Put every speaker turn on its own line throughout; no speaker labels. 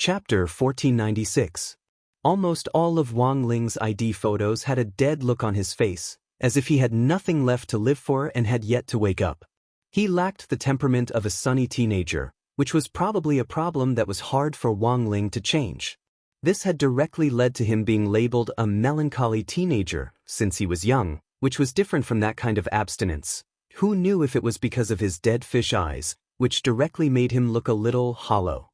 Chapter 1496. Almost all of Wang Ling's ID photos had a dead look on his face, as if he had nothing left to live for and had yet to wake up. He lacked the temperament of a sunny teenager, which was probably a problem that was hard for Wang Ling to change. This had directly led to him being labeled a melancholy teenager since he was young, which was different from that kind of abstinence. Who knew if it was because of his dead fish eyes, which directly made him look a little hollow.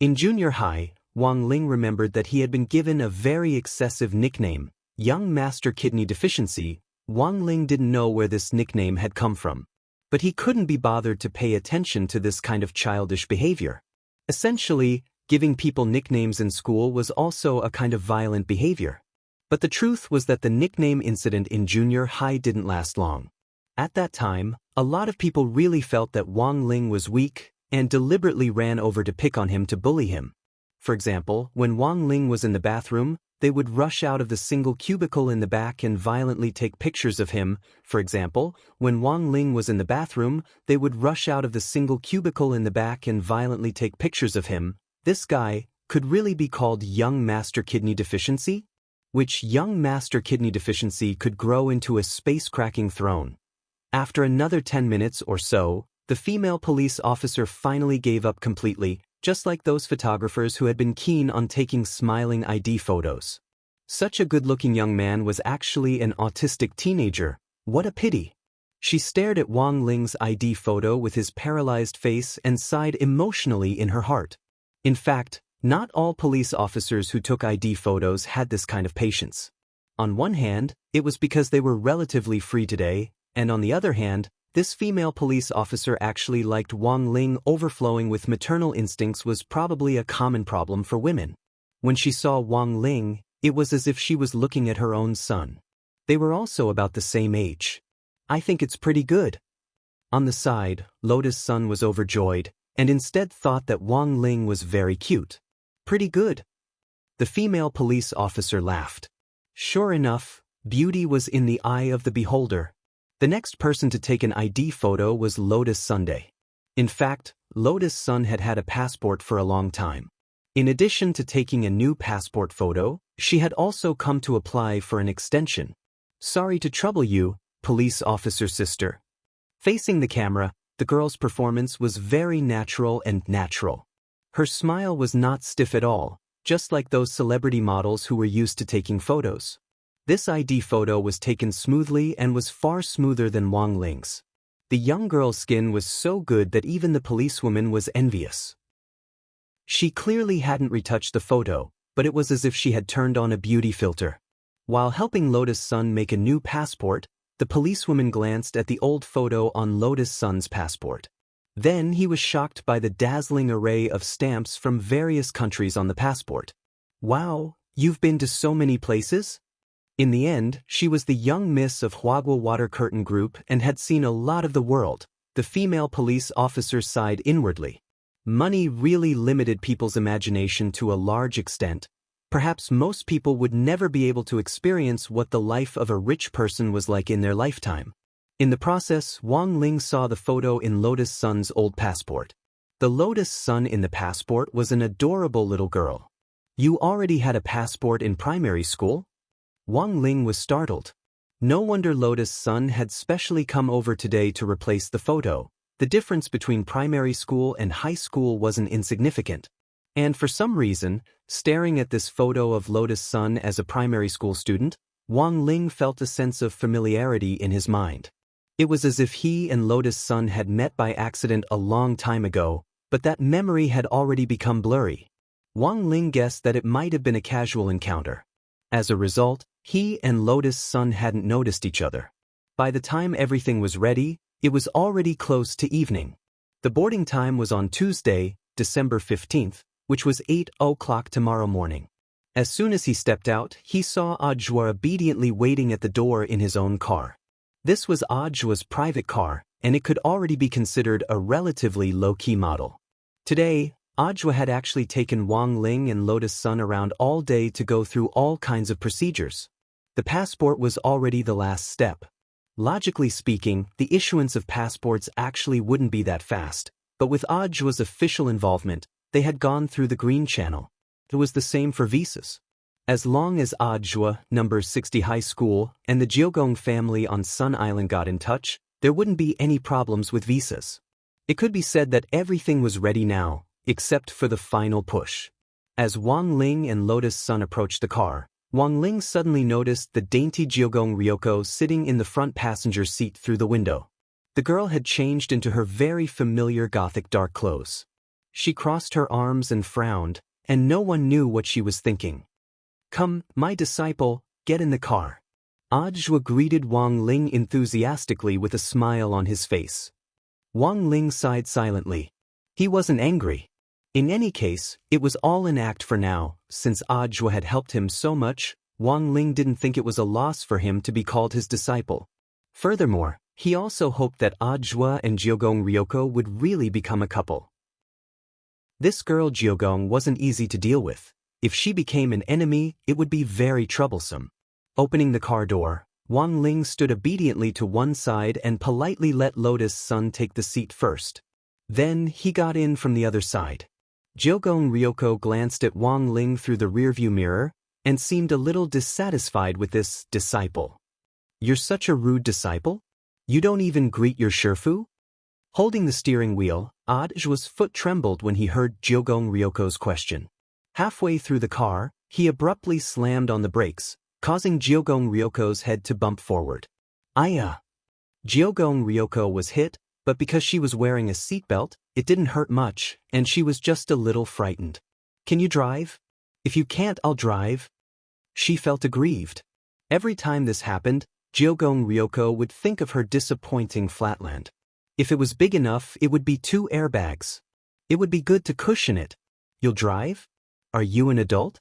In junior high, Wang Ling remembered that he had been given a very excessive nickname, Young Master Kidney Deficiency. Wang Ling didn't know where this nickname had come from. But he couldn't be bothered to pay attention to this kind of childish behavior. Essentially, giving people nicknames in school was also a kind of violent behavior. But the truth was that the nickname incident in junior high didn't last long. At that time, a lot of people really felt that Wang Ling was weak and deliberately ran over to pick on him to bully him. For example, when Wang Ling was in the bathroom, they would rush out of the single cubicle in the back and violently take pictures of him. For example, when Wang Ling was in the bathroom, they would rush out of the single cubicle in the back and violently take pictures of him. This guy could really be called Young Master Kidney Deficiency, which Young Master Kidney Deficiency could grow into a space-cracking throne. After another 10 minutes or so, the female police officer finally gave up completely, just like those photographers who had been keen on taking smiling ID photos. Such a good-looking young man was actually an autistic teenager. What a pity. She stared at Wang Ling's ID photo with his paralyzed face and sighed emotionally in her heart. In fact, not all police officers who took ID photos had this kind of patience. On one hand, it was because they were relatively free today, and on the other hand, this female police officer actually liked Wang Ling. Overflowing with maternal instincts was probably a common problem for women. When she saw Wang Ling, it was as if she was looking at her own son. They were also about the same age. I think it's pretty good. On the side, Lotus' son was overjoyed, and instead thought that Wang Ling was very cute. Pretty good. The female police officer laughed. Sure enough, beauty was in the eye of the beholder. The next person to take an ID photo was Lotus' Sunday. In fact, Lotus' son had had a passport for a long time. In addition to taking a new passport photo, she had also come to apply for an extension. Sorry to trouble you, police officer's sister. Facing the camera, the girl's performance was very natural and natural. Her smile was not stiff at all, just like those celebrity models who were used to taking photos. This ID photo was taken smoothly and was far smoother than Wang Ling's. The young girl's skin was so good that even the policewoman was envious. She clearly hadn't retouched the photo, but it was as if she had turned on a beauty filter. While helping Lotus' son make a new passport, the policewoman glanced at the old photo on Lotus' son's passport. Then he was shocked by the dazzling array of stamps from various countries on the passport. Wow, you've been to so many places? In the end, she was the young miss of Huagua Water Curtain Group and had seen a lot of the world. The female police officer sighed inwardly. Money really limited people's imagination to a large extent. Perhaps most people would never be able to experience what the life of a rich person was like in their lifetime. In the process, Wang Ling saw the photo in Lotus' son's old passport. The Lotus' son in the passport was an adorable little girl. You already had a passport in primary school? Wang Ling was startled. No wonder Lotus' son had specially come over today to replace the photo. The difference between primary school and high school wasn't insignificant. And for some reason, staring at this photo of Lotus' son as a primary school student, Wang Ling felt a sense of familiarity in his mind. It was as if he and Lotus' son had met by accident a long time ago, but that memory had already become blurry. Wang Ling guessed that it might have been a casual encounter. As a result, he and Lotus' son hadn't noticed each other. By the time everything was ready, it was already close to evening. The boarding time was on Tuesday, December 15th, which was 8 o'clock tomorrow morning. As soon as he stepped out, he saw Audiobook obediently waiting at the door in his own car. This was Audiobook's private car, and it could already be considered a relatively low-key model. Today, Audiobook had actually taken Wang Ling and Lotus' son around all day to go through all kinds of procedures. The passport was already the last step. Logically speaking, the issuance of passports actually wouldn't be that fast, but with Audiobook's official involvement, they had gone through the Green Channel. It was the same for visas. As long as Ajwa, number 60 high school, and the Jiogong family on Sun Island got in touch, there wouldn't be any problems with visas. It could be said that everything was ready now, except for the final push. As Wang Ling and Lotus Sun approached the car, Wang Ling suddenly noticed the dainty Jiogong Ryoko sitting in the front passenger seat through the window. The girl had changed into her very familiar gothic dark clothes. She crossed her arms and frowned, and no one knew what she was thinking. "Come, my disciple, get in the car." Ajwa greeted Wang Ling enthusiastically with a smile on his face. Wang Ling sighed silently. He wasn't angry. In any case, it was all an act for now. Since Ajwa had helped him so much, Wang Ling didn't think it was a loss for him to be called his disciple. Furthermore, he also hoped that Ajwa and Jiogong Ryoko would really become a couple. This girl Jiogong wasn't easy to deal with. If she became an enemy, it would be very troublesome. Opening the car door, Wang Ling stood obediently to one side and politely let Lotus Sun take the seat first. Then he got in from the other side. Jiogong Ryoko glanced at Wang Ling through the rearview mirror and seemed a little dissatisfied with this disciple. "You're such a rude disciple? You don't even greet your Shifu?" Holding the steering wheel, Ajwa's foot trembled when he heard Jiogong Ryoko's question. Halfway through the car, he abruptly slammed on the brakes, causing Jiogong Ryoko's head to bump forward. "Aya!" Jiogong Ryoko was hit, but because she was wearing a seatbelt, it didn't hurt much, and she was just a little frightened. "Can you drive?" "If you can't, I'll drive." She felt aggrieved. Every time this happened, Jiogong Ryoko would think of her disappointing flatland. If it was big enough, it would be 2 airbags. It would be good to cushion it. "You'll drive? Are you an adult?"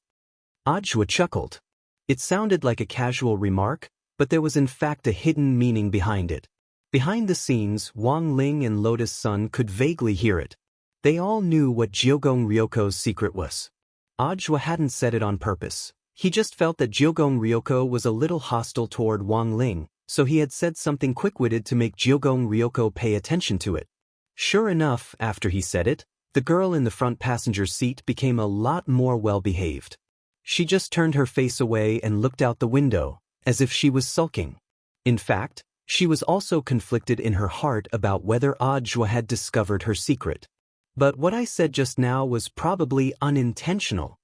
Ajwa chuckled. It sounded like a casual remark, but there was in fact a hidden meaning behind it. Behind the scenes, Wang Ling and Lotus Sun could vaguely hear it. They all knew what Jiogong Ryoko's secret was. Ajwa hadn't said it on purpose. He just felt that Jiogong Ryoko was a little hostile toward Wang Ling, so he had said something quick-witted to make Jiogong Ryoko pay attention to it. Sure enough, after he said it, the girl in the front passenger seat became a lot more well-behaved. She just turned her face away and looked out the window, as if she was sulking. In fact, she was also conflicted in her heart about whether Ajwa had discovered her secret. But what I said just now was probably unintentional.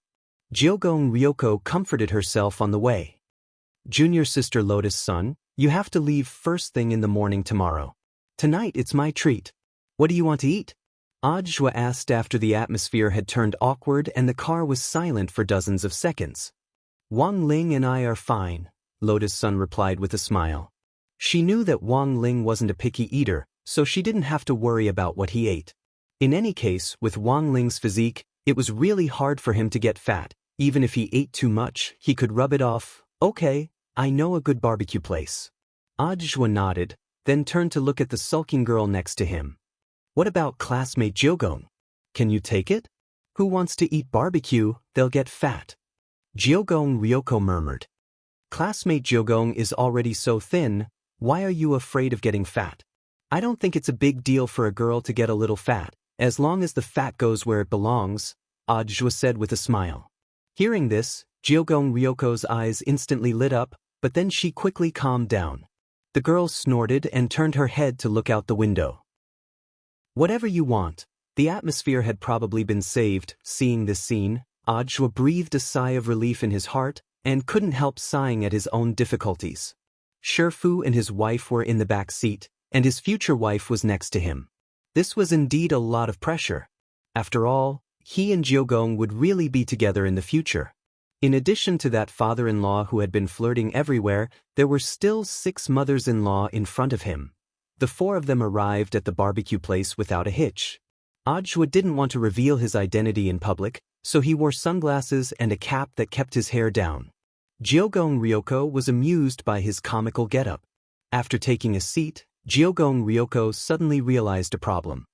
Jiogong Ryoko comforted herself on the way. "Junior sister Lotus Sun, you have to leave first thing in the morning tomorrow. Tonight it's my treat. What do you want to eat?" Ajwa asked after the atmosphere had turned awkward and the car was silent for dozens of seconds. "Wang Ling and I are fine," Lotus Sun replied with a smile. She knew that Wang Ling wasn't a picky eater, so she didn't have to worry about what he ate. In any case, with Wang Ling's physique, it was really hard for him to get fat. Even if he ate too much, he could rub it off. "Okay, I know a good barbecue place." Ajwa nodded, then turned to look at the sulking girl next to him. "What about classmate Jiogong? Can you take it? Who wants to eat barbecue? They'll get fat." Jiogong Ryoko murmured. "Classmate Jiogong is already so thin, why are you afraid of getting fat?" "I don't think it's a big deal for a girl to get a little fat, as long as the fat goes where it belongs," Ajwa said with a smile. Hearing this, Jiogong Ryoko's eyes instantly lit up, but then she quickly calmed down. The girl snorted and turned her head to look out the window. "Whatever you want." The atmosphere had probably been saved. Seeing this scene, Ajwa breathed a sigh of relief in his heart and couldn't help sighing at his own difficulties. Shifu and his wife were in the back seat, and his future wife was next to him. This was indeed a lot of pressure. After all, he and Jiogong would really be together in the future. In addition to that father-in-law who had been flirting everywhere, there were still 6 mothers-in-law in front of him. The 4 of them arrived at the barbecue place without a hitch. Ajwa didn't want to reveal his identity in public, so he wore sunglasses and a cap that kept his hair down. Jiogong Ryoko was amused by his comical getup. After taking a seat, Jiogong Ryoko suddenly realized a problem.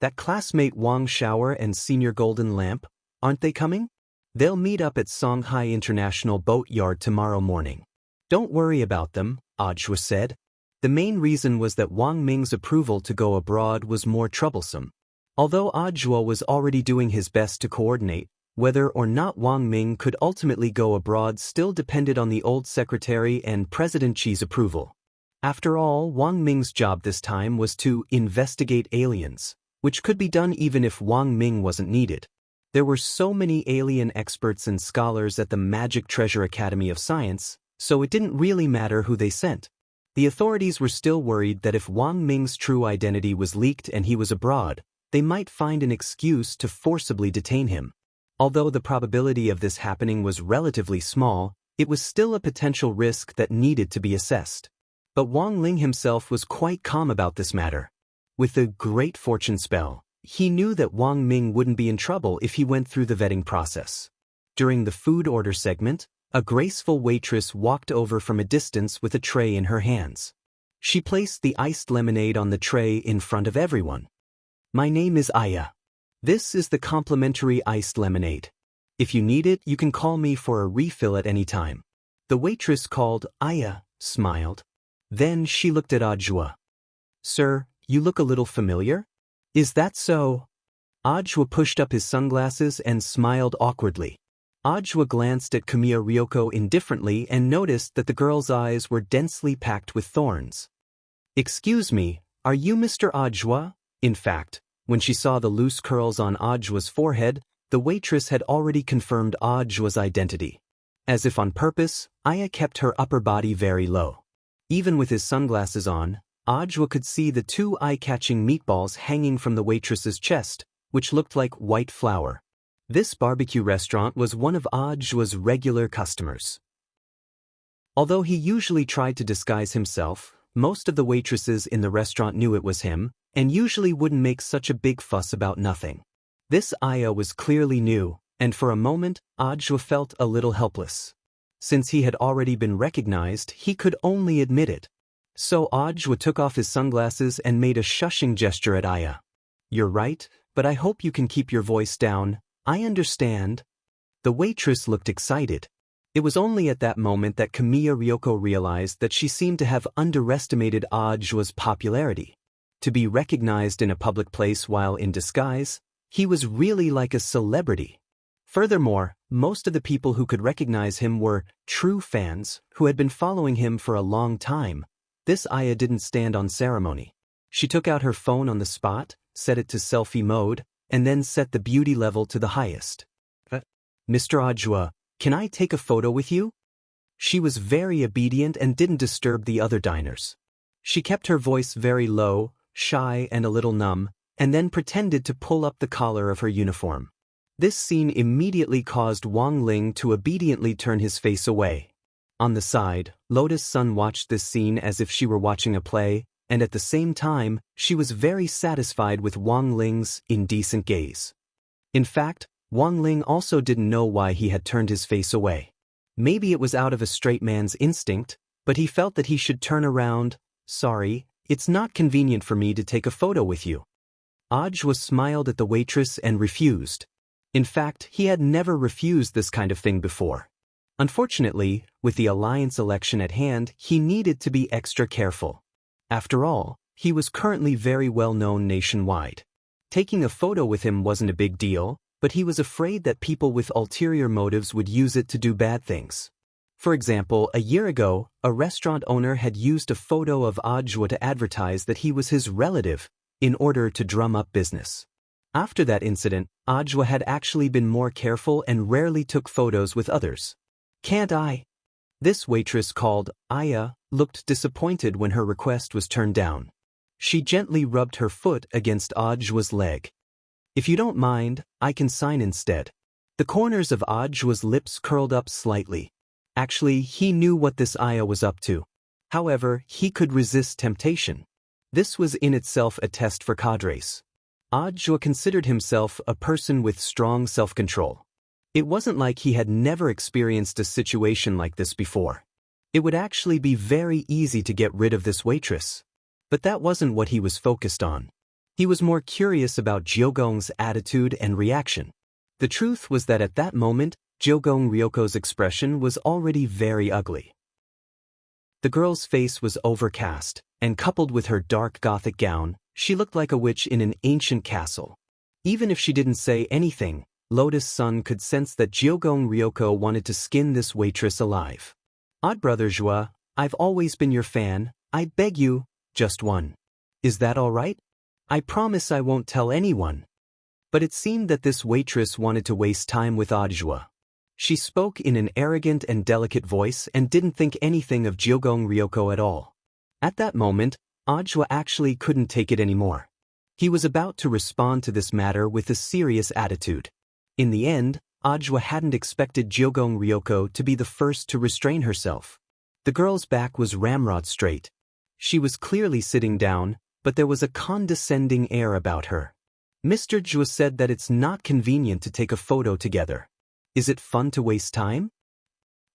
That classmate Wang Shower and senior Golden Lamp, aren't they coming? They'll meet up at Songhai International Boat Yard tomorrow morning. "Don't worry about them," Ajwa said. The main reason was that Wang Ming's approval to go abroad was more troublesome. Although Ajua was already doing his best to coordinate, whether or not Wang Ming could ultimately go abroad still depended on the old secretary and President Qi's approval. After all, Wang Ming's job this time was to investigate aliens, which could be done even if Wang Ming wasn't needed. There were so many alien experts and scholars at the Magic Treasure Academy of Science, so it didn't really matter who they sent. The authorities were still worried that if Wang Ming's true identity was leaked and he was abroad, they might find an excuse to forcibly detain him. Although the probability of this happening was relatively small, it was still a potential risk that needed to be assessed. But Wang Ling himself was quite calm about this matter. With the great fortune spell, he knew that Wang Ming wouldn't be in trouble if he went through the vetting process. During the food order segment, a graceful waitress walked over from a distance with a tray in her hands. She placed the iced lemonade on the tray in front of everyone. "My name is Aya. This is the complimentary iced lemonade. If you need it, you can call me for a refill at any time." The waitress called Aya smiled. Then she looked at Ajua. "Sir, you look a little familiar? Is that so?" Ajua pushed up his sunglasses and smiled awkwardly. Ajua glanced at Kamiya Ryoko indifferently and noticed that the girl's eyes were densely packed with thorns. "Excuse me, are you Mr. Ajua?" In fact, when she saw the loose curls on Ajua's forehead, the waitress had already confirmed Ajua's identity. As if on purpose, Aya kept her upper body very low. Even with his sunglasses on, Ajua could see the two eye-catching meatballs hanging from the waitress's chest, which looked like white flour. This barbecue restaurant was one of Ajua's regular customers. Although he usually tried to disguise himself, most of the waitresses in the restaurant knew it was him, and usually wouldn't make such a big fuss about nothing. This Aya was clearly new, and for a moment, Ajua felt a little helpless. Since he had already been recognized, he could only admit it. So Ajua took off his sunglasses and made a shushing gesture at Aya. "You're right, but I hope you can keep your voice down. I understand." The waitress looked excited. It was only at that moment that Kamiya Ryoko realized that she seemed to have underestimated Ajua's popularity. To be recognized in a public place while in disguise, he was really like a celebrity. Furthermore, most of the people who could recognize him were true fans who had been following him for a long time. This Aya didn't stand on ceremony. She took out her phone on the spot, set it to selfie mode, and then set the beauty level to the highest. "Mr. Ajua, can I take a photo with you?" She was very obedient and didn't disturb the other diners. She kept her voice very low, shy and a little numb, and then pretended to pull up the collar of her uniform. This scene immediately caused Wang Ling to obediently turn his face away. On the side, Lotus Sun watched this scene as if she were watching a play, and at the same time, she was very satisfied with Wang Ling's indecent gaze. In fact, Wang Ling also didn't know why he had turned his face away. Maybe it was out of a straight man's instinct, but he felt that he should turn around. "Sorry, it's not convenient for me to take a photo with you." Ajua smiled at the waitress and refused. In fact, he had never refused this kind of thing before. Unfortunately, with the alliance election at hand, he needed to be extra careful. After all, he was currently very well known nationwide. Taking a photo with him wasn't a big deal, but he was afraid that people with ulterior motives would use it to do bad things. For example, a year ago, a restaurant owner had used a photo of Ajua to advertise that he was his relative, in order to drum up business. After that incident, Ajua had actually been more careful and rarely took photos with others. "Can't I?" This waitress called Aya looked disappointed when her request was turned down. She gently rubbed her foot against Ajua's leg. "If you don't mind, I can sign instead." The corners of Ajua's lips curled up slightly. Actually, he knew what this Aya was up to. However, he could resist temptation. This was in itself a test for cadres. Ajua considered himself a person with strong self-control. It wasn't like he had never experienced a situation like this before. It would actually be very easy to get rid of this waitress. But that wasn't what he was focused on. He was more curious about Jiogong's attitude and reaction. The truth was that at that moment, Jiogong Ryoko's expression was already very ugly. The girl's face was overcast, and coupled with her dark Gothic gown, she looked like a witch in an ancient castle. Even if she didn't say anything, Lotus Sun could sense that Jiogong Ryoko wanted to skin this waitress alive. Odd brother Joie, I've always been your fan, I beg you, just one. Is that all right? I promise I won't tell anyone. But it seemed that this waitress wanted to waste time with Odd Joie. She spoke in an arrogant and delicate voice and didn't think anything of Jiogong Ryoko at all. At that moment, Odd Joie actually couldn't take it anymore. He was about to respond to this matter with a serious attitude. In the end, Odd Joie hadn't expected Jiogong Ryoko to be the first to restrain herself. The girl's back was ramrod straight. She was clearly sitting down, but there was a condescending air about her. Mr. Joie said that it's not convenient to take a photo together. Is it fun to waste time?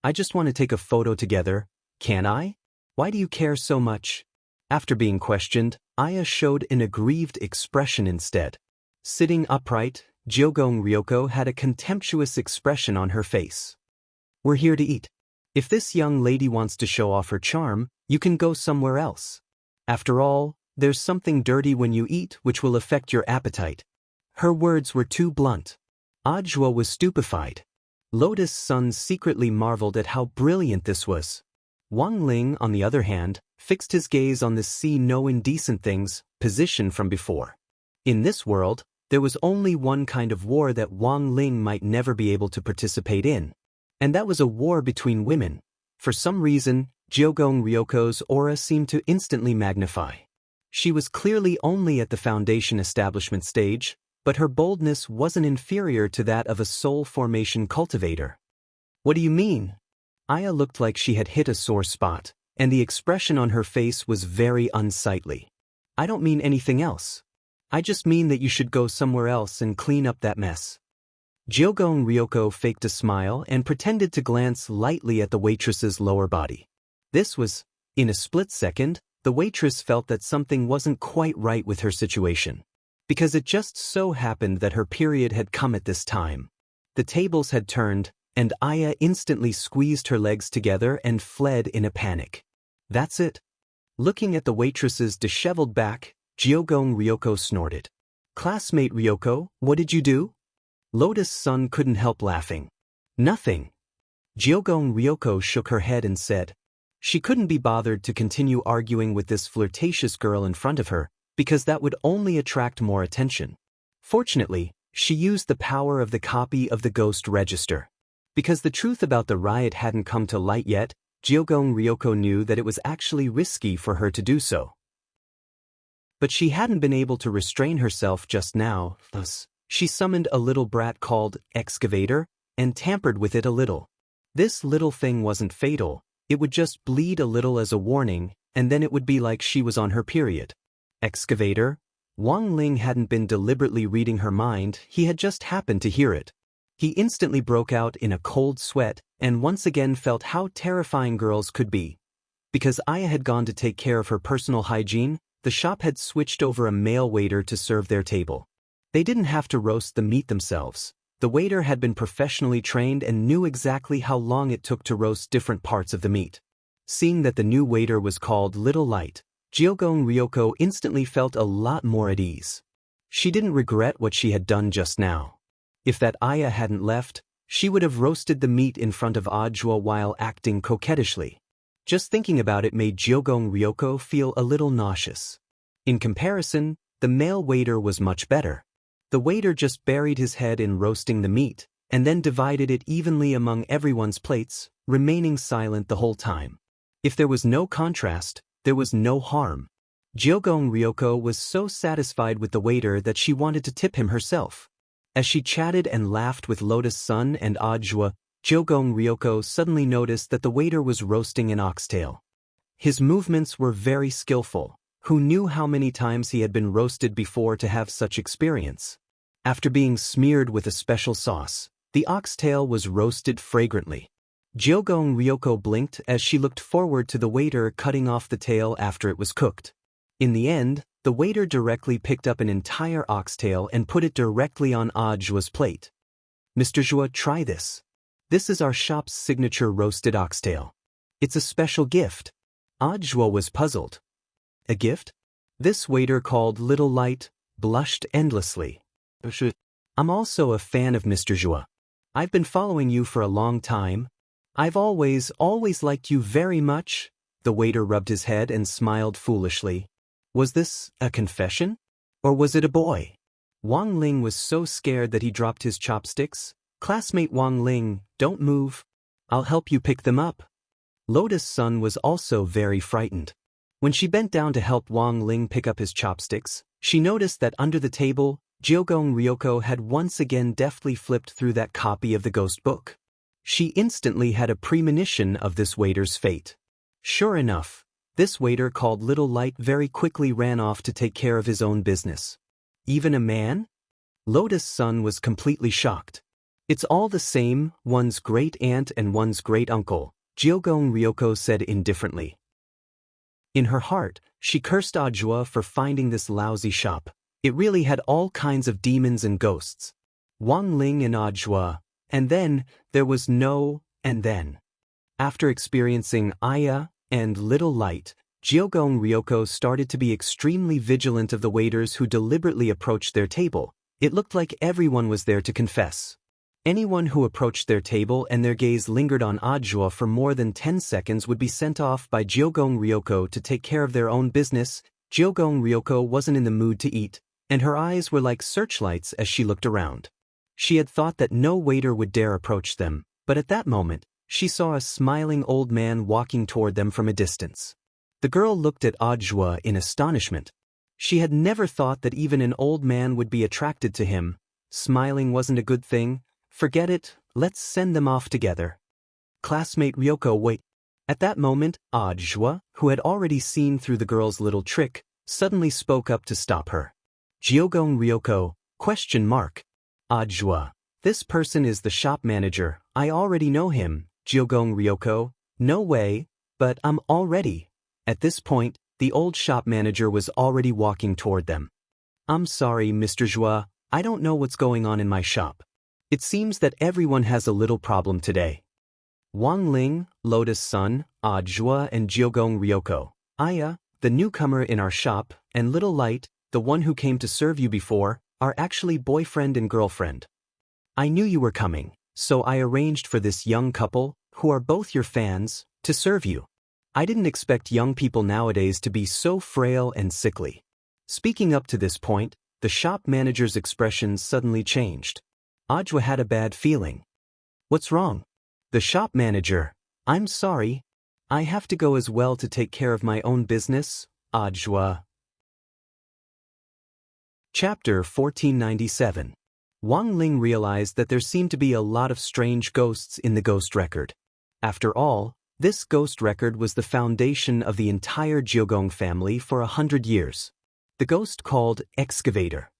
I just want to take a photo together, can I? Why do you care so much? After being questioned, Aya showed an aggrieved expression instead. Sitting upright, Jiogong Ryoko had a contemptuous expression on her face. We're here to eat. If this young lady wants to show off her charm, you can go somewhere else. After all, there's something dirty when you eat which will affect your appetite. Her words were too blunt. Odd Joie was stupefied. Lotus Sun secretly marveled at how brilliant this was. Wang Ling, on the other hand, fixed his gaze on this see no indecent things position from before. In this world, there was only one kind of war that Wang Ling might never be able to participate in. And that was a war between women. For some reason, Jiogong Ryoko's aura seemed to instantly magnify. She was clearly only at the foundation establishment stage, but her boldness wasn't inferior to that of a soul formation cultivator. What do you mean? Aya looked like she had hit a sore spot, and the expression on her face was very unsightly. I don't mean anything else. I just mean that you should go somewhere else and clean up that mess. Jiogong Ryoko faked a smile and pretended to glance lightly at the waitress's lower body. This was, in a split second, the waitress felt that something wasn't quite right with her situation. Because it just so happened that her period had come at this time. The tables had turned, and Aya instantly squeezed her legs together and fled in a panic. That's it. Looking at the waitress's disheveled back, Jiogong Ryoko snorted. Classmate Ryoko, what did you do? Lotus Sun couldn't help laughing. Nothing. Jiogong Ryoko shook her head and said. She couldn't be bothered to continue arguing with this flirtatious girl in front of her, because that would only attract more attention. Fortunately, she used the power of the copy of the ghost register. Because the truth about the riot hadn't come to light yet, Jiogong Ryoko knew that it was actually risky for her to do so. But she hadn't been able to restrain herself just now, thus, she summoned a little brat called Excavator and tampered with it a little. This little thing wasn't fatal, it would just bleed a little as a warning, and then it would be like she was on her period. Excavator? Wang Ling hadn't been deliberately reading her mind, he had just happened to hear it. He instantly broke out in a cold sweat and once again felt how terrifying girls could be. Because Aya had gone to take care of her personal hygiene, the shop had switched over a male waiter to serve their table. They didn't have to roast the meat themselves. The waiter had been professionally trained and knew exactly how long it took to roast different parts of the meat. Seeing that the new waiter was called Little Light, Jiogong Ryoko instantly felt a lot more at ease. She didn't regret what she had done just now. If that Aya hadn't left, she would have roasted the meat in front of Odd Joie while acting coquettishly. Just thinking about it made Jiogong Ryoko feel a little nauseous. In comparison, the male waiter was much better. The waiter just buried his head in roasting the meat, and then divided it evenly among everyone's plates, remaining silent the whole time. If there was no contrast, there was no harm. Jiogong Ryoko was so satisfied with the waiter that she wanted to tip him herself. As she chatted and laughed with Lotus Sun and Odd Joie, Jiogong Ryoko suddenly noticed that the waiter was roasting an oxtail. His movements were very skillful. Who knew how many times he had been roasted before to have such experience? After being smeared with a special sauce, the oxtail was roasted fragrantly. Jiogong Ryoko blinked as she looked forward to the waiter cutting off the tail after it was cooked. In the end, the waiter directly picked up an entire oxtail and put it directly on Odd Joie's plate. Mr. Joie, try this. This is our shop's signature roasted oxtail. It's a special gift. Odd Joie was puzzled. A gift? This waiter called Little Light blushed endlessly. I'm also a fan of Mr. Zhua. I've been following you for a long time. I've always liked you very much. The waiter rubbed his head and smiled foolishly. Was this a confession? Or was it a boy? Wang Ling was so scared that he dropped his chopsticks. Classmate Wang Ling, don't move. I'll help you pick them up. Lotus Sun was also very frightened. When she bent down to help Wang Ling pick up his chopsticks, she noticed that under the table, Jiogong Ryoko had once again deftly flipped through that copy of the ghost book. She instantly had a premonition of this waiter's fate. Sure enough, this waiter called Little Light very quickly ran off to take care of his own business. Even a man? Lotus Sun was completely shocked. It's all the same, one's great-aunt and one's great-uncle, Jiogong Ryoko said indifferently. In her heart, she cursed Ajua for finding this lousy shop. It really had all kinds of demons and ghosts. Wang Ling and Ajua, and then, there was no, and then. After experiencing Aya and Little Light, Jiogong Ryoko started to be extremely vigilant of the waiters who deliberately approached their table. It looked like everyone was there to confess. Anyone who approached their table and their gaze lingered on Ajua for more than 10 seconds would be sent off by Jiogong Ryoko to take care of their own business. Jiogong Ryoko wasn't in the mood to eat, and her eyes were like searchlights as she looked around. She had thought that no waiter would dare approach them, but at that moment, she saw a smiling old man walking toward them from a distance. The girl looked at Ajua in astonishment. She had never thought that even an old man would be attracted to him. Smiling wasn't a good thing. Forget it, let's send them off together. Classmate Ryoko, wait. At that moment, Ajua, who had already seen through the girl's little trick, suddenly spoke up to stop her. Jiogong Ryoko, ? Ajua, this person is the shop manager, I already know him. Jiogong Ryoko, no way, but I'm all ready. At this point, the old shop manager was already walking toward them. I'm sorry, Mr. Zhua, I don't know what's going on in my shop. It seems that everyone has a little problem today. Wang Ling, Lotus Sun, Ajua and Jiogong Ryoko, Aya, the newcomer in our shop, and Little Light, the one who came to serve you before, are actually boyfriend and girlfriend. I knew you were coming, so I arranged for this young couple, who are both your fans, to serve you. I didn't expect young people nowadays to be so frail and sickly. Speaking up to this point, the shop manager's expression suddenly changed. Ajua had a bad feeling. What's wrong? The shop manager, I'm sorry. I have to go as well to take care of my own business, Ajua. Chapter 1497. Wang Ling realized that there seemed to be a lot of strange ghosts in the ghost record. After all, this ghost record was the foundation of the entire Jiogong family for 100 years. The ghost called Excavator.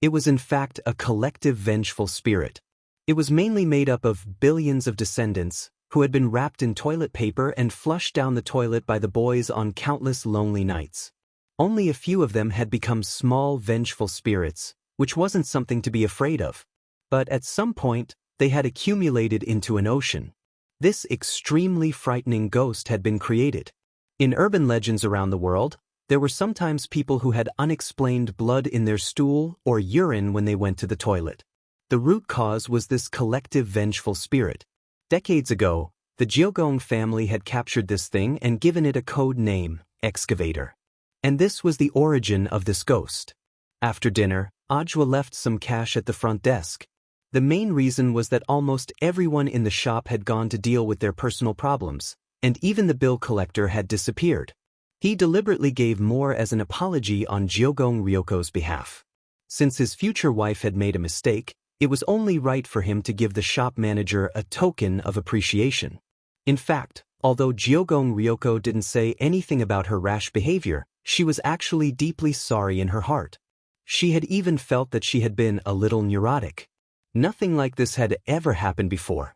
It was in fact a collective vengeful spirit. It was mainly made up of billions of descendants who had been wrapped in toilet paper and flushed down the toilet by the boys on countless lonely nights. Only a few of them had become small vengeful spirits, which wasn't something to be afraid of. But at some point, they had accumulated into an ocean. This extremely frightening ghost had been created. In urban legends around the world, there were sometimes people who had unexplained blood in their stool or urine when they went to the toilet. The root cause was this collective vengeful spirit. Decades ago, the Jiogong family had captured this thing and given it a code name, Excavator. And this was the origin of this ghost. After dinner, Ajua left some cash at the front desk. The main reason was that almost everyone in the shop had gone to deal with their personal problems, and even the bill collector had disappeared. He deliberately gave more as an apology on Jiogong Ryoko's behalf. Since his future wife had made a mistake, it was only right for him to give the shop manager a token of appreciation. In fact, although Jiogong Ryoko didn't say anything about her rash behavior, she was actually deeply sorry in her heart. She had even felt that she had been a little neurotic. Nothing like this had ever happened before.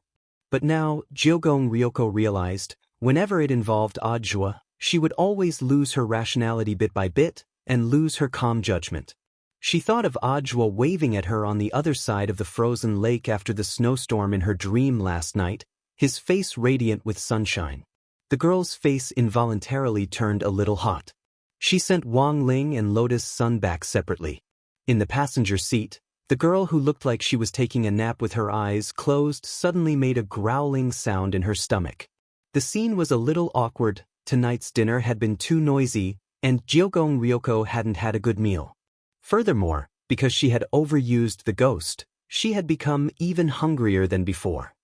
But now, Jiogong Ryoko realized, whenever it involved Ajua, she would always lose her rationality bit by bit and lose her calm judgment. She thought of Ajua waving at her on the other side of the frozen lake after the snowstorm in her dream last night, his face radiant with sunshine. The girl's face involuntarily turned a little hot. She sent Wang Ling and Lotus Sun back separately. In the passenger seat, The girl who looked like she was taking a nap with her eyes closed suddenly made a growling sound in her stomach. The scene was a little awkward. Tonight's dinner had been too noisy, and Jiogong Ryoko hadn't had a good meal. Furthermore, because she had overused the ghost, she had become even hungrier than before.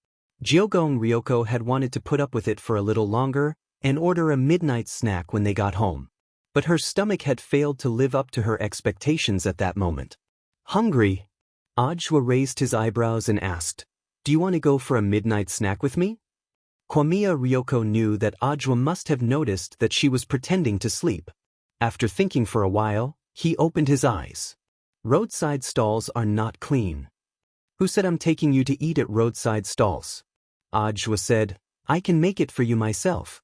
Jiogong Ryoko had wanted to put up with it for a little longer and order a midnight snack when they got home. But her stomach had failed to live up to her expectations at that moment. Hungry? Ajwa raised his eyebrows and asked, "Do you want to go for a midnight snack with me?" Kwamiya Ryoko knew that Ajwa must have noticed that she was pretending to sleep. After thinking for a while, he opened his eyes. Roadside stalls are not clean. Who said I'm taking you to eat at roadside stalls? Ajwa said, I can make it for you myself.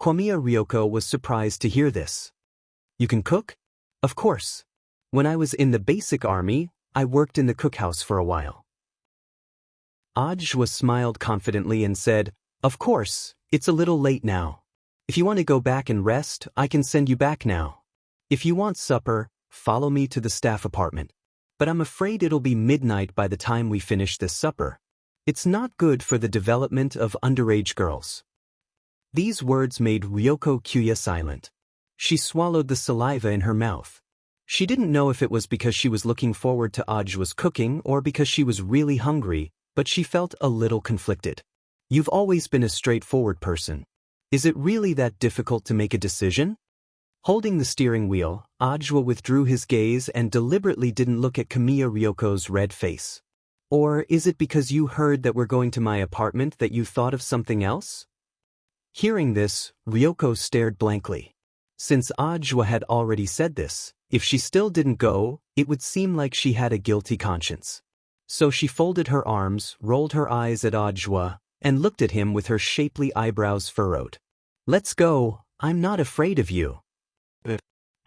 Kwamiya Ryoko was surprised to hear this. You can cook? Of course. When I was in the basic army, I worked in the cookhouse for a while. Ajwa smiled confidently and said, Of course, it's a little late now. If you want to go back and rest, I can send you back now. If you want supper, follow me to the staff apartment. But I'm afraid it'll be midnight by the time we finish this supper. It's not good for the development of underage girls. These words made Ryoko Kuya silent. She swallowed the saliva in her mouth. She didn't know if it was because she was looking forward to Ajwa's cooking or because she was really hungry, but she felt a little conflicted. You've always been a straightforward person. Is it really that difficult to make a decision? Holding the steering wheel, Ajwa withdrew his gaze and deliberately didn't look at Kwamiya Ryoko's red face. Or is it because you heard that we're going to my apartment that you thought of something else? Hearing this, Ryoko stared blankly. Since Ajwa had already said this, if she still didn't go, it would seem like she had a guilty conscience. So she folded her arms, rolled her eyes at Ajwa, and looked at him with her shapely eyebrows furrowed. Let's go, I'm not afraid of you.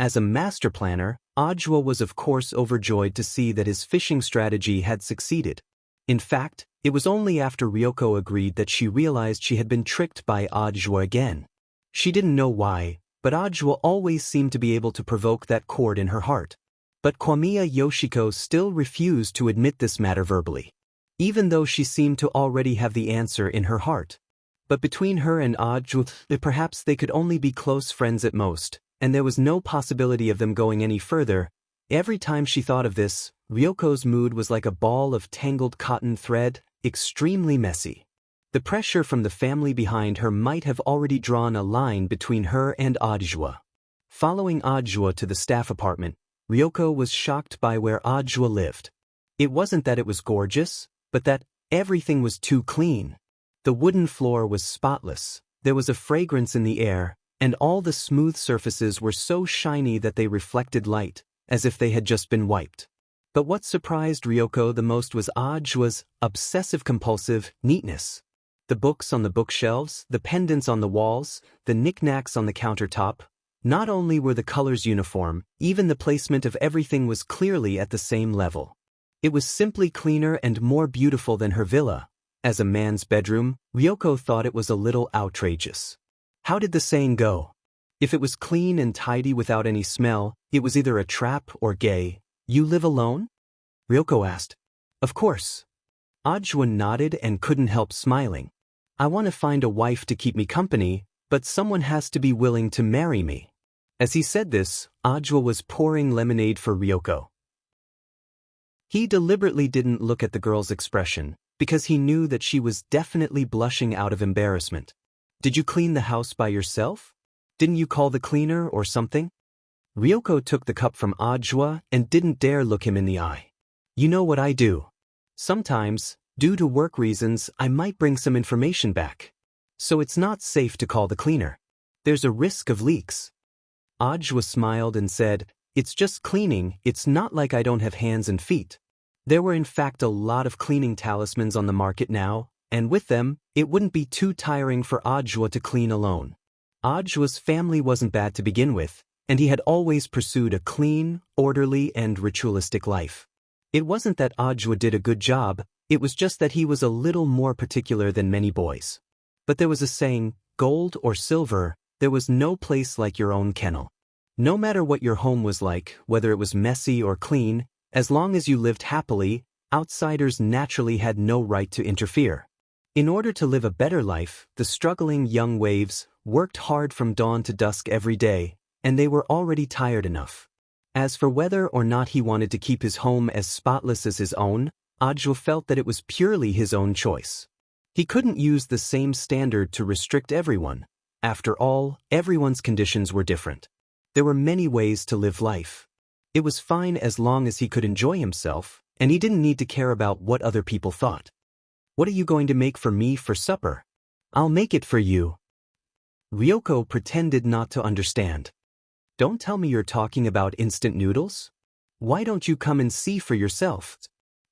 As a master planner, Ajwa was of course overjoyed to see that his fishing strategy had succeeded. In fact, it was only after Ryoko agreed that she realized she had been tricked by Ajwa again. She didn't know why, but Ajwa always seemed to be able to provoke that chord in her heart. But Kwamiya Yoshiko still refused to admit this matter verbally, even though she seemed to already have the answer in her heart. But between her and Ajwa, perhaps they could only be close friends at most, and there was no possibility of them going any further. Every time she thought of this, Ryoko's mood was like a ball of tangled cotton thread, extremely messy. The pressure from the family behind her might have already drawn a line between her and Ajwa. Following Ajwa to the staff apartment, Ryoko was shocked by where Ajwa lived. It wasn't that it was gorgeous, but that everything was too clean. The wooden floor was spotless, there was a fragrance in the air, and all the smooth surfaces were so shiny that they reflected light, as if they had just been wiped. But what surprised Ryoko the most was Ajwa's obsessive-compulsive neatness. The books on the bookshelves, the pendants on the walls, the knickknacks on the countertop. Not only were the colors uniform, even the placement of everything was clearly at the same level. It was simply cleaner and more beautiful than her villa. As a man's bedroom, Ryoko thought it was a little outrageous. How did the saying go? If it was clean and tidy without any smell, it was either a trap or gay. You live alone? Ryoko asked. Of course. Ajwa nodded and couldn't help smiling. I want to find a wife to keep me company, but someone has to be willing to marry me. As he said this, Ajwa was pouring lemonade for Ryoko. He deliberately didn't look at the girl's expression, because he knew that she was definitely blushing out of embarrassment. Did you clean the house by yourself? Didn't you call the cleaner or something? Ryoko took the cup from Ajwa and didn't dare look him in the eye. You know what I do. Sometimes, due to work reasons, I might bring some information back. So it's not safe to call the cleaner. There's a risk of leaks. Ajwa smiled and said, It's just cleaning, it's not like I don't have hands and feet. There were in fact a lot of cleaning talismans on the market now, and with them, it wouldn't be too tiring for Ajwa to clean alone. Ajwa's family wasn't bad to begin with, and he had always pursued a clean, orderly, and ritualistic life. It wasn't that Ajwa did a good job, it was just that he was a little more particular than many boys. But there was a saying, gold or silver, there was no place like your own kennel. No matter what your home was like, whether it was messy or clean, As long as you lived happily, outsiders naturally had no right to interfere. In order to live a better life, the struggling young waves worked hard from dawn to dusk every day, and they were already tired enough. As for whether or not he wanted to keep his home as spotless as his own, Ajwa felt that it was purely his own choice. He couldn't use the same standard to restrict everyone. After all, everyone's conditions were different. There were many ways to live life. It was fine as long as he could enjoy himself, and he didn't need to care about what other people thought. "What are you going to make for me for supper?" "I'll make it for you." Ryoko pretended not to understand. "Don't tell me you're talking about instant noodles? Why don't you come and see for yourself?"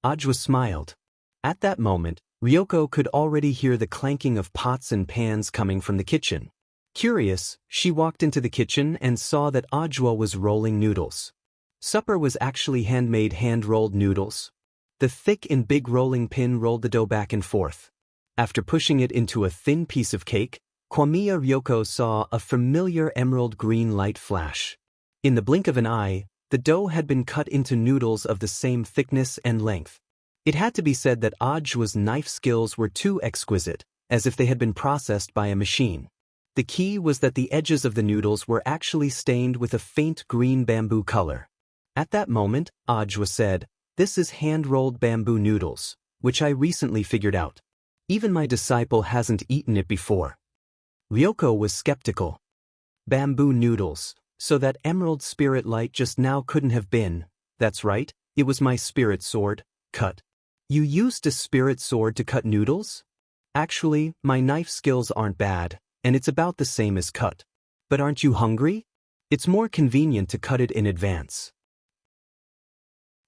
Ajwa smiled. At that moment, Ryoko could already hear the clanking of pots and pans coming from the kitchen. Curious, she walked into the kitchen and saw that Ajwa was rolling noodles. Supper was actually handmade hand-rolled noodles. The thick and big rolling pin rolled the dough back and forth. After pushing it into a thin piece of cake, Kwamiya Ryoko saw a familiar emerald green light flash. In the blink of an eye, the dough had been cut into noodles of the same thickness and length. It had to be said that Ajwa's knife skills were too exquisite, as if they had been processed by a machine. The key was that the edges of the noodles were actually stained with a faint green bamboo color. At that moment, Ajwa said, "This is hand-rolled bamboo noodles, which I recently figured out. Even my disciple hasn't eaten it before." Ryoko was skeptical. Bamboo noodles, so that emerald spirit light just now couldn't have been. "That's right, it was my spirit sword, cut." "You used a spirit sword to cut noodles?" "Actually, my knife skills aren't bad, and it's about the same as cut." "But aren't you hungry? It's more convenient to cut it in advance."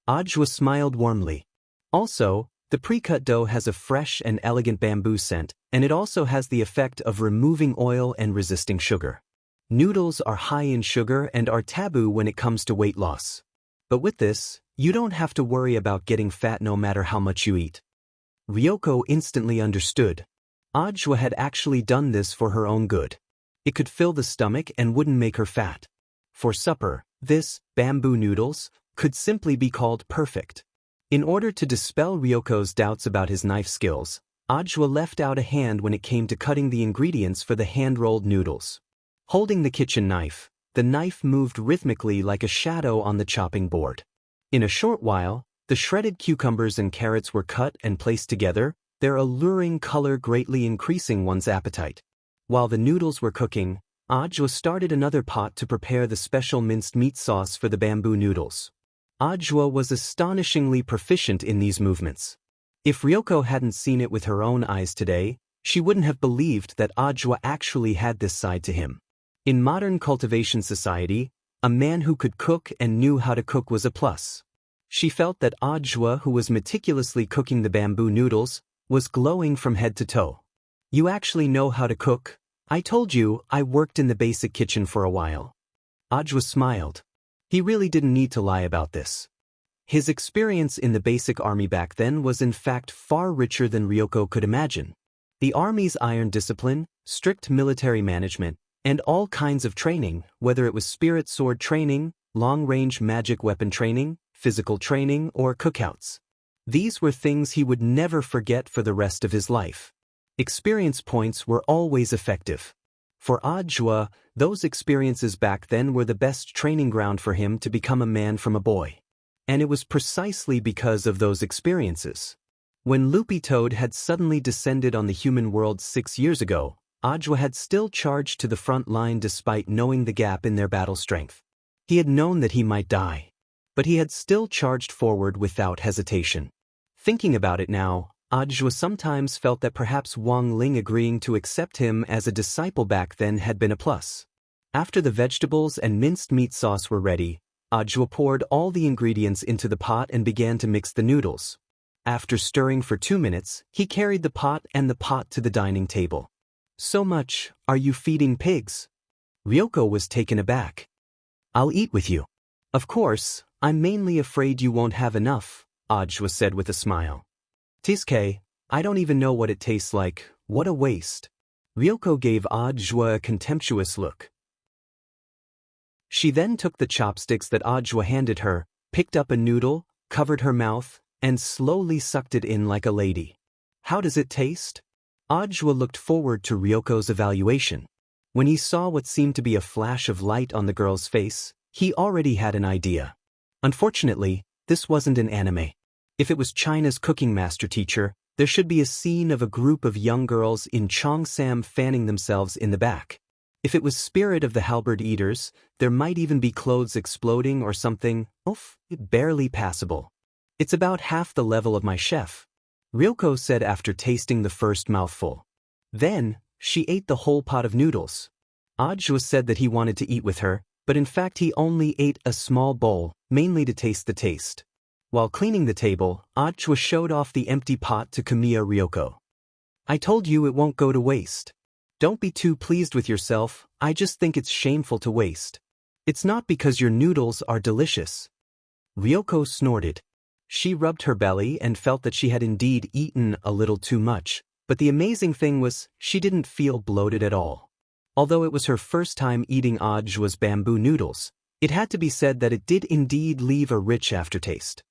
Ajwa smiled warmly. Also, the pre-cut dough has a fresh and elegant bamboo scent, and it also has the effect of removing oil and resisting sugar. Noodles are high in sugar and are taboo when it comes to weight loss. But with this, you don't have to worry about getting fat no matter how much you eat. Ryoko instantly understood. Ajwa had actually done this for her own good. It could fill the stomach and wouldn't make her fat. For supper, this, bamboo noodles, could simply be called perfect. In order to dispel Ryoko's doubts about his knife skills, Ajwa left out a hand when it came to cutting the ingredients for the hand-rolled noodles. Holding the kitchen knife, the knife moved rhythmically like a shadow on the chopping board. In a short while, the shredded cucumbers and carrots were cut and placed together, their alluring color greatly increasing one's appetite. While the noodles were cooking, Ajwa started another pot to prepare the special minced meat sauce for the bamboo noodles. Ajwa was astonishingly proficient in these movements. If Ryoko hadn't seen it with her own eyes today, she wouldn't have believed that Ajwa actually had this side to him. In modern cultivation society, a man who could cook and knew how to cook was a plus. She felt that Ajwa, who was meticulously cooking the bamboo noodles, was glowing from head to toe. "You actually know how to cook? I told you I worked in the basic kitchen for a while." Ajwa smiled. He really didn't need to lie about this. His experience in the basic army back then was in fact far richer than Ryoko could imagine. The army's iron discipline, strict military management, and all kinds of training, whether it was spirit sword training, long-range magic weapon training, physical training, or cookouts. These were things he would never forget for the rest of his life. Experience points were always effective. For Ajwa, those experiences back then were the best training ground for him to become a man from a boy. And it was precisely because of those experiences. When Loopy Toad had suddenly descended on the human world 6 years ago, Ajwa had still charged to the front line despite knowing the gap in their battle strength. He had known that he might die. But he had still charged forward without hesitation. Thinking about it now, Ajwa sometimes felt that perhaps Wang Ling agreeing to accept him as a disciple back then had been a plus. After the vegetables and minced meat sauce were ready, Ajwa poured all the ingredients into the pot and began to mix the noodles. After stirring for 2 minutes, he carried the pot to the dining table. "So much, are you feeding pigs?" Ryoko was taken aback. "I'll eat with you." "Of course, I'm mainly afraid you won't have enough," Ajwa said with a smile. "Tisuke, I don't even know what it tastes like, what a waste." Ryoko gave Ajwa a contemptuous look. She then took the chopsticks that Ajwa handed her, picked up a noodle, covered her mouth, and slowly sucked it in like a lady. How does it taste? Ajwa looked forward to Ryoko's evaluation. When he saw what seemed to be a flash of light on the girl's face, he already had an idea. Unfortunately, this wasn't an anime. If it was China's cooking master teacher, there should be a scene of a group of young girls in Cheongsam fanning themselves in the back. If it was Spirit of the Halberd Eaters, there might even be clothes exploding or something, barely passable. It's about half the level of my chef, Ryoko said after tasting the first mouthful. Then, she ate the whole pot of noodles. Ajwa said that he wanted to eat with her, but in fact he only ate a small bowl, mainly to taste the taste. While cleaning the table, Ajwa showed off the empty pot to Kamiya Ryoko. I told you it won't go to waste. Don't be too pleased with yourself, I just think it's shameful to waste. It's not because your noodles are delicious. Ryoko snorted. She rubbed her belly and felt that she had indeed eaten a little too much, but the amazing thing was, she didn't feel bloated at all. Although it was her first time eating Ajwa's bamboo noodles, it had to be said that it did indeed leave a rich aftertaste.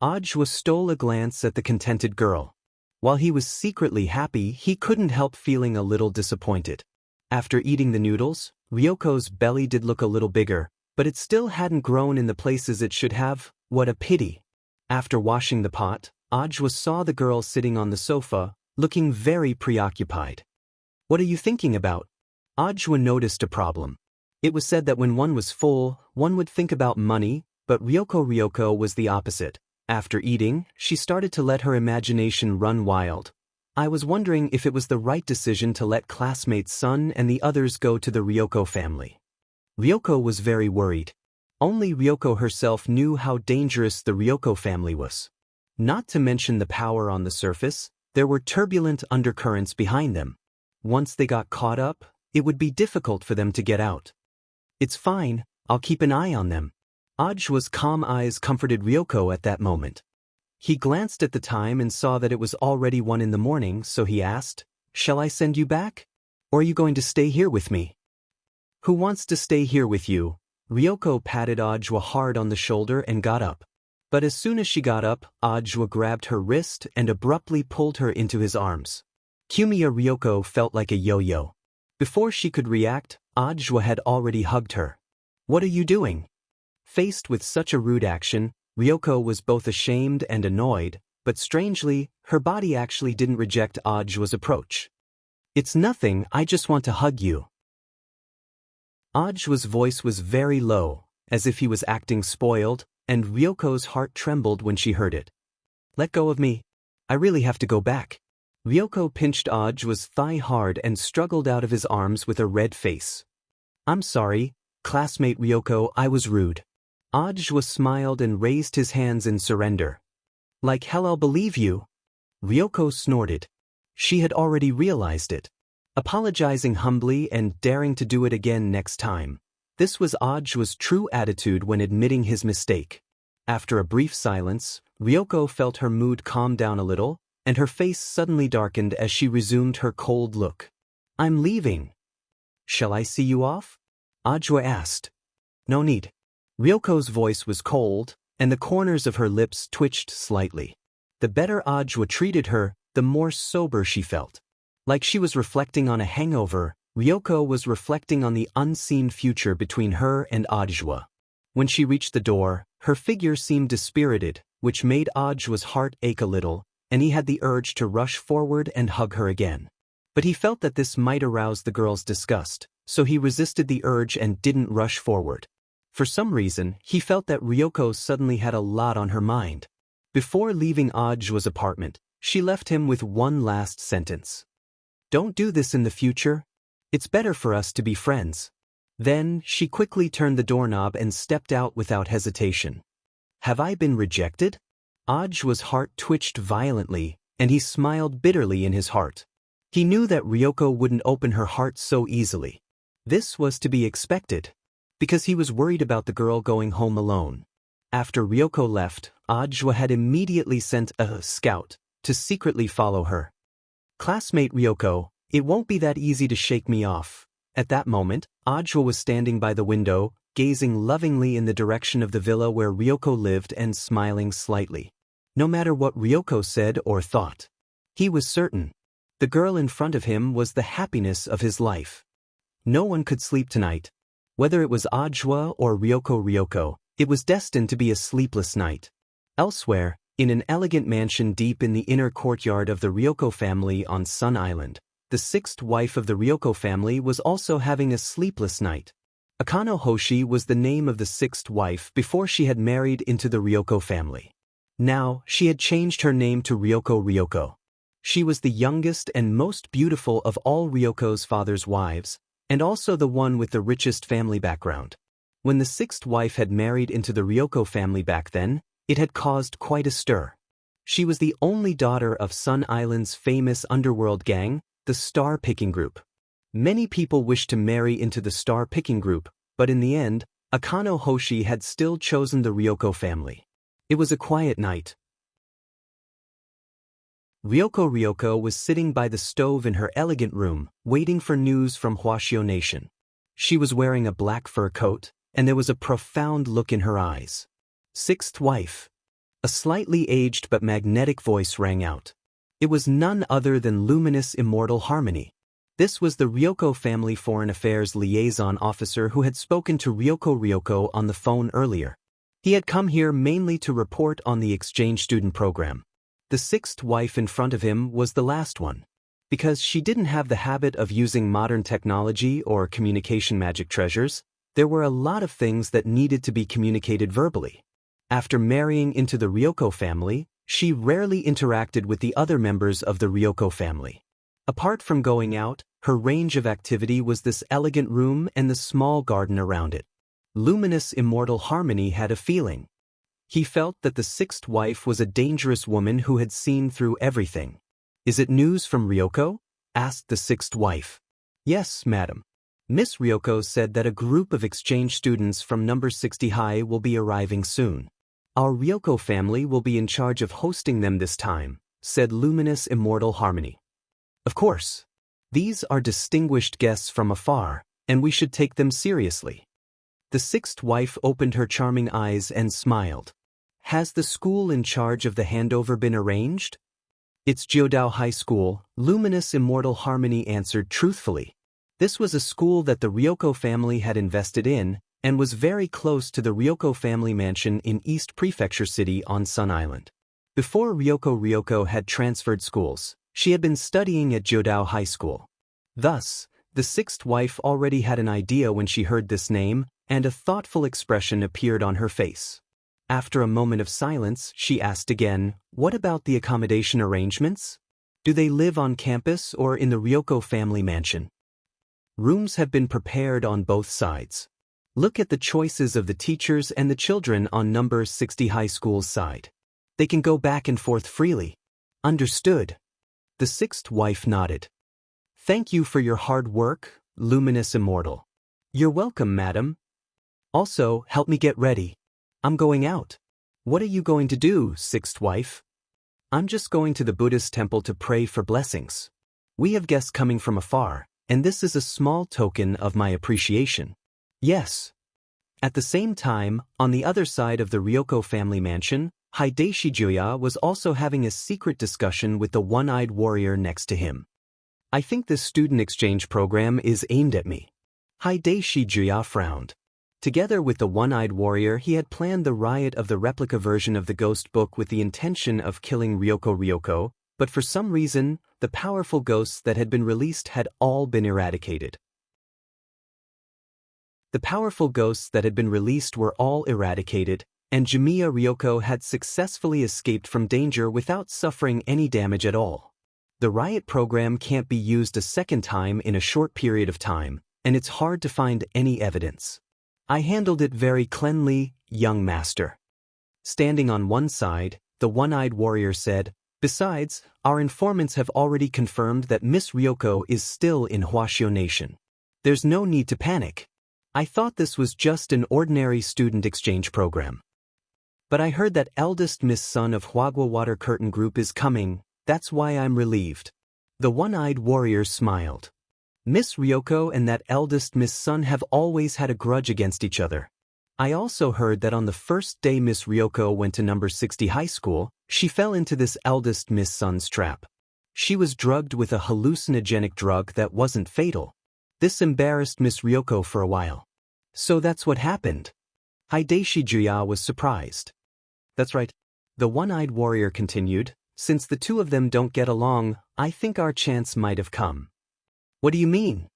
Ajwa stole a glance at the contented girl. While he was secretly happy, he couldn't help feeling a little disappointed. After eating the noodles, Ryoko's belly did look a little bigger, but it still hadn't grown in the places it should have. What a pity. After washing the pot, Ajwa saw the girl sitting on the sofa, looking very preoccupied. What are you thinking about? Ajwa noticed a problem. It was said that when one was full, one would think about money, but Ryoko was the opposite. After eating, she started to let her imagination run wild. I was wondering if it was the right decision to let classmate's son and the others go to the Ryoko family. Ryoko was very worried. Only Ryoko herself knew how dangerous the Ryoko family was. Not to mention the power on the surface, there were turbulent undercurrents behind them. Once they got caught up, it would be difficult for them to get out. It's fine, I'll keep an eye on them. Ajwa's calm eyes comforted Ryoko at that moment. He glanced at the time and saw that it was already 1 a.m, so he asked, Shall I send you back? Or are you going to stay here with me? Who wants to stay here with you? Ryoko patted Ajwa hard on the shoulder and got up. But as soon as she got up, Ajwa grabbed her wrist and abruptly pulled her into his arms. Kamiya Ryoko felt like a yo-yo. Before she could react, Ajwa had already hugged her. What are you doing? Faced with such a rude action, Ryoko was both ashamed and annoyed, but strangely, her body actually didn't reject Ajwa's approach. It's nothing, I just want to hug you. Ajwa's voice was very low, as if he was acting spoiled, and Ryoko's heart trembled when she heard it. Let go of me. I really have to go back. Ryoko pinched Ajwa's thigh hard and struggled out of his arms with a red face. I'm sorry, classmate Ryoko, I was rude. Ajwa smiled and raised his hands in surrender. Like hell I'll believe you. Ryoko snorted. She had already realized it. Apologizing humbly and daring to do it again next time. This was Ajwa's true attitude when admitting his mistake. After a brief silence, Ryoko felt her mood calm down a little, and her face suddenly darkened as she resumed her cold look. I'm leaving. Shall I see you off? Ajwa asked. No need. Ryoko's voice was cold, and the corners of her lips twitched slightly. The better Ajwa treated her, the more sober she felt. Like she was reflecting on a hangover, Ryoko was reflecting on the unseen future between her and Ajwa. When she reached the door, her figure seemed dispirited, which made Ajwa's heart ache a little, and he had the urge to rush forward and hug her again. But he felt that this might arouse the girl's disgust, so he resisted the urge and didn't rush forward. For some reason, he felt that Ryoko suddenly had a lot on her mind. Before leaving Ajwa's apartment, she left him with one last sentence. Don't do this in the future. It's better for us to be friends. Then, she quickly turned the doorknob and stepped out without hesitation. Have I been rejected? Ajwa's heart twitched violently, and he smiled bitterly in his heart. He knew that Ryoko wouldn't open her heart so easily. This was to be expected, because he was worried about the girl going home alone. After Ryoko left, Ajwa had immediately sent a scout to secretly follow her. Classmate Ryoko, it won't be that easy to shake me off. At that moment, Ajwa was standing by the window, gazing lovingly in the direction of the villa where Ryoko lived and smiling slightly. No matter what Ryoko said or thought, he was certain. The girl in front of him was the happiness of his life. No one could sleep tonight. Whether it was Ajwa or Ryoko, it was destined to be a sleepless night. Elsewhere, in an elegant mansion deep in the inner courtyard of the Ryoko family on Sun Island, the sixth wife of the Ryoko family was also having a sleepless night. Akano Hoshi was the name of the sixth wife before she had married into the Ryoko family. Now, she had changed her name to Ryoko. She was the youngest and most beautiful of all Ryoko's father's wives, and also the one with the richest family background. When the sixth wife had married into the Ryoko family back then, it had caused quite a stir. She was the only daughter of Sun Island's famous underworld gang, the Star Picking Group. Many people wished to marry into the Star Picking Group, but in the end, Akano Hoshi had still chosen the Ryoko family. It was a quiet night. Ryoko was sitting by the stove in her elegant room, waiting for news from Hwashio Nation. She was wearing a black fur coat, and there was a profound look in her eyes. Sixth wife. A slightly aged but magnetic voice rang out. It was none other than luminous Immortal Harmony. This was the Ryoko family foreign affairs liaison officer who had spoken to Ryoko on the phone earlier. He had come here mainly to report on the exchange student program. The sixth wife in front of him was the last one. Because she didn't have the habit of using modern technology or communication magic treasures, there were a lot of things that needed to be communicated verbally. After marrying into the Ryoko family, she rarely interacted with the other members of the Ryoko family. Apart from going out, her range of activity was this elegant room and the small garden around it. Luminous Immortal Harmony had a feeling. He felt that the sixth wife was a dangerous woman who had seen through everything. "Is it news from Ryoko?" asked the sixth wife. "Yes, madam. Miss Ryoko said that a group of exchange students from number 60 high will be arriving soon. Our Ryoko family will be in charge of hosting them this time," said Luminous Immortal Harmony. "Of course. These are distinguished guests from afar, and we should take them seriously." The sixth wife opened her charming eyes and smiled. "Has the school in charge of the handover been arranged?" "It's Jiodao High School," Luminous Immortal Harmony answered truthfully. This was a school that the Ryoko family had invested in, and was very close to the Ryoko family mansion in East Prefecture City on Sun Island. Before Ryoko had transferred schools, she had been studying at Jiodao High School. Thus, the sixth wife already had an idea when she heard this name, and a thoughtful expression appeared on her face. After a moment of silence, she asked again, "What about the accommodation arrangements? Do they live on campus or in the Ryoko family mansion?" "Rooms have been prepared on both sides. Look at the choices of the teachers and the children on number 60 high school's side. They can go back and forth freely." "Understood." The sixth wife nodded. "Thank you for your hard work, Luminous Immortal." "You're welcome, madam. Also, help me get ready. I'm going out." "What are you going to do, sixth wife?" "I'm just going to the Buddhist temple to pray for blessings. We have guests coming from afar, and this is a small token of my appreciation." "Yes." At the same time, on the other side of the Ryoko family mansion, Hideshi Juya was also having a secret discussion with the one-eyed warrior next to him. "I think this student exchange program is aimed at me." Hideshi Juya frowned. Together with the one-eyed warrior, he had planned the riot of the replica version of the ghost book with the intention of killing Ryoko, but for some reason, the powerful ghosts that had been released had all been eradicated. The powerful ghosts that had been released were all eradicated, and Jimiya Ryoko had successfully escaped from danger without suffering any damage at all. The riot program can't be used a second time in a short period of time, and it's hard to find any evidence. "I handled it very cleanly, young master." Standing on one side, the one-eyed warrior said, "Besides, our informants have already confirmed that Miss Ryoko is still in Hwashio Nation. There's no need to panic. I thought this was just an ordinary student exchange program. But I heard that eldest Miss Son of Hwagwa Water Curtain Group is coming, that's why I'm relieved." The one-eyed warrior smiled. Miss Ryoko and that eldest Miss Sun have always had a grudge against each other. I also heard that on the first day Miss Ryoko went to number 60 high school, she fell into this eldest Miss Sun's trap. She was drugged with a hallucinogenic drug that wasn't fatal. This embarrassed Miss Ryoko for a while. So that's what happened. Hideshi Juya was surprised. That's right. The one-eyed warrior continued, since the two of them don't get along, I think our chance might have come. What do you mean?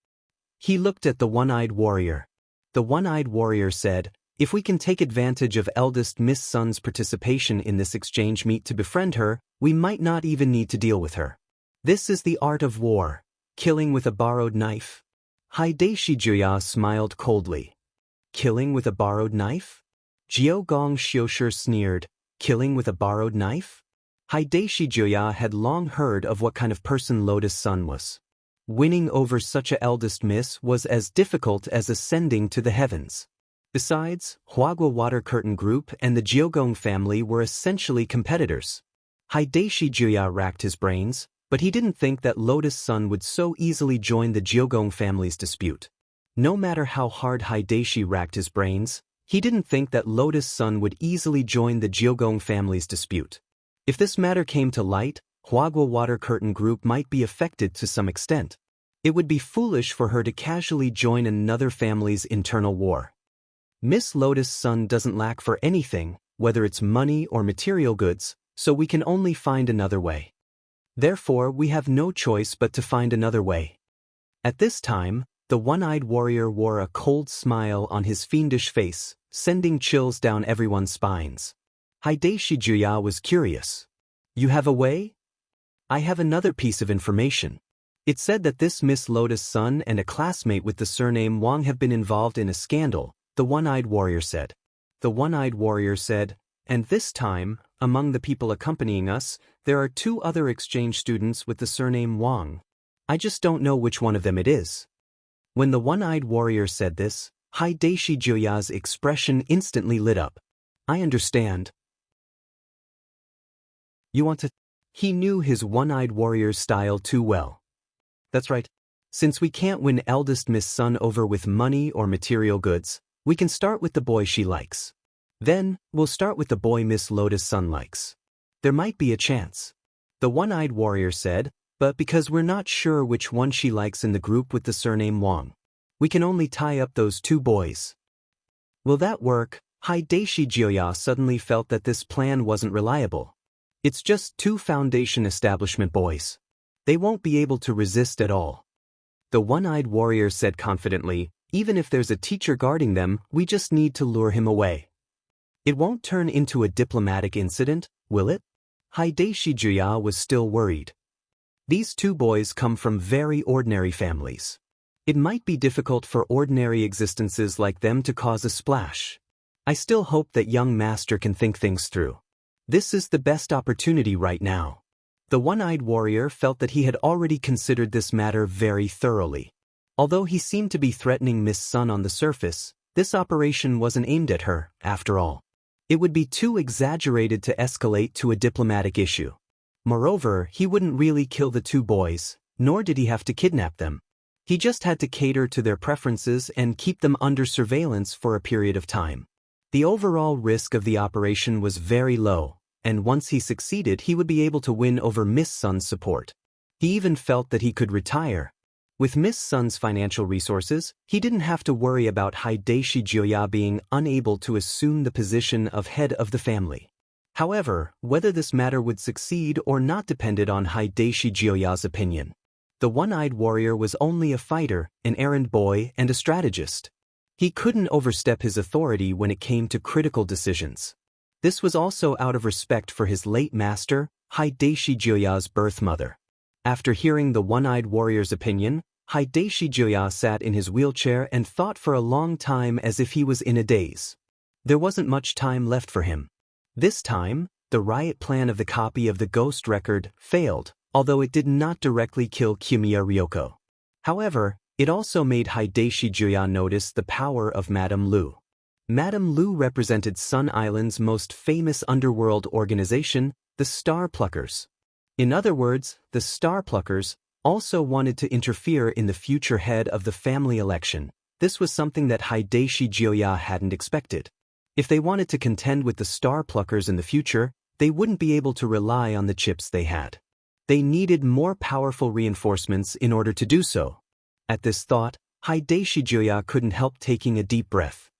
He looked at the one-eyed warrior. The one-eyed warrior said, if we can take advantage of eldest Miss Sun's participation in this exchange meet to befriend her, we might not even need to deal with her. This is the art of war, killing with a borrowed knife. Hideshi Juya smiled coldly. Killing with a borrowed knife? Jiao Gong Xiushi sneered, killing with a borrowed knife? Hideshi Juya had long heard of what kind of person Lotus Sun was. Winning over such a eldest miss was as difficult as ascending to the heavens. Besides, Huagua Water Curtain Group and the Jiogong family were essentially competitors. Hideshi Juya racked his brains, but he didn't think that Lotus Sun would so easily join the Jiogong family's dispute. No matter how hard Hideshi racked his brains, he didn't think that Lotus Sun would easily join the Jiogong family's dispute. If this matter came to light, Huagua Water Curtain Group might be affected to some extent. It would be foolish for her to casually join another family's internal war. Miss Lotus Sun doesn't lack for anything, whether it's money or material goods, so we can only find another way. Therefore, we have no choice but to find another way. At this time, the one-eyed warrior wore a cold smile on his fiendish face, sending chills down everyone's spines. Hideshi Juya was curious. You have a way? I have another piece of information. It said that this Miss Lotus Sun and a classmate with the surname Wang have been involved in a scandal, the one-eyed warrior said. The one-eyed warrior said, and this time, among the people accompanying us, there are 2 other exchange students with the surname Wang. I just don't know which one of them it is. When the one-eyed warrior said this, Hideshi Juya's expression instantly lit up. I understand. You want to? He knew his one-eyed warrior's style too well. That's right. Since we can't win eldest Miss Sun over with money or material goods, we can start with the boy she likes. Then, we'll start with the boy Miss Lotus Sun likes. There might be a chance. The one-eyed warrior said, but because we're not sure which one she likes in the group with the surname Wang, we can only tie up those 2 boys. Will that work? Hideshi Juya suddenly felt that this plan wasn't reliable. It's just 2 foundation establishment boys. They won't be able to resist at all. The one-eyed warrior said confidently, even if there's a teacher guarding them, we just need to lure him away. It won't turn into a diplomatic incident, will it? Hideshi Juya was still worried. These 2 boys come from very ordinary families. It might be difficult for ordinary existences like them to cause a splash. I still hope that young master can think things through. This is the best opportunity right now. The one-eyed warrior felt that he had already considered this matter very thoroughly. Although he seemed to be threatening Miss Sun on the surface, this operation wasn't aimed at her, after all. It would be too exaggerated to escalate to a diplomatic issue. Moreover, he wouldn't really kill the 2 boys, nor did he have to kidnap them. He just had to cater to their preferences and keep them under surveillance for a period of time. The overall risk of the operation was very low, and once he succeeded he would be able to win over Miss Sun's support. He even felt that he could retire. With Miss Sun's financial resources, he didn't have to worry about Hideshi Juya being unable to assume the position of head of the family. However, whether this matter would succeed or not depended on Hideshi Juya's opinion. The one-eyed warrior was only a fighter, an errand boy, and a strategist. He couldn't overstep his authority when it came to critical decisions. This was also out of respect for his late master, Hideshi Juya's birth mother. After hearing the one-eyed warrior's opinion, Hideshi Juya sat in his wheelchair and thought for a long time as if he was in a daze. There wasn't much time left for him. This time, the riot plan of the copy of the ghost record failed, although it did not directly kill Kiyomiya Ryoko. However, it also made Hideshi Juya notice the power of Madame Lu. Madame Lu represented Sun Island's most famous underworld organization, the Star Pluckers. In other words, the Star Pluckers, also wanted to interfere in the future head of the family election. This was something that Hideshi Jioya hadn't expected. If they wanted to contend with the star pluckers in the future, they wouldn't be able to rely on the chips they had. They needed more powerful reinforcements in order to do so. At this thought, Hideshi Jioya couldn't help taking a deep breath.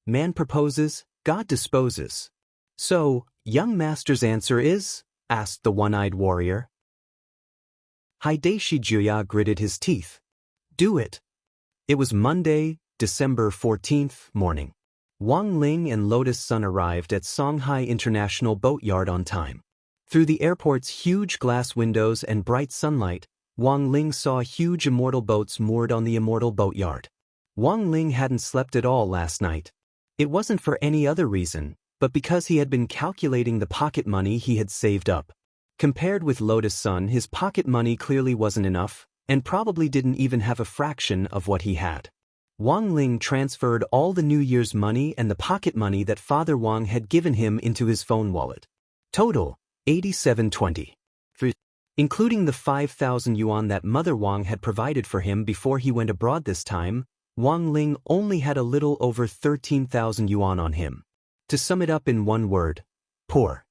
Man proposes, God disposes. So, young master's answer is? Asked the one-eyed warrior. Hideshi Jioya gritted his teeth. Do it. It was Monday, December 14th morning. Wang Ling and Lotus Sun arrived at Songhai International Boatyard on time. Through the airport's huge glass windows and bright sunlight, Wang Ling saw huge Immortal boats moored on the Immortal boatyard. Wang Ling hadn't slept at all last night. It wasn't for any other reason, but because he had been calculating the pocket money he had saved up. Compared with Lotus Sun, his pocket money clearly wasn't enough, and probably didn't even have a fraction of what he had. Wang Ling transferred all the New Year's money and the pocket money that Father Wang had given him into his phone wallet. Total, 8720. Including the 5,000 yuan that Mother Wang had provided for him before he went abroad this time, Wang Ling only had a little over 13,000 yuan on him. To sum it up in one word, poor.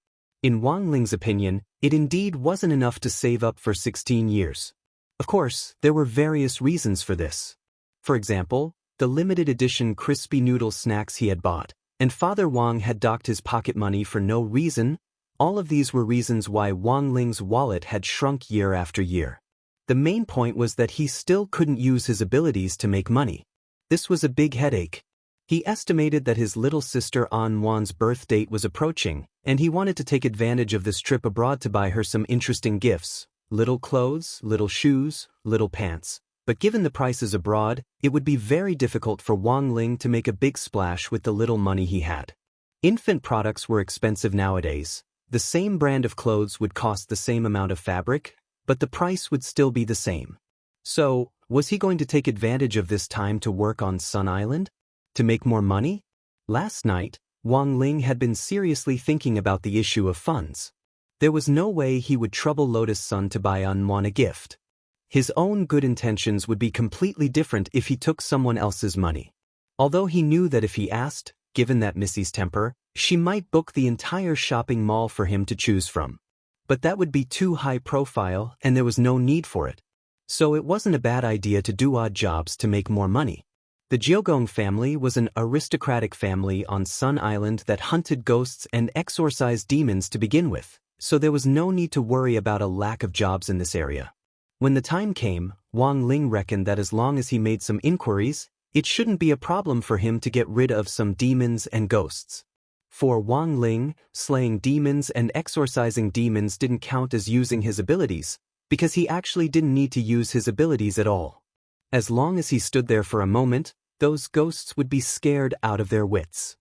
In Wang Ling's opinion, it indeed wasn't enough to save up for 16 years. Of course, there were various reasons for this. For example, the limited edition crispy noodle snacks he had bought, and Father Wang had docked his pocket money for no reason. All of these were reasons why Wang Ling's wallet had shrunk year after year. The main point was that he still couldn't use his abilities to make money. This was a big headache. He estimated that his little sister An Wan's birth date was approaching, and he wanted to take advantage of this trip abroad to buy her some interesting gifts, little clothes, little shoes, little pants. But given the prices abroad, it would be very difficult for Wang Ling to make a big splash with the little money he had. Infant products were expensive nowadays. The same brand of clothes would cost the same amount of fabric, but the price would still be the same. So, was he going to take advantage of this time to work on Sun Island? To make more money? Last night, Wang Ling had been seriously thinking about the issue of funds. There was no way he would trouble Lotus Sun to buy An Wan a gift. His own good intentions would be completely different if he took someone else's money. Although he knew that if he asked, given that Missy's temper, she might book the entire shopping mall for him to choose from. But that would be too high profile, and there was no need for it. So it wasn't a bad idea to do odd jobs to make more money. The Jiogong family was an aristocratic family on Sun Island that hunted ghosts and exorcised demons to begin with, so there was no need to worry about a lack of jobs in this area. When the time came, Wang Ling reckoned that as long as he made some inquiries, it shouldn't be a problem for him to get rid of some demons and ghosts. For Wang Ling, slaying demons and exorcising demons didn't count as using his abilities, because he actually didn't need to use his abilities at all. As long as he stood there for a moment, those ghosts would be scared out of their wits.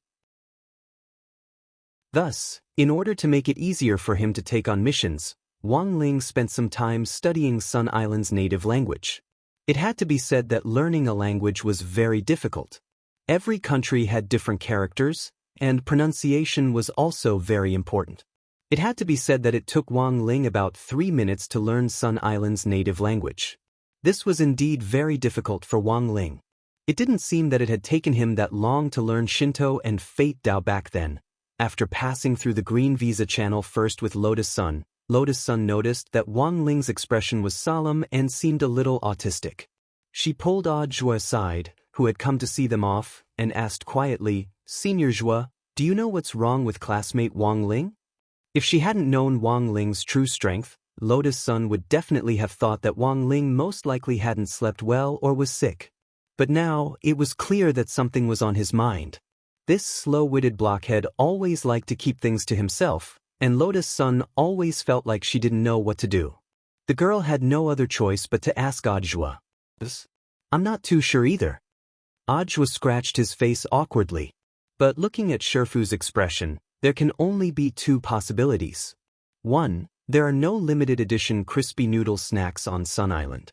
Thus, in order to make it easier for him to take on missions, Wang Ling spent some time studying Sun Island's native language. It had to be said that learning a language was very difficult. Every country had different characters, and pronunciation was also very important. It had to be said that it took Wang Ling about 3 minutes to learn Sun Island's native language. This was indeed very difficult for Wang Ling. It didn't seem that it had taken him that long to learn Shinto and Fate Dao back then. After passing through the green visa channel first with Lotus Sun noticed that Wang Ling's expression was solemn and seemed a little autistic. She pulled Zhua aside, who had come to see them off, and asked quietly, "Senior Zhua, do you know what's wrong with classmate Wang Ling?" If she hadn't known Wang Ling's true strength, Lotus Sun would definitely have thought that Wang Ling most likely hadn't slept well or was sick. But now, it was clear that something was on his mind. This slow-witted blockhead always liked to keep things to himself, and Lotus Sun always felt like she didn't know what to do. The girl had no other choice but to ask Zhua. "I'm not too sure either." Zhua scratched his face awkwardly. But looking at Sherfu's expression, there can only be two possibilities. 1. There are no limited edition crispy noodle snacks on Sun Island.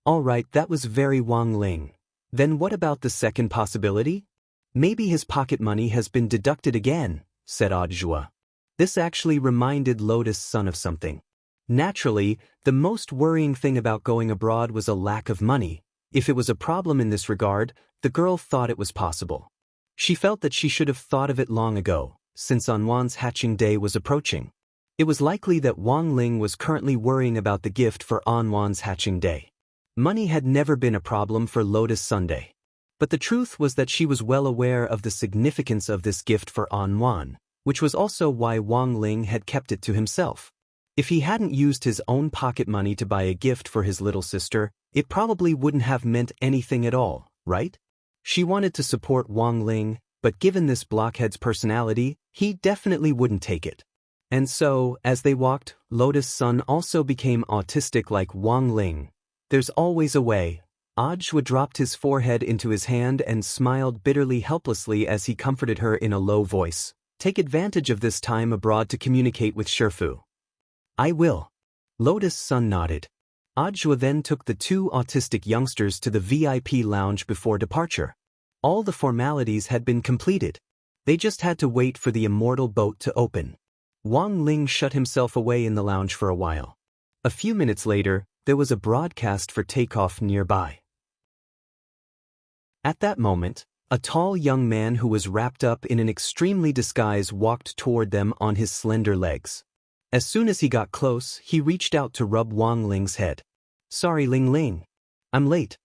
Alright, that was very Wang Ling. Then what about the second possibility? Maybe his pocket money has been deducted again, said Zhua. This actually reminded Lotus Sun of something. Naturally, the most worrying thing about going abroad was a lack of money. If it was a problem in this regard, the girl thought it was possible. She felt that she should have thought of it long ago, since Anwan's hatching day was approaching. It was likely that Wang Ling was currently worrying about the gift for Anwan's hatching day. Money had never been a problem for Lotus Sunday. But the truth was that she was well aware of the significance of this gift for Anwan, which was also why Wang Ling had kept it to himself. If he hadn't used his own pocket money to buy a gift for his little sister, it probably wouldn't have meant anything at all, right? She wanted to support Wang Ling, but given this blockhead's personality, he definitely wouldn't take it. And so, as they walked, Lotus' son also became autistic like Wang Ling. There's always a way. Ajwa dropped his forehead into his hand and smiled bitterly helplessly as he comforted her in a low voice. Take advantage of this time abroad to communicate with Sherfu. I will. Lotus' son nodded. Ajwa then took the two autistic youngsters to the VIP lounge before departure. All the formalities had been completed. They just had to wait for the Immortal boat to open. Wang Ling shut himself away in the lounge for a while. A few minutes later, there was a broadcast for takeoff nearby. At that moment, a tall young man who was wrapped up in an extremely disguise walked toward them on his slender legs. As soon as he got close, he reached out to rub Wang Ling's head. Sorry, Ling Ling. I'm late.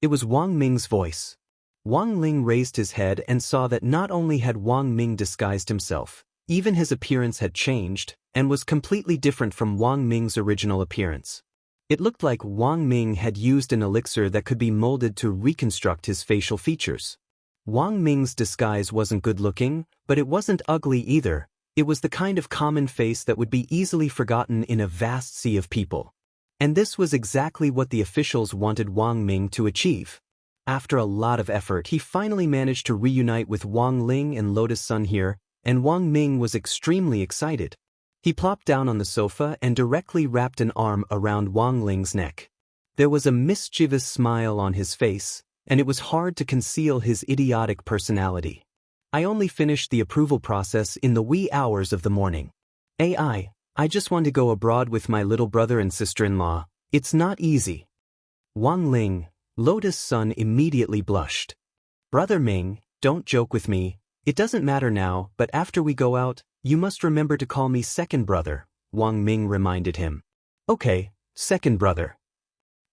It was Wang Ming's voice. Wang Ling raised his head and saw that not only had Wang Ming disguised himself, even his appearance had changed and was completely different from Wang Ming's original appearance. It looked like Wang Ming had used an elixir that could be molded to reconstruct his facial features. Wang Ming's disguise wasn't good-looking, but it wasn't ugly either. It was the kind of common face that would be easily forgotten in a vast sea of people. And this was exactly what the officials wanted Wang Ming to achieve. After a lot of effort, he finally managed to reunite with Wang Ling and Lotus Sun here, and Wang Ming was extremely excited. He plopped down on the sofa and directly wrapped an arm around Wang Ling's neck. There was a mischievous smile on his face, and it was hard to conceal his idiotic personality. I only finished the approval process in the wee hours of the morning. I just want to go abroad with my little brother and sister-in-law. It's not easy. Wang Ling, Lotus' son, immediately blushed. Brother Ming, don't joke with me. It doesn't matter now, but after we go out, you must remember to call me second brother, Wang Ming reminded him. Okay, second brother.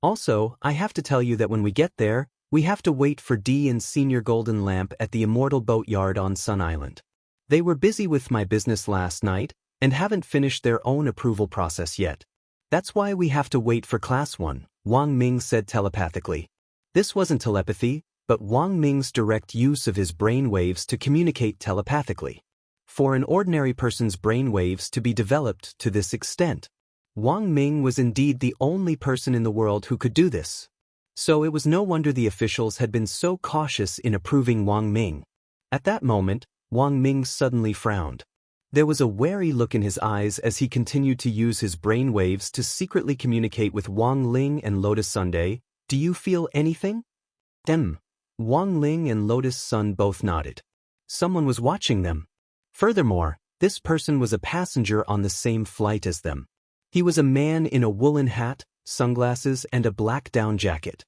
Also, I have to tell you that when we get there, we have to wait for Dee and Senior Golden Lamp at the Immortal Boatyard on Sun Island. They were busy with my business last night and haven't finished their own approval process yet. That's why we have to wait for Class 1, Wang Ming said telepathically. This wasn't telepathy, but Wang Ming's direct use of his brain waves to communicate telepathically. For an ordinary person's brain waves to be developed to this extent, Wang Ming was indeed the only person in the world who could do this. So it was no wonder the officials had been so cautious in approving Wang Ming. At that moment, Wang Ming suddenly frowned. There was a wary look in his eyes as he continued to use his brain waves to secretly communicate with Wang Ling and Lotus Sunday. Do you feel anything? Wang Ling and Lotus Sun both nodded. Someone was watching them. Furthermore, this person was a passenger on the same flight as them. He was a man in a woolen hat, sunglasses, and a black down jacket.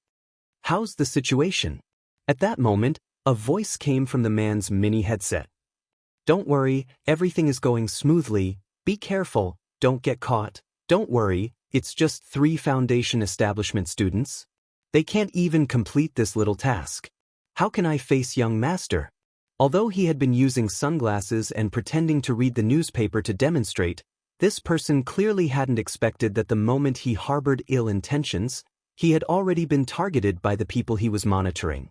How's the situation? At that moment, a voice came from the man's mini headset. Don't worry, everything is going smoothly. Be careful, don't get caught. Don't worry, it's just 3 foundation establishment students. They can't even complete this little task. How can I face young master? Although he had been using sunglasses and pretending to read the newspaper to demonstrate, this person clearly hadn't expected that the moment he harbored ill intentions, he had already been targeted by the people he was monitoring.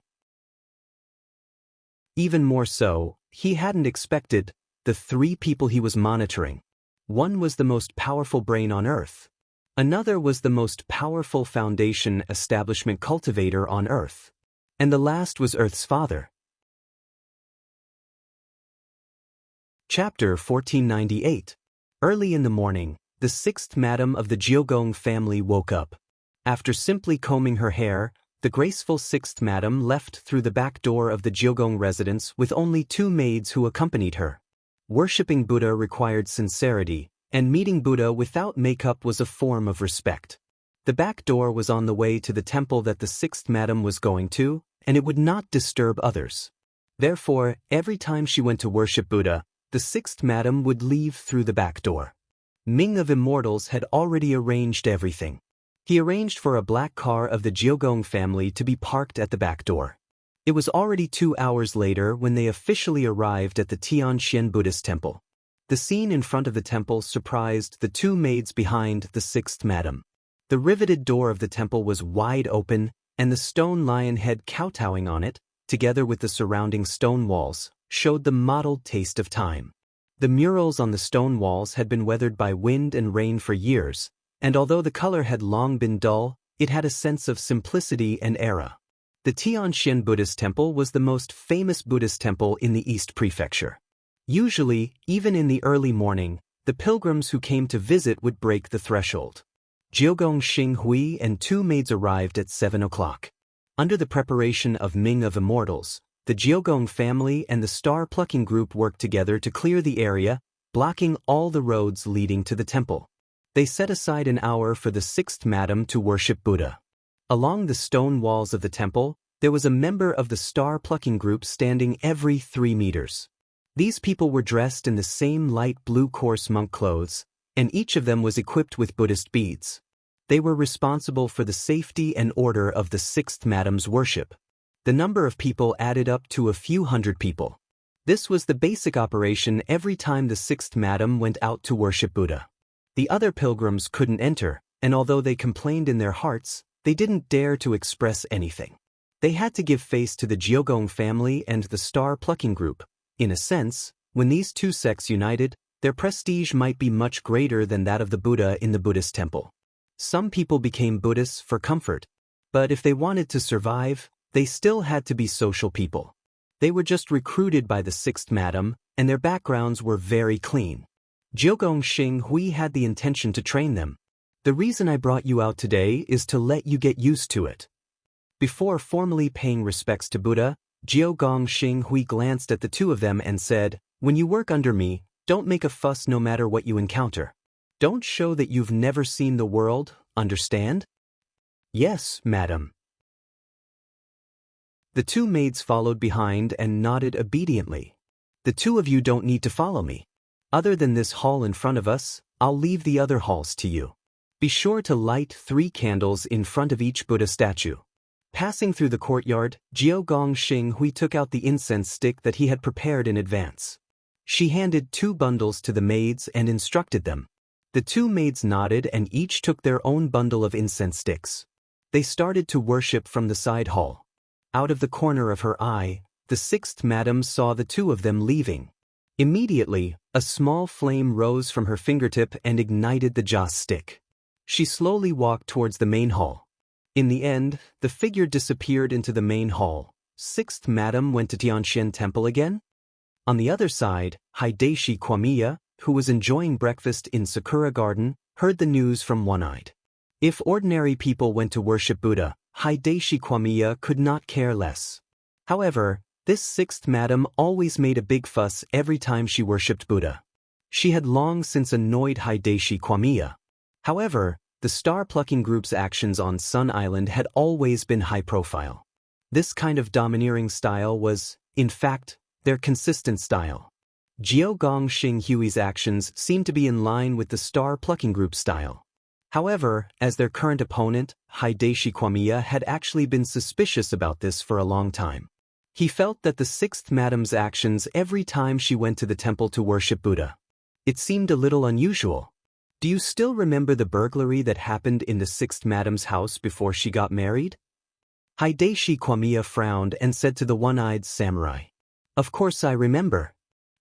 Even more so, he hadn't expected the 3 people he was monitoring. One was the most powerful brain on Earth. Another was the most powerful foundation establishment cultivator on Earth. And the last was Earth's father. Chapter 1498. Early in the morning, the 6th Madam of the Jiogong family woke up. After simply combing her hair, the graceful 6th Madam left through the back door of the Jiogong residence with only 2 maids who accompanied her. Worshipping Buddha required sincerity, and meeting Buddha without makeup was a form of respect. The back door was on the way to the temple that the sixth madam was going to, and it would not disturb others. Therefore, every time she went to worship Buddha, the sixth madam would leave through the back door. Ming of Immortals had already arranged everything. He arranged for a black car of the Jiogong family to be parked at the back door. It was already 2 hours later when they officially arrived at the Tianxian Buddhist temple. The scene in front of the temple surprised the two maids behind the sixth madam. The riveted door of the temple was wide open, and the stone lion head kowtowing on it, together with the surrounding stone walls, showed the mottled taste of time. The murals on the stone walls had been weathered by wind and rain for years, and although the color had long been dull, it had a sense of simplicity and era. The Tianxian Buddhist temple was the most famous Buddhist temple in the East Prefecture. Usually, even in the early morning, the pilgrims who came to visit would break the threshold. Jiogong Xinghui and two maids arrived at 7 o'clock. Under the preparation of Ming of Immortals, the Jiogong family and the star-plucking group worked together to clear the area, blocking all the roads leading to the temple. They set aside an hour for the sixth madam to worship Buddha. Along the stone walls of the temple, there was a member of the star-plucking group standing every 3 meters. These people were dressed in the same light blue coarse monk clothes, and each of them was equipped with Buddhist beads. They were responsible for the safety and order of the sixth madam's worship. The number of people added up to a few hundred people. This was the basic operation every time the sixth madam went out to worship Buddha. The other pilgrims couldn't enter, and although they complained in their hearts, they didn't dare to express anything. They had to give face to the Jiogong family and the star-plucking group. In a sense, when these two sects united, their prestige might be much greater than that of the Buddha in the Buddhist temple. Some people became Buddhists for comfort, but if they wanted to survive, they still had to be social people. They were just recruited by the sixth madam, and their backgrounds were very clean. Jiogong Xinghui had the intention to train them. The reason I brought you out today is to let you get used to it. Before formally paying respects to Buddha, Jiogong Xinghui glanced at the two of them and said, "When you work under me, don't make a fuss no matter what you encounter. Don't show that you've never seen the world, understand?" "Yes, madam." The two maids followed behind and nodded obediently. "The two of you don't need to follow me. Other than this hall in front of us, I'll leave the other halls to you. Be sure to light 3 candles in front of each Buddha statue." Passing through the courtyard, Jiogong Xinghui took out the incense stick that he had prepared in advance. She handed 2 bundles to the maids and instructed them. The 2 maids nodded and each took their own bundle of incense sticks. They started to worship from the side hall. Out of the corner of her eye, the sixth madam saw the 2 of them leaving. Immediately, a small flame rose from her fingertip and ignited the joss stick. She slowly walked towards the main hall. In the end, the figure disappeared into the main hall. Sixth madam went to Tianxian temple again? On the other side, Hideshi Kwamiya, who was enjoying breakfast in Sakura Garden, heard the news from One-Eyed. If ordinary people went to worship Buddha, Hideshi Kwamiya could not care less. However, this sixth madam always made a big fuss every time she worshipped Buddha. She had long since annoyed Hideshi Kwamiya. However, the star-plucking group's actions on Sun Island had always been high-profile. This kind of domineering style was, in fact, their consistent style. Jiogong Xinghui's actions seemed to be in line with the star-plucking group style. However, as their current opponent, Hideshi Kwamiya had actually been suspicious about this for a long time. He felt that the sixth madam's actions every time she went to the temple to worship Buddha. It seemed a little unusual. "Do you still remember the burglary that happened in the sixth madam's house before she got married?" Hideshi Kwamiya frowned and said to the one-eyed samurai. "Of course I remember."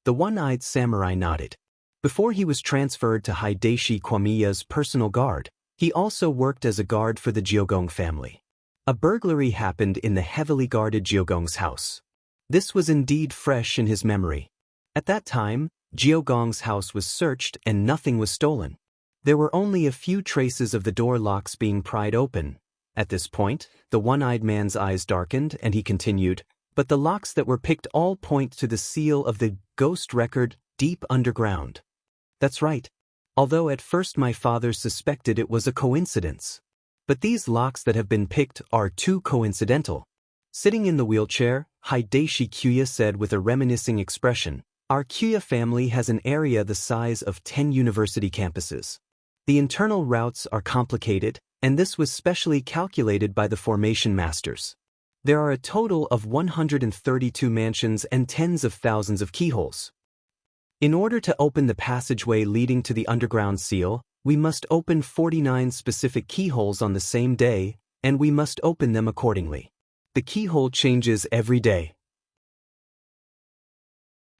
The one-eyed samurai nodded. Before he was transferred to Hideshi Kwamiya's personal guard, he also worked as a guard for the Jiogong family. A burglary happened in the heavily guarded Jiogong's house. This was indeed fresh in his memory. At that time, Jiogong's house was searched and nothing was stolen. There were only a few traces of the door locks being pried open. At this point, the one-eyed man's eyes darkened and he continued, "But the locks that were picked all point to the seal of the ghost record deep underground." "That's right. although at first my father suspected it was a coincidence. But these locks that have been picked are too coincidental. Sitting in the wheelchair, Hideshi Kuya said with a reminiscing expression, "Our Kuya family has an area the size of 10 university campuses. The internal routes are complicated, and this was specially calculated by the formation masters. There are a total of 132 mansions and tens of thousands of keyholes. In order to open the passageway leading to the underground seal, we must open 49 specific keyholes on the same day, and we must open them accordingly. The keyhole changes every day.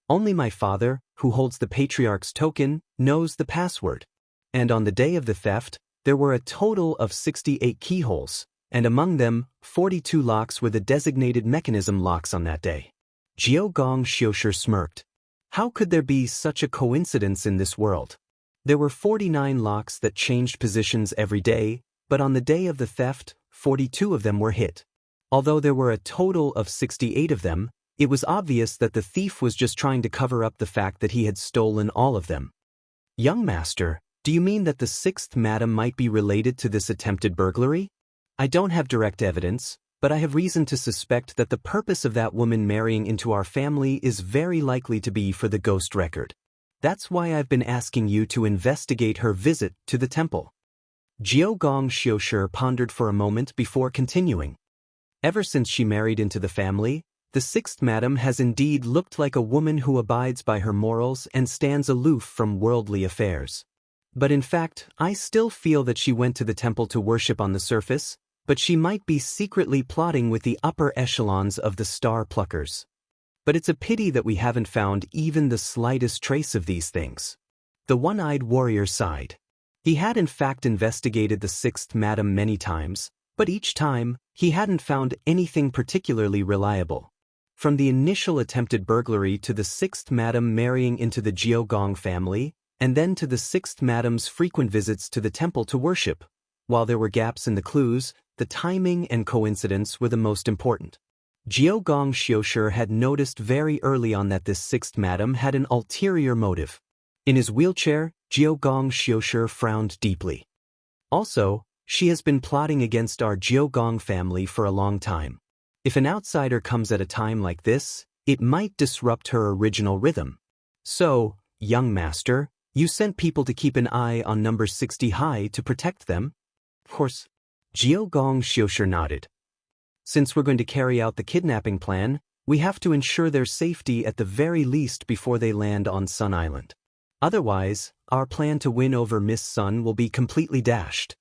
Only my father, who holds the Patriarch's token, knows the password. And on the day of the theft, there were a total of 68 keyholes, and among them, 42 locks were the designated mechanism locks on that day." Jiogong Xiushi smirked. How could there be such a coincidence in this world? There were 49 locks that changed positions every day, but on the day of the theft, 42 of them were hit. Although there were a total of 68 of them, it was obvious that the thief was just trying to cover up the fact that he had stolen all of them. "Young master, do you mean that the sixth madam might be related to this attempted burglary? I don't have direct evidence, but I have reason to suspect that the purpose of that woman marrying into our family is very likely to be for the ghost record. That's why I've been asking you to investigate her visit to the temple." Jiogong Xiushi pondered for a moment before continuing. "Ever since she married into the family, the sixth madam has indeed looked like a woman who abides by her morals and stands aloof from worldly affairs. But in fact, I still feel that she went to the temple to worship on the surface, but she might be secretly plotting with the upper echelons of the star pluckers. But it's a pity that we haven't found even the slightest trace of these things." The one-eyed warrior sighed. He had in fact investigated the sixth madam many times, but each time, he hadn't found anything particularly reliable. From the initial attempted burglary to the sixth madam marrying into the Jiogong family, and then to the sixth madam's frequent visits to the temple to worship. While there were gaps in the clues, the timing and coincidence were the most important. Jiogong Xiushi had noticed very early on that this sixth madam had an ulterior motive. In his wheelchair, Jiogong Xiushi frowned deeply. "Also, she has been plotting against our Jiogong family for a long time. If an outsider comes at a time like this, it might disrupt her original rhythm. So, young master, you sent people to keep an eye on number 60 high to protect them?" "Of course." Jiogong Xiushi nodded. "Since we're going to carry out the kidnapping plan, we have to ensure their safety at the very least before they land on Sun Island. Otherwise, our plan to win over Miss Sun will be completely dashed."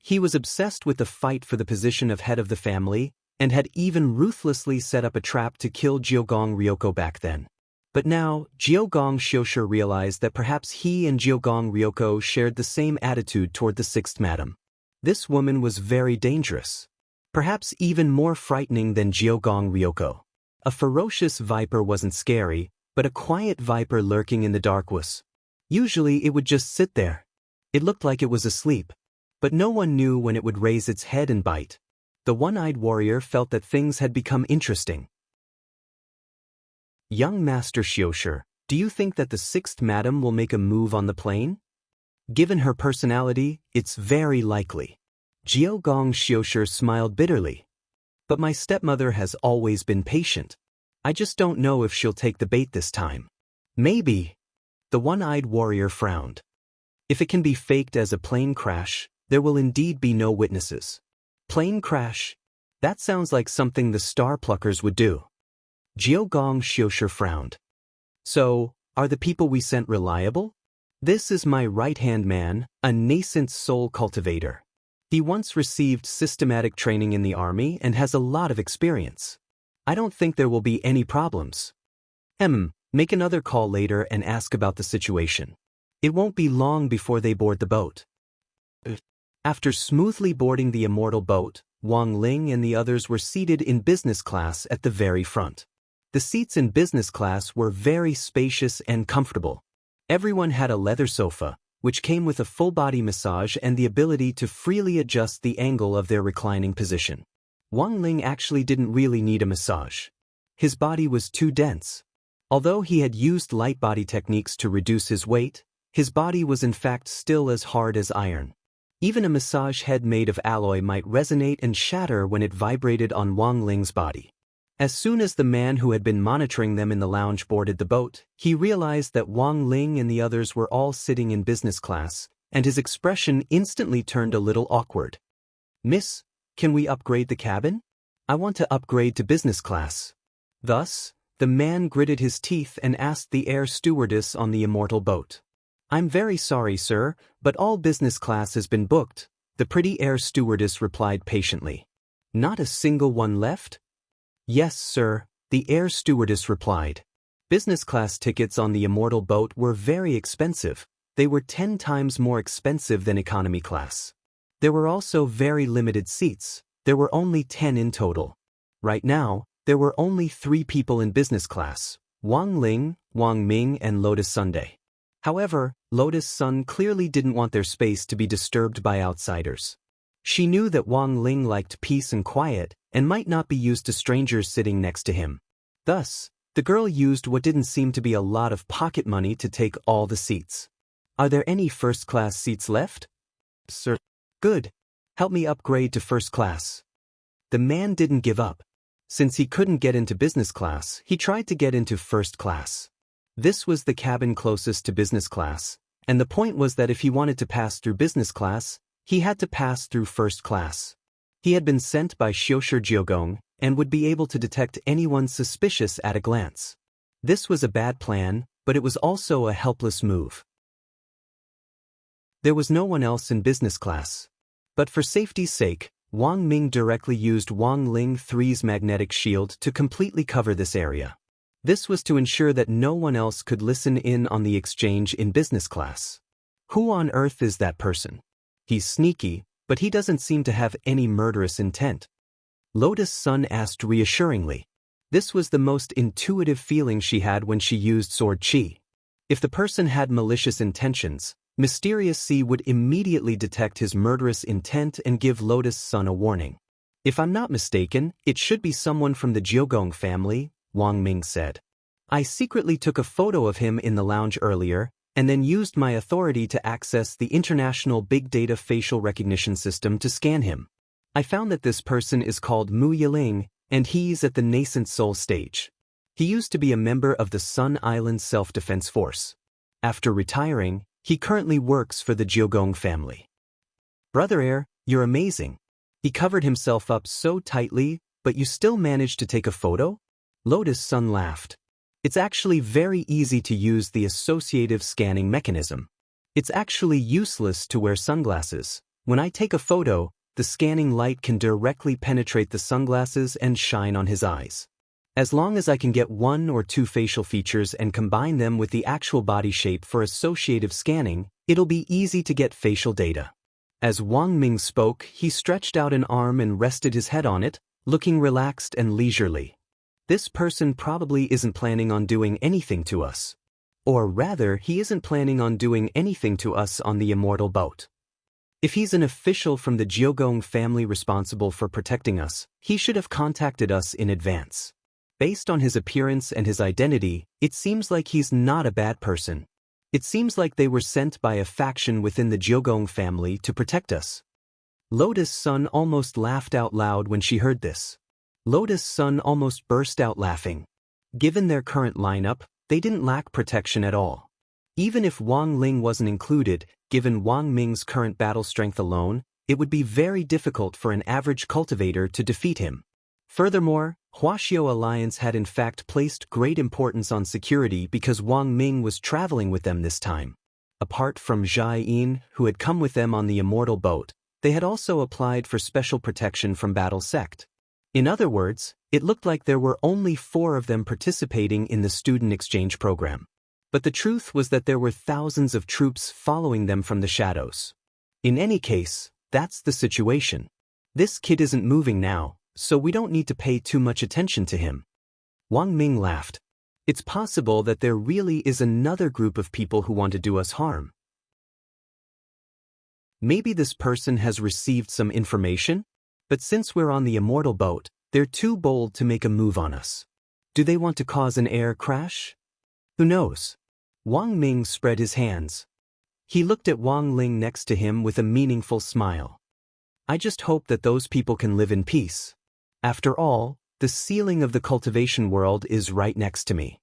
He was obsessed with the fight for the position of head of the family, and had even ruthlessly set up a trap to kill Jiogong Ryoko back then. But now, Jiogong Xiushi realized that perhaps he and Jiogong Ryoko shared the same attitude toward the sixth madam. This woman was very dangerous. Perhaps even more frightening than Jiogong Ryoko. A ferocious viper wasn't scary, but a quiet viper lurking in the dark was. Usually it would just sit there. It looked like it was asleep. But no one knew when it would raise its head and bite. The one-eyed warrior felt that things had become interesting. "Young Master Xiushi, do you think that the sixth madam will make a move on the plane? Given her personality, it's very likely." Jiogong Xiushi smiled bitterly. "But my stepmother has always been patient. I just don't know if she'll take the bait this time." "Maybe." The one-eyed warrior frowned. "If it can be faked as a plane crash, there will indeed be no witnesses." "Plane crash? That sounds like something the star pluckers would do." Jiogong Xiushi frowned. "So, are the people we sent reliable? This is my right-hand man, a nascent soul cultivator. He once received systematic training in the army and has a lot of experience. I don't think there will be any problems. Make another call later and ask about the situation. It won't be long before they board the boat." After smoothly boarding the Immortal boat, Wang Ling and the others were seated in business class at the very front. The seats in business class were very spacious and comfortable. Everyone had a leather sofa, which came with a full-body massage and the ability to freely adjust the angle of their reclining position. Wang Ling actually didn't really need a massage. His body was too dense. Although he had used light body techniques to reduce his weight, His body was in fact still as hard as iron. Even a massage head made of alloy might resonate and shatter when it vibrated on Wang Ling's body. As soon as the man who had been monitoring them in the lounge boarded the boat, he realized that Wang Ling and the others were all sitting in business class, and his expression instantly turned a little awkward. "Miss, can we upgrade the cabin? I want to upgrade to business class." Thus, the man gritted his teeth and asked the air stewardess on the Immortal boat. "I'm very sorry, sir, but all business class has been booked," the pretty air stewardess replied patiently. "Not a single one left?" "Yes, sir," the air stewardess replied. Business class tickets on the Immortal boat were very expensive. They were 10 times more expensive than economy class. There were also very limited seats. There were only 10 in total. Right now, there were only 3 people in business class: Wang Ling, Wang Ming, and Lotus Sunday. However, Lotus Sun clearly didn't want their space to be disturbed by outsiders. She knew that Wang Ling liked peace and quiet, and might not be used to strangers sitting next to him. Thus, the girl used what didn't seem to be a lot of pocket money to take all the seats. "Are there any first-class seats left?" "Sir." "Good. Help me upgrade to first class." The man didn't give up. Since he couldn't get into business class, he tried to get into first class. This was the cabin closest to business class, and the point was that if he wanted to pass through business class, he had to pass through first class. He had been sent by Xiushi Jiogong and would be able to detect anyone suspicious at a glance. This was a bad plan, but it was also a helpless move. There was no one else in business class. But for safety's sake, Wang Ming directly used Wang Ling 3's magnetic shield to completely cover this area. This was to ensure that no one else could listen in on the exchange in business class. Who on earth is that person? He's sneaky, but he doesn't seem to have any murderous intent. Lotus Sun asked reassuringly. This was the most intuitive feeling she had when she used Sword Chi. If the person had malicious intentions, Mysterious Sea would immediately detect his murderous intent and give Lotus Sun a warning. "If I'm not mistaken, it should be someone from the Jiogong family," Wang Ming said. "I secretly took a photo of him in the lounge earlier, and then used my authority to access the International Big Data Facial Recognition System to scan him. I found that this person is called Mu Yiling, and he's at the nascent soul stage. He used to be a member of the Sun Island Self-Defense Force. After retiring, he currently works for the Jiogong family." "Brother Air, you're amazing. He covered himself up so tightly, but you still managed to take a photo?" Lotus Sun laughed. "It's actually very easy to use the associative scanning mechanism. It's actually useless to wear sunglasses. When I take a photo, the scanning light can directly penetrate the sunglasses and shine on his eyes. As long as I can get 1 or 2 facial features and combine them with the actual body shape for associative scanning, it'll be easy to get facial data." As Wang Ming spoke, he stretched out an arm and rested his head on it, looking relaxed and leisurely. "This person probably isn't planning on doing anything to us. Or rather, he isn't planning on doing anything to us on the Immortal boat. If he's an official from the Jiogong family responsible for protecting us, he should have contacted us in advance. Based on his appearance and his identity, it seems like he's not a bad person. It seems like they were sent by a faction within the Jiogong family to protect us." Lotus Sun almost laughed out loud when she heard this. Lotus Sun almost burst out laughing. Given their current lineup, they didn't lack protection at all. Even if Wang Ling wasn't included, given Wang Ming's current battle strength alone, it would be very difficult for an average cultivator to defeat him. Furthermore, Huaxiao Alliance had in fact placed great importance on security because Wang Ming was traveling with them this time. Apart from Zhai Yin, who had come with them on the Immortal boat, they had also applied for special protection from Battle Sect. In other words, it looked like there were only 4 of them participating in the student exchange program. But the truth was that there were thousands of troops following them from the shadows. In any case, that's the situation. This kid isn't moving now, so we don't need to pay too much attention to him. Wang Ming laughed. It's possible that there really is another group of people who want to do us harm. Maybe this person has received some information? But since we're on the Immortal boat, they're too bold to make a move on us. Do they want to cause an air crash? Who knows? Wang Ming spread his hands. He looked at Wang Ling next to him with a meaningful smile. I just hope that those people can live in peace. After all, the ceiling of the cultivation world is right next to me.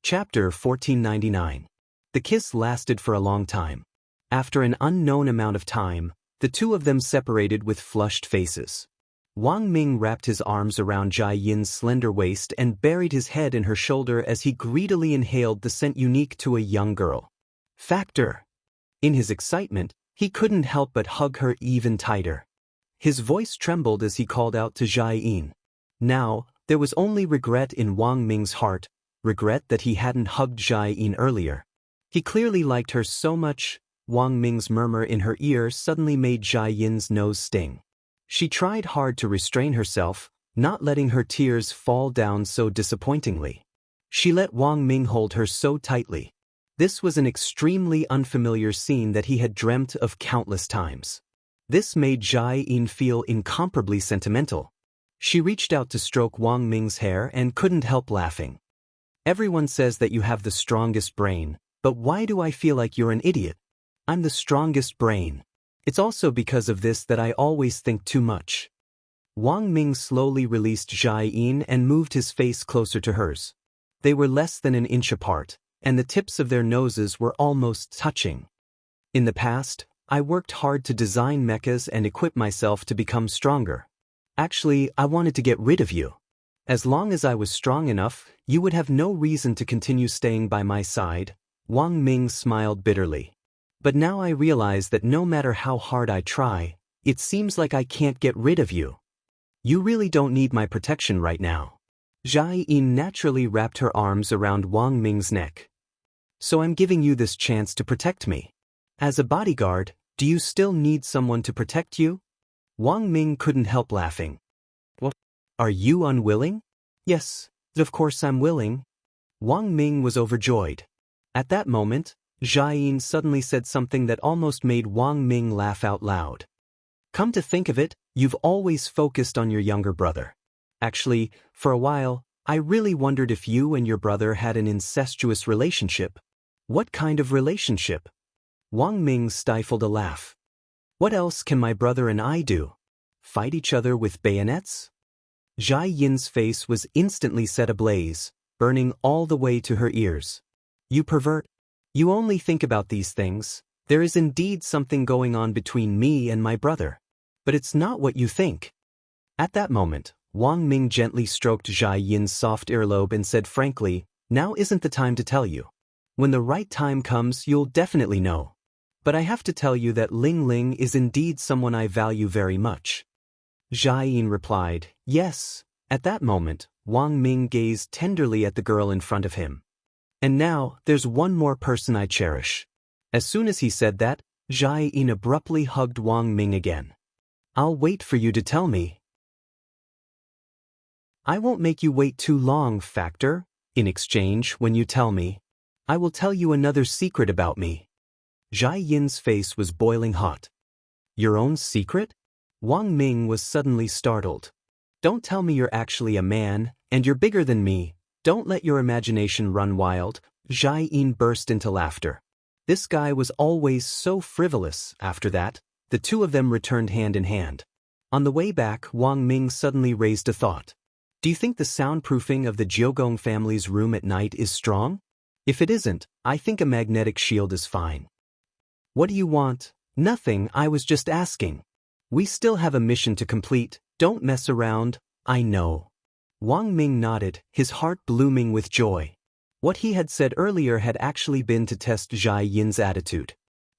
Chapter 1499. The kiss lasted for a long time. After an unknown amount of time, the two of them separated with flushed faces. Wang Ming wrapped his arms around Jai Yin's slender waist and buried his head in her shoulder as he greedily inhaled the scent unique to a young girl. Factor! In his excitement, he couldn't help but hug her even tighter. His voice trembled as he called out to Jai Yin. Now, there was only regret in Wang Ming's heart, regret that he hadn't hugged Jai Yin earlier. He clearly liked her so much. Wang Ming's murmur in her ear suddenly made Jai Yin's nose sting. She tried hard to restrain herself, not letting her tears fall down so disappointingly. She let Wang Ming hold her so tightly. This was an extremely unfamiliar scene that he had dreamt of countless times. This made Jai Yin feel incomparably sentimental. She reached out to stroke Wang Ming's hair and couldn't help laughing. Everyone says that you have the strongest brain, but why do I feel like you're an idiot? I'm the strongest brain. It's also because of this that I always think too much. Wang Ming slowly released Jai Yin and moved his face closer to hers. They were less than an inch apart, and the tips of their noses were almost touching. In the past, I worked hard to design mechas and equip myself to become stronger. Actually, I wanted to get rid of you. As long as I was strong enough, you would have no reason to continue staying by my side. Wang Ming smiled bitterly. But now I realize that no matter how hard I try, it seems like I can't get rid of you. You really don't need my protection right now. Jai Yin naturally wrapped her arms around Wang Ming's neck. So I'm giving you this chance to protect me. As a bodyguard, do you still need someone to protect you? Wang Ming couldn't help laughing. What? Are you unwilling? Yes, of course I'm willing. Wang Ming was overjoyed. At that moment, Jai Yin suddenly said something that almost made Wang Ming laugh out loud. Come to think of it, you've always focused on your younger brother. Actually, for a while, I really wondered if you and your brother had an incestuous relationship. What kind of relationship? Wang Ming stifled a laugh. What else can my brother and I do? Fight each other with bayonets? Jai Yin's face was instantly set ablaze, burning all the way to her ears. You pervert. You only think about these things. There is indeed something going on between me and my brother. But it's not what you think. At that moment, Wang Ming gently stroked Jai Yin's soft earlobe and said frankly, now isn't the time to tell you. When the right time comes, you'll definitely know. But I have to tell you that Ling Ling is indeed someone I value very much. Jai Yin replied, yes. At that moment, Wang Ming gazed tenderly at the girl in front of him. And now, there's one more person I cherish. As soon as he said that, Jai Yin abruptly hugged Wang Ming again. I'll wait for you to tell me. I won't make you wait too long, Factor. In exchange, when you tell me, I will tell you another secret about me. Jai Yin's face was boiling hot. Your own secret? Wang Ming was suddenly startled. Don't tell me you're actually a man, and you're bigger than me. Don't let your imagination run wild. Jai Yin burst into laughter. This guy was always so frivolous. After that, the two of them returned hand in hand. On the way back, Wang Ming suddenly raised a thought. Do you think the soundproofing of the Jiogong family's room at night is strong? If it isn't, I think a magnetic shield is fine. What do you want? Nothing, I was just asking. We still have a mission to complete. Don't mess around. I know. Wang Ming nodded, his heart blooming with joy. What he had said earlier had actually been to test Jai Yin's attitude.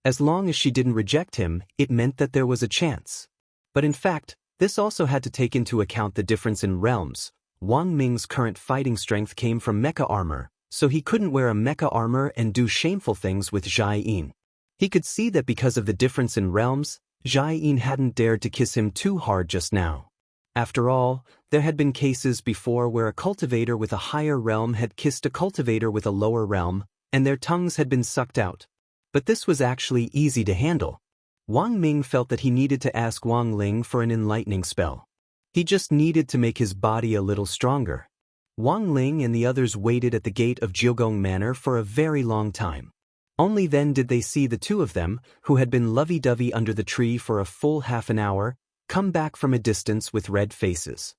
As long as she didn't reject him, it meant that there was a chance. But in fact, this also had to take into account the difference in realms. Wang Ming's current fighting strength came from mecha armor, so he couldn't wear a mecha armor and do shameful things with Jai Yin. He could see that because of the difference in realms, Jai Yin hadn't dared to kiss him too hard just now. After all, there had been cases before where a cultivator with a higher realm had kissed a cultivator with a lower realm, and their tongues had been sucked out. But this was actually easy to handle. Wang Ming felt that he needed to ask Wang Ling for an enlightening spell. He just needed to make his body a little stronger. Wang Ling and the others waited at the gate of Jiugong Manor for a very long time. Only then did they see the two of them, who had been lovey-dovey under the tree for a full half an hour, come back from a distance with red faces.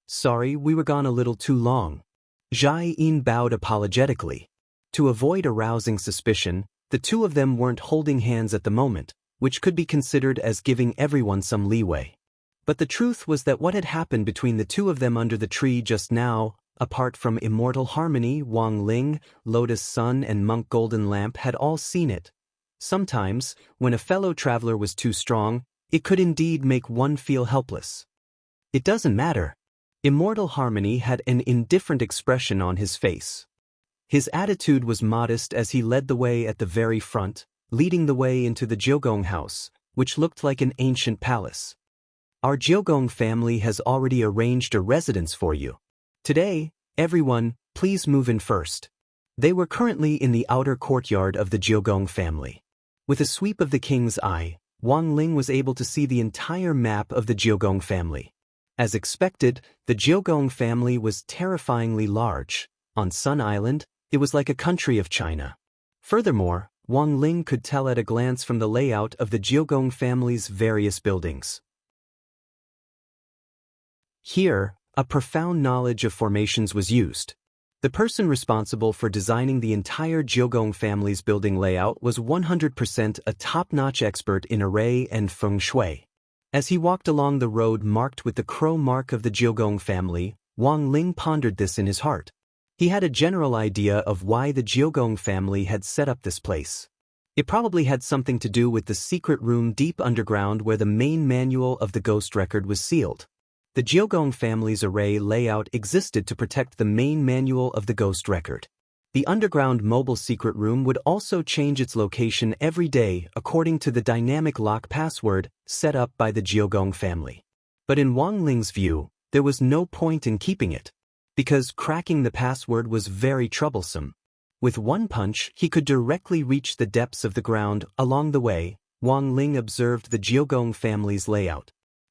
"Sorry, we were gone a little too long." Zhai Yin bowed apologetically. To avoid arousing suspicion, the two of them weren't holding hands at the moment, which could be considered as giving everyone some leeway. But the truth was that what had happened between the two of them under the tree just now, apart from Immortal Harmony, Wang Ling, Lotus Sun and Monk Golden Lamp had all seen it. Sometimes, when a fellow traveler was too strong, it could indeed make one feel helpless. "It doesn't matter." Immortal Harmony had an indifferent expression on his face. His attitude was modest as he led the way at the very front, leading the way into the Jiugong house, which looked like an ancient palace. "Our Jiugong family has already arranged a residence for you. Today, everyone, please move in first." They were currently in the outer courtyard of the Jiugong family. With a sweep of the king's eye, Wang Ling was able to see the entire map of the Jiugong family. As expected, the Jiugong family was terrifyingly large. On Sun Island, it was like a country of China. Furthermore, Wang Ling could tell at a glance from the layout of the Jiugong family's various buildings. Here, a profound knowledge of formations was used. The person responsible for designing the entire Jiugong family's building layout was 100% a top-notch expert in array and feng shui. As he walked along the road marked with the crow mark of the Jiugong family, Wang Ling pondered this in his heart. He had a general idea of why the Jiugong family had set up this place. It probably had something to do with the secret room deep underground where the main manual of the ghost record was sealed. The Jiugong family's array layout existed to protect the main manual of the ghost record. The underground mobile secret room would also change its location every day according to the dynamic lock password set up by the Jiugong family. But in Wang Ling's view, there was no point in keeping it, because cracking the password was very troublesome. With one punch, he could directly reach the depths of the ground. Along the way, Wang Ling observed the Jiugong family's layout.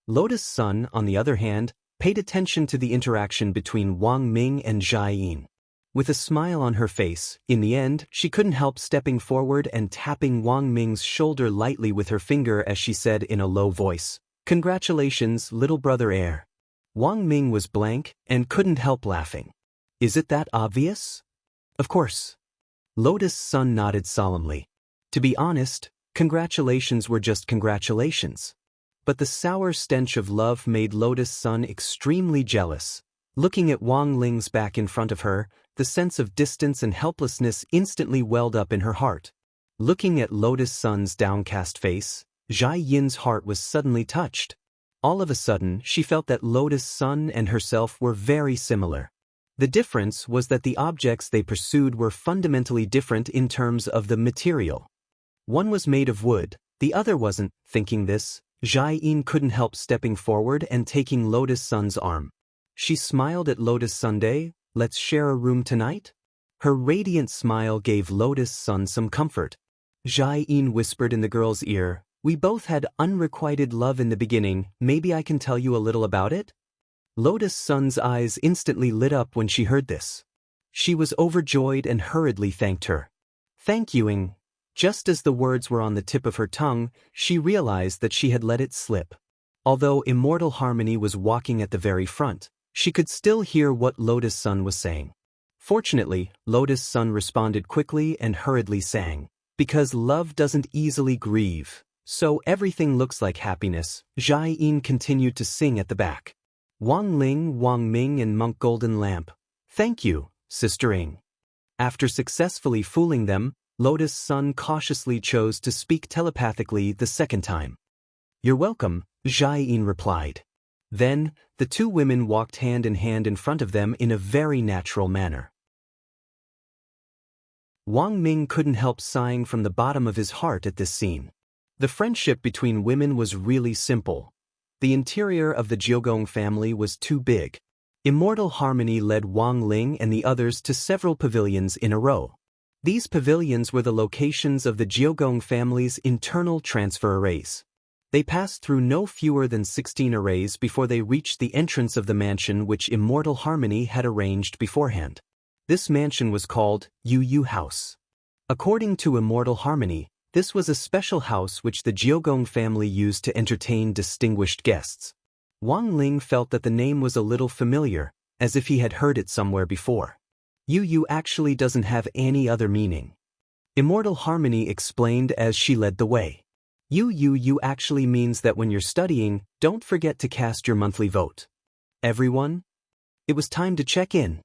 Lotus Sun, on the other hand, paid attention to the interaction between Wang Ming and Zhai Yin. With a smile on her face, in the end, she couldn't help stepping forward and tapping Wang Ming's shoulder lightly with her finger as she said in a low voice, "Congratulations, little brother heir." Wang Ming was blank and couldn't help laughing. "Is it that obvious?" "Of course." Lotus Sun nodded solemnly. To be honest, congratulations were just congratulations. But the sour stench of love made Lotus Sun extremely jealous. Looking at Wang Ling's back in front of her, the sense of distance and helplessness instantly welled up in her heart. Looking at Lotus Sun's downcast face, Zhai Yin's heart was suddenly touched. All of a sudden, she felt that Lotus Sun and herself were very similar. The difference was that the objects they pursued were fundamentally different in terms of the material. One was made of wood, the other wasn't. Thinking this, Zhai Yin couldn't help stepping forward and taking Lotus Sun's arm. She smiled at Lotus Sunday. "Let's share a room tonight?" Her radiant smile gave Lotus Sun some comfort. Zhai Yin whispered in the girl's ear, "We both had unrequited love in the beginning. Maybe I can tell you a little about it?" Lotus Sun's eyes instantly lit up when she heard this. She was overjoyed and hurriedly thanked her. "Thank you, Ing." Just as the words were on the tip of her tongue, she realized that she had let it slip. Although Immortal Harmony was walking at the very front, she could still hear what Lotus Sun was saying. Fortunately, Lotus Sun responded quickly and hurriedly sang, "Because love doesn't easily grieve, so everything looks like happiness." Zhai Yin continued to sing at the back. Wang Ling, Wang Ming and Monk Golden Lamp. "Thank you, Sister Ing." After successfully fooling them, Lotus Sun cautiously chose to speak telepathically the second time. "You're welcome," Zhai Yin replied. Then, the two women walked hand in hand in front of them in a very natural manner. Wang Ming couldn't help sighing from the bottom of his heart at this scene. The friendship between women was really simple. The interior of the Jiugong family was too big. Immortal Harmony led Wang Ling and the others to several pavilions in a row. These pavilions were the locations of the Jiugong family's internal transfer arrays. They passed through no fewer than 16 arrays before they reached the entrance of the mansion which Immortal Harmony had arranged beforehand. This mansion was called Yu House. According to Immortal Harmony, this was a special house which the Jiogong family used to entertain distinguished guests. Wang Ling felt that the name was a little familiar, as if he had heard it somewhere before. Yu actually doesn't have any other meaning. Immortal Harmony explained as she led the way. Yu actually means that when you're studying, don't forget to cast your monthly vote. Everyone? It was time to check in.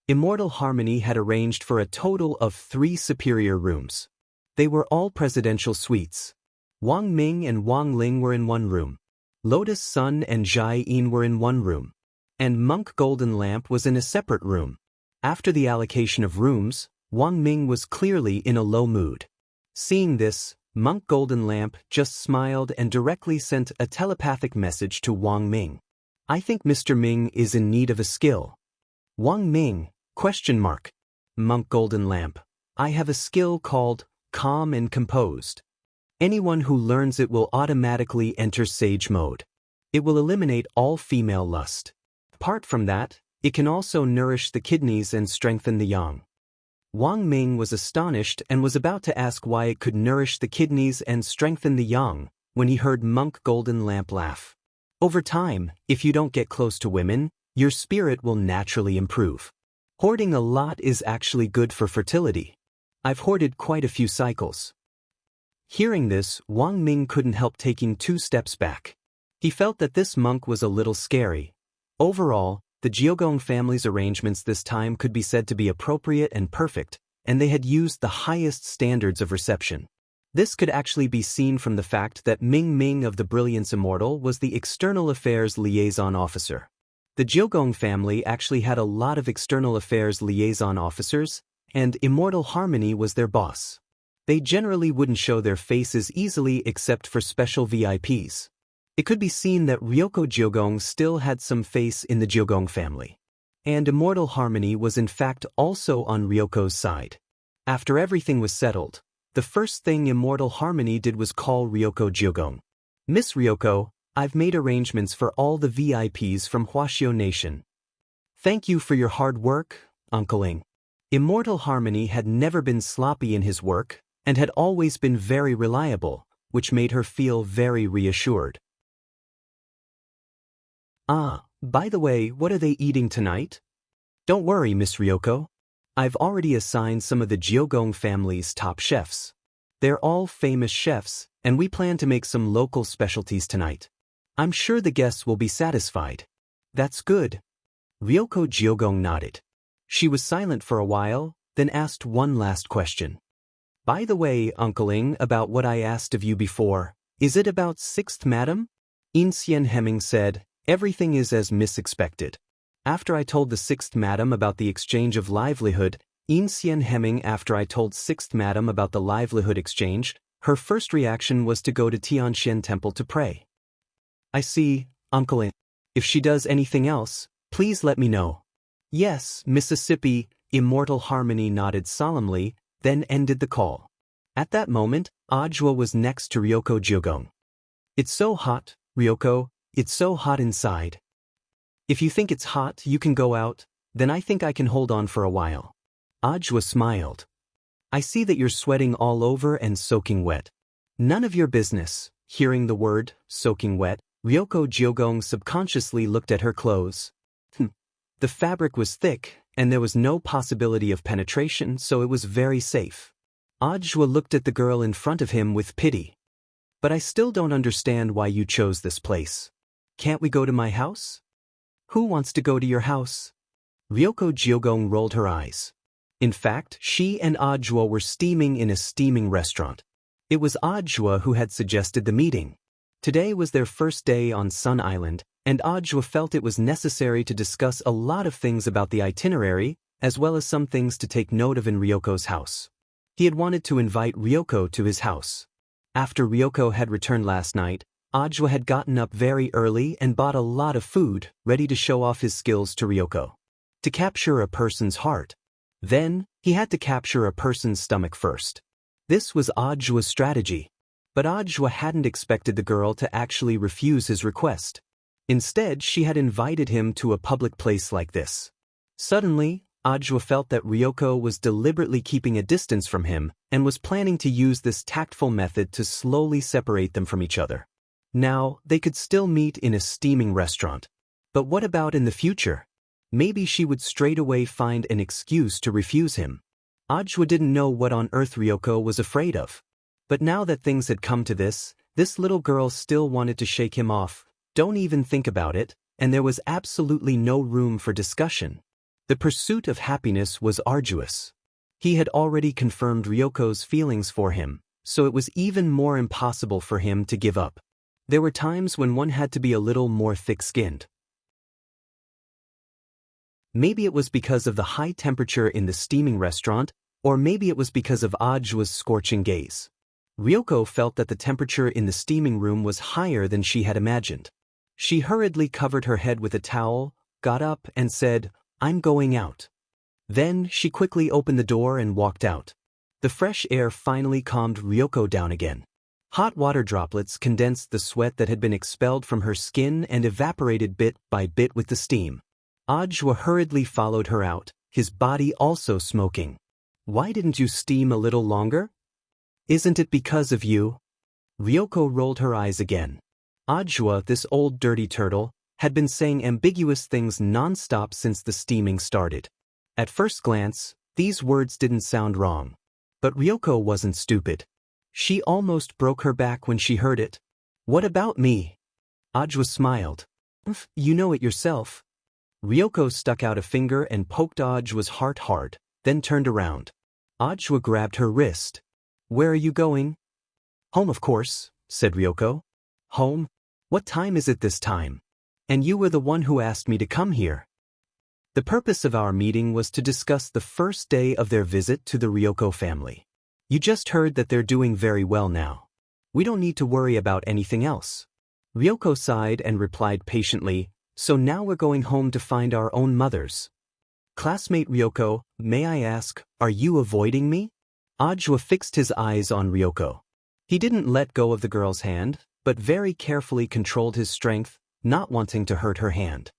Immortal Harmony had arranged for a total of 3 superior rooms. They were all presidential suites. Wang Ming and Wang Ling were in one room. Lotus Sun and Jai Yin were in one room. And Monk Golden Lamp was in a separate room. After the allocation of rooms, Wang Ming was clearly in a low mood. Seeing this, Monk Golden Lamp just smiled and directly sent a telepathic message to Wang Ming. I think Mr. Ming is in need of a skill. Wang Ming, ? Monk Golden Lamp. I have a skill called Calm and Composed. Anyone who learns it will automatically enter Sage Mode. It will eliminate all female lust. Apart from that, it can also nourish the kidneys and strengthen the yang. Wang Ming was astonished and was about to ask why it could nourish the kidneys and strengthen the yang, when he heard Monk Golden Lamp laugh. Over time, if you don't get close to women, your spirit will naturally improve. Hoarding a lot is actually good for fertility. I've hoarded quite a few cycles. Hearing this, Wang Ming couldn't help taking 2 steps back. He felt that this monk was a little scary. Overall, the Jiogong family's arrangements this time could be said to be appropriate and perfect, and they had used the highest standards of reception. This could actually be seen from the fact that Ming Ming of the Brilliance Immortal was the External Affairs Liaison Officer. The Jiogong family actually had a lot of External Affairs Liaison Officers, and Immortal Harmony was their boss. They generally wouldn't show their faces easily except for special VIPs. It could be seen that Ryoko Jiogong still had some face in the Jiogong family. And Immortal Harmony was in fact also on Ryoko's side. After everything was settled, the first thing Immortal Harmony did was call Ryoko Jiogong. Miss Ryoko, I've made arrangements for all the VIPs from Huaxiao Nation. Thank you for your hard work, Uncle Ling. Immortal Harmony had never been sloppy in his work, and had always been very reliable, which made her feel very reassured. By the way, what are they eating tonight? Don't worry, Miss Ryoko. I've already assigned some of the Jiogong family's top chefs. They're all famous chefs, and we plan to make some local specialties tonight. I'm sure the guests will be satisfied. That's good. Ryoko Jiogong nodded. She was silent for a while, then asked one last question. By the way, Uncle Ling, about what I asked of you before, is it about 6th Madam? In Xian Hemming said, everything is as Miss expected. After I told the 6th Madam about the exchange of livelihood, In Xian Hemming after I told 6th Madam about the livelihood exchange, her first reaction was to go to Tianxian Temple to pray. I see, Uncle Ling. If she does anything else, please let me know. Yes, Mississippi, Immortal Harmony nodded solemnly, then ended the call. At that moment, Ajwa was next to Ryoko Jiogong. It's so hot, Ryoko, it's so hot inside. If you think it's hot you can go out, then I think I can hold on for a while. Ajwa smiled. I see that you're sweating all over and soaking wet. None of your business. Hearing the word, soaking wet, Ryoko Jiogong subconsciously looked at her clothes. The fabric was thick, and there was no possibility of penetration, so it was very safe. Ajwa looked at the girl in front of him with pity. But I still don't understand why you chose this place. Can't we go to my house? Who wants to go to your house? Ryoko Jiogong rolled her eyes. In fact, she and Ajwa were steaming in a steaming restaurant. It was Ajwa who had suggested the meeting. Today was their first day on Sun Island, and Ajwa felt it was necessary to discuss a lot of things about the itinerary, as well as some things to take note of in Ryoko's house. He had wanted to invite Ryoko to his house. After Ryoko had returned last night, Ajwa had gotten up very early and bought a lot of food, ready to show off his skills to Ryoko. To capture a person's heart. Then, he had to capture a person's stomach first. This was Ajwa's strategy. But Ajwa hadn't expected the girl to actually refuse his request. Instead, she had invited him to a public place like this. Suddenly, Ajwa felt that Ryoko was deliberately keeping a distance from him and was planning to use this tactful method to slowly separate them from each other. Now, they could still meet in a steaming restaurant. But what about in the future? Maybe she would straight away find an excuse to refuse him. Ajwa didn't know what on earth Ryoko was afraid of. But now that things had come to this little girl still wanted to shake him off. Don't even think about it, and there was absolutely no room for discussion. The pursuit of happiness was arduous. He had already confirmed Ryoko's feelings for him, so it was even more impossible for him to give up. There were times when one had to be a little more thick-skinned. Maybe it was because of the high temperature in the steaming restaurant, or maybe it was because of Ajwa's scorching gaze. Ryoko felt that the temperature in the steaming room was higher than she had imagined. She hurriedly covered her head with a towel, got up, and said, "I'm going out." Then she quickly opened the door and walked out. The fresh air finally calmed Ryoko down again. Hot water droplets condensed the sweat that had been expelled from her skin and evaporated bit by bit with the steam. Ajwa hurriedly followed her out, his body also smoking. "Why didn't you steam a little longer?" "Isn't it because of you?" Ryoko rolled her eyes again. Ajwa, this old dirty turtle, had been saying ambiguous things non-stop since the steaming started. At first glance, these words didn't sound wrong. But Ryoko wasn't stupid. She almost broke her back when she heard it. "What about me?" Ajwa smiled. "You know it yourself." Ryoko stuck out a finger and poked Ajwa's heart hard, then turned around. Ajwa grabbed her wrist. "Where are you going?" "Home, of course," said Ryoko. "Home? What time is it this time? And you were the one who asked me to come here." The purpose of our meeting was to discuss the first day of their visit to the Ryoko family. "You just heard that they're doing very well now. We don't need to worry about anything else." Ryoko sighed and replied patiently, "So now we're going home to find our own mothers." "Classmate Ryoko, may I ask, are you avoiding me?" Ajwa fixed his eyes on Ryoko. He didn't let go of the girl's hand, but very carefully controlled his strength, not wanting to hurt her hand.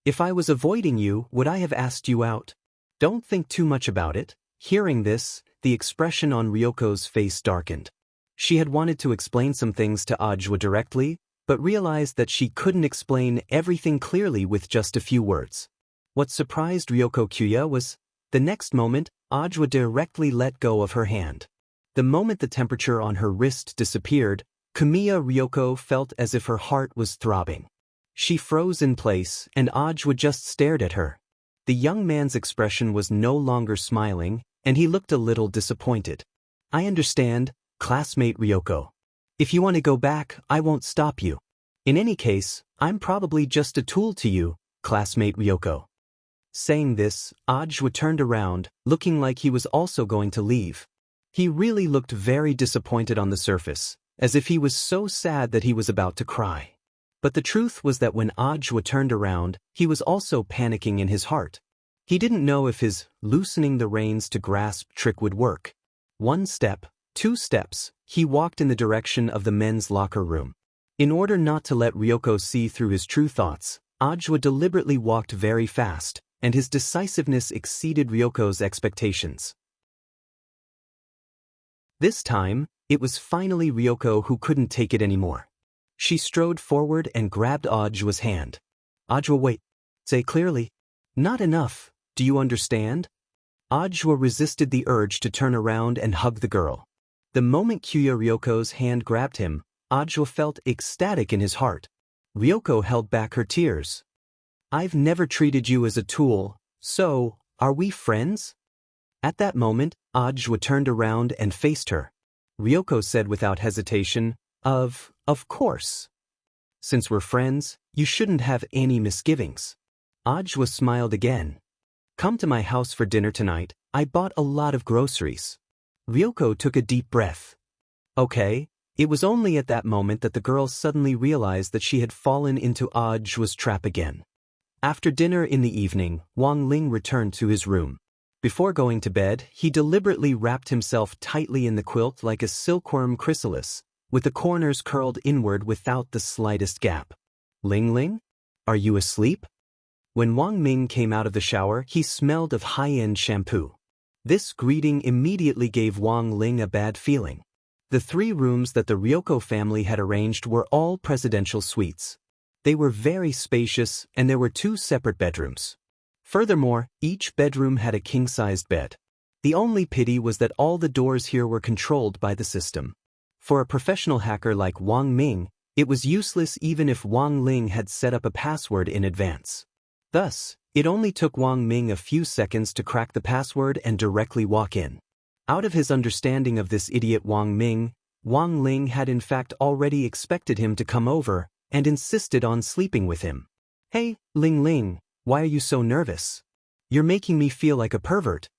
"If I was avoiding you, would I have asked you out? Don't think too much about it." Hearing this, the expression on Ryoko's face darkened. She had wanted to explain some things to Ajwa directly, but realized that she couldn't explain everything clearly with just a few words. What surprised Ryoko Kyuya was, the next moment, Ajwa directly let go of her hand. The moment the temperature on her wrist disappeared, Kamiya Ryoko felt as if her heart was throbbing. She froze in place, and Ajwa just stared at her. The young man's expression was no longer smiling, and he looked a little disappointed. "I understand, classmate Ryoko. If you want to go back, I won't stop you. In any case, I'm probably just a tool to you, classmate Ryoko." Saying this, Ajwa turned around, looking like he was also going to leave. He really looked very disappointed on the surface, as if he was so sad that he was about to cry. But the truth was that when Ajwa turned around, he was also panicking in his heart. He didn't know if his loosening the reins to grasp trick would work. 1 step, 2 steps, he walked in the direction of the men's locker room. In order not to let Ryoko see through his true thoughts, Ajwa deliberately walked very fast, and his decisiveness exceeded Ryoko's expectations. This time, it was finally Ryoko who couldn't take it anymore. She strode forward and grabbed Ajwa's hand. "Ajwa, wait. Say clearly." "Not enough, do you understand?" Ajwa resisted the urge to turn around and hug the girl. The moment Kyuya Ryoko's hand grabbed him, Ajwa felt ecstatic in his heart. Ryoko held back her tears. "I've never treated you as a tool, so, are we friends?" At that moment, Ajwa turned around and faced her. Ryoko said without hesitation, Of course. Since we're friends, you shouldn't have any misgivings." Ajwa smiled again. "Come to my house for dinner tonight. I bought a lot of groceries." Ryoko took a deep breath. Okay. It was only at that moment that the girl suddenly realized that she had fallen into Ajwa's trap again. After dinner in the evening, Wang Ling returned to his room. Before going to bed, he deliberately wrapped himself tightly in the quilt like a silkworm chrysalis, with the corners curled inward without the slightest gap. Ling Ling? Are you asleep? When Wang Ming came out of the shower, he smelled of high-end shampoo. This greeting immediately gave Wang Ling a bad feeling. The 3 rooms that the Ryoko family had arranged were all presidential suites. They were very spacious, and there were 2 separate bedrooms. Furthermore, each bedroom had a king-sized bed. The only pity was that all the doors here were controlled by the system. For a professional hacker like Wang Ming, it was useless even if Wang Ling had set up a password in advance. Thus, it only took Wang Ming a few seconds to crack the password and directly walk in. Out of his understanding of this idiot Wang Ming, Wang Ling had in fact already expected him to come over and insisted on sleeping with him. Hey, Ling Ling, why are you so nervous? You're making me feel like a pervert.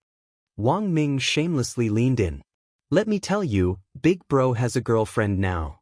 Wang Ming shamelessly leaned in. Let me tell you, Big Bro has a girlfriend now.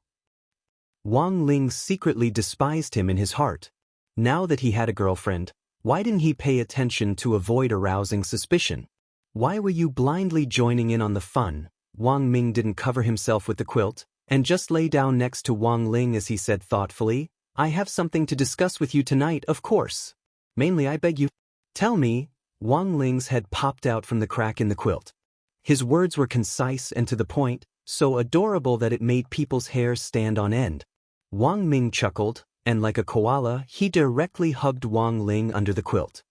Wang Ling secretly despised him in his heart. Now that he had a girlfriend, why didn't he pay attention to avoid arousing suspicion? Why were you blindly joining in on the fun? Wang Ming didn't cover himself with the quilt, and just lay down next to Wang Ling as he said thoughtfully, I have something to discuss with you tonight, of course. Mainly I beg you. Tell me. Wang Ling's head popped out from the crack in the quilt. His words were concise and to the point, so adorable that it made people's hair stand on end. Wang Ming chuckled, and like a koala, he directly hugged Wang Ling under the quilt.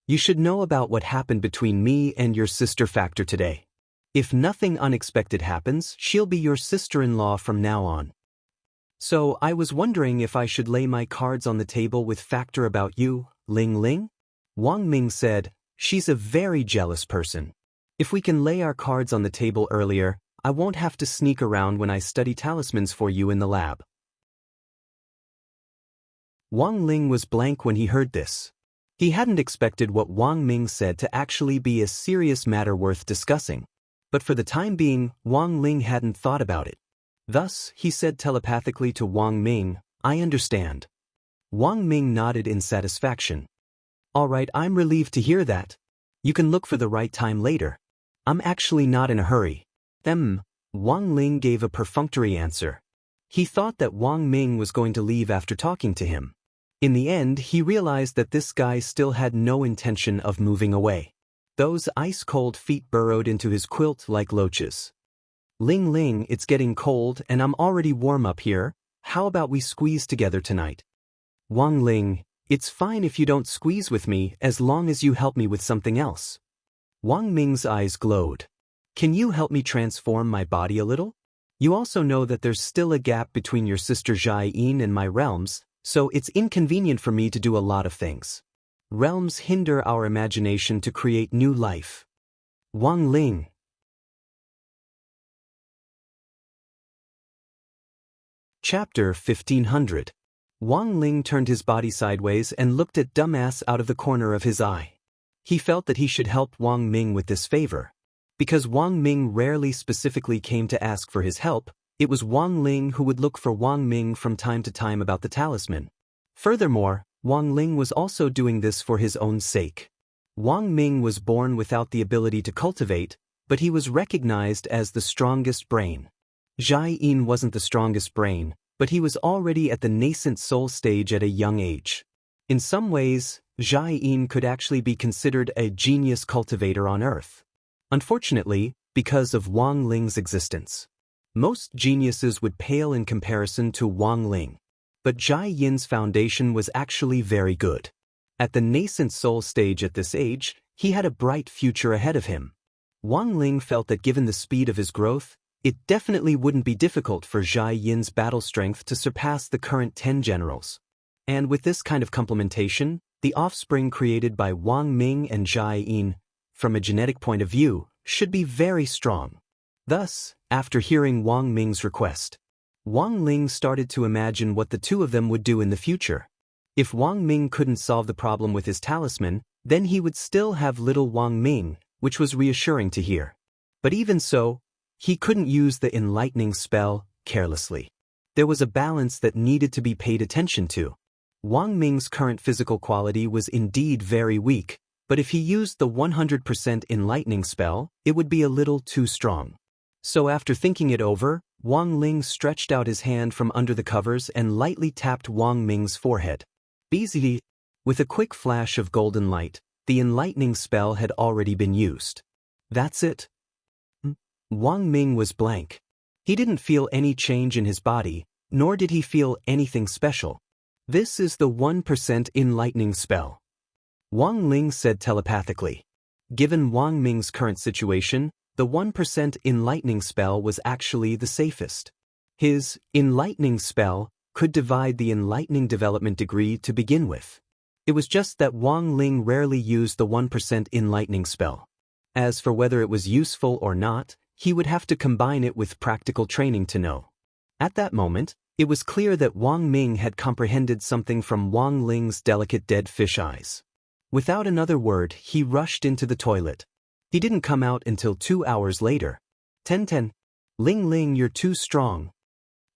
You should know about what happened between me and your sister Factor today. If nothing unexpected happens, she'll be your sister-in-law from now on. So I was wondering if I should lay my cards on the table with Factor about you, Ling Ling? Wang Ming said, she's a very jealous person. If we can lay our cards on the table earlier, I won't have to sneak around when I study talismans for you in the lab. Wang Ling was blank when he heard this. He hadn't expected what Wang Ming said to actually be a serious matter worth discussing. But for the time being, Wang Ling hadn't thought about it. Thus, he said telepathically to Wang Ming, I understand. Wang Ming nodded in satisfaction. All right, I'm relieved to hear that. You can look for the right time later. I'm actually not in a hurry. Wang Ling gave a perfunctory answer. He thought that Wang Ming was going to leave after talking to him. In the end, he realized that this guy still had no intention of moving away. Those ice-cold feet burrowed into his quilt like loaches. Ling Ling, it's getting cold and I'm already warm up here. How about we squeeze together tonight? Wang Ling, it's fine if you don't squeeze with me as long as you help me with something else. Wang Ming's eyes glowed. Can you help me transform my body a little? You also know that there's still a gap between your sister Jai Yin and my realms, so it's inconvenient for me to do a lot of things. Realms hinder our imagination to create new life. Wang Ling. Chapter 1500. Wang Ling turned his body sideways and looked at Dumbass out of the corner of his eye. He felt that he should help Wang Ming with this favor. Because Wang Ming rarely specifically came to ask for his help, it was Wang Ling who would look for Wang Ming from time to time about the talisman. Furthermore, Wang Ling was also doing this for his own sake. Wang Ming was born without the ability to cultivate, but he was recognized as the strongest brain. Jai Yin wasn't the strongest brain, but he was already at the nascent soul stage at a young age. In some ways, Jai Yin could actually be considered a genius cultivator on Earth. Unfortunately, because of Wang Ling's existence. Most geniuses would pale in comparison to Wang Ling. But Jai Yin's foundation was actually very good. At the nascent soul stage at this age, he had a bright future ahead of him. Wang Ling felt that given the speed of his growth, it definitely wouldn't be difficult for Jai Yin's battle strength to surpass the current 10 generals. And with this kind of complementation, the offspring created by Wang Ming and Jai Yin, from a genetic point of view, should be very strong. Thus, after hearing Wang Ming's request, Wang Ling started to imagine what the two of them would do in the future. If Wang Ming couldn't solve the problem with his talisman, then he would still have little Wang Ming, which was reassuring to hear. But even so, he couldn't use the enlightening spell carelessly. There was a balance that needed to be paid attention to. Wang Ming's current physical quality was indeed very weak, but if he used the 100% enlightening spell, it would be a little too strong. So after thinking it over, Wang Ling stretched out his hand from under the covers and lightly tapped Wang Ming's forehead. Easily, with a quick flash of golden light, the enlightening spell had already been used. That's it. Wang Ming was blank. He didn't feel any change in his body, nor did he feel anything special. This is the 1% enlightening spell. Wang Ling said telepathically. Given Wang Ming's current situation, the 1% enlightening spell was actually the safest. His enlightening spell could divide the enlightening development degree to begin with. It was just that Wang Ling rarely used the 1% enlightening spell. As for whether it was useful or not, he would have to combine it with practical training to know. At that moment, it was clear that Wang Ming had comprehended something from Wang Ling's delicate dead fish eyes. Without another word, he rushed into the toilet. He didn't come out until 2 hours later. 10. Ling Ling, you're too strong.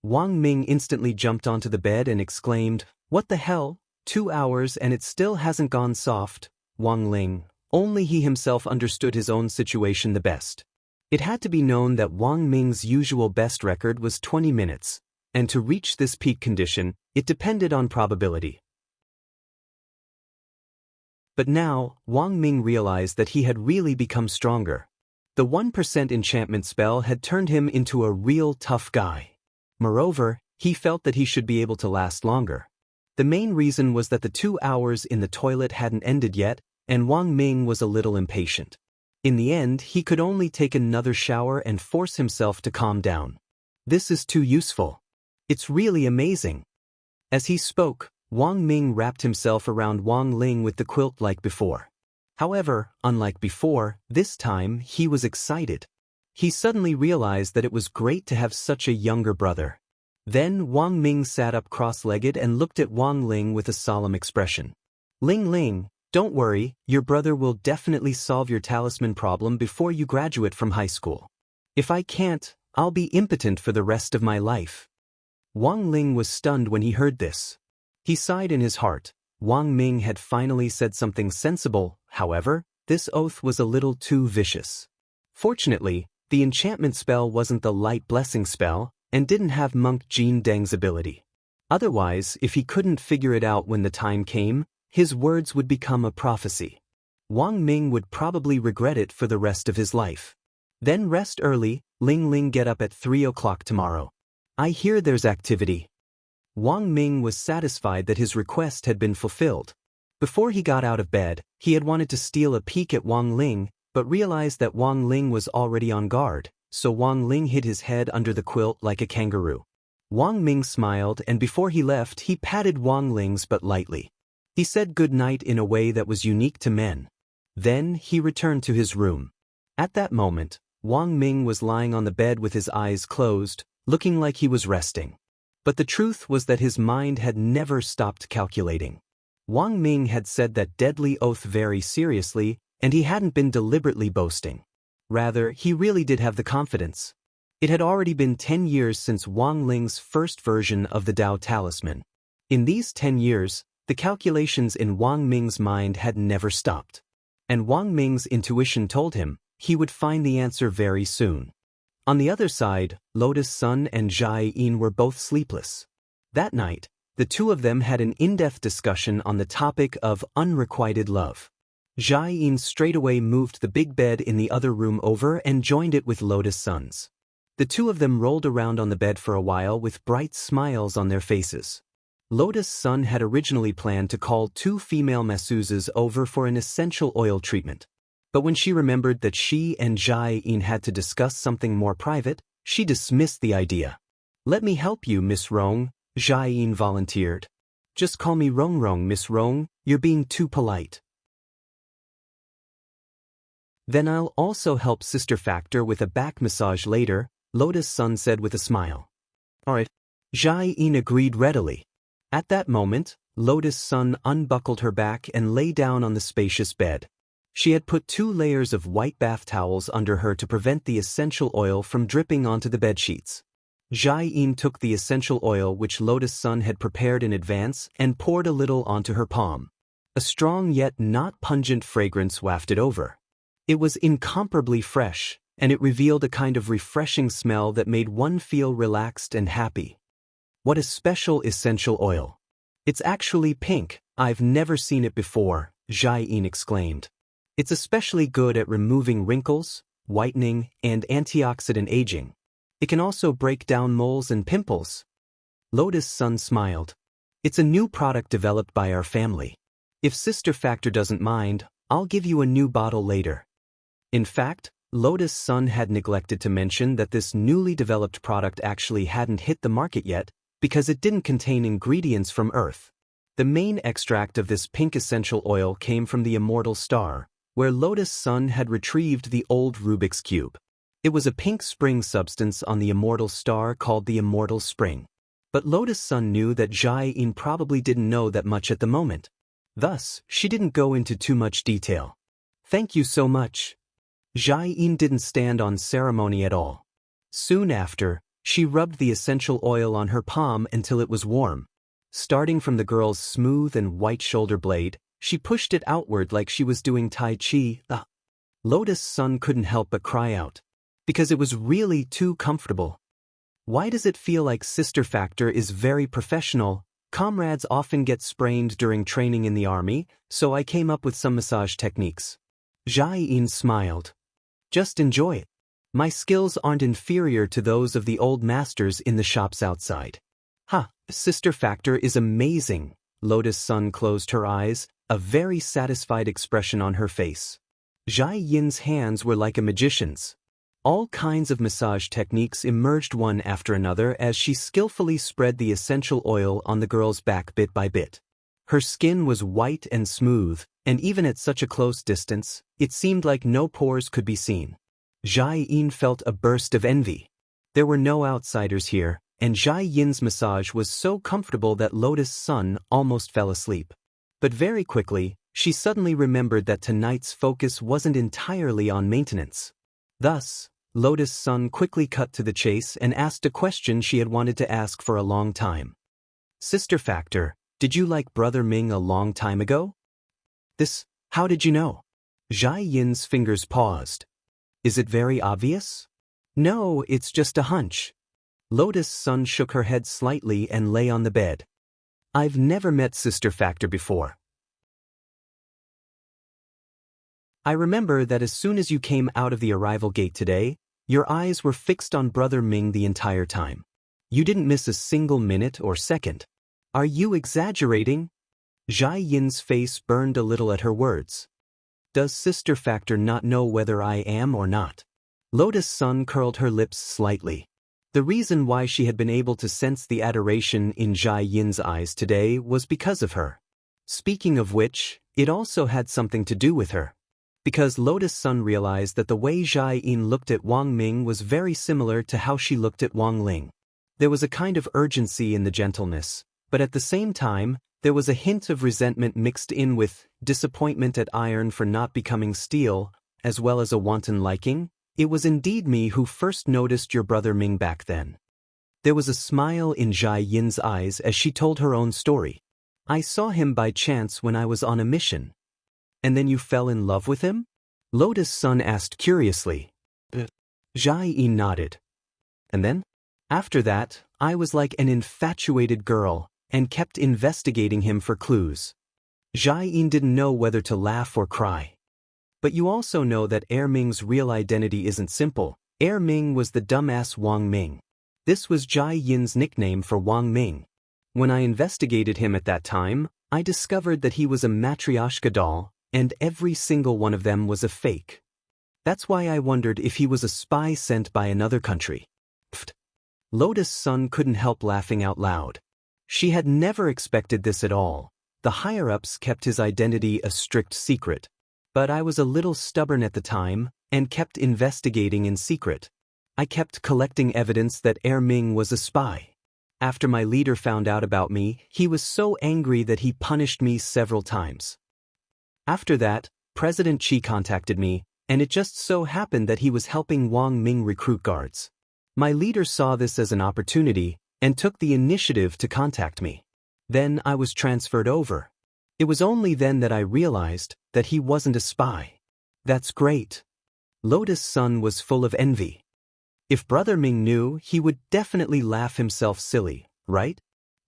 Wang Ming instantly jumped onto the bed and exclaimed, "What the hell? 2 hours and it still hasn't gone soft." Wang Ling, only he himself understood his own situation the best. It had to be known that Wang Ming's usual best record was 20 minutes, and to reach this peak condition, it depended on probability. But now, Wang Ming realized that he had really become stronger. The 1% enchantment spell had turned him into a real tough guy. Moreover, he felt that he should be able to last longer. The main reason was that the 2 hours in the toilet hadn't ended yet, and Wang Ming was a little impatient. In the end, he could only take another shower and force himself to calm down. This is too useful. It's really amazing. As he spoke, Wang Ming wrapped himself around Wang Ling with the quilt like before. However, unlike before, this time he was excited. He suddenly realized that it was great to have such a younger brother. Then Wang Ming sat up cross-legged and looked at Wang Ling with a solemn expression. "Ling Ling, don't worry, your brother will definitely solve your talisman problem before you graduate from high school. If I can't, I'll be impotent for the rest of my life." Wang Ling was stunned when he heard this. He sighed in his heart. Wang Ming had finally said something sensible. However, this oath was a little too vicious. Fortunately, the enchantment spell wasn't the light blessing spell, and didn't have Monk Jin Deng's ability. Otherwise, if he couldn't figure it out when the time came, his words would become a prophecy. Wang Ming would probably regret it for the rest of his life. Then rest early, Ling Ling, get up at 3 o'clock tomorrow. I hear there's activity. Wang Ming was satisfied that his request had been fulfilled. Before he got out of bed, he had wanted to steal a peek at Wang Ling, but realized that Wang Ling was already on guard, so Wang Ling hid his head under the quilt like a kangaroo. Wang Ming smiled, and before he left, he patted Wang Ling's butt lightly. He said good night in a way that was unique to men. Then he returned to his room. At that moment, Wang Ming was lying on the bed with his eyes closed, looking like he was resting. But the truth was that his mind had never stopped calculating. Wang Ming had said that deadly oath very seriously, and he hadn't been deliberately boasting. Rather, he really did have the confidence. It had already been 10 years since Wang Ling's first version of the Dao Talisman. In these 10 years, the calculations in Wang Ming's mind had never stopped. And Wang Ming's intuition told him he would find the answer very soon. On the other side, Lotus Sun and Jai Yin were both sleepless. That night, the two of them had an in-depth discussion on the topic of unrequited love. Jai Yin straightaway moved the big bed in the other room over and joined it with Lotus Sun's. The two of them rolled around on the bed for a while with bright smiles on their faces. Lotus Sun had originally planned to call 2 female masseuses over for an essential oil treatment. But when she remembered that she and Jai Yin had to discuss something more private, she dismissed the idea. "Let me help you, Miss Rong," Jai Yin volunteered. "Just call me Rong Rong, Miss Rong, you're being too polite." "Then I'll also help Sister Factor with a back massage later," Lotus Sun said with a smile. "Alright." Jai Yin agreed readily. At that moment, Lotus Sun unbuckled her back and lay down on the spacious bed. She had put 2 layers of white bath towels under her to prevent the essential oil from dripping onto the bedsheets. Jai Yin took the essential oil which Lotus Sun had prepared in advance and poured a little onto her palm. A strong yet not pungent fragrance wafted over. It was incomparably fresh, and it revealed a kind of refreshing smell that made one feel relaxed and happy. What a special essential oil. It's actually pink. I've never seen it before, Jai-in exclaimed. It's especially good at removing wrinkles, whitening, and antioxidant aging. It can also break down moles and pimples. Lotus Sun smiled. It's a new product developed by our family. If Sister Factor doesn't mind, I'll give you a new bottle later. In fact, Lotus Sun had neglected to mention that this newly developed product actually hadn't hit the market yet because it didn't contain ingredients from Earth. The main extract of this pink essential oil came from the Immortal star, where Lotus Sun had retrieved the old Rubik's Cube. It was a pink spring substance on the Immortal star called the Immortal Spring. But Lotus Sun knew that Jai-in probably didn't know that much at the moment. Thus, she didn't go into too much detail. Thank you so much. Jai-in didn't stand on ceremony at all. Soon after, she rubbed the essential oil on her palm until it was warm. Starting from the girl's smooth and white shoulder blade, she pushed it outward like she was doing Tai Chi. Lotus Sun couldn't help but cry out. Because it was really too comfortable. Why does it feel like Sister Factor is very professional? Comrades often get sprained during training in the army, so I came up with some massage techniques. Jai-in smiled. Just enjoy it. My skills aren't inferior to those of the old masters in the shops outside. Sister Factor is amazing. Lotus Sun closed her eyes, a very satisfied expression on her face. Jai-in's hands were like a magician's. All kinds of massage techniques emerged one after another as she skillfully spread the essential oil on the girl's back bit by bit. Her skin was white and smooth, and even at such a close distance, it seemed like no pores could be seen. Jai-in felt a burst of envy. There were no outsiders here, and Jai-in's massage was so comfortable that Lotus Sun almost fell asleep. But very quickly, she suddenly remembered that tonight's focus wasn't entirely on maintenance. Thus, Lotus Sun quickly cut to the chase and asked a question she had wanted to ask for a long time. Sister Factor, did you like Brother Ming a long time ago? How did you know? Jai-in's fingers paused. Is it very obvious? No, it's just a hunch. Lotus Sun shook her head slightly and lay on the bed. I've never met Sister Factor before. I remember that as soon as you came out of the arrival gate today, your eyes were fixed on Brother Ming the entire time. You didn't miss a single minute or second. Are you exaggerating? Jai-in's face burned a little at her words. Does Sister Factor not know whether I am or not? Lotus Sun curled her lips slightly. The reason why she had been able to sense the adoration in Jai-in's eyes today was because of her. Speaking of which, it also had something to do with her. Because Lotus Sun realized that the way Jai-in looked at Wang Ming was very similar to how she looked at Wang Ling. There was a kind of urgency in the gentleness, but at the same time, there was a hint of resentment mixed in with disappointment at iron for not becoming steel, as well as a wanton liking. It was indeed me who first noticed your Brother Ming back then. There was a smile in Jai-in's eyes as she told her own story. I saw him by chance when I was on a mission. And then you fell in love with him? Lotus Sun asked curiously. Jai-in nodded. And then? After that, I was like an infatuated girl, and kept investigating him for clues. Jai-in didn't know whether to laugh or cry. But you also know that Ming's real identity isn't simple. Ming was the dumbass Wang Ming. This was Jai-in's nickname for Wang Ming. When I investigated him at that time, I discovered that he was a matryoshka doll, and every single one of them was a fake. That's why I wondered if he was a spy sent by another country. Pfft. Lotus Sun couldn't help laughing out loud. She had never expected this at all. The higher-ups kept his identity a strict secret. But I was a little stubborn at the time, and kept investigating in secret. I kept collecting evidence that Ming was a spy. After my leader found out about me, he was so angry that he punished me several times. After that, President Qi contacted me, and it just so happened that he was helping Wang Ming recruit guards. My leader saw this as an opportunity, and took the initiative to contact me. Then I was transferred over. It was only then that I realized that he wasn't a spy. That's great. Lotus Sun was full of envy. If Brother Ming knew, he would definitely laugh himself silly, right?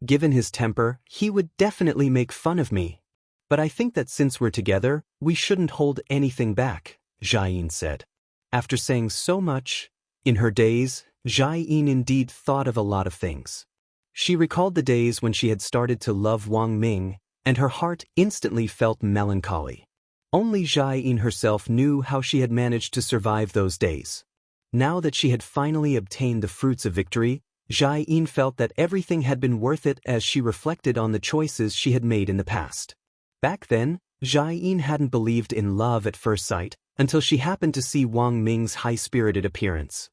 Given his temper, he would definitely make fun of me. But I think that since we're together, we shouldn't hold anything back, Jiayin said. After saying so much, in her days, Jiayin indeed thought of a lot of things. She recalled the days when she had started to love Wang Ming, and her heart instantly felt melancholy. Only Jiayin herself knew how she had managed to survive those days. Now that she had finally obtained the fruits of victory, Jiayin felt that everything had been worth it as she reflected on the choices she had made in the past. Back then, Jiayin hadn't believed in love at first sight until she happened to see Wang Ming's high-spirited appearance.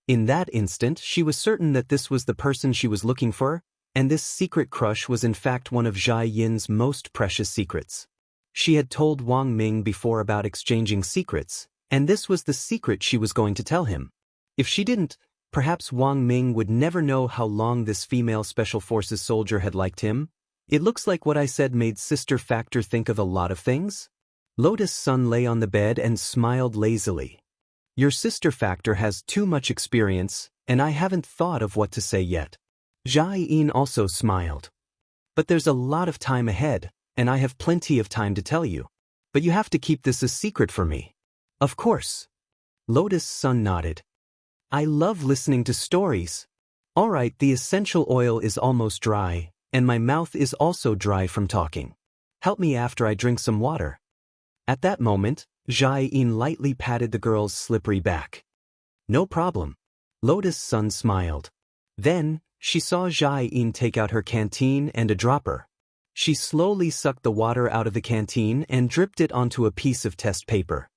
In that instant, she was certain that this was the person she was looking for, and this secret crush was in fact one of Jiayin's most precious secrets. She had told Wang Ming before about exchanging secrets, and this was the secret she was going to tell him. If she didn't, perhaps Wang Ming would never know how long this female Special Forces soldier had liked him. It looks like what I said made Sister Factor think of a lot of things. Lotus Sun lay on the bed and smiled lazily. Your Sister Factor has too much experience, and I haven't thought of what to say yet. Jiayin also smiled. But there's a lot of time ahead, and I have plenty of time to tell you. But you have to keep this a secret for me. Of course. Lotus Sun nodded. I love listening to stories. All right, the essential oil is almost dry, and my mouth is also dry from talking. Help me after I drink some water. At that moment, Jiayin lightly patted the girl's slippery back. No problem. Lotus Sun smiled. Then, she saw Jiayin take out her canteen and a dropper. She slowly sucked the water out of the canteen and dripped it onto a piece of test paper.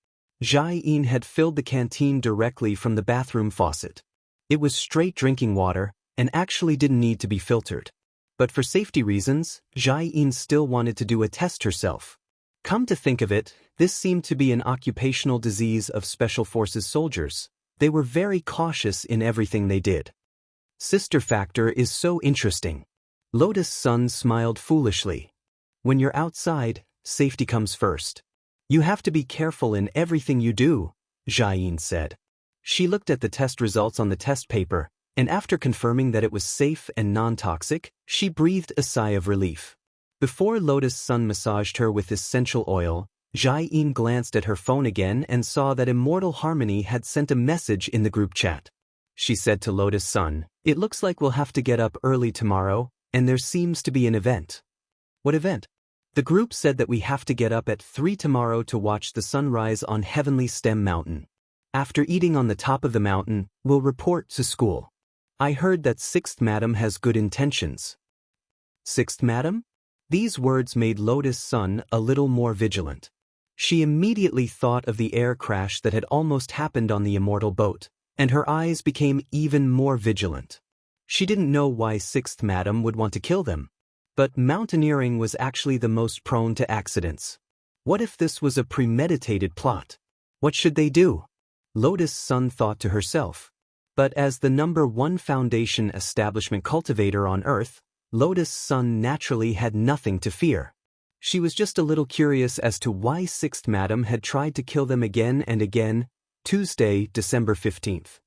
Jiayin had filled the canteen directly from the bathroom faucet. It was straight drinking water, and actually didn't need to be filtered. But for safety reasons, Jiayin still wanted to do a test herself. Come to think of it, this seemed to be an occupational disease of Special Forces soldiers. They were very cautious in everything they did. Sister Factor is so interesting. Lotus Sun smiled foolishly. When you're outside, safety comes first. You have to be careful in everything you do, Jiayin said. She looked at the test results on the test paper, and after confirming that it was safe and non-toxic, she breathed a sigh of relief. Before Lotus Sun massaged her with essential oil, Jiayin glanced at her phone again and saw that Immortal Harmony had sent a message in the group chat. She said to Lotus Sun, "It looks like we'll have to get up early tomorrow, and there seems to be an event." What event? The group said that we have to get up at 3 tomorrow to watch the sunrise on Heavenly Stem Mountain. After eating on the top of the mountain, we'll report to school. I heard that 6th Madam has good intentions. 6th Madam? These words made Lotus Sun a little more vigilant. She immediately thought of the air crash that had almost happened on the Immortal boat, and her eyes became even more vigilant. She didn't know why 6th Madam would want to kill them. But mountaineering was actually the most prone to accidents. What if this was a premeditated plot? What should they do? Lotus Sun thought to herself. But as the #1 foundation establishment cultivator on Earth, Lotus Sun naturally had nothing to fear. She was just a little curious as to why 6th Madam had tried to kill them again and again. Tuesday, December 15th.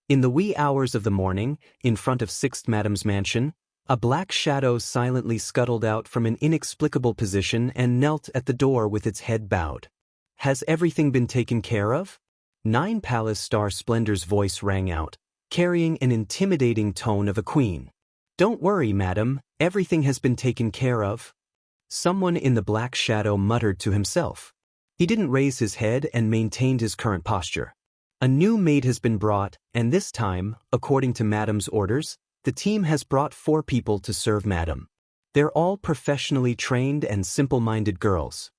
In the wee hours of the morning, in front of 6th Madam's mansion, a black shadow silently scuttled out from an inexplicable position and knelt at the door with its head bowed. Has everything been taken care of? 9 Palace Star Splendor's voice rang out, carrying an intimidating tone of a queen. Don't worry, madam, everything has been taken care of. Someone in the black shadow muttered to himself. He didn't raise his head and maintained his current posture. A new maid has been brought, and this time, according to Madam's orders, the team has brought 4 people to serve Madam. They're all professionally trained and simple-minded girls.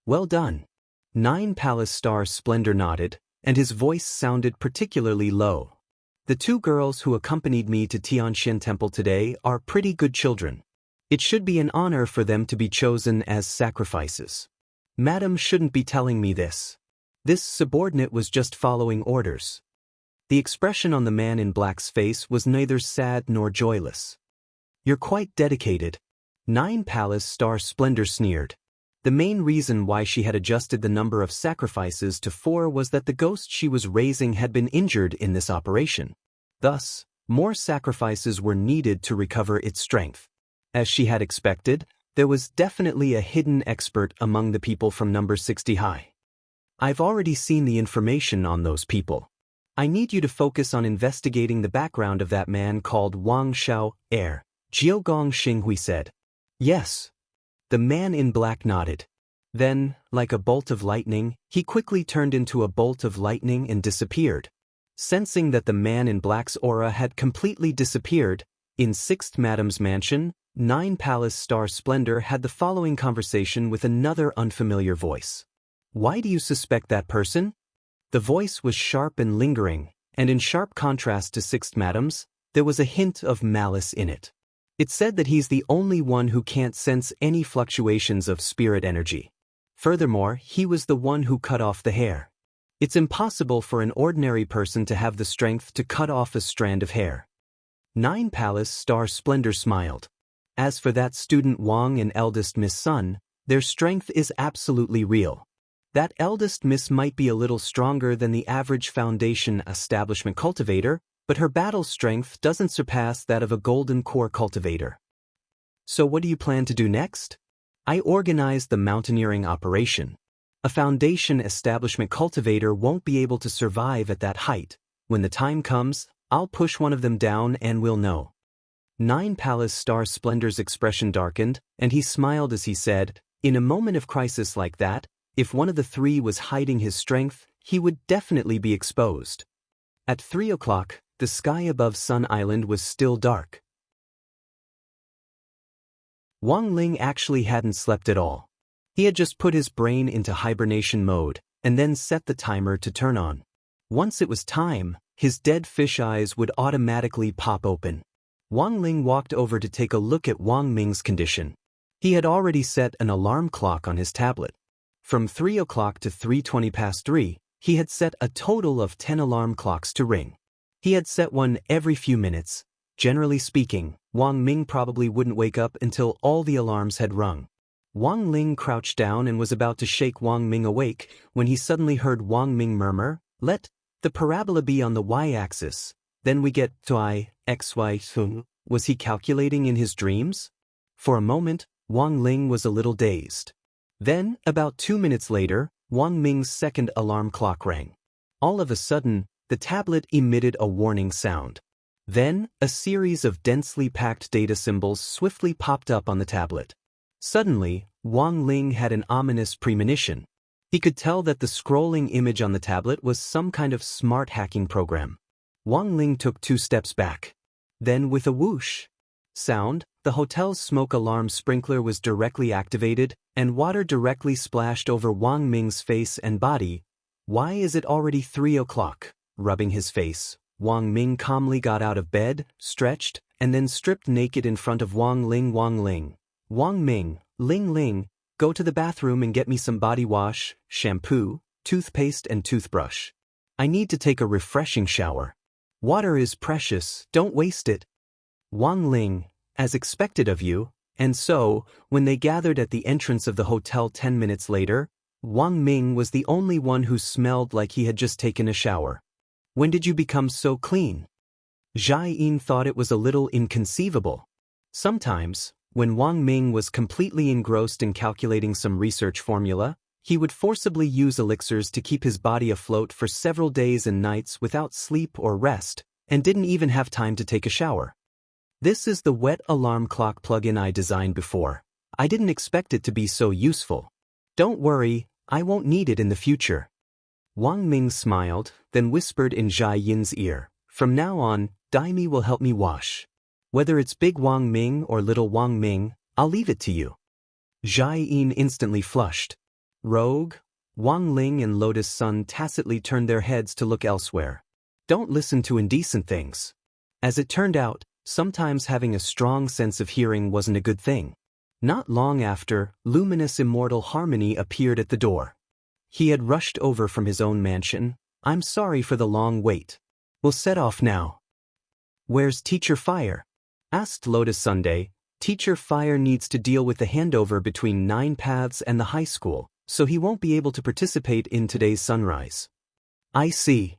Well done. 9 Palace Star Splendor nodded, and his voice sounded particularly low. The 2 girls who accompanied me to Tianxian Temple today are pretty good children. It should be an honor for them to be chosen as sacrifices. Madam shouldn't be telling me this. This subordinate was just following orders. The expression on the man in black's face was neither sad nor joyless. You're quite dedicated. 9 Palace Star Splendor sneered. The main reason why she had adjusted the number of sacrifices to 4 was that the ghost she was raising had been injured in this operation. Thus, more sacrifices were needed to recover its strength. As she had expected, there was definitely a hidden expert among the people from number 60 high. I've already seen the information on those people. I need you to focus on investigating the background of that man called Wang Xiao, heir, Jiogong Xinghui said. Yes. The man in black nodded. Then, like a bolt of lightning, he quickly turned into a bolt of lightning and disappeared. Sensing that the man in black's aura had completely disappeared, in 6th Madam's mansion, 9 Palace Star Splendor had the following conversation with another unfamiliar voice. Why do you suspect that person? The voice was sharp and lingering, and in sharp contrast to 6th Madam's, there was a hint of malice in it. It said that he's the only one who can't sense any fluctuations of spirit energy. Furthermore, he was the one who cut off the hair. It's impossible for an ordinary person to have the strength to cut off a strand of hair. 9 Palace Star Splendor smiled. As for that student Wang and eldest Miss Sun, their strength is absolutely real. That eldest miss might be a little stronger than the average foundation establishment cultivator, but her battle strength doesn't surpass that of a golden core cultivator. So what do you plan to do next? I organized the mountaineering operation. A foundation establishment cultivator won't be able to survive at that height. When the time comes, I'll push one of them down and we'll know. 9 Palace Star Splendor's expression darkened, and he smiled as he said, in a moment of crisis like that, if one of the 3 was hiding his strength, he would definitely be exposed. At 3 o'clock, the sky above Sun Island was still dark. Wang Ling actually hadn't slept at all. He had just put his brain into hibernation mode, and then set the timer to turn on. Once it was time, his dead fish eyes would automatically pop open. Wang Ling walked over to take a look at Wang Ming's condition. He had already set an alarm clock on his tablet. From 3 o'clock to 3:20 past 3, he had set a total of 10 alarm clocks to ring. He had set one every few minutes. Generally speaking, Wang Ming probably wouldn't wake up until all the alarms had rung. Wang Ling crouched down and was about to shake Wang Ming awake when he suddenly heard Wang Ming murmur, "Let the parabola be on the y-axis, then we get to I, x, y, thung." Was he calculating in his dreams? For a moment, Wang Ling was a little dazed. Then, about 2 minutes later, Wang Ming's second alarm clock rang. All of a sudden, the tablet emitted a warning sound. Then, a series of densely packed data symbols swiftly popped up on the tablet. Suddenly, Wang Ling had an ominous premonition. He could tell that the scrolling image on the tablet was some kind of smart hacking program. Wang Ling took 2 steps back. Then, with a whoosh sound, the hotel's smoke alarm sprinkler was directly activated, and water directly splashed over Wang Ming's face and body. Why is it already 3 o'clock? Rubbing his face, Wang Ming calmly got out of bed, stretched, and then stripped naked in front of Wang Ling. Wang Ling. Wang Ming, Ling Ling, go to the bathroom and get me some body wash, shampoo, toothpaste and toothbrush. I need to take a refreshing shower. Water is precious, don't waste it. Wang Ling, as expected of you. And so, when they gathered at the entrance of the hotel 10 minutes later, Wang Ming was the only one who smelled like he had just taken a shower. When did you become so clean? Jia Yin thought it was a little inconceivable. Sometimes, when Wang Ming was completely engrossed in calculating some research formula, he would forcibly use elixirs to keep his body afloat for several days and nights without sleep or rest, and didn't even have time to take a shower. This is the wet alarm clock plugin I designed before. I didn't expect it to be so useful. Don't worry, I won't need it in the future. Wang Ming smiled, then whispered in Jia Yin's ear, from now on, Daimi will help me wash. Whether it's Big Wang Ming or Little Wang Ming, I'll leave it to you. Jia Yin instantly flushed. Rogue, Wang Ling and Lotus Sun tacitly turned their heads to look elsewhere. Don't listen to indecent things. As it turned out, sometimes having a strong sense of hearing wasn't a good thing. Not long after, luminous Immortal Harmony appeared at the door. He had rushed over from his own mansion. I'm sorry for the long wait. We'll set off now. Where's Teacher Fire? Asked Lotus Sunday. Teacher Fire needs to deal with the handover between 9 Paths and the high school, so he won't be able to participate in today's sunrise. I see.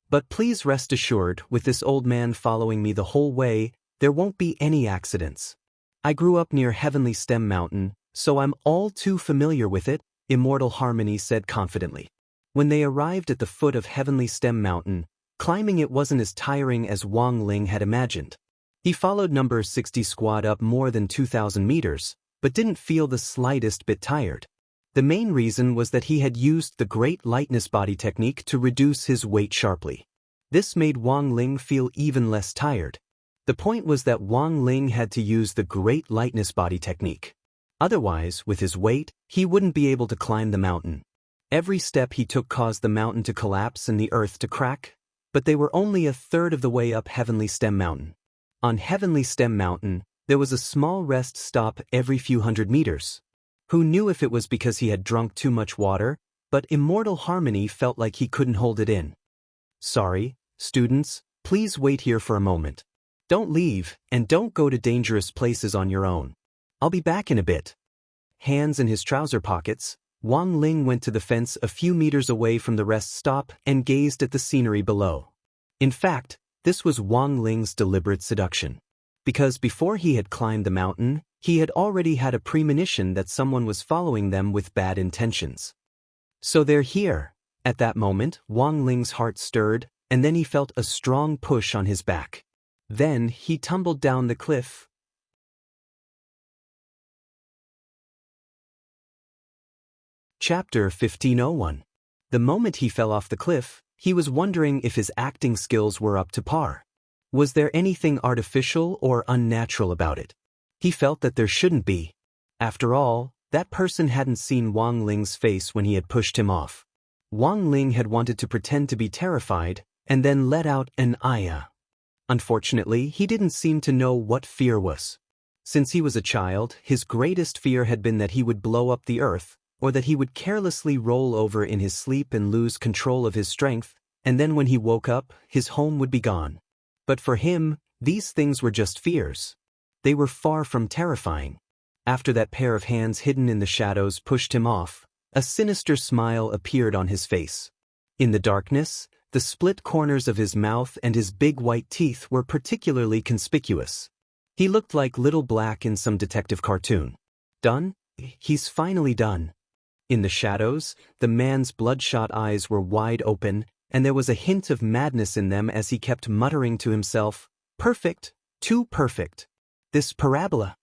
But please rest assured, with this old man following me the whole way, there won't be any accidents. I grew up near Heavenly Stem Mountain, so I'm all too familiar with it, Immortal Harmony said confidently. When they arrived at the foot of Heavenly Stem Mountain, climbing it wasn't as tiring as Wang Ling had imagined. He followed number 60 squad up more than 2,000 meters, but didn't feel the slightest bit tired. The main reason was that he had used the Great Lightness Body technique to reduce his weight sharply. This made Wang Ling feel even less tired. The point was that Wang Ling had to use the Great Lightness Body technique. Otherwise, with his weight, he wouldn't be able to climb the mountain. Every step he took caused the mountain to collapse and the earth to crack, but they were only a third of the way up Heavenly Stem Mountain. On Heavenly Stem Mountain, there was a small rest stop every few hundred meters. Who knew if it was because he had drunk too much water, but Immortal Harmony felt like he couldn't hold it in. Sorry, students, please wait here for a moment. Don't leave, and don't go to dangerous places on your own. I'll be back in a bit. Hands in his trouser pockets, Wang Ling went to the fence a few meters away from the rest stop and gazed at the scenery below. In fact, this was Wang Ling's deliberate seduction. Because before he had climbed the mountain, he had already had a premonition that someone was following them with bad intentions. So they're here. At that moment, Wang Ling's heart stirred, and then he felt a strong push on his back. Then he tumbled down the cliff. Chapter 1501. The moment he fell off the cliff, he was wondering if his acting skills were up to par. Was there anything artificial or unnatural about it? He felt that there shouldn't be. After all, that person hadn't seen Wang Ling's face when he had pushed him off. Wang Ling had wanted to pretend to be terrified, and then let out an "Aya." Unfortunately, he didn't seem to know what fear was. Since he was a child, his greatest fear had been that he would blow up the earth, or that he would carelessly roll over in his sleep and lose control of his strength, and then when he woke up, his home would be gone. But for him, these things were just fears. They were far from terrifying. After that pair of hands hidden in the shadows pushed him off, a sinister smile appeared on his face. In the darkness, the split corners of his mouth and his big white teeth were particularly conspicuous. He looked like Little Black in some detective cartoon. Done? He's finally done. In the shadows, the man's bloodshot eyes were wide open, and there was a hint of madness in them as he kept muttering to himself, "Perfect, too perfect. This parabola."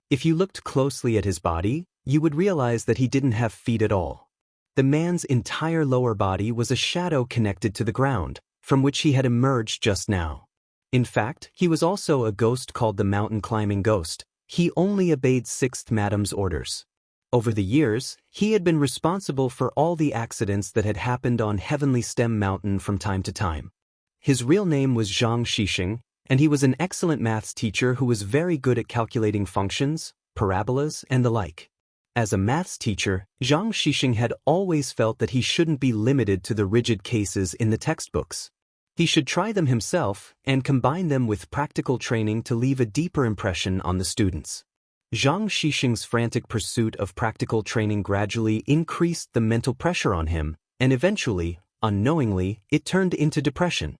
If you looked closely at his body, you would realize that he didn't have feet at all. The man's entire lower body was a shadow connected to the ground, from which he had emerged just now. In fact, he was also a ghost called the mountain climbing ghost. He only obeyed 6th Madam's orders. Over the years, he had been responsible for all the accidents that had happened on Heavenly Stem Mountain from time to time. His real name was Zhang Shixing, and he was an excellent maths teacher who was very good at calculating functions, parabolas, and the like. As a maths teacher, Zhang Shixing had always felt that he shouldn't be limited to the rigid cases in the textbooks. He should try them himself and combine them with practical training to leave a deeper impression on the students. Zhang Shixing's frantic pursuit of practical training gradually increased the mental pressure on him, and eventually, unknowingly, it turned into depression.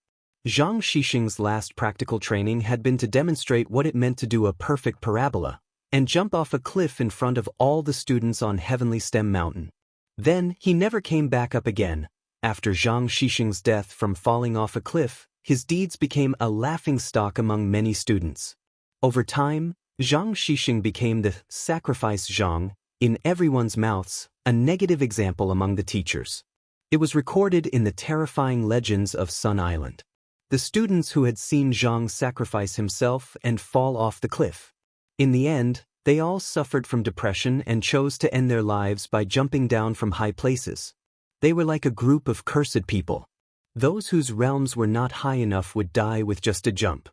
Zhang Shixing's last practical training had been to demonstrate what it meant to do a perfect parabola, and jump off a cliff in front of all the students on Heavenly Stem Mountain. Then, he never came back up again. After Zhang Shixing's death from falling off a cliff, his deeds became a laughingstock among many students. Over time, Zhang Shixing became the sacrifice Zhang, in everyone's mouths, a negative example among the teachers. It was recorded in the terrifying legends of Sun Island. The students who had seen Zhang sacrifice himself and fall off the cliff. In the end, they all suffered from depression and chose to end their lives by jumping down from high places. They were like a group of cursed people. Those whose realms were not high enough would die with just a jump.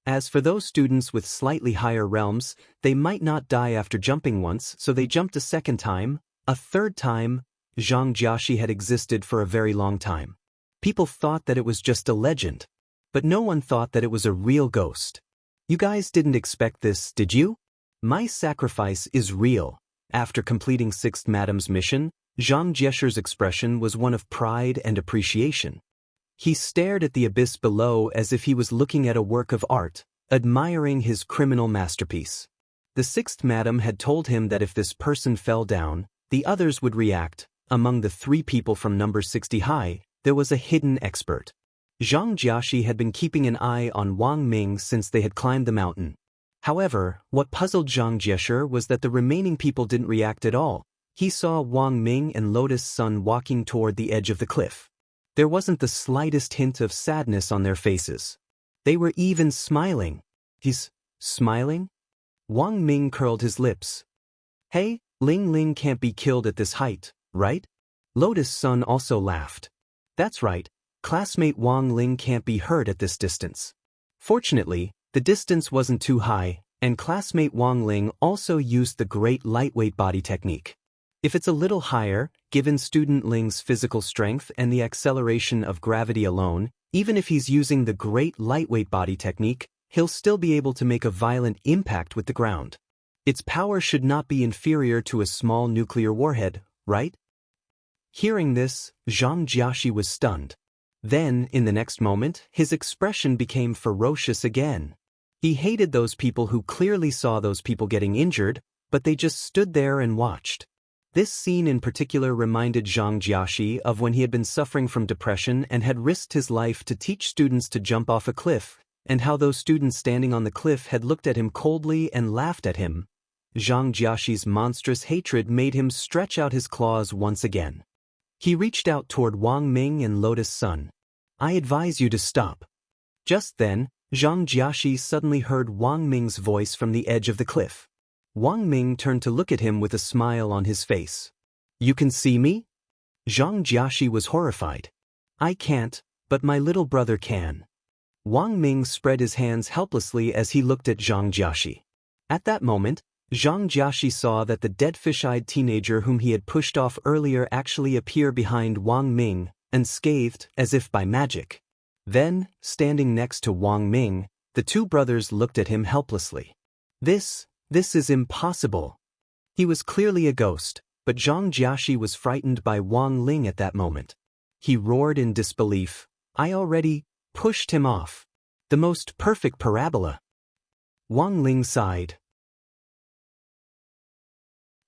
As for those students with slightly higher realms, they might not die after jumping once, so they jumped a second time, a third time. Zhang Jiaxi had existed for a very long time. People thought that it was just a legend. But no one thought that it was a real ghost. You guys didn't expect this, did you? My sacrifice is real. After completing 6th Madam's mission, Zhang Jieshi's expression was one of pride and appreciation. He stared at the abyss below as if he was looking at a work of art, admiring his criminal masterpiece. The 6th Madam had told him that if this person fell down, the others would react. Among the 3 people from number 60 high, there was a hidden expert. Zhang Jiashi had been keeping an eye on Wang Ming since they had climbed the mountain. However, what puzzled Zhang Jieshi was that the remaining people didn't react at all. He saw Wang Ming and Lotus Sun walking toward the edge of the cliff. There wasn't the slightest hint of sadness on their faces. They were even smiling. He's smiling? Wang Ming curled his lips. Hey, Ling Ling can't be killed at this height, right? Lotus Sun also laughed. That's right, classmate Wang Ling can't be hurt at this distance. Fortunately, the distance wasn't too high, and classmate Wang Ling also used the great lightweight body technique. If it's a little higher, given student Ling's physical strength and the acceleration of gravity alone, even if he's using the great lightweight body technique, he'll still be able to make a violent impact with the ground. Its power should not be inferior to a small nuclear warhead, right? Hearing this, Zhang Jiashi was stunned. Then, in the next moment, his expression became ferocious again. He hated those people who clearly saw those people getting injured, but they just stood there and watched. This scene in particular reminded Zhang Jiashi of when he had been suffering from depression and had risked his life to teach students to jump off a cliff, and how those students standing on the cliff had looked at him coldly and laughed at him. Zhang Jiashi's monstrous hatred made him stretch out his claws once again. He reached out toward Wang Ming and Lotus Sun. I advise you to stop. Just then, Zhang Jiashi suddenly heard Wang Ming's voice from the edge of the cliff. Wang Ming turned to look at him with a smile on his face. You can see me? Zhang Jiashi was horrified. I can't, but my little brother can. Wang Ming spread his hands helplessly as he looked at Zhang Jiashi. At that moment, Zhang Jiashi saw that the dead fish-eyed teenager whom he had pushed off earlier actually appear behind Wang Ming, unscathed as if by magic. Then, standing next to Wang Ming, the 2 brothers looked at him helplessly. This is impossible. He was clearly a ghost, but Zhang Jiashi was frightened by Wang Ling at that moment. He roared in disbelief. I already pushed him off. The most perfect parabola. Wang Ling sighed.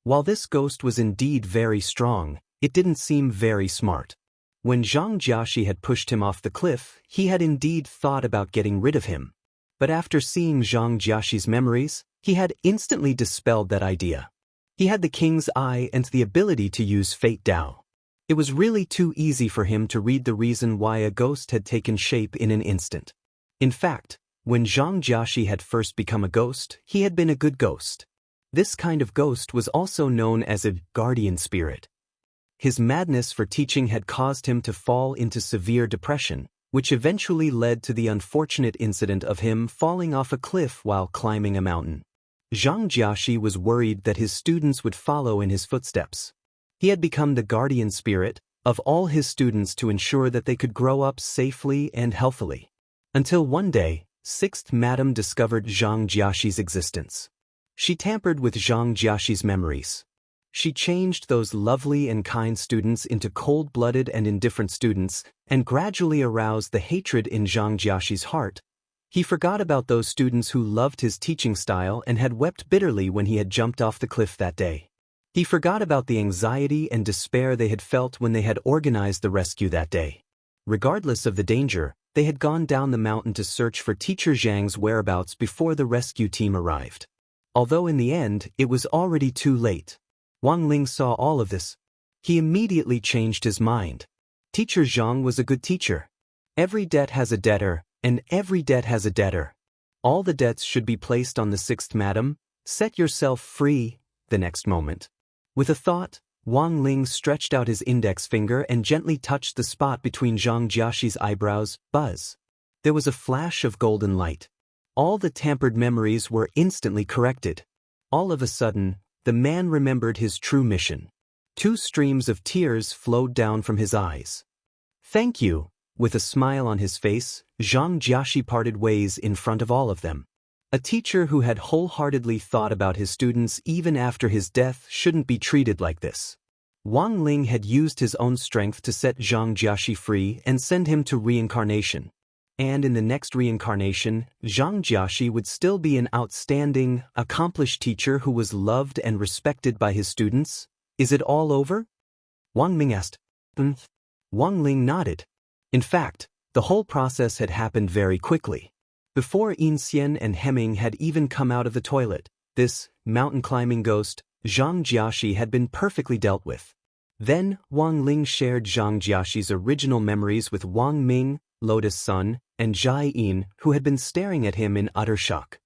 While this ghost was indeed very strong, it didn't seem very smart. When Zhang Jiashi had pushed him off the cliff, he had indeed thought about getting rid of him. But after seeing Zhang Jiashi's memories, he had instantly dispelled that idea. He had the king's eye and the ability to use Fate Dao. It was really too easy for him to read the reason why a ghost had taken shape in an instant. In fact, when Zhang Jiashi had first become a ghost, he had been a good ghost. This kind of ghost was also known as a guardian spirit. His madness for teaching had caused him to fall into severe depression, which eventually led to the unfortunate incident of him falling off a cliff while climbing a mountain. Zhang Jiashi was worried that his students would follow in his footsteps. He had become the guardian spirit of all his students to ensure that they could grow up safely and healthily. Until one day, 6th Madam discovered Zhang Jiashi's existence. She tampered with Zhang Jiashi's memories. She changed those lovely and kind students into cold-blooded and indifferent students, and gradually aroused the hatred in Zhang Jiashi's heart. He forgot about those students who loved his teaching style and had wept bitterly when he had jumped off the cliff that day. He forgot about the anxiety and despair they had felt when they had organized the rescue that day. Regardless of the danger, they had gone down the mountain to search for teacher Zhang's whereabouts before the rescue team arrived. Although in the end, it was already too late. Wang Ling saw all of this. He immediately changed his mind. Teacher Zhang was a good teacher. Every debt has a debtor, and every debt has a debtor. All the debts should be placed on the 6th Madam. Set yourself free. The next moment. With a thought, Wang Ling stretched out his index finger and gently touched the spot between Zhang Jiashi's eyebrows. Buzz. There was a flash of golden light. All the tampered memories were instantly corrected. All of a sudden, the man remembered his true mission. 2 streams of tears flowed down from his eyes. Thank you. With a smile on his face, Zhang Jiaxi parted ways in front of all of them. A teacher who had wholeheartedly thought about his students even after his death shouldn't be treated like this. Wang Ling had used his own strength to set Zhang Jiaxi free and send him to reincarnation. And in the next reincarnation, Zhang Jiaxi would still be an outstanding, accomplished teacher who was loved and respected by his students. Is it all over? Wang Ming asked. Wang Ling nodded. In fact, the whole process had happened very quickly. Before Yin Xian and Hemming had even come out of the toilet, this mountain-climbing ghost, Zhang Jiaxi, had been perfectly dealt with. Then, Wang Ling shared Zhang Jiaxi's original memories with Wang Ming, Lotus Sun, and Zhai Yin, who had been staring at him in utter shock.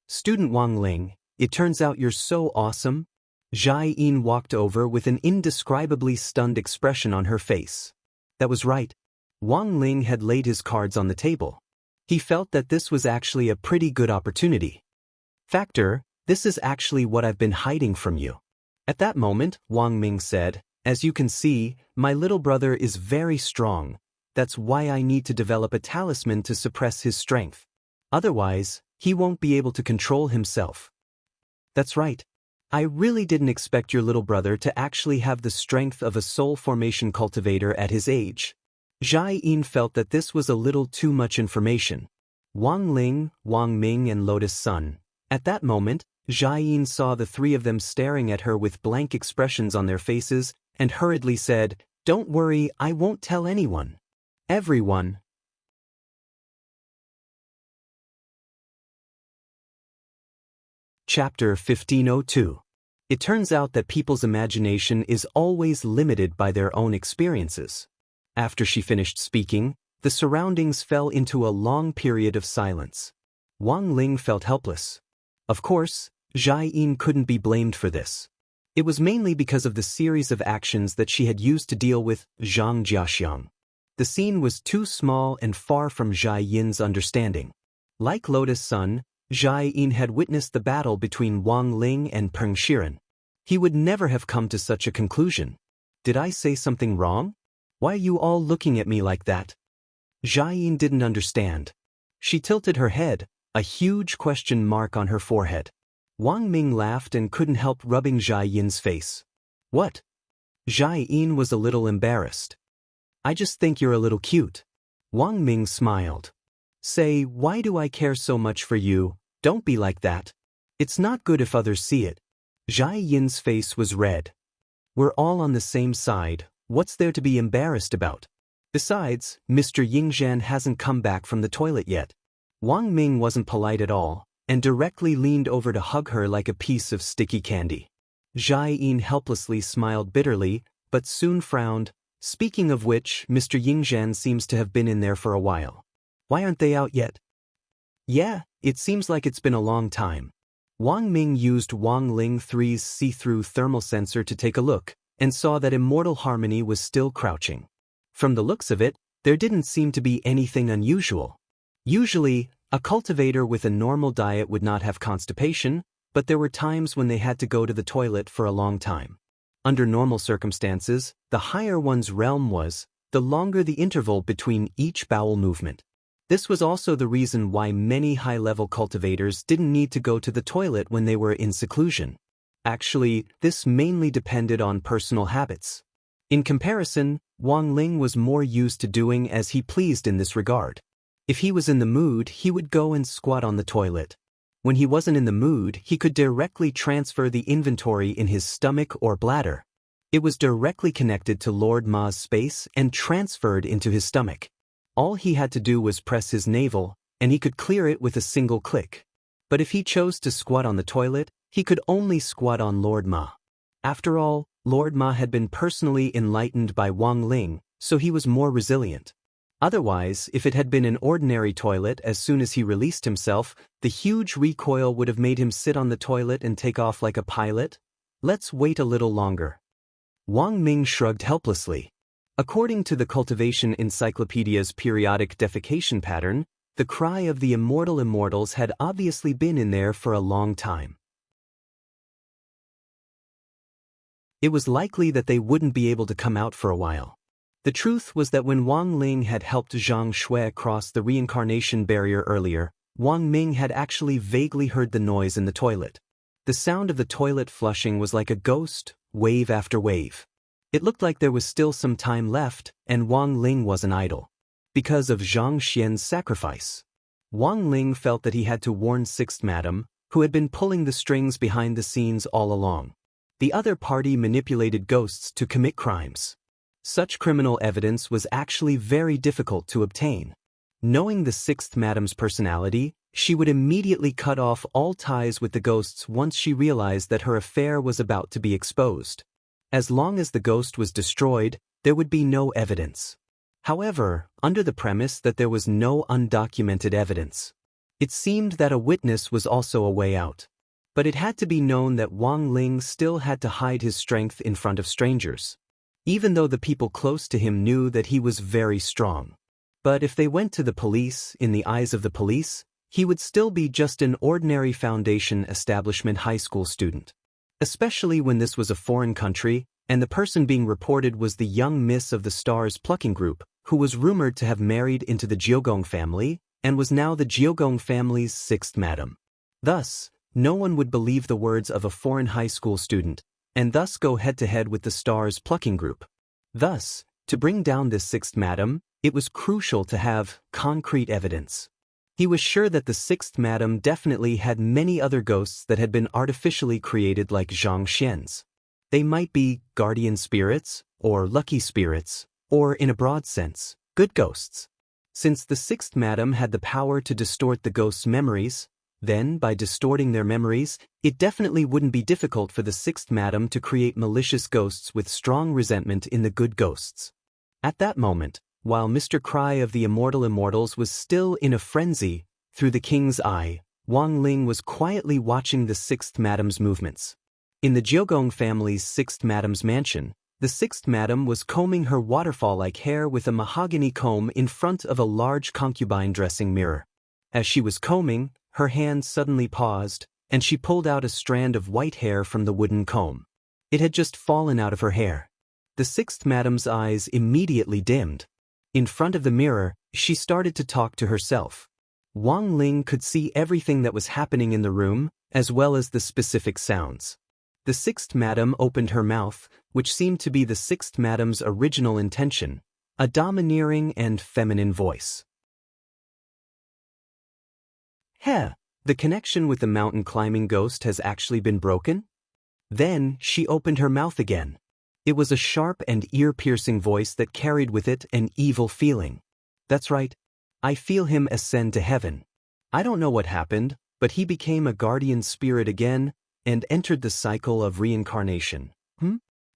Student Wang Ling, it turns out you're so awesome. Zhai Yin walked over with an indescribably stunned expression on her face. That was right. Wang Ling had laid his cards on the table. He felt that this was actually a pretty good opportunity. Factor, this is actually what I've been hiding from you. At that moment, Wang Ming said, as you can see, my little brother is very strong. That's why I need to develop a talisman to suppress his strength. Otherwise, he won't be able to control himself. That's right. I really didn't expect your little brother to actually have the strength of a soul formation cultivator at his age. Zhai Yin felt that this was a little too much information. Wang Ling, Wang Ming, and Lotus Sun. At that moment, Zhai Yin saw the three of them staring at her with blank expressions on their faces and hurriedly said, "Don't worry, I won't tell anyone." Everyone. Chapter 1502. It turns out that people's imagination is always limited by their own experiences. After she finished speaking, the surroundings fell into a long period of silence. Wang Ling felt helpless. Of course, Zhai Yin couldn't be blamed for this. It was mainly because of the series of actions that she had used to deal with Zhang Jiaxiang. The scene was too small and far from Zhai Yin's understanding. Like Lotus Sun, Zhai Yin had witnessed the battle between Wang Ling and Peng Shiren. He would never have come to such a conclusion. Did I say something wrong? Why are you all looking at me like that? Zhai Yin didn't understand. She tilted her head, a huge question mark on her forehead. Wang Ming laughed and couldn't help rubbing Zhai Yin's face. What? Zhai Yin was a little embarrassed. I just think you're a little cute. Wang Ming smiled. Say, why do I care so much for you? Don't be like that. It's not good if others see it. Zhai Yin's face was red. We're all on the same side, what's there to be embarrassed about? Besides, Mr. Yingzhan hasn't come back from the toilet yet. Wang Ming wasn't polite at all, and directly leaned over to hug her like a piece of sticky candy. Zhai Yin helplessly smiled bitterly, but soon frowned. Speaking of which, Mr. Yingzhan seems to have been in there for a while. Why aren't they out yet? Yeah, it seems like it's been a long time. Wang Ming used Wang Ling 3's see-through thermal sensor to take a look, and saw that Immortal Harmony was still crouching. From the looks of it, there didn't seem to be anything unusual. Usually, a cultivator with a normal diet would not have constipation, but there were times when they had to go to the toilet for a long time. Under normal circumstances, the higher one's realm was, the longer the interval between each bowel movement. This was also the reason why many high-level cultivators didn't need to go to the toilet when they were in seclusion. Actually, this mainly depended on personal habits. In comparison, Wang Ling was more used to doing as he pleased in this regard. If he was in the mood, he would go and squat on the toilet. When he wasn't in the mood, he could directly transfer the inventory in his stomach or bladder. It was directly connected to Lord Ma's space and transferred into his stomach. All he had to do was press his navel, and he could clear it with a single click. But if he chose to squat on the toilet, he could only squat on Lord Ma. After all, Lord Ma had been personally enlightened by Wang Ling, so he was more resilient. Otherwise, if it had been an ordinary toilet, as soon as he released himself, the huge recoil would have made him sit on the toilet and take off like a pilot. Let's wait a little longer. Wang Ming shrugged helplessly. According to the Cultivation Encyclopedia's periodic defecation pattern, the cry of the immortal immortals had obviously been in there for a long time. It was likely that they wouldn't be able to come out for a while. The truth was that when Wang Ling had helped Zhang Shui cross the reincarnation barrier earlier, Wang Ming had actually vaguely heard the noise in the toilet. The sound of the toilet flushing was like a ghost, wave after wave. It looked like there was still some time left, and Wang Ling wasn't idle. Because of Zhang Xian's sacrifice. Wang Ling felt that he had to warn Sixth Madam, who had been pulling the strings behind the scenes all along. The other party manipulated ghosts to commit crimes. Such criminal evidence was actually very difficult to obtain. Knowing the Sixth Madam's personality, she would immediately cut off all ties with the ghosts once she realized that her affair was about to be exposed. As long as the ghost was destroyed, there would be no evidence. However, under the premise that there was no undocumented evidence, it seemed that a witness was also a way out. But it had to be known that Wang Ling still had to hide his strength in front of strangers, even though the people close to him knew that he was very strong. But if they went to the police, in the eyes of the police, he would still be just an ordinary foundation establishment high school student. Especially when this was a foreign country, and the person being reported was the young miss of the Stars plucking group, who was rumored to have married into the Jiogong family, and was now the Jiogong family's Sixth Madam. Thus, no one would believe the words of a foreign high school student, and thus go head-to-head with the Stars plucking group. Thus, to bring down this Sixth Madam, it was crucial to have concrete evidence. He was sure that the Sixth Madam definitely had many other ghosts that had been artificially created like Zhang Xian's. They might be guardian spirits, or lucky spirits, or in a broad sense, good ghosts. Since the Sixth Madam had the power to distort the ghosts' memories, then, by distorting their memories, it definitely wouldn't be difficult for the Sixth Madam to create malicious ghosts with strong resentment in the good ghosts. At that moment, while Mr. Cry of the Immortals was still in a frenzy, through the king's eye, Wang Ling was quietly watching the Sixth Madam's movements. In the Jiogong family's Sixth Madam's mansion, the Sixth Madam was combing her waterfall-like hair with a mahogany comb in front of a large concubine dressing mirror. As she was combing, her hand suddenly paused, and she pulled out a strand of white hair from the wooden comb. It had just fallen out of her hair. The Sixth Madam's eyes immediately dimmed. In front of the mirror, she started to talk to herself. Wang Ling could see everything that was happening in the room, as well as the specific sounds. The Sixth Madam opened her mouth, which seemed to be the Sixth Madam's original intention, a domineering and feminine voice. Heh, the connection with the mountain climbing ghost has actually been broken? Then she opened her mouth again. It was a sharp and ear-piercing voice that carried with it an evil feeling. That's right. I feel him ascend to heaven. I don't know what happened, but he became a guardian spirit again and entered the cycle of reincarnation.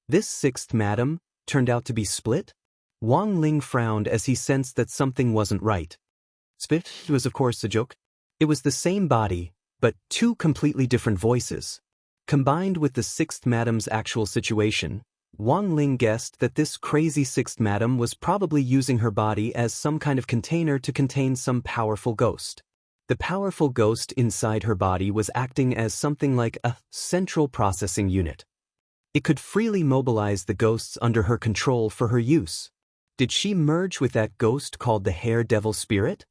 This Sixth Madam turned out to be split? Wang Ling frowned as he sensed that something wasn't right. Split was of course a joke. It was the same body, but two completely different voices. Combined with the Sixth Madam's actual situation, Wang Ling guessed that this crazy Sixth Madam was probably using her body as some kind of container to contain some powerful ghost. The powerful ghost inside her body was acting as something like a central processing unit. It could freely mobilize the ghosts under her control for her use. Did she merge with that ghost called the Hair Devil Spirit?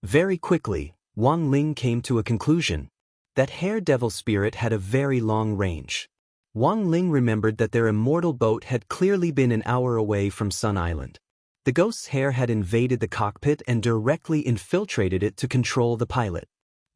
Very quickly, Wang Ling came to a conclusion. That Hair Devil Spirit had a very long range. Wang Ling remembered that their immortal boat had clearly been an hour away from Sun Island. The ghost's hair had invaded the cockpit and directly infiltrated it to control the pilot.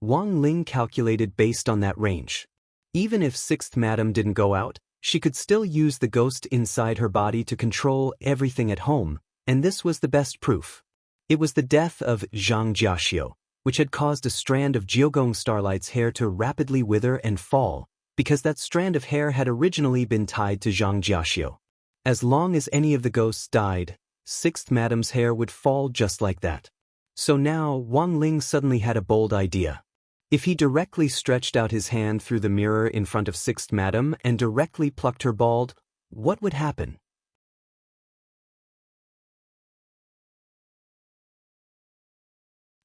Wang Ling calculated based on that range. Even if Sixth Madam didn't go out, she could still use the ghost inside her body to control everything at home, and this was the best proof. It was the death of Zhang Jiaxiu, which had caused a strand of Jiogong Starlight's hair to rapidly wither and fall, because that strand of hair had originally been tied to Zhang Jiaxiu. As long as any of the ghosts died, Sixth Madam's hair would fall just like that. So now Wang Ling suddenly had a bold idea. If he directly stretched out his hand through the mirror in front of Sixth Madam and directly plucked her bald, what would happen?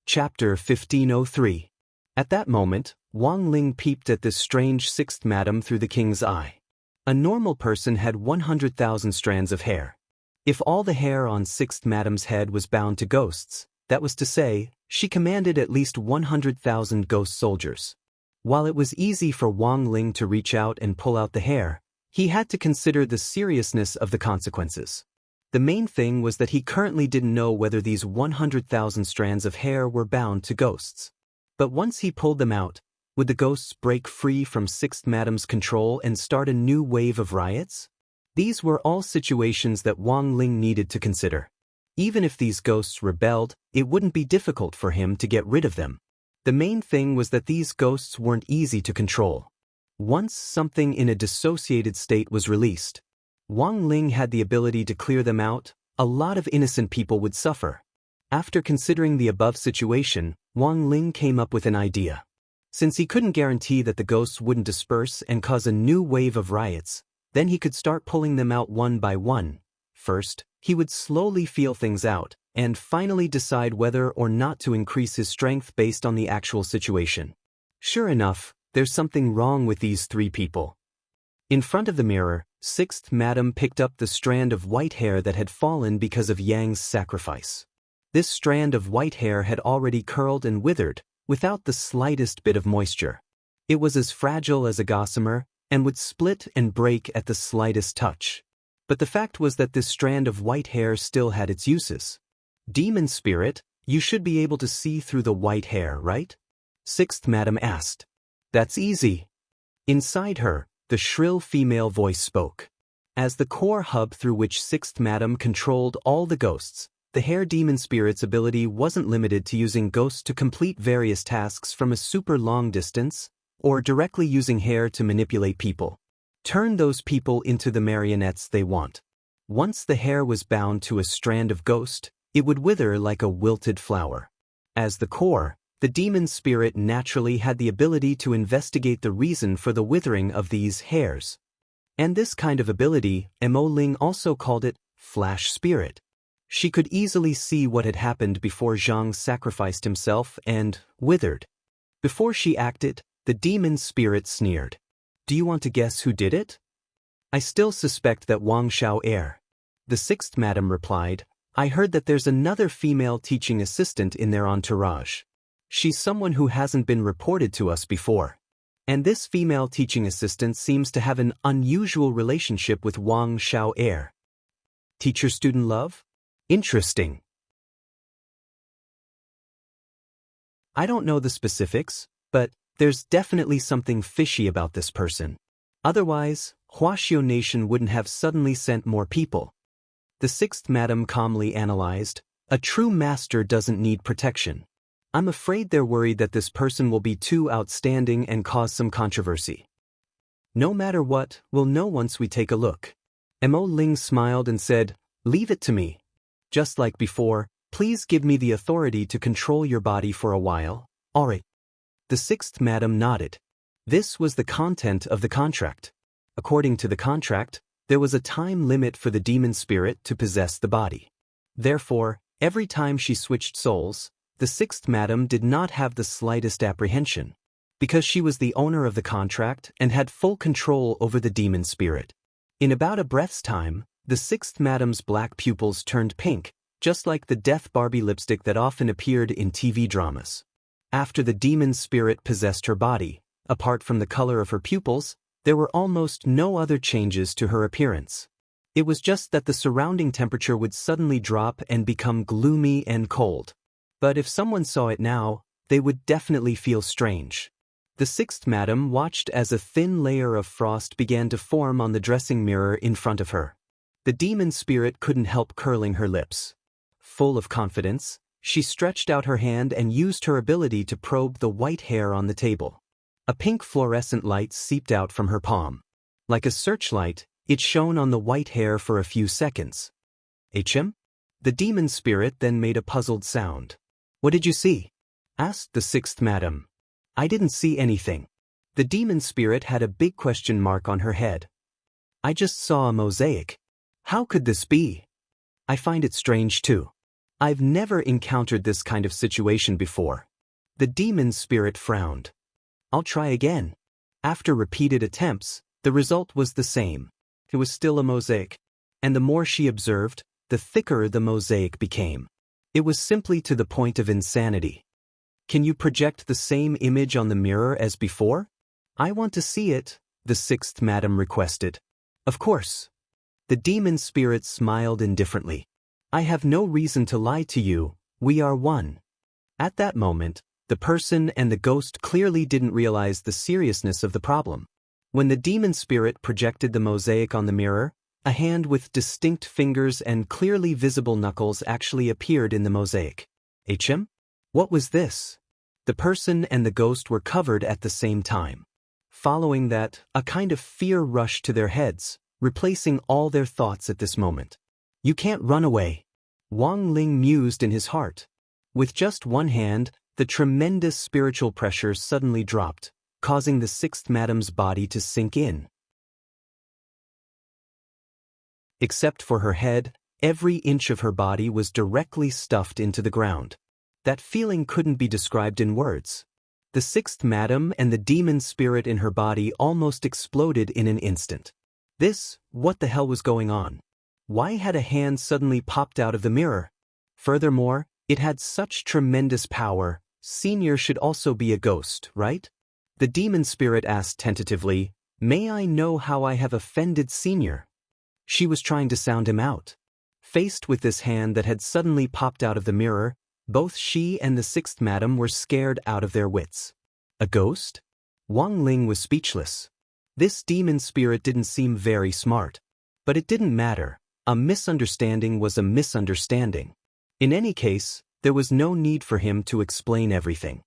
Chapter 1503. At that moment, Wang Ling peeped at this strange Sixth Madam through the king's eye. A normal person had 100,000 strands of hair. If all the hair on Sixth Madam's head was bound to ghosts, that was to say, she commanded at least 100,000 ghost soldiers. While it was easy for Wang Ling to reach out and pull out the hair, he had to consider the seriousness of the consequences. The main thing was that he currently didn't know whether these 100,000 strands of hair were bound to ghosts. But once he pulled them out, would the ghosts break free from Sixth Madam's control and start a new wave of riots? These were all situations that Wang Ling needed to consider. Even if these ghosts rebelled, it wouldn't be difficult for him to get rid of them. The main thing was that these ghosts weren't easy to control. Once something in a dissociated state was released, Wang Ling had the ability to clear them out. A lot of innocent people would suffer. After considering the above situation, Wang Ling came up with an idea. Since he couldn't guarantee that the ghosts wouldn't disperse and cause a new wave of riots, then he could start pulling them out one by one. First, he would slowly feel things out, and finally decide whether or not to increase his strength based on the actual situation. Sure enough, there's something wrong with these three people. In front of the mirror, Sixth Madam picked up the strand of white hair that had fallen because of Yang's sacrifice. This strand of white hair had already curled and withered, without the slightest bit of moisture. It was as fragile as a gossamer, and would split and break at the slightest touch. But the fact was that this strand of white hair still had its uses. Demon spirit, you should be able to see through the white hair, right? Sixth Madam asked. That's easy. Inside her, the shrill female voice spoke. As the core hub through which Sixth Madam controlled all the ghosts, the hair demon spirit's ability wasn't limited to using ghosts to complete various tasks from a super long distance, or directly using hair to manipulate people. Turn those people into the marionettes they want. Once the hair was bound to a strand of ghost, it would wither like a wilted flower. As the core, the demon spirit naturally had the ability to investigate the reason for the withering of these hairs. And this kind of ability, Mo Ling also called it flash spirit. She could easily see what had happened before Zhang sacrificed himself and withered. Before she acted, the demon spirit sneered. Do you want to guess who did it? I still suspect that Wang Xiao err. The Sixth Madam replied, I heard that there's another female teaching assistant in their entourage. She's someone who hasn't been reported to us before. And this female teaching assistant seems to have an unusual relationship with Wang Xiao err. Teacher-student love? Interesting. I don't know the specifics, but there's definitely something fishy about this person. Otherwise, Huaxiao Nation wouldn't have suddenly sent more people. The Sixth Madam calmly analyzed, a true master doesn't need protection. I'm afraid they're worried that this person will be too outstanding and cause some controversy. No matter what, we'll know once we take a look. Mo Ling smiled and said, leave it to me. Just like before, please give me the authority to control your body for a while. All right. The Sixth Madam nodded. This was the content of the contract. According to the contract, there was a time limit for the demon spirit to possess the body. Therefore, every time she switched souls, the Sixth Madam did not have the slightest apprehension, because she was the owner of the contract and had full control over the demon spirit. In about a breath's time, the Sixth Madam's black pupils turned pink, just like the Death Barbie lipstick that often appeared in TV dramas. After the demon spirit possessed her body, apart from the color of her pupils, there were almost no other changes to her appearance. It was just that the surrounding temperature would suddenly drop and become gloomy and cold. But if someone saw it now, they would definitely feel strange. The Sixth Madam watched as a thin layer of frost began to form on the dressing mirror in front of her. The demon spirit couldn't help curling her lips. Full of confidence, she stretched out her hand and used her ability to probe the white hair on the table. A pink fluorescent light seeped out from her palm. Like a searchlight, it shone on the white hair for a few seconds. HM? The demon spirit then made a puzzled sound. What did you see? Asked the Sixth Madam. I didn't see anything. The demon spirit had a big question mark on her head. I just saw a mosaic. How could this be? I find it strange too. I've never encountered this kind of situation before. The demon spirit frowned. I'll try again. After repeated attempts, the result was the same. It was still a mosaic. And the more she observed, the thicker the mosaic became. It was simply to the point of insanity. "Can you project the same image on the mirror as before?" "I want to see it," the sixth madam requested. "Of course." The demon spirit smiled indifferently. "I have no reason to lie to you, we are one." At that moment, the person and the ghost clearly didn't realize the seriousness of the problem. When the demon spirit projected the mosaic on the mirror, a hand with distinct fingers and clearly visible knuckles actually appeared in the mosaic. "HM? What was this?" The person and the ghost were covered at the same time. Following that, a kind of fear rushed to their heads, replacing all their thoughts at this moment. "You can't run away," Wang Ling mused in his heart. With just one hand, the tremendous spiritual pressure suddenly dropped, causing the sixth madam's body to sink in. Except for her head, every inch of her body was directly stuffed into the ground. That feeling couldn't be described in words. The sixth madam and the demon spirit in her body almost exploded in an instant. What the hell was going on? Why had a hand suddenly popped out of the mirror? Furthermore, it had such tremendous power. Senior should also be a ghost, right? The demon spirit asked tentatively, "May I know how I have offended Senior?" She was trying to sound him out. Faced with this hand that had suddenly popped out of the mirror, both she and the sixth madam were scared out of their wits. A ghost? Wang Ling was speechless. This demon spirit didn't seem very smart. But it didn't matter. A misunderstanding was a misunderstanding. In any case, there was no need for him to explain everything.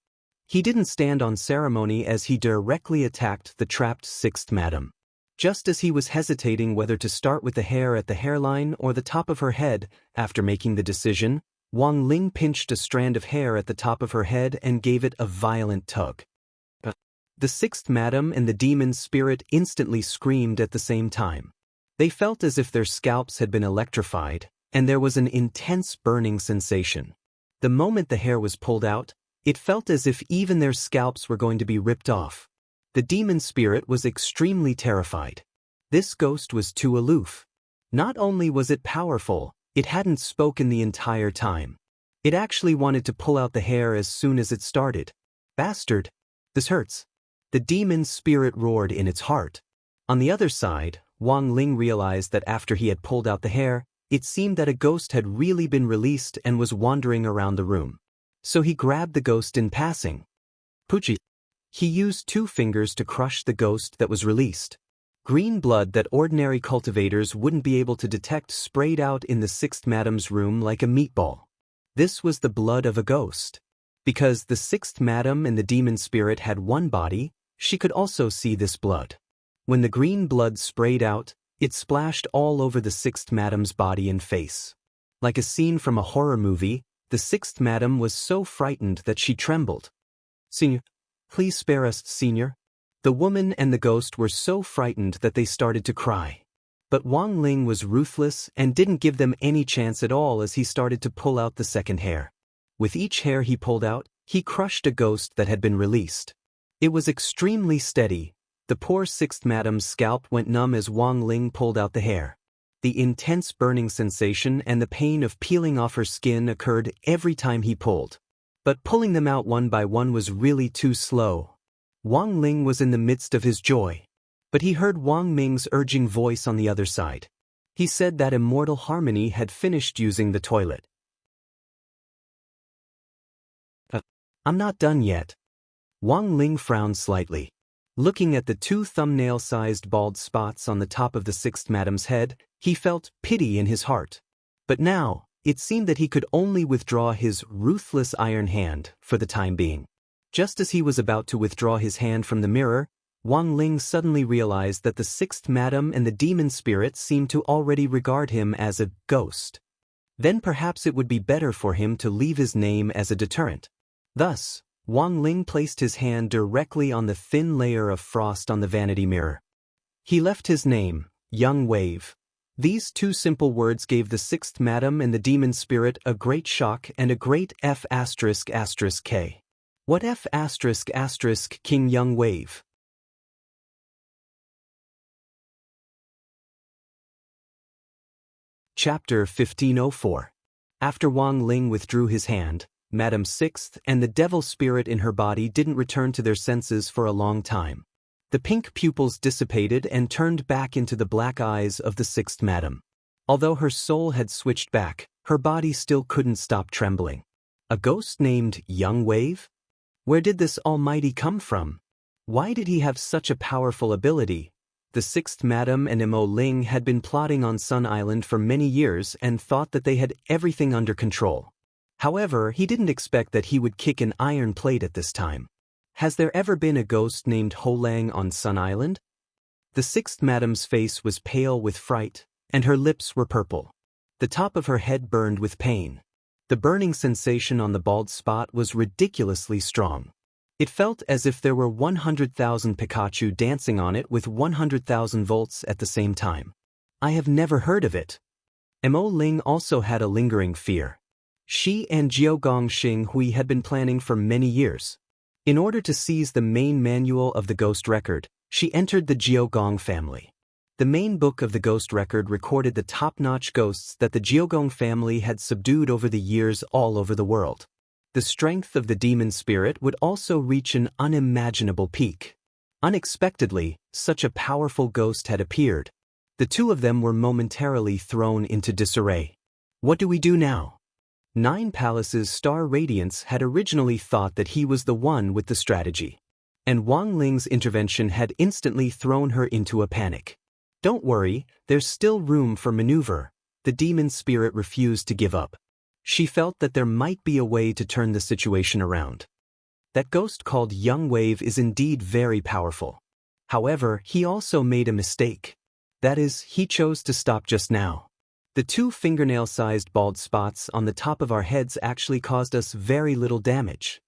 He didn't stand on ceremony as he directly attacked the trapped sixth madam. Just as he was hesitating whether to start with the hair at the hairline or the top of her head, after making the decision, Wang Ling pinched a strand of hair at the top of her head and gave it a violent tug. The sixth madam and the demon spirit instantly screamed at the same time. They felt as if their scalps had been electrified, and there was an intense burning sensation. The moment the hair was pulled out, it felt as if even their scalps were going to be ripped off. The demon spirit was extremely terrified. This ghost was too aloof. Not only was it powerful, it hadn't spoken the entire time. It actually wanted to pull out the hair as soon as it started. "Bastard! This hurts." The demon spirit roared in its heart. On the other side, Wang Ling realized that after he had pulled out the hair, it seemed that a ghost had really been released and was wandering around the room. So he grabbed the ghost in passing. Pucci. He used 2 fingers to crush the ghost that was released. Green blood that ordinary cultivators wouldn't be able to detect sprayed out in the sixth madam's room like a meatball. This was the blood of a ghost. Because the sixth madam and the demon spirit had one body, she could also see this blood. When the green blood sprayed out, it splashed all over the sixth madam's body and face. Like a scene from a horror movie, the sixth madam was so frightened that she trembled. "Senior, please spare us, Senior." The woman and the ghost were so frightened that they started to cry. But Wang Ling was ruthless and didn't give them any chance at all as he started to pull out the second hair. With each hair he pulled out, he crushed a ghost that had been released. It was extremely steady. The poor sixth madam's scalp went numb as Wang Ling pulled out the hair. The intense burning sensation and the pain of peeling off her skin occurred every time he pulled. But pulling them out one by one was really too slow. Wang Ling was in the midst of his joy. But he heard Wang Ming's urging voice on the other side. He said that Immortal Harmony had finished using the toilet. "I'm not done yet." Wang Ling frowned slightly. Looking at the 2 thumbnail-sized bald spots on the top of the sixth madam's head, he felt pity in his heart. But now, it seemed that he could only withdraw his ruthless iron hand for the time being. Just as he was about to withdraw his hand from the mirror, Wang Ling suddenly realized that the sixth madam and the demon spirit seemed to already regard him as a ghost. Then perhaps it would be better for him to leave his name as a deterrent. Thus, Wang Ling placed his hand directly on the thin layer of frost on the vanity mirror. He left his name, Young Wave. These 2 simple words gave the sixth madam and the demon spirit a great shock and a great F***K. What F*** King Young Wave? Chapter 1504. After Wang Ling withdrew his hand, Madame Sixth and the devil spirit in her body didn't return to their senses for a long time. The pink pupils dissipated and turned back into the black eyes of the sixth madam. Although her soul had switched back, her body still couldn't stop trembling. A ghost named Young Wave? Where did this almighty come from? Why did he have such a powerful ability? The sixth madam and Mo Ling had been plotting on Sun Island for many years and thought that they had everything under control. However, he didn't expect that he would kick an iron plate at this time. Has there ever been a ghost named Ho Lang on Sun Island? The sixth madam's face was pale with fright, and her lips were purple. The top of her head burned with pain. The burning sensation on the bald spot was ridiculously strong. It felt as if there were 100,000 Pikachu dancing on it with 100,000 volts at the same time. I have never heard of it. Mo Ling also had a lingering fear. She and Jiogong Xinghui had been planning for many years. In order to seize the main manual of the ghost record, she entered the Jiogong family. The main book of the ghost record recorded the top-notch ghosts that the Jiogong family had subdued over the years all over the world. The strength of the demon spirit would also reach an unimaginable peak. Unexpectedly, such a powerful ghost had appeared. The two of them were momentarily thrown into disarray. What do we do now? Nine Palace's Star Radiance had originally thought that he was the one with the strategy. And Wang Ling's intervention had instantly thrown her into a panic. Don't worry, there's still room for maneuver. The demon spirit refused to give up. She felt that there might be a way to turn the situation around. That ghost called Young Wave is indeed very powerful. However, he also made a mistake. That is, he chose to stop just now. The two fingernail-sized bald spots on the top of our heads actually caused us very little damage.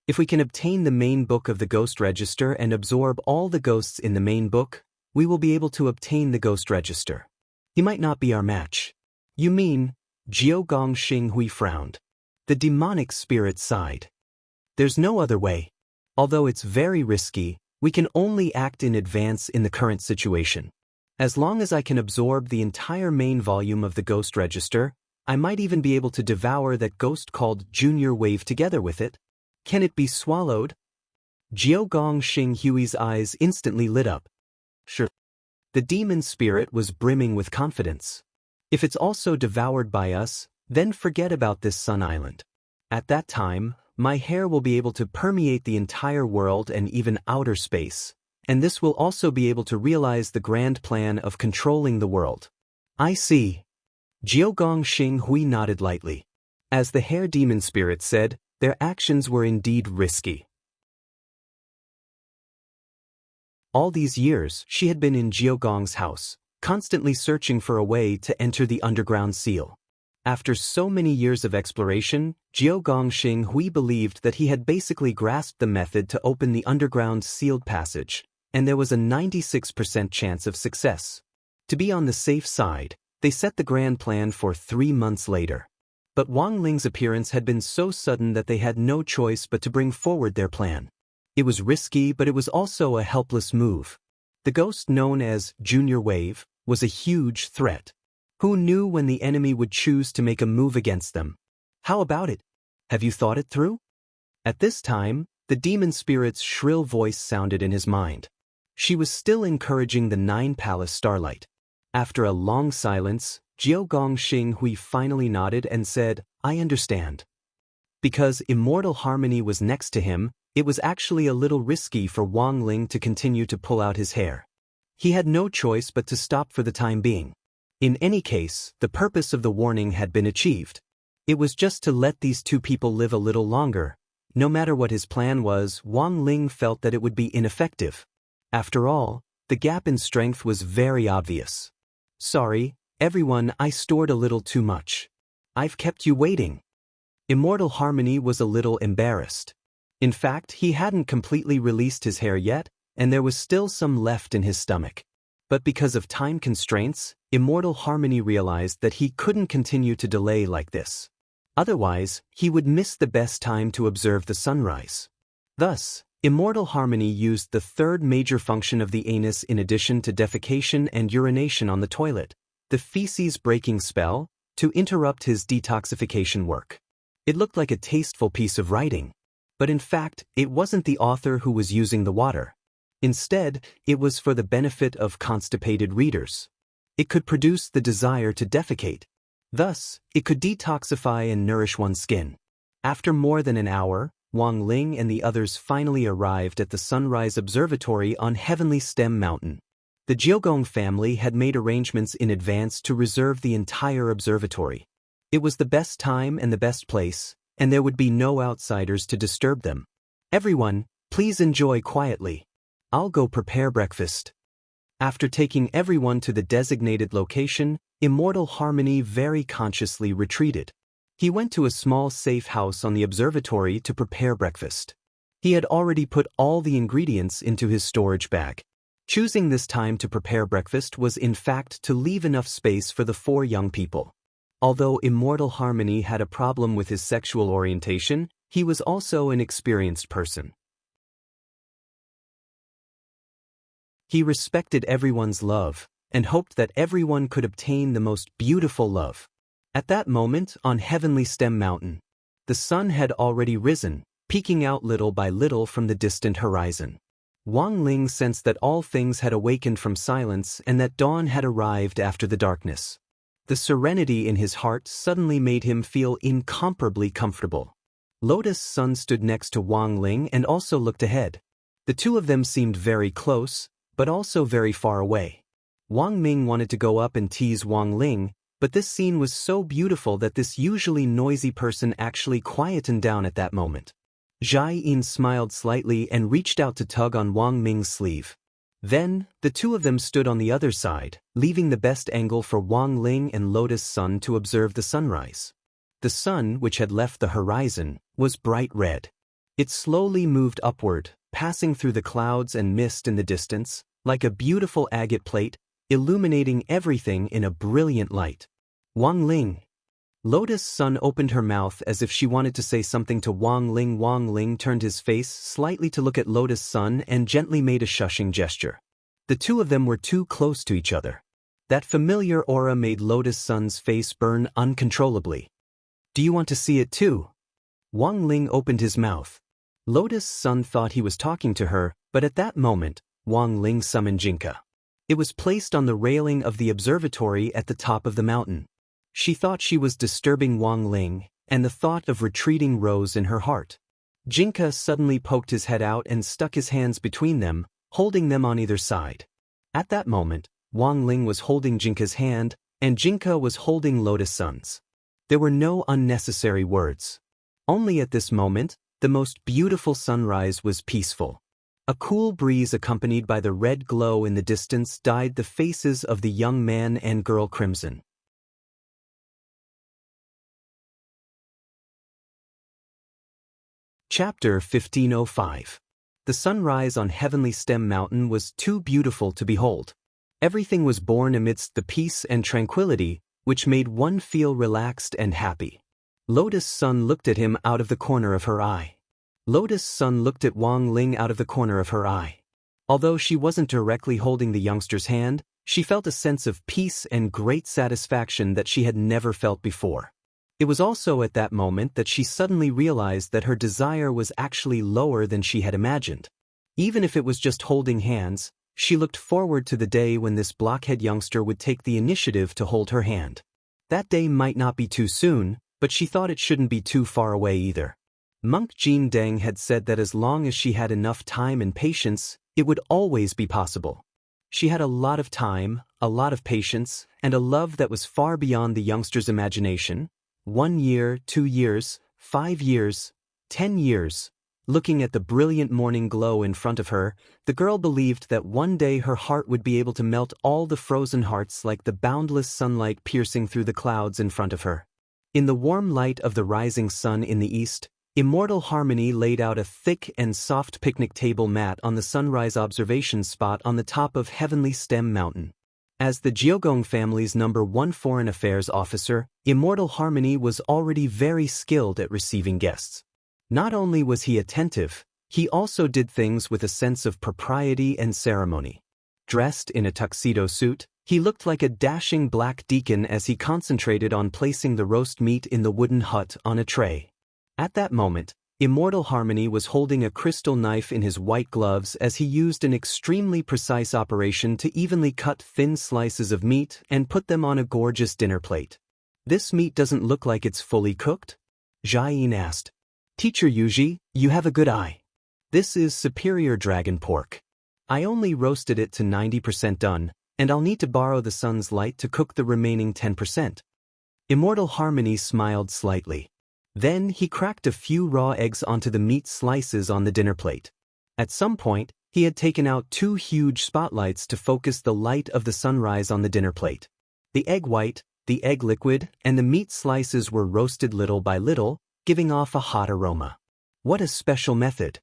If we can obtain the main book of the ghost register and absorb all the ghosts in the main book, we will be able to obtain the ghost register. He might not be our match. You mean? Jiogong Xinghui frowned. The demonic spirit sighed. There's no other way. Although it's very risky, we can only act in advance in the current situation. As long as I can absorb the entire main volume of the ghost register, I might even be able to devour that ghost called Junior Wave together with it. Can it be swallowed? Jiogong Xinghui's eyes instantly lit up. Sure. The demon spirit was brimming with confidence. If it's also devoured by us, then forget about this Sun Island. At that time, my hair will be able to permeate the entire world and even outer space. And this will also be able to realize the grand plan of controlling the world. I see. Jiogong Xinghui nodded lightly. As the hair demon spirit said, their actions were indeed risky. All these years, she had been in Jiogong's house, constantly searching for a way to enter the underground seal. After so many years of exploration, Jiogong Xinghui believed that he had basically grasped the method to open the underground sealed passage, and there was a 96% chance of success. To be on the safe side, they set the grand plan for 3 months later. But Wang Ling's appearance had been so sudden that they had no choice but to bring forward their plan. It was risky, but it was also a helpless move. The ghost known as Junior Wave was a huge threat. Who knew when the enemy would choose to make a move against them? How about it? Have you thought it through? At this time, the demon spirit's shrill voice sounded in his mind. She was still encouraging the Nine Palace Starlight. After a long silence, Jiogong Xinghui finally nodded and said, I understand. Because Immortal Harmony was next to him, it was actually a little risky for Wang Ling to continue to pull out his hair. He had no choice but to stop for the time being. In any case, the purpose of the warning had been achieved. It was just to let these two people live a little longer. No matter what his plan was, Wang Ling felt that it would be ineffective. After all, the gap in strength was very obvious. Sorry, everyone, I stored a little too much. I've kept you waiting. Immortal Harmony was a little embarrassed. In fact, he hadn't completely released his hair yet, and there was still some left in his stomach. But because of time constraints, Immortal Harmony realized that he couldn't continue to delay like this. Otherwise, he would miss the best time to observe the sunrise. Thus, Immortal Harmony used the third major function of the anus in addition to defecation and urination on the toilet. the feces-breaking spell, to interrupt his detoxification work. It looked like a tasteful piece of writing. But in fact, it wasn't the author who was using the water. Instead, it was for the benefit of constipated readers. It could produce the desire to defecate. Thus, it could detoxify and nourish one's skin. After more than an hour, Wang Ling and the others finally arrived at the Sunrise Observatory on Heavenly Stem Mountain. The Jiogong family had made arrangements in advance to reserve the entire observatory. It was the best time and the best place, and there would be no outsiders to disturb them. Everyone, please enjoy quietly. I'll go prepare breakfast. After taking everyone to the designated location, Immortal Harmony very consciously retreated. He went to a small safe house on the observatory to prepare breakfast. He had already put all the ingredients into his storage bag. Choosing this time to prepare breakfast was in fact to leave enough space for the 4 young people. Although Immortal Harmony had a problem with his sexual orientation, he was also an experienced person. He respected everyone's love, and hoped that everyone could obtain the most beautiful love. At that moment, on Heavenly Stem Mountain, the sun had already risen, peeking out little by little from the distant horizon. Wang Ling sensed that all things had awakened from silence and that dawn had arrived after the darkness. The serenity in his heart suddenly made him feel incomparably comfortable. Lotus Sun stood next to Wang Ling and also looked ahead. The two of them seemed very close, but also very far away. Wang Ming wanted to go up and tease Wang Ling, but this scene was so beautiful that this usually noisy person actually quietened down at that moment. Zhai Yin smiled slightly and reached out to tug on Wang Ming's sleeve. Then, the two of them stood on the other side, leaving the best angle for Wang Ling and Lotus Sun to observe the sunrise. The sun, which had left the horizon, was bright red. It slowly moved upward, passing through the clouds and mist in the distance, like a beautiful agate plate, illuminating everything in a brilliant light. Wang Ling. Lotus Sun opened her mouth as if she wanted to say something to Wang Ling. Wang Ling turned his face slightly to look at Lotus Sun and gently made a shushing gesture. The two of them were too close to each other. That familiar aura made Lotus Sun's face burn uncontrollably. Do you want to see it too? Wang Ling opened his mouth. Lotus Sun thought he was talking to her, but at that moment, Wang Ling summoned Jinka. It was placed on the railing of the observatory at the top of the mountain. She thought she was disturbing Wang Ling, and the thought of retreating rose in her heart. Jinka suddenly poked his head out and stuck his hands between them, holding them on either side. At that moment, Wang Ling was holding Jinka's hand, and Jinka was holding Lotus Sun's. There were no unnecessary words. Only at this moment, the most beautiful sunrise was peaceful. A cool breeze accompanied by the red glow in the distance dyed the faces of the young man and girl crimson. Chapter 1505. The sunrise on Heavenly Stem Mountain was too beautiful to behold. Everything was born amidst the peace and tranquility, which made one feel relaxed and happy. Lotus Sun looked at him out of the corner of her eye. Lotus Sun looked at Wang Ling out of the corner of her eye. Although she wasn't directly holding the youngster's hand, she felt a sense of peace and great satisfaction that she had never felt before. It was also at that moment that she suddenly realized that her desire was actually lower than she had imagined. Even if it was just holding hands, she looked forward to the day when this blockhead youngster would take the initiative to hold her hand. That day might not be too soon, but she thought it shouldn't be too far away either. Monk Jin Deng had said that as long as she had enough time and patience, it would always be possible. She had a lot of time, a lot of patience, and a love that was far beyond the youngster's imagination. 1 year, 2 years, 5 years, 10 years. Looking at the brilliant morning glow in front of her, the girl believed that one day her heart would be able to melt all the frozen hearts like the boundless sunlight piercing through the clouds in front of her. In the warm light of the rising sun in the east, Immortal Harmony laid out a thick and soft picnic table mat on the sunrise observation spot on the top of Heavenly Stem Mountain. As the Jiogong family's #1 foreign affairs officer, Immortal Harmony was already very skilled at receiving guests. Not only was he attentive, he also did things with a sense of propriety and ceremony. Dressed in a tuxedo suit, He looked like a dashing black deacon as he concentrated on placing the roast meat in the wooden hut on a tray. At that moment, Immortal Harmony was holding a crystal knife in his white gloves as he used an extremely precise operation to evenly cut thin slices of meat and put them on a gorgeous dinner plate. "This meat doesn't look like it's fully cooked?" Jiayin asked. "Teacher Yuji, you have a good eye. This is superior dragon pork. I only roasted it to 90% done, and I'll need to borrow the sun's light to cook the remaining 10%. Immortal Harmony smiled slightly. Then he cracked a few raw eggs onto the meat slices on the dinner plate. At some point, he had taken out 2 huge spotlights to focus the light of the sunrise on the dinner plate. The egg white, the egg liquid, and the meat slices were roasted little by little, giving off a hot aroma. What a special method!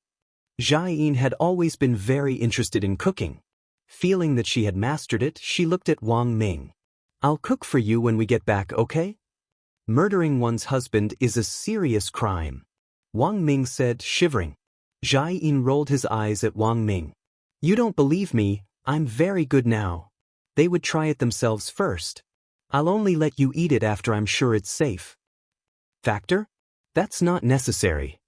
Jiayin had always been very interested in cooking. Feeling that she had mastered it, she looked at Wang Ming. "I'll cook for you when we get back, okay?" "Murdering one's husband is a serious crime," Wang Ming said, shivering. Jiayin rolled his eyes at Wang Ming. "You don't believe me, I'm very good now. They would try it themselves first. I'll only let you eat it after I'm sure it's safe." "Factor? That's not necessary.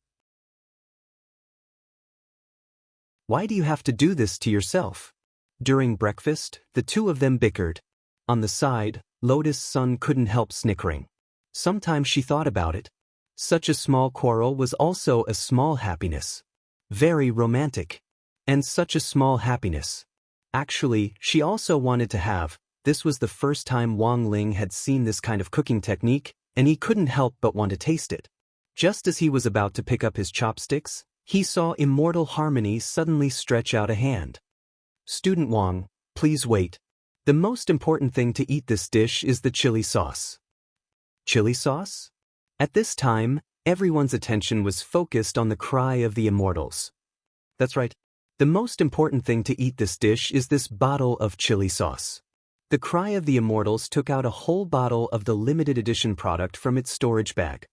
Why do you have to do this to yourself?" During breakfast, the two of them bickered. On the side, Lotus Sun couldn't help snickering. Sometimes she thought about it. Such a small quarrel was also a small happiness. Very romantic. And such a small happiness. Actually, she also wanted to have. This was the first time Wang Ling had seen this kind of cooking technique, and he couldn't help but want to taste it. Just as he was about to pick up his chopsticks, he saw Immortal Harmony suddenly stretch out a hand. "Student Wang, please wait. The most important thing to eat this dish is the chili sauce." Chili sauce? At this time, everyone's attention was focused on the cry of the immortals. "That's right. The most important thing to eat this dish is this bottle of chili sauce." The cry of the immortals took out a whole bottle of the limited edition product from its storage bag.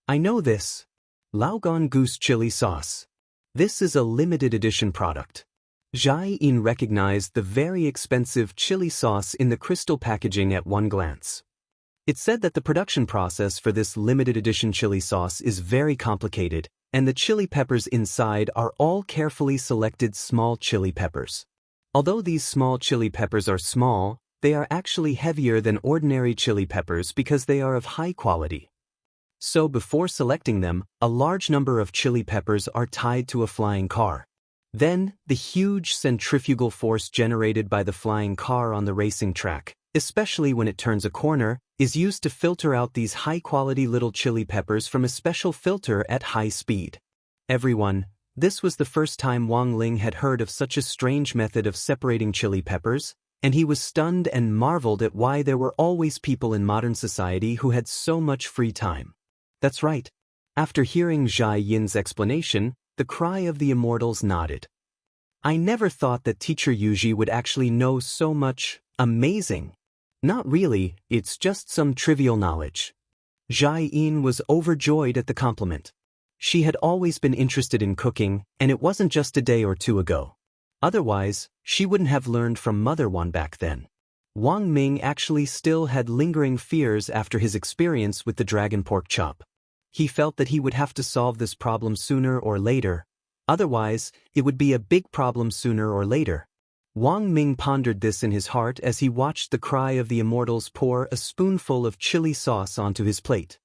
"I know this. Laogan Goose Chili Sauce. This is a limited edition product." Jiayin recognized the very expensive chili sauce in the crystal packaging at one glance. It said that the production process for this limited edition chili sauce is very complicated, and the chili peppers inside are all carefully selected small chili peppers. Although these small chili peppers are small, they are actually heavier than ordinary chili peppers because they are of high quality. So before selecting them, a large number of chili peppers are tied to a flying car. Then, the huge centrifugal force generated by the flying car on the racing track, especially when it turns a corner, is used to filter out these high-quality little chili peppers from a special filter at high speed. Everyone, this was the first time Wang Ling had heard of such a strange method of separating chili peppers, and he was stunned and marveled at why there were always people in modern society who had so much free time. That's right. After hearing Jiayin's explanation, the cry of the immortals nodded. "I never thought that Teacher Yuji would actually know so much. Amazing." "Not really, it's just some trivial knowledge." Jiayin was overjoyed at the compliment. She had always been interested in cooking, and it wasn't just a day or two ago. Otherwise, she wouldn't have learned from Mother Wan back then. Wang Ming actually still had lingering fears after his experience with the dragon pork chop. He felt that he would have to solve this problem sooner or later. Otherwise, it would be a big problem sooner or later. Wang Ming pondered this in his heart as he watched the cry of the immortals pour a spoonful of chili sauce onto his plate.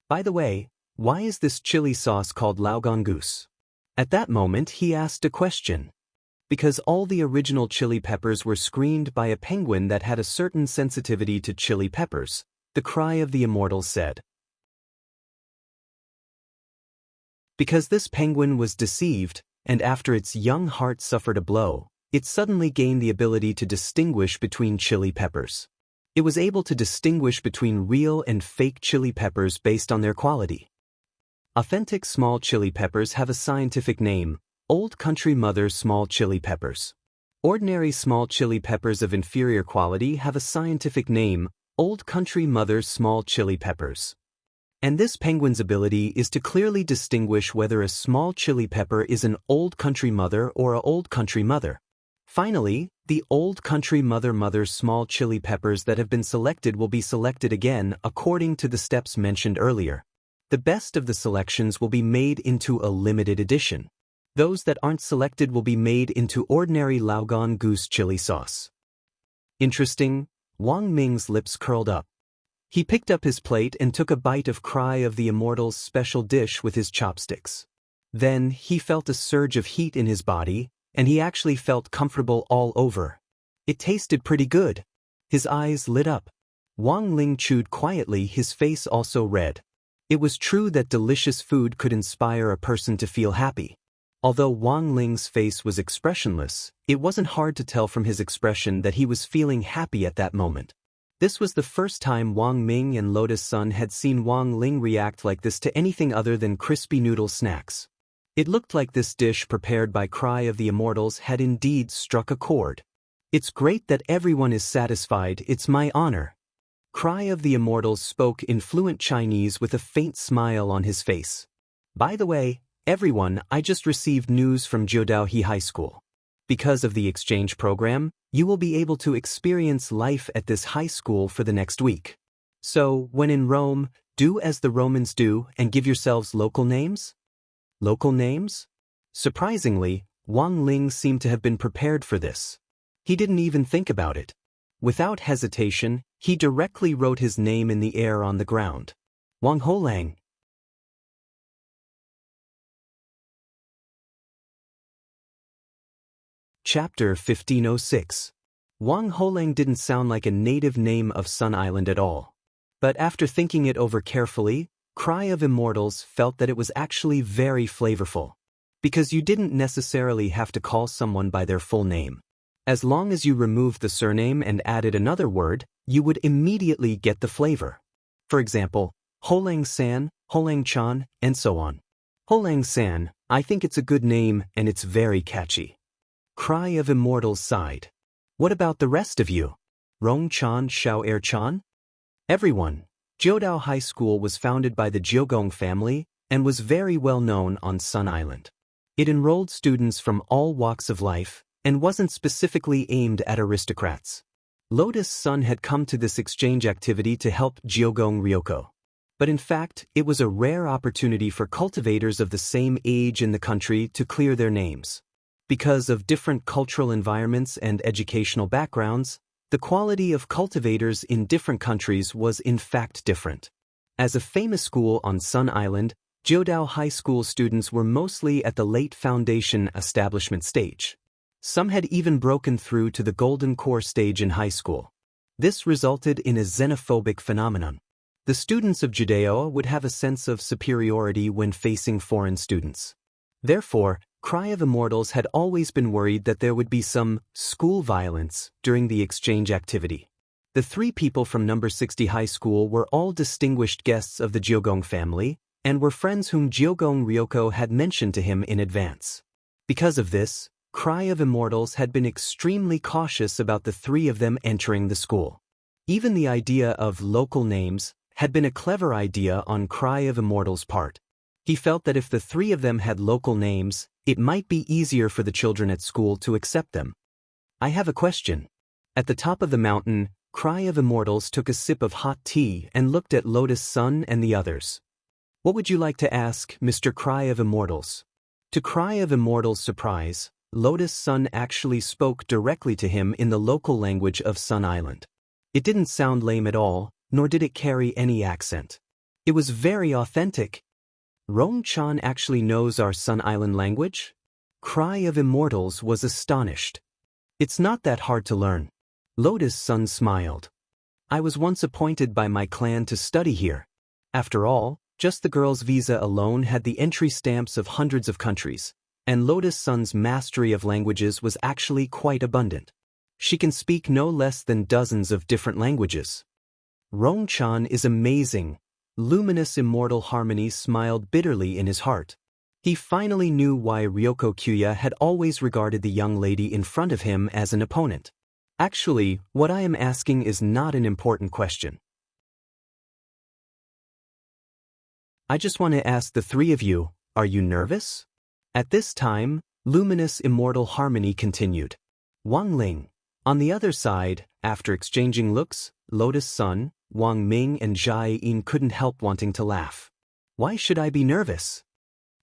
"By the way, why is this chili sauce called Laogan Goose?" At that moment, he asked a question. Because all the original chili peppers were screened by a penguin that had a certain sensitivity to chili peppers, the cry of the immortals said. Because this penguin was deceived, and after its young heart suffered a blow, it suddenly gained the ability to distinguish between chili peppers. It was able to distinguish between real and fake chili peppers based on their quality. Authentic small chili peppers have a scientific name, Old Country Mother small chili peppers. Ordinary small chili peppers of inferior quality have a scientific name, Old Country Mother small chili peppers. And this penguin's ability is to clearly distinguish whether a small chili pepper is an Old Country Mother or a Old Country Mother. Finally, the old country mother's small chili peppers that have been selected will be selected again according to the steps mentioned earlier. The best of the selections will be made into a limited edition. Those that aren't selected will be made into ordinary Laogan goose chili sauce. Interesting, Wang Ming's lips curled up. He picked up his plate and took a bite of Cry of the Immortal's special dish with his chopsticks. Then he felt a surge of heat in his body, and he actually felt comfortable all over. It tasted pretty good. His eyes lit up. Wang Ling chewed quietly, his face also red. It was true that delicious food could inspire a person to feel happy. Although Wang Ling's face was expressionless, it wasn't hard to tell from his expression that he was feeling happy at that moment. This was the first time Wang Ming and Lotus Sun had seen Wang Ling react like this to anything other than crispy noodle snacks. It looked like this dish prepared by Cry of the Immortals had indeed struck a chord. It's great that everyone is satisfied, it's my honor. Cry of the Immortals spoke in fluent Chinese with a faint smile on his face. By the way, everyone, I just received news from Jiudaohe High School. Because of the exchange program, you will be able to experience life at this high school for the next week. So, when in Rome, do as the Romans do and give yourselves local names? Local names? Surprisingly, Wang Ling seemed to have been prepared for this. He didn't even think about it. Without hesitation, he directly wrote his name in the air on the ground. Wang Holang. Chapter 1506. Wang Holang didn't sound like a native name of Sun Island at all. But after thinking it over carefully, Cry of Immortals felt that it was actually very flavorful. Because you didn't necessarily have to call someone by their full name. As long as you removed the surname and added another word, you would immediately get the flavor. For example, Holang-san, Holang-chan, and so on. Holang-san, I think it's a good name and it's very catchy. Cry of Immortals sighed. What about the rest of you? Rong-chan, Xiao-er-chan? Everyone. Jiudao High School was founded by the Jiugong family and was very well known on Sun Island. It enrolled students from all walks of life and wasn't specifically aimed at aristocrats. Lotus Sun had come to this exchange activity to help Jiugong Ryoko. But in fact, it was a rare opportunity for cultivators of the same age in the country to clear their names. Because of different cultural environments and educational backgrounds, the quality of cultivators in different countries was in fact different. As a famous school on Sun Island, Jiudao High School students were mostly at the late foundation establishment stage. Some had even broken through to the golden core stage in high school. This resulted in a xenophobic phenomenon. The students of Judeo would have a sense of superiority when facing foreign students. Therefore, Cry of Immortals had always been worried that there would be some school violence during the exchange activity. The three people from number 60 high school were all distinguished guests of the Jiugong family and were friends whom Jiugong Ryoko had mentioned to him in advance. Because of this, Cry of Immortals had been extremely cautious about the three of them entering the school. Even the idea of local names had been a clever idea on Cry of Immortals' part. He felt that if the three of them had local names, it might be easier for the children at school to accept them. I have a question. At the top of the mountain, Cry of Immortals took a sip of hot tea and looked at Lotus Sun and the others. What would you like to ask, Mr. Cry of Immortals? To Cry of Immortals' surprise, Lotus Sun actually spoke directly to him in the local language of Sun Island. It didn't sound lame at all, nor did it carry any accent. It was very authentic. Rong-chan actually knows our Sun Island language? Cry of Immortals was astonished. It's not that hard to learn. Lotus Sun smiled. I was once appointed by my clan to study here. After all, just the girl's visa alone had the entry stamps of hundreds of countries, and Lotus Sun's mastery of languages was actually quite abundant. She can speak no less than dozens of different languages. Rong-chan is amazing. Luminous Immortal Harmony smiled bitterly in his heart. He finally knew why Ryoko Kyuya had always regarded the young lady in front of him as an opponent. Actually, what I am asking is not an important question. I just want to ask the three of you, are you nervous? At this time, Luminous Immortal Harmony continued. Wang Ling. On the other side, after exchanging looks, Lotus Sun, Wang Ming and Jia Yin couldn't help wanting to laugh. Why should I be nervous?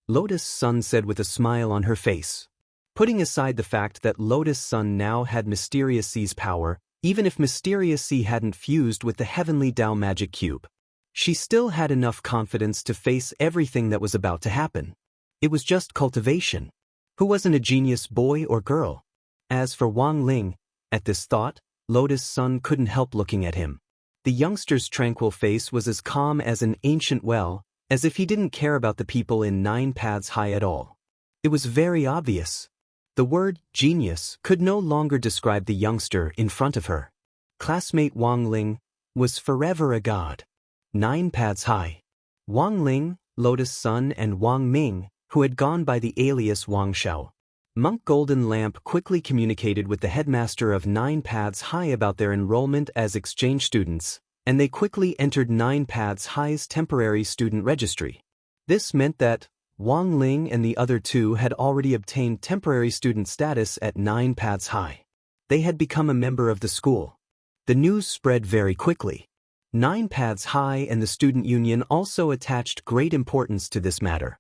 Lotus Sun said with a smile on her face. Putting aside the fact that Lotus Sun now had Mysterious C's power, even if Mysterious C hadn't fused with the heavenly Dao magic cube, she still had enough confidence to face everything that was about to happen. It was just cultivation. Who wasn't a genius boy or girl? As for Wang Ling, at this thought, Lotus Sun couldn't help looking at him. The youngster's tranquil face was as calm as an ancient well, as if he didn't care about the people in 9 paths high at all. It was very obvious. The word genius could no longer describe the youngster in front of her. Classmate Wang Ling was forever a god. 9 paths high. Wang Ling, Lotus Sun and Wang Ming, who had gone by the alias Wang Shao. Monk Golden Lamp quickly communicated with the headmaster of 9 paths high about their enrollment as exchange students, and they quickly entered 9 paths high's temporary student registry. This meant that Wang Ling and the other two had already obtained temporary student status at 9 paths high. They had become a member of the school. The news spread very quickly. 9 paths high and the student union also attached great importance to this matter.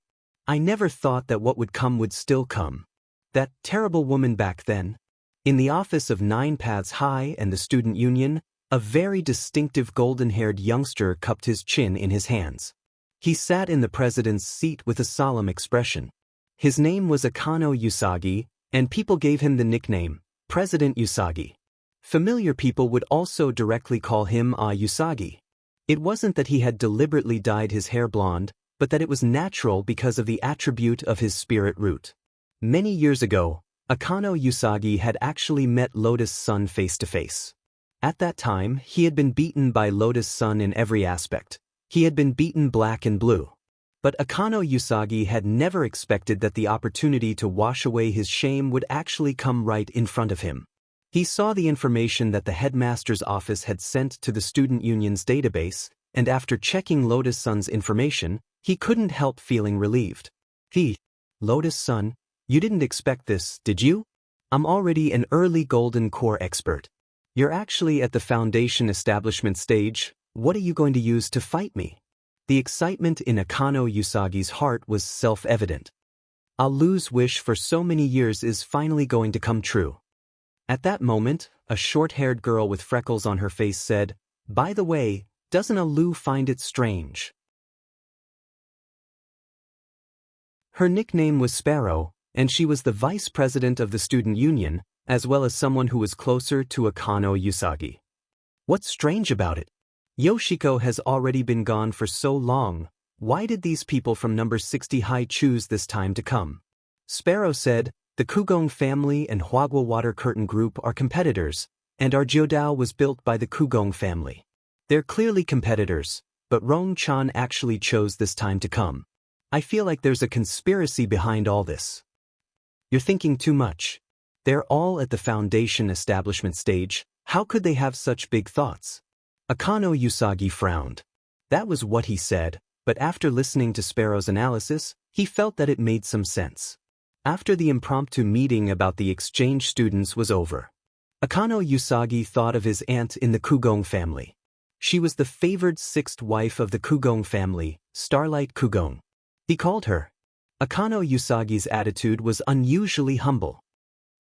I never thought that what would come would still come. That terrible woman back then. In the office of 9 paths high and the student union, a very distinctive golden-haired youngster cupped his chin in his hands. He sat in the president's seat with a solemn expression. His name was Akano Usagi, and people gave him the nickname, President Usagi. Familiar people would also directly call him Usagi. It wasn't that he had deliberately dyed his hair blonde, but that it was natural because of the attribute of his spirit root. Many years ago, Akano Usagi had actually met Lotus Sun face to face. At that time, he had been beaten by Lotus Sun in every aspect. He had been beaten black and blue. But Akano Usagi had never expected that the opportunity to wash away his shame would actually come right in front of him. He saw the information that the headmaster's office had sent to the student union's database, and after checking Lotus Sun's information, he couldn't help feeling relieved. Lotus Sun, you didn't expect this, did you? I'm already an early golden core expert. You're actually at the foundation establishment stage. What are you going to use to fight me? The excitement in Akano Usagi's heart was self-evident. Alu's wish for so many years is finally going to come true. At that moment, a short-haired girl with freckles on her face said, "By the way, doesn't Alu find it strange?" Her nickname was Sparrow, and she was the vice president of the student union, as well as someone who was closer to Akano Usagi. What's strange about it? Yoshiko has already been gone for so long. Why did these people from number 60 high choose this time to come? Sparrow said, the Kugong family and Huagua Water Curtain Group are competitors, and our Jiudao was built by the Kugong family. They're clearly competitors, but Rong-chan actually chose this time to come. I feel like there's a conspiracy behind all this. You're thinking too much. They're all at the foundation establishment stage. How could they have such big thoughts? Akano Usagi frowned. That was what he said, but after listening to Sparrow's analysis, he felt that it made some sense. After the impromptu meeting about the exchange students was over, Akano Usagi thought of his aunt in the Kugong family. She was the favored 6th wife of the Kugong family, Starlight Kugong. He called her. Akano Usagi's attitude was unusually humble.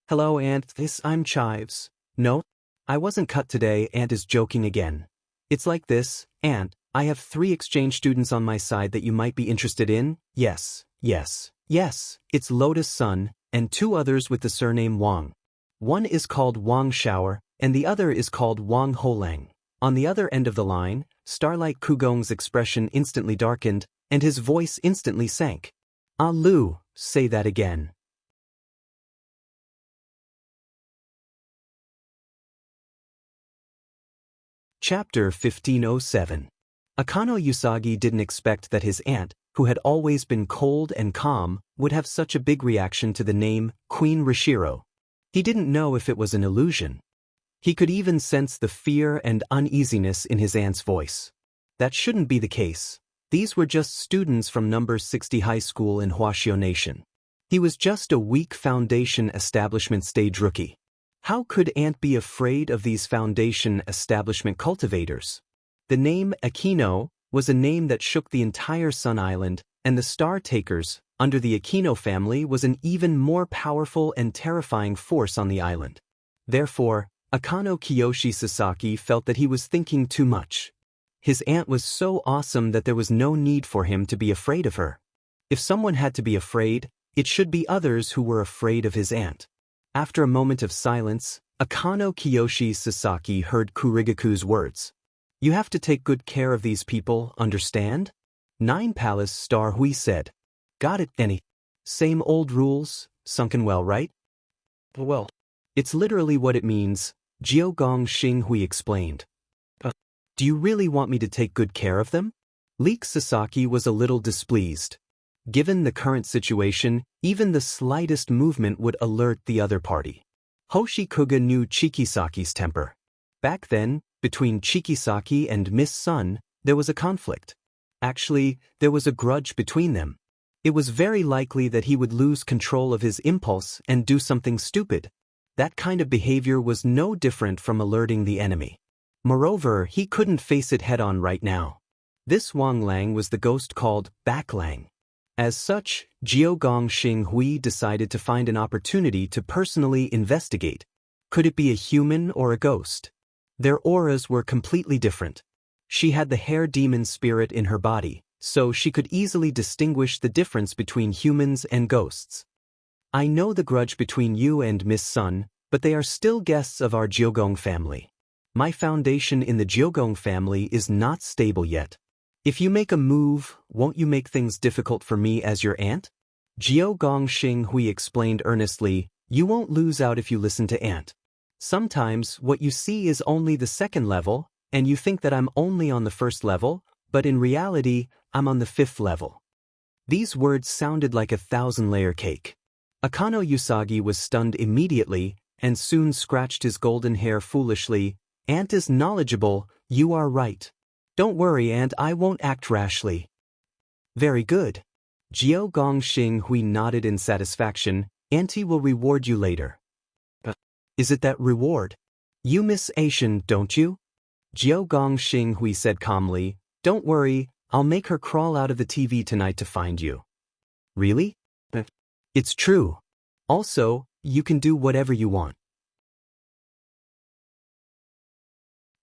Hello, Aunt. I'm Chives. No, I wasn't cut today. Aunt is joking again. It's like this, Aunt. I have 3 exchange students on my side that you might be interested in. Yes. It's Lotus Sun, and 2 others with the surname Wang. One is called Wang Shower, and the other is called Wang Holang. On the other end of the line, Starlight Kugong's expression instantly darkened, and his voice instantly sank. Lu, say that again. Chapter 1507. Akano Usagi didn't expect that his aunt, who had always been cold and calm, would have such a big reaction to the name Queen Rishiro. He didn't know if it was an illusion. He could even sense the fear and uneasiness in his aunt's voice. That shouldn't be the case. These were just students from number 60 high school in Huaxiao Nation. He was just a weak foundation establishment stage rookie. How could Ant be afraid of these foundation establishment cultivators? The name Aquino was a name that shook the entire Sun Island, and the Star Takers, under the Aquino family, was an even more powerful and terrifying force on the island. Therefore, Akano Kiyoshi Sasaki felt that he was thinking too much. His aunt was so awesome that there was no need for him to be afraid of her. If someone had to be afraid, it should be others who were afraid of his aunt. After a moment of silence, Akano Kiyoshi Sasaki heard Kurigaku's words. You have to take good care of these people, understand? Nine Palace Star Hui said. Got it, Denny. Same old rules, sunken well, right? Well, it's literally what it means, Jiogong Xing Hui explained. Do you really want me to take good care of them? Leek Sasaki was a little displeased. Given the current situation, even the slightest movement would alert the other party. Hoshikuga knew Chikisaki's temper. Back then, between Chikisaki and Miss Sun, there was a conflict. Actually, there was a grudge between them. It was very likely that he would lose control of his impulse and do something stupid. That kind of behavior was no different from alerting the enemy. Moreover, he couldn't face it head-on right now. This Wang Lang was the ghost called Back Lang. As such, Jiogong Xing Hui decided to find an opportunity to personally investigate. Could it be a human or a ghost? Their auras were completely different. She had the hair demon spirit in her body, so she could easily distinguish the difference between humans and ghosts. I know the grudge between you and Miss Sun, but they are still guests of our Jiogong family. My foundation in the Jiogong family is not stable yet. If you make a move, won't you make things difficult for me as your aunt? Jiogong Xing Hui explained earnestly, you won't lose out if you listen to aunt. Sometimes what you see is only the second level, and you think that I'm only on the first level, but in reality, I'm on the 5th level. These words sounded like a 1,000-layer cake. Akano Usagi was stunned immediately, and soon scratched his golden hair foolishly. Aunt is knowledgeable, you are right. Don't worry, Aunt, I won't act rashly. Very good. Jiogong Xing Hui nodded in satisfaction. Auntie will reward you later. Is it that reward? You miss Asian, don't you? Jiogong Xing Hui said calmly. Don't worry, I'll make her crawl out of the TV tonight to find you. Really? It's true. Also, you can do whatever you want.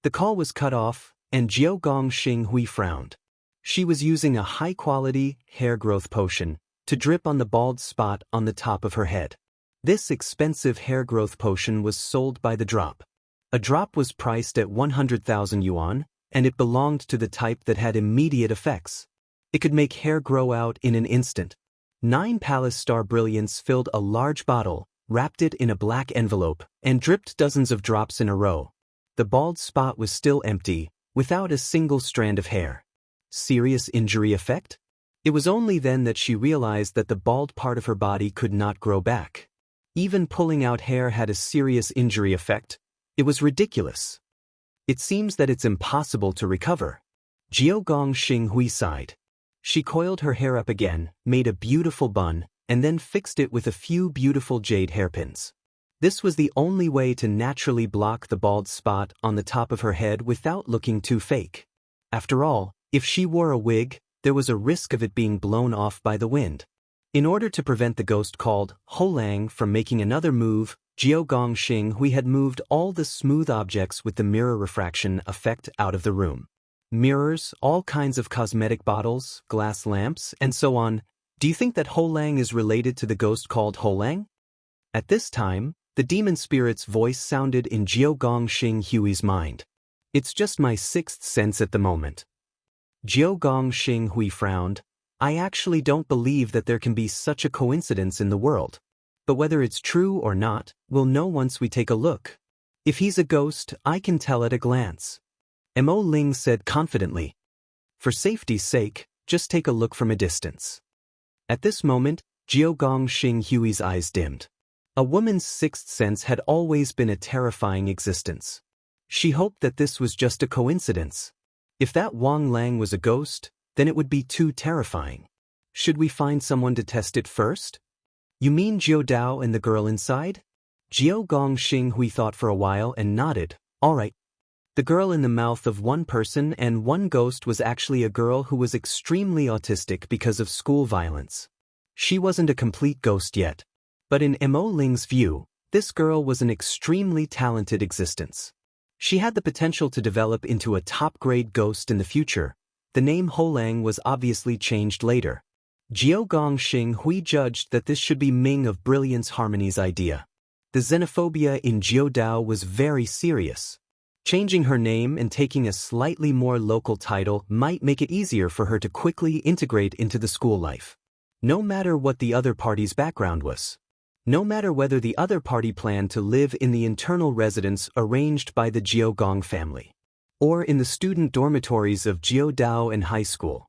The call was cut off, and Jiogong Xing Hui frowned. She was using a high-quality hair growth potion to drip on the bald spot on the top of her head. This expensive hair growth potion was sold by the drop. A drop was priced at 100,000 yuan, and it belonged to the type that had immediate effects. It could make hair grow out in an instant. 9 Palace Star Brilliance filled a large bottle, wrapped it in a black envelope, and dripped dozens of drops in a row. The bald spot was still empty, without a single strand of hair. Serious injury effect? It was only then that she realized that the bald part of her body could not grow back. Even pulling out hair had a serious injury effect. It was ridiculous. It seems that it's impossible to recover. Jiogong Xing Hui sighed. She coiled her hair up again, made a beautiful bun, and then fixed it with a few beautiful jade hairpins. This was the only way to naturally block the bald spot on the top of her head without looking too fake. After all, if she wore a wig, there was a risk of it being blown off by the wind. In order to prevent the ghost called Holang from making another move, Jiogong Xing Hui had moved all the smooth objects with the mirror refraction effect out of the room. Mirrors, all kinds of cosmetic bottles, glass lamps, and so on. Do you think that Holang is related to the ghost called Holang? At this time, the demon spirit's voice sounded in Jiogong Xing Hui's mind. It's just my 6th sense at the moment. Jiogong Xing Hui frowned. I actually don't believe that there can be such a coincidence in the world. But whether it's true or not, we'll know once we take a look. If he's a ghost, I can tell at a glance. Mo Ling said confidently. For safety's sake, just take a look from a distance. At this moment, Jiogong Xing Hui's eyes dimmed. A woman's 6th sense had always been a terrifying existence. She hoped that this was just a coincidence. If that Wang Lang was a ghost, then it would be too terrifying. Should we find someone to test it first? You mean Jiao Dao and the girl inside? Jiao Gongxing Hui thought for a while and nodded. All right. The girl in the mouth of one person and one ghost was actually a girl who was extremely autistic because of school violence. She wasn't a complete ghost yet. But in Mo Ling's view, this girl was an extremely talented existence. She had the potential to develop into a top-grade ghost in the future. The name Holang was obviously changed later. Jiao Gongxing Hui judged that this should be Ming of Brilliance Harmony's idea. The xenophobia in Jiao Dao was very serious. Changing her name and taking a slightly more local title might make it easier for her to quickly integrate into the school life. No matter what the other party's background was. No matter whether the other party planned to live in the internal residence arranged by the Jiaogong family, or in the student dormitories of Jiao Dao and high school.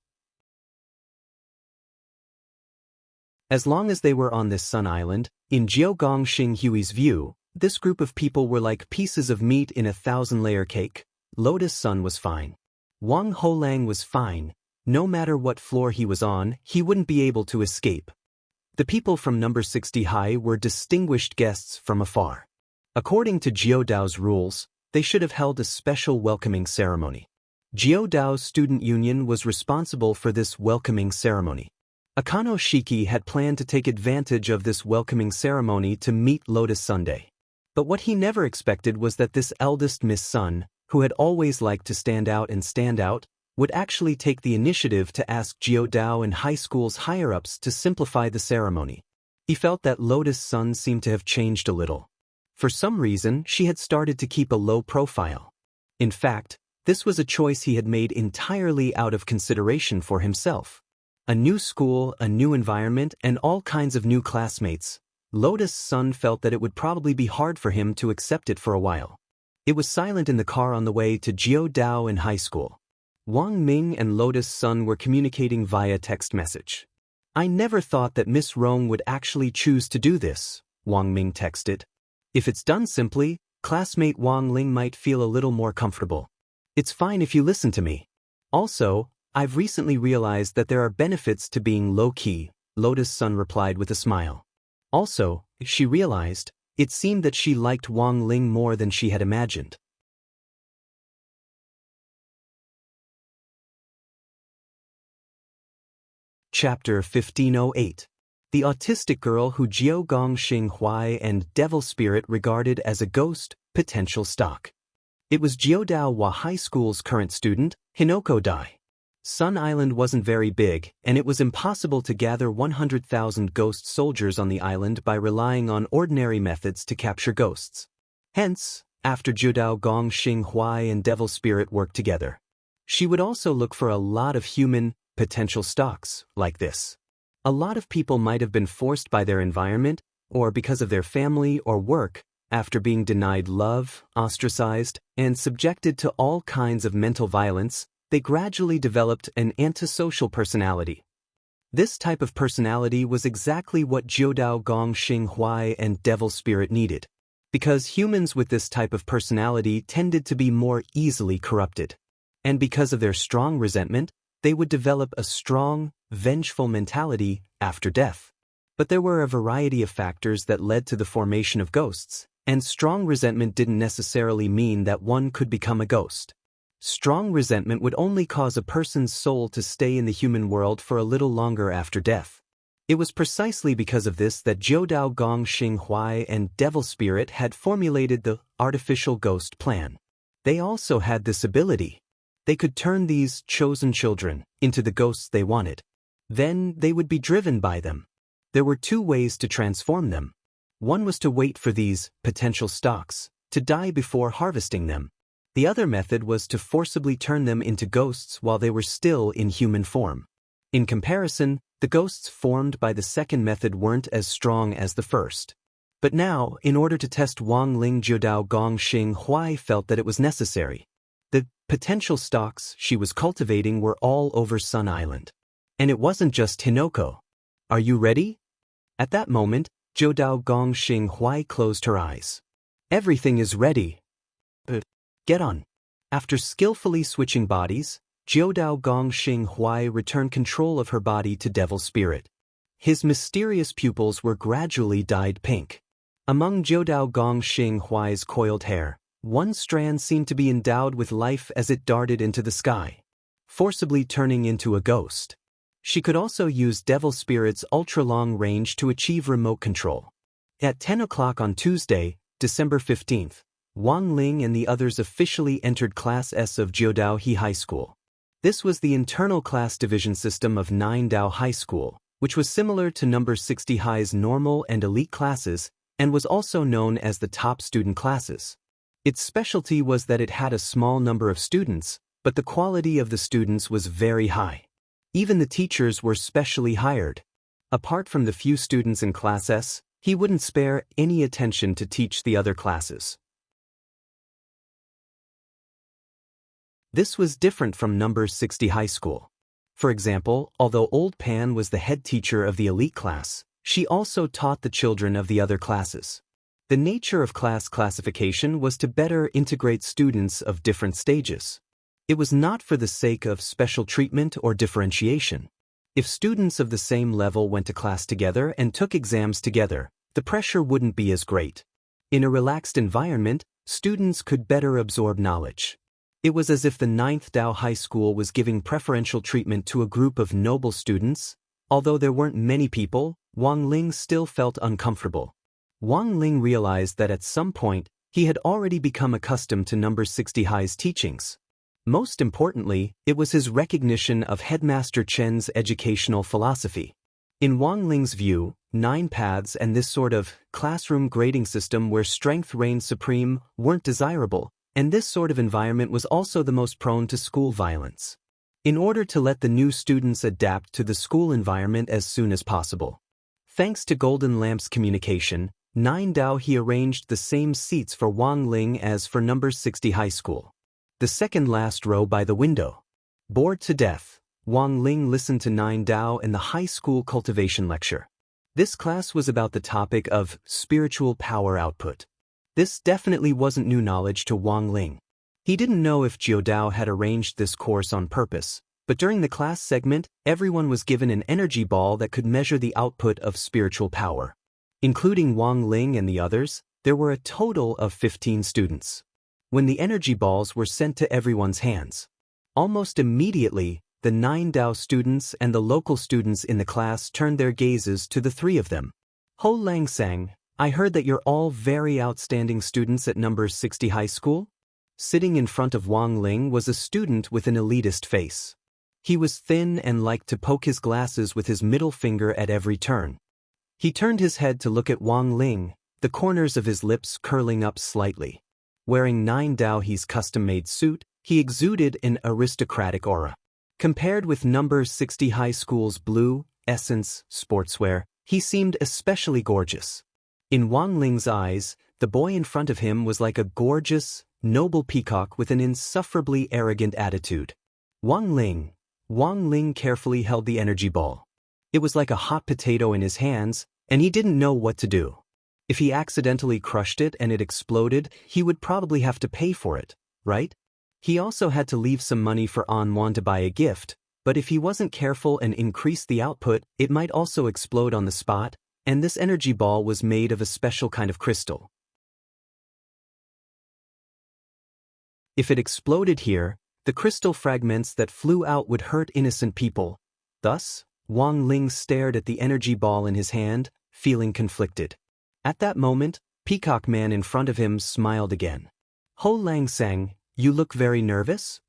As long as they were on this Sun Island, in Jiao Gongxing Hui's view, this group of people were like pieces of meat in a 1,000-layer cake. Lotus Sun was fine. Wang Holang was fine. No matter what floor he was on, he wouldn't be able to escape. The people from number 60 high were distinguished guests from afar. According to Jiao Dao's rules, they should have held a special welcoming ceremony. Jiao Dao's student union was responsible for this welcoming ceremony. Akano Shiki had planned to take advantage of this welcoming ceremony to meet Lotus Sunday. But what he never expected was that this eldest Miss Sun, who had always liked to stand out, would actually take the initiative to ask Jiao Dao and high school's higher-ups to simplify the ceremony. He felt that Lotus Sun seemed to have changed a little. For some reason, she had started to keep a low profile. In fact, this was a choice he had made entirely out of consideration for himself. A new school, a new environment, and all kinds of new classmates. Lotus Sun felt that it would probably be hard for him to accept it for a while. It was silent in the car on the way to Jiao Dao and high school. Wang Ming and Lotus Sun were communicating via text message. I never thought that Miss Rong would actually choose to do this, Wang Ming texted. If it's done simply, classmate Wang Ling might feel a little more comfortable. It's fine if you listen to me. Also, I've recently realized that there are benefits to being low-key, Lotus Sun replied with a smile. Also, she realized, it seemed that she liked Wang Ling more than she had imagined. Chapter 1508. The autistic girl who Jiao Gongxing Hui and Devil Spirit regarded as a ghost, potential stock. It was Jiao Dao Hua High School's current student, Hinoko Dai. Sun Island wasn't very big, and it was impossible to gather 100,000 ghost soldiers on the island by relying on ordinary methods to capture ghosts. Hence, after Jiao Dao Gongxing Hui and Devil Spirit worked together, she would also look for a lot of human, potential stocks like this. A lot of people might have been forced by their environment, or because of their family or work, after being denied love, ostracized, and subjected to all kinds of mental violence, they gradually developed an antisocial personality. This type of personality was exactly what Jiao Dao Gongxing Hui and Devil Spirit needed, because humans with this type of personality tended to be more easily corrupted. And because of their strong resentment, they would develop a strong, vengeful mentality after death. But there were a variety of factors that led to the formation of ghosts, and strong resentment didn't necessarily mean that one could become a ghost. Strong resentment would only cause a person's soul to stay in the human world for a little longer after death. It was precisely because of this that Jiao Dao Gongxing Hui and Devil Spirit had formulated the artificial ghost plan. They also had this ability. They could turn these chosen children into the ghosts they wanted. Then they would be driven by them. There were two ways to transform them. One was to wait for these potential stocks to die before harvesting them. The other method was to forcibly turn them into ghosts while they were still in human form. In comparison, the ghosts formed by the second method weren't as strong as the first. But now, in order to test Wang Ling, Jiao Dao Gongxing Hui felt that it was necessary. The potential stocks she was cultivating were all over Sun Island. And it wasn't just Hinoko. Are you ready? At that moment, Jiao Dao Gongxing Hui closed her eyes. Everything is ready. Get on. After skillfully switching bodies, Jiao Dao Gongxing Hui returned control of her body to Devil Spirit. His mysterious pupils were gradually dyed pink. Among Jiudao Gong Xing Huai's coiled hair, one strand seemed to be endowed with life as it darted into the sky, forcibly turning into a ghost. She could also use Devil Spirit's ultra-long range to achieve remote control. At 10 o'clock on Tuesday, December 15th, Wang Ling and the others officially entered Class S of Jiudao He High School. This was the internal class division system of 9 Dao High School, which was similar to number 60 High's normal and elite classes, and was also known as the top student classes. Its specialty was that it had a small number of students, but the quality of the students was very high. Even the teachers were specially hired. Apart from the few students in Class S, he wouldn't spare any attention to teach the other classes. This was different from number 60 high school. For example, although Old Pan was the head teacher of the elite class, she also taught the children of the other classes. The nature of class classification was to better integrate students of different stages. It was not for the sake of special treatment or differentiation. If students of the same level went to class together and took exams together, the pressure wouldn't be as great. In a relaxed environment, students could better absorb knowledge. It was as if the 9th Dao High School was giving preferential treatment to a group of noble students. Although there weren't many people, Wang Ling still felt uncomfortable. Wang Ling realized that at some point, he had already become accustomed to number 60 High's teachings. Most importantly, it was his recognition of Headmaster Chen's educational philosophy. In Wang Ling's view, 9 paths and this sort of classroom grading system where strength reigned supreme weren't desirable, and this sort of environment was also the most prone to school violence. In order to let the new students adapt to the school environment as soon as possible, thanks to Golden Lamp's communication, 9 Dao he arranged the same seats for Wang Ling as for number 60 high school. The second last row by the window. Bored to death, Wang Ling listened to 9 Dao and the high school cultivation lecture. This class was about the topic of spiritual power output. This definitely wasn't new knowledge to Wang Ling. He didn't know if Jiudao had arranged this course on purpose, but during the class segment, everyone was given an energy ball that could measure the output of spiritual power. Including Wang Ling and the others, there were a total of 15 students. When the energy balls were sent to everyone's hands, almost immediately, the 9 Dao students and the local students in the class turned their gazes to the 3 of them. Ho Lang sang, "I heard that you're all very outstanding students at number 60 high school?" Sitting in front of Wang Ling was a student with an elitist face. He was thin and liked to poke his glasses with his middle finger at every turn. He turned his head to look at Wang Ling, the corners of his lips curling up slightly. Wearing 9 Dao He's custom-made suit, he exuded an aristocratic aura. Compared with number 60 high school's blue, essence, sportswear, he seemed especially gorgeous. In Wang Ling's eyes, the boy in front of him was like a gorgeous, noble peacock with an insufferably arrogant attitude. Wang Ling carefully held the energy ball. It was like a hot potato in his hands, and he didn't know what to do. If he accidentally crushed it and it exploded, he would probably have to pay for it, right? He also had to leave some money for Anwan to buy a gift, but if he wasn't careful and increased the output, it might also explode on the spot, and this energy ball was made of a special kind of crystal. If it exploded here, the crystal fragments that flew out would hurt innocent people. Thus, Wang Ling stared at the energy ball in his hand, feeling conflicted. At that moment, Peacock Man in front of him smiled again. Ho Lang sang, "You look very nervous?"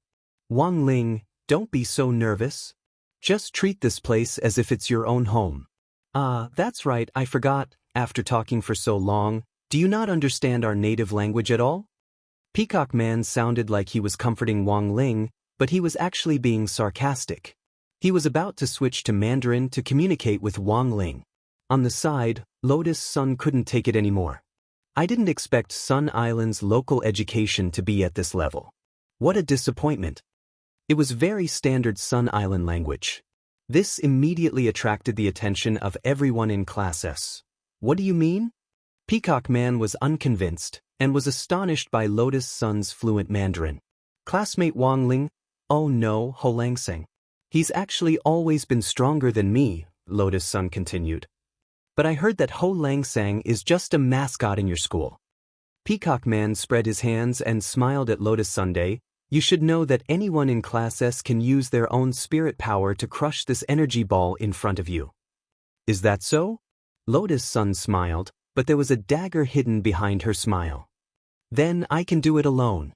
Wang Ling, "Don't be so nervous. Just treat this place as if it's your own home." "Ah, that's right, I forgot, after talking for so long, do you not understand our native language at all?" Peacock Man sounded like he was comforting Wang Ling, but he was actually being sarcastic. He was about to switch to Mandarin to communicate with Wang Ling. On the side, Lotus Sun couldn't take it anymore. "I didn't expect Sun Island's local education to be at this level. What a disappointment." It was very standard Sun Island language. This immediately attracted the attention of everyone in Class S. "What do you mean?" Peacock Man was unconvinced, and was astonished by Lotus Sun's fluent Mandarin. Classmate Wang Ling, "Oh no, Ho Lang sang. He's actually always been stronger than me," Lotus Sun continued. But I heard that Ho Lang Sang is just a mascot in your school. Peacock Man spread his hands and smiled at Lotus Sunday. You should know that anyone in Class S can use their own spirit power to crush this energy ball in front of you. Is that so? Lotus Sun smiled, but there was a dagger hidden behind her smile. Then I can do it alone.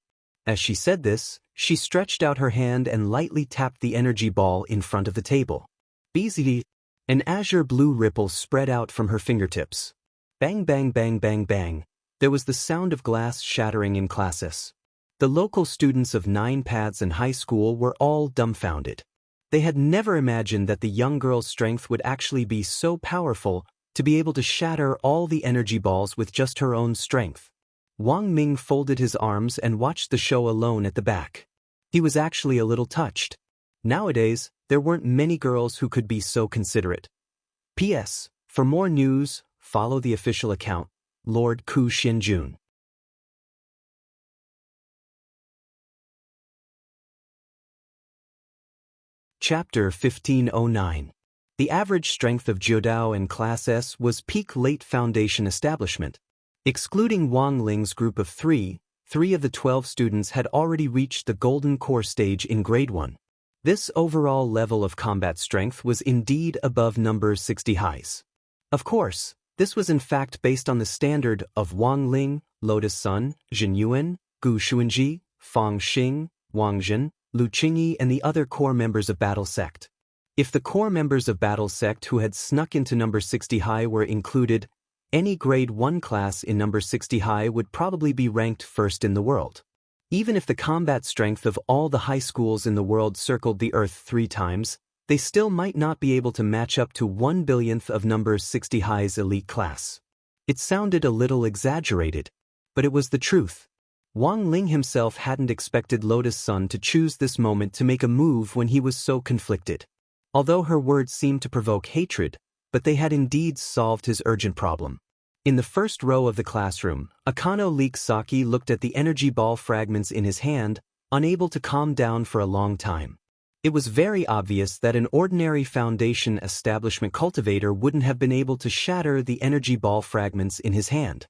As she said this, she stretched out her hand and lightly tapped the energy ball in front of the table. Beazily, an azure blue ripple spread out from her fingertips. Bang bang bang bang bang. There was the sound of glass shattering in classes. The local students of 9 Paths and high school were all dumbfounded. They had never imagined that the young girl's strength would actually be so powerful to be able to shatter all the energy balls with just her own strength. Wang Ming folded his arms and watched the show alone at the back. He was actually a little touched. Nowadays, there weren't many girls who could be so considerate. P.S. For more news, follow the official account, Lord Ku Xinjun. Chapter 1509. The average strength of Jiudao and Class S was peak late foundation establishment. Excluding Wang Ling's group of 3 of the 12 students had already reached the golden core stage in grade 1. This overall level of combat strength was indeed above number 60 highs. Of course, this was in fact based on the standard of Wang Ling, Lotus Sun, Jin Yuan, Gu Xuanji, Fang Xing, Wang Zhen, Lu Qingyi and the other core members of Battle Sect. If the core members of Battle Sect who had snuck into number 60 high were included, any grade 1 class in number 60 high would probably be ranked first in the world. Even if the combat strength of all the high schools in the world circled the Earth 3 times, they still might not be able to match up to 1/1000th of number 60 high's elite class. It sounded a little exaggerated, but it was the truth. Wang Ling himself hadn't expected Lotus Sun to choose this moment to make a move when he was so conflicted. Although her words seemed to provoke hatred, but they had indeed solved his urgent problem. In the first row of the classroom, Akano Leek Saki looked at the energy ball fragments in his hand, unable to calm down for a long time. It was very obvious that an ordinary foundation establishment cultivator wouldn't have been able to shatter the energy ball fragments in his hand.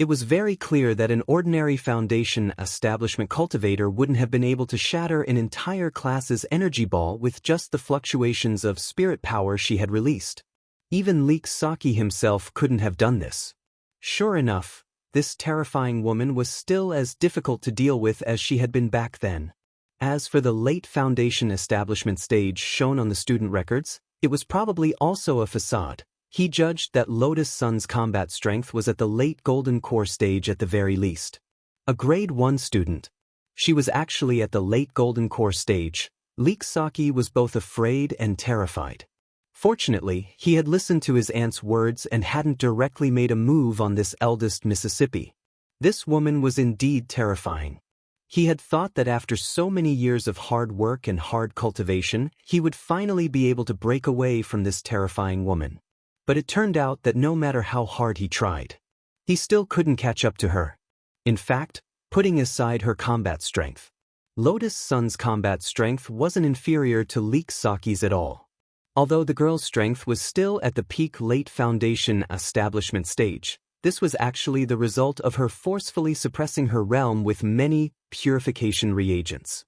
It was very clear that an ordinary foundation establishment cultivator wouldn't have been able to shatter an entire class's energy ball with just the fluctuations of spirit power she had released. Even Leek Saki himself couldn't have done this. Sure enough, this terrifying woman was still as difficult to deal with as she had been back then. As for the late foundation establishment stage shown on the student records, it was probably also a facade. He judged that Lotus Sun's combat strength was at the late golden core stage at the very least. A grade 1 student. She was actually at the late golden core stage. Leek Saki was both afraid and terrified. Fortunately, he had listened to his aunt's words and hadn't directly made a move on this eldest Mississippi. This woman was indeed terrifying. He had thought that after so many years of hard work and hard cultivation, he would finally be able to break away from this terrifying woman. But it turned out that no matter how hard he tried, he still couldn't catch up to her. In fact, putting aside her combat strength, Lotus Sun's combat strength wasn't inferior to Leek Saki's at all. Although the girl's strength was still at the peak late foundation establishment stage, this was actually the result of her forcefully suppressing her realm with many purification reagents.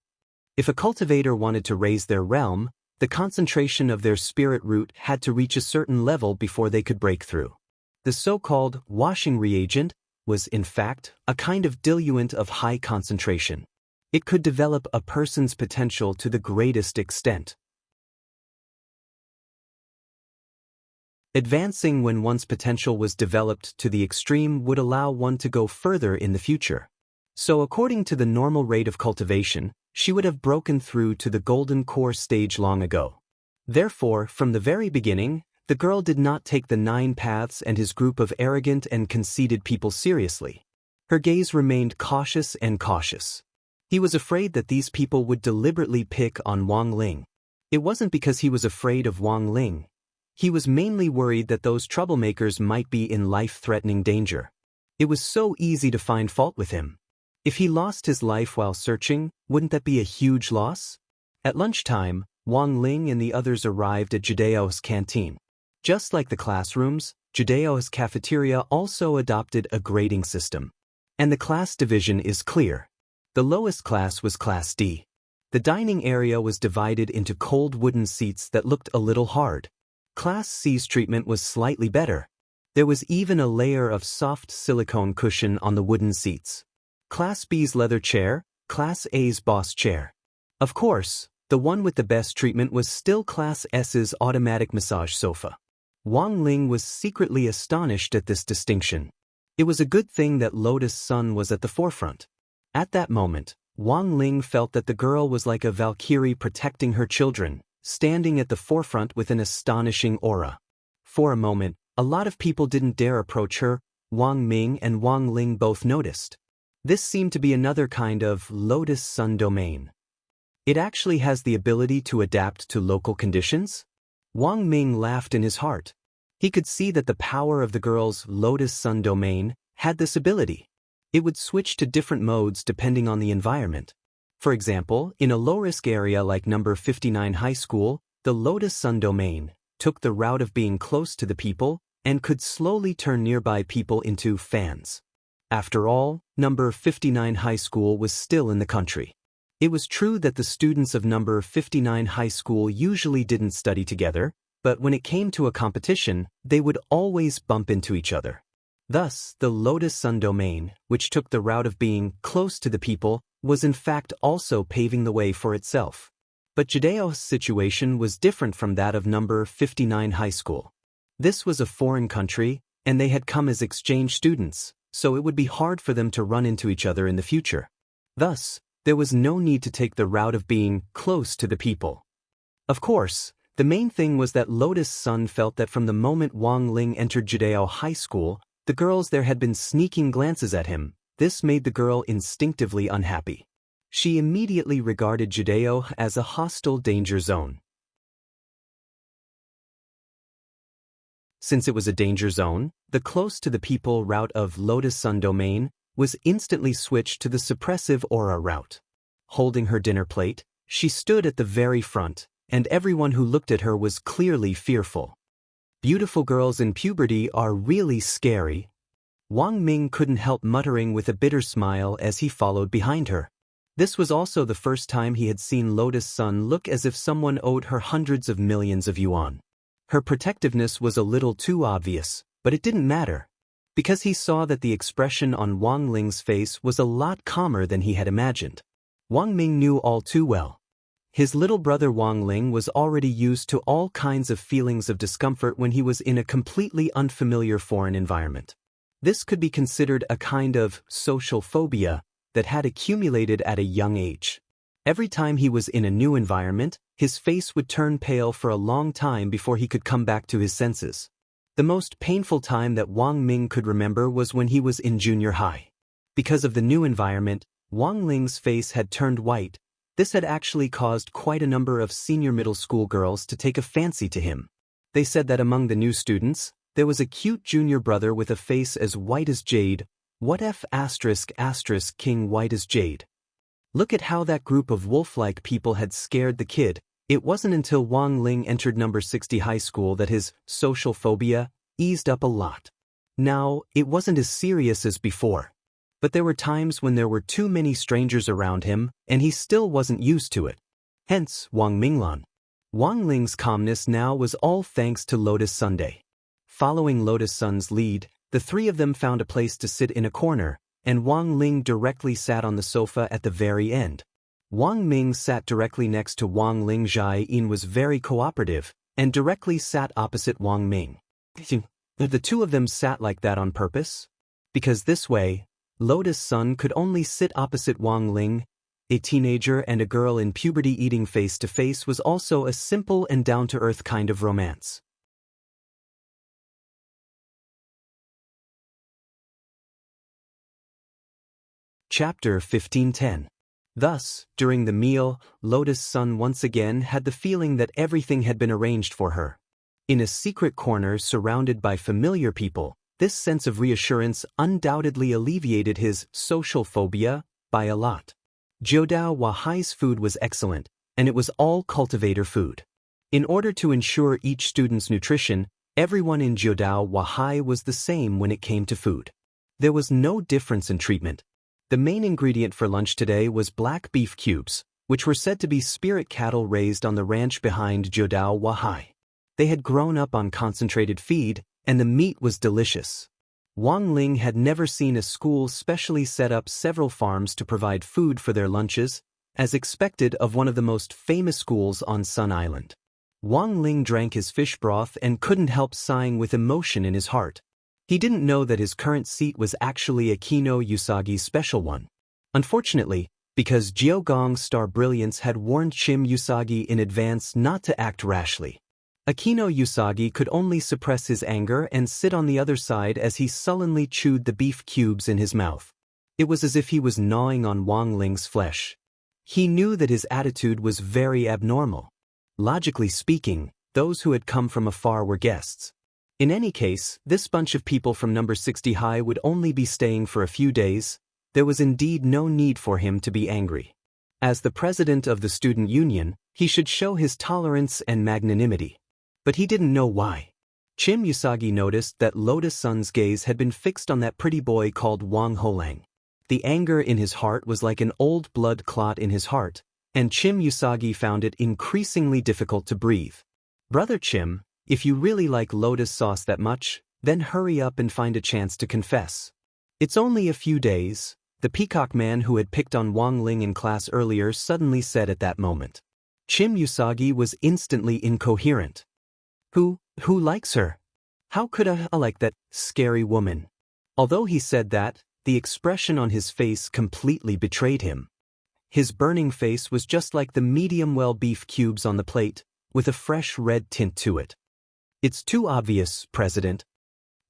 If a cultivator wanted to raise their realm, the concentration of their spirit root had to reach a certain level before they could break through. The so-called washing reagent was, in fact, a kind of diluent of high concentration. It could develop a person's potential to the greatest extent. Advancing when one's potential was developed to the extreme would allow one to go further in the future. So according to the normal rate of cultivation, she would have broken through to the golden core stage long ago. Therefore, from the very beginning, the girl did not take the 9 Paths and his group of arrogant and conceited people seriously. Her gaze remained cautious and cautious. He was afraid that these people would deliberately pick on Wang Ling. It wasn't because he was afraid of Wang Ling. He was mainly worried that those troublemakers might be in life-threatening danger. It was so easy to find fault with him. If he lost his life while searching, wouldn't that be a huge loss? At lunchtime, Wang Ling and the others arrived at Judeo's canteen. Just like the classrooms, Judeo's cafeteria also adopted a grading system. And the class division is clear. The lowest class was Class D. The dining area was divided into cold wooden seats that looked a little hard. Class C's treatment was slightly better. There was even a layer of soft silicone cushion on the wooden seats. Class B's leather chair, Class A's boss chair. Of course, the one with the best treatment was still Class S's automatic massage sofa. Wang Ling was secretly astonished at this distinction. It was a good thing that Lotus Sun was at the forefront. At that moment, Wang Ling felt that the girl was like a valkyrie protecting her children, standing at the forefront with an astonishing aura. For a moment, a lot of people didn't dare approach her. Wang Ming and Wang Ling both noticed. This seemed to be another kind of Lotus Sun domain. It actually has the ability to adapt to local conditions? Wang Ming laughed in his heart. He could see that the power of the girl's Lotus Sun domain had this ability. It would switch to different modes depending on the environment. For example, in a low-risk area like number 59 high school, the Lotus Sun domain took the route of being close to the people and could slowly turn nearby people into fans. After all, number 59 high school was still in the country. It was true that the students of number 59 high school usually didn't study together, but when it came to a competition, they would always bump into each other. Thus, the Lotus Sun domain, which took the route of being close to the people, was in fact also paving the way for itself. But Judeo's situation was different from that of number 59 high school. This was a foreign country, and they had come as exchange students, so it would be hard for them to run into each other in the future. Thus, there was no need to take the route of being close to the people. Of course, the main thing was that Lotus Sun felt that from the moment Wang Ling entered Judeo High School, the girls there had been sneaking glances at him. This made the girl instinctively unhappy. She immediately regarded Judeo as a hostile danger zone. Since it was a danger zone, the close to the people route of Lotus Sun domain was instantly switched to the suppressive aura route. Holding her dinner plate, she stood at the very front, and everyone who looked at her was clearly fearful. Beautiful girls in puberty are really scary. Wang Ming couldn't help muttering with a bitter smile as he followed behind her. This was also the first time he had seen Lotus Sun look as if someone owed her hundreds of millions of yuan. Her protectiveness was a little too obvious, but it didn't matter, because he saw that the expression on Wang Ling's face was a lot calmer than he had imagined. Wang Ming knew all too well. His little brother Wang Ling was already used to all kinds of feelings of discomfort when he was in a completely unfamiliar foreign environment. This could be considered a kind of social phobia that had accumulated at a young age. Every time he was in a new environment, his face would turn pale for a long time before he could come back to his senses. The most painful time that Wang Ming could remember was when he was in junior high. Because of the new environment, Wang Ling's face had turned white. This had actually caused quite a number of senior middle school girls to take a fancy to him. They said that among the new students, there was a cute junior brother with a face as white as jade. What if *** king white as jade? Look at how that group of wolf-like people had scared the kid. It wasn't until Wang Ling entered number 60 high school that his social phobia eased up a lot. Now, it wasn't as serious as before. But there were times when there were too many strangers around him, and he still wasn't used to it. Hence, Wang Minglan. Wang Ling's calmness now was all thanks to Lotus Sunday. Following Lotus Sun's lead, the three of them found a place to sit in a corner, and Wang Ling directly sat on the sofa at the very end. Wang Ming sat directly next to Wang Ling. Jai Yin was very cooperative, and directly sat opposite Wang Ming. The two of them sat like that on purpose, because this way, Lotus Sun could only sit opposite Wang Ling. A teenager and a girl in puberty eating face to face was also a simple and down-to-earth kind of romance. Chapter 1510. Thus, during the meal, Lotus Sun once again had the feeling that everything had been arranged for her. In a secret corner surrounded by familiar people, this sense of reassurance undoubtedly alleviated his social phobia by a lot. Jiudao Wahai's food was excellent, and it was all cultivator food. In order to ensure each student's nutrition, Everyone in Jiudao Wahai was the same when it came to food. There was no difference in treatment. The main ingredient for lunch today was black beef cubes, which were said to be spirit cattle raised on the ranch behind Jiudao Wahai. They had grown up on concentrated feed, and the meat was delicious. Wang Ling had never seen a school specially set up several farms to provide food for their lunches, as expected of one of the most famous schools on Sun Island. Wang Ling drank his fish broth and couldn't help sighing with emotion in his heart. He didn't know that his current seat was actually a Kino Usagi's special one. Unfortunately, because Jiogong's star brilliance had warned Chim Usagi in advance not to act rashly. Akino Usagi could only suppress his anger and sit on the other side as he sullenly chewed the beef cubes in his mouth. It was as if he was gnawing on Wang Ling's flesh. He knew that his attitude was very abnormal. Logically speaking, those who had come from afar were guests. In any case, this bunch of people from number 60 high would only be staying for a few days. There was indeed no need for him to be angry. As the president of the student union, he should show his tolerance and magnanimity. But he didn't know why. Chim Usagi noticed that Lotus Sun's gaze had been fixed on that pretty boy called Wang Holang. The anger in his heart was like an old blood clot in his heart, and Chim Usagi found it increasingly difficult to breathe. Brother Chim, if you really like lotus sauce that much, then hurry up and find a chance to confess. It's only a few days, the peacock man who had picked on Wang Ling in class earlier suddenly said at that moment. Chim Usagi was instantly incoherent. Who likes her? How could I like that scary woman? Although he said that, the expression on his face completely betrayed him. His burning face was just like the medium-well beef cubes on the plate, with a fresh red tint to it. It's too obvious, President.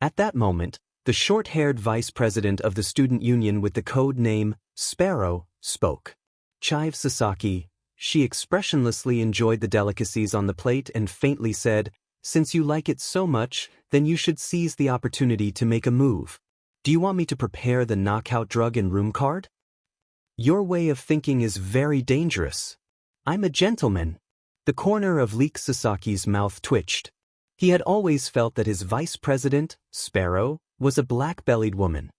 At that moment, the short-haired vice president of the student union with the code name Sparrow spoke. Chive Sasaki. She expressionlessly enjoyed the delicacies on the plate and faintly said, "Since you like it so much, then you should seize the opportunity to make a move. Do you want me to prepare the knockout drug and room card? Your way of thinking is very dangerous. I'm a gentleman." The corner of Leek Sasaki's mouth twitched. He had always felt that his vice president, Sparrow, was a black-bellied woman.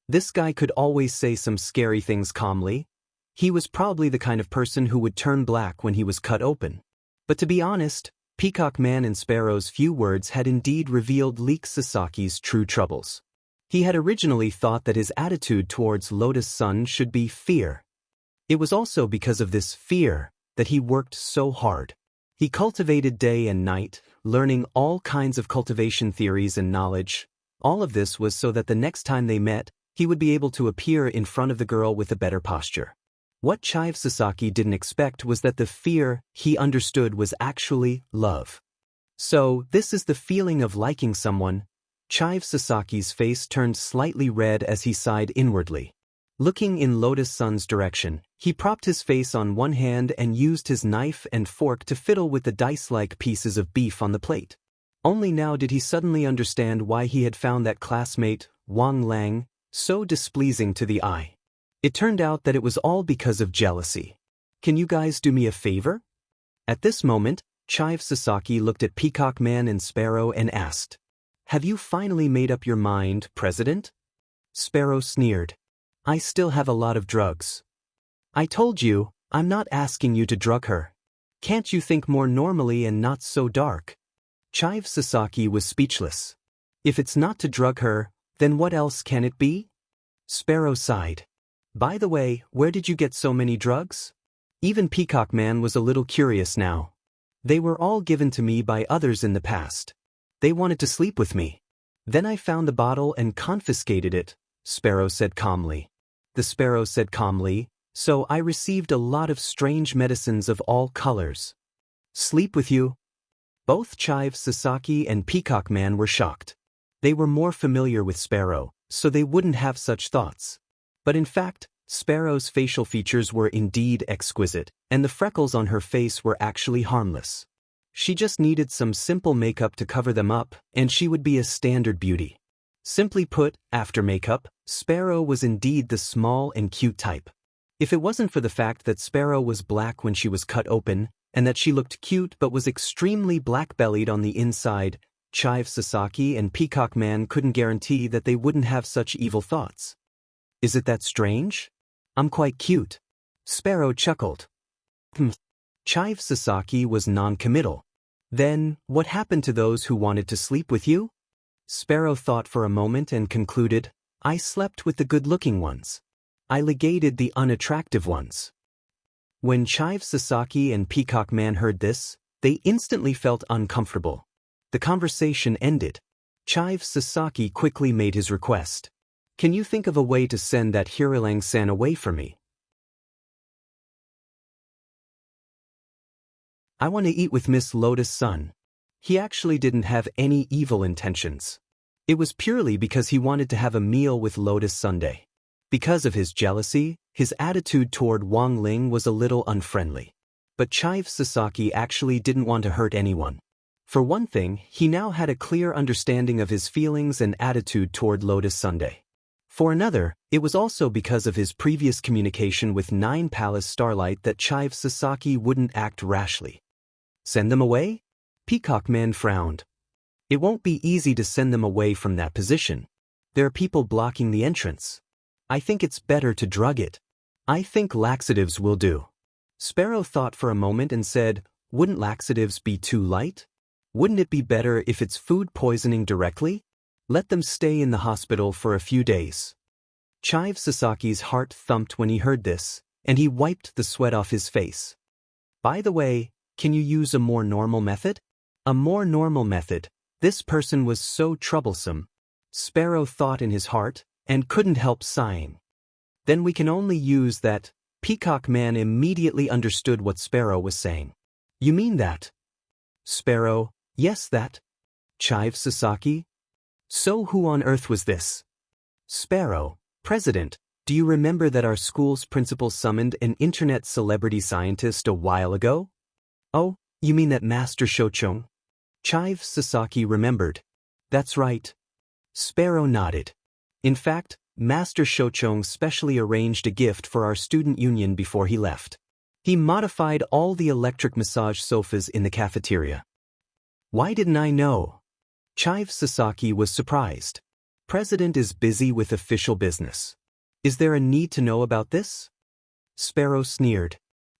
This guy could always say some scary things calmly. He was probably the kind of person who would turn black when he was cut open. But to be honest, Peacock Man and Sparrow's few words had indeed revealed Leek Sasaki's true troubles. He had originally thought that his attitude towards Lotus Sun should be fear. It was also because of this fear that he worked so hard. He cultivated day and night, learning all kinds of cultivation theories and knowledge. All of this was so that the next time they met, he would be able to appear in front of the girl with a better posture. What Chive Sasaki didn't expect was that the fear he understood was actually love. So, this is the feeling of liking someone. Chive Sasaki's face turned slightly red as he sighed inwardly. Looking in Lotus Sun's direction, he propped his face on one hand and used his knife and fork to fiddle with the dice-like pieces of beef on the plate. Only now did he suddenly understand why he had found that classmate, Wang Lang, so displeasing to the eye. It turned out that it was all because of jealousy. Can you guys do me a favor? At this moment, Chive Sasaki looked at Peacock Man and Sparrow and asked, "Have you finally made up your mind, President?" Sparrow sneered. "I still have a lot of drugs." "I told you, I'm not asking you to drug her. Can't you think more normally and not so dark?" Chive Sasaki was speechless. "If it's not to drug her, then what else can it be?" Sparrow sighed. "By the way, where did you get so many drugs?" Even Peacock Man was a little curious now. "They were all given to me by others in the past. They wanted to sleep with me. Then I found the bottle and confiscated it," Sparrow said calmly. The Sparrow said calmly, "So I received a lot of strange medicines of all colors." "Sleep with you?" Both Chive Sasaki and Peacock Man were shocked. They were more familiar with Sparrow, so they wouldn't have such thoughts. But in fact, Sparrow's facial features were indeed exquisite, and the freckles on her face were actually harmless. She just needed some simple makeup to cover them up, and she would be a standard beauty. Simply put, after makeup, Sparrow was indeed the small and cute type. If it wasn't for the fact that Sparrow was black when she was cut open, and that she looked cute but was extremely black-bellied on the inside, Chive Sasaki and Peacock Man couldn't guarantee that they wouldn't have such evil thoughts. Is it that strange? I'm quite cute. Sparrow chuckled. Chive Sasaki was non-committal. Then, what happened to those who wanted to sleep with you? Sparrow thought for a moment and concluded, I slept with the good-looking ones. I legated the unattractive ones. When Chive Sasaki and Peacock Man heard this, they instantly felt uncomfortable. The conversation ended. Chive Sasaki quickly made his request. Can you think of a way to send that Hirilang-san away from me? I want to eat with Miss Lotus-san. He actually didn't have any evil intentions. It was purely because he wanted to have a meal with Lotus Sunday. Because of his jealousy, his attitude toward Wang Ling was a little unfriendly. But Chive Sasaki actually didn't want to hurt anyone. For one thing, he now had a clear understanding of his feelings and attitude toward Lotus Sunday. For another, it was also because of his previous communication with Nine Palace Starlight that Chive Sasaki wouldn't act rashly. Send them away? Peacock Man frowned. It won't be easy to send them away from that position. There are people blocking the entrance. I think it's better to drug it. I think laxatives will do. Sparrow thought for a moment and said, wouldn't laxatives be too light? Wouldn't it be better if it's food poisoning directly? Let them stay in the hospital for a few days. Chive Sasaki's heart thumped when he heard this, and he wiped the sweat off his face. By the way, can you use a more normal method? A more normal method? This person was so troublesome. Sparrow thought in his heart, and couldn't help sighing. Then we can only use that. Peacock Man immediately understood what Sparrow was saying. You mean that? Sparrow, yes that. Chive Sasaki? So who on earth was this? Sparrow, President, do you remember that our school's principal summoned an internet celebrity scientist a while ago? Oh, you mean that Master Shochong? Chive Sasaki remembered. That's right. Sparrow nodded. In fact, Master Shochong specially arranged a gift for our student union before he left. He modified all the electric massage sofas in the cafeteria. Why didn't I know? Chive Sasaki was surprised. President is busy with official business. Is there a need to know about this? Sparrow sneered.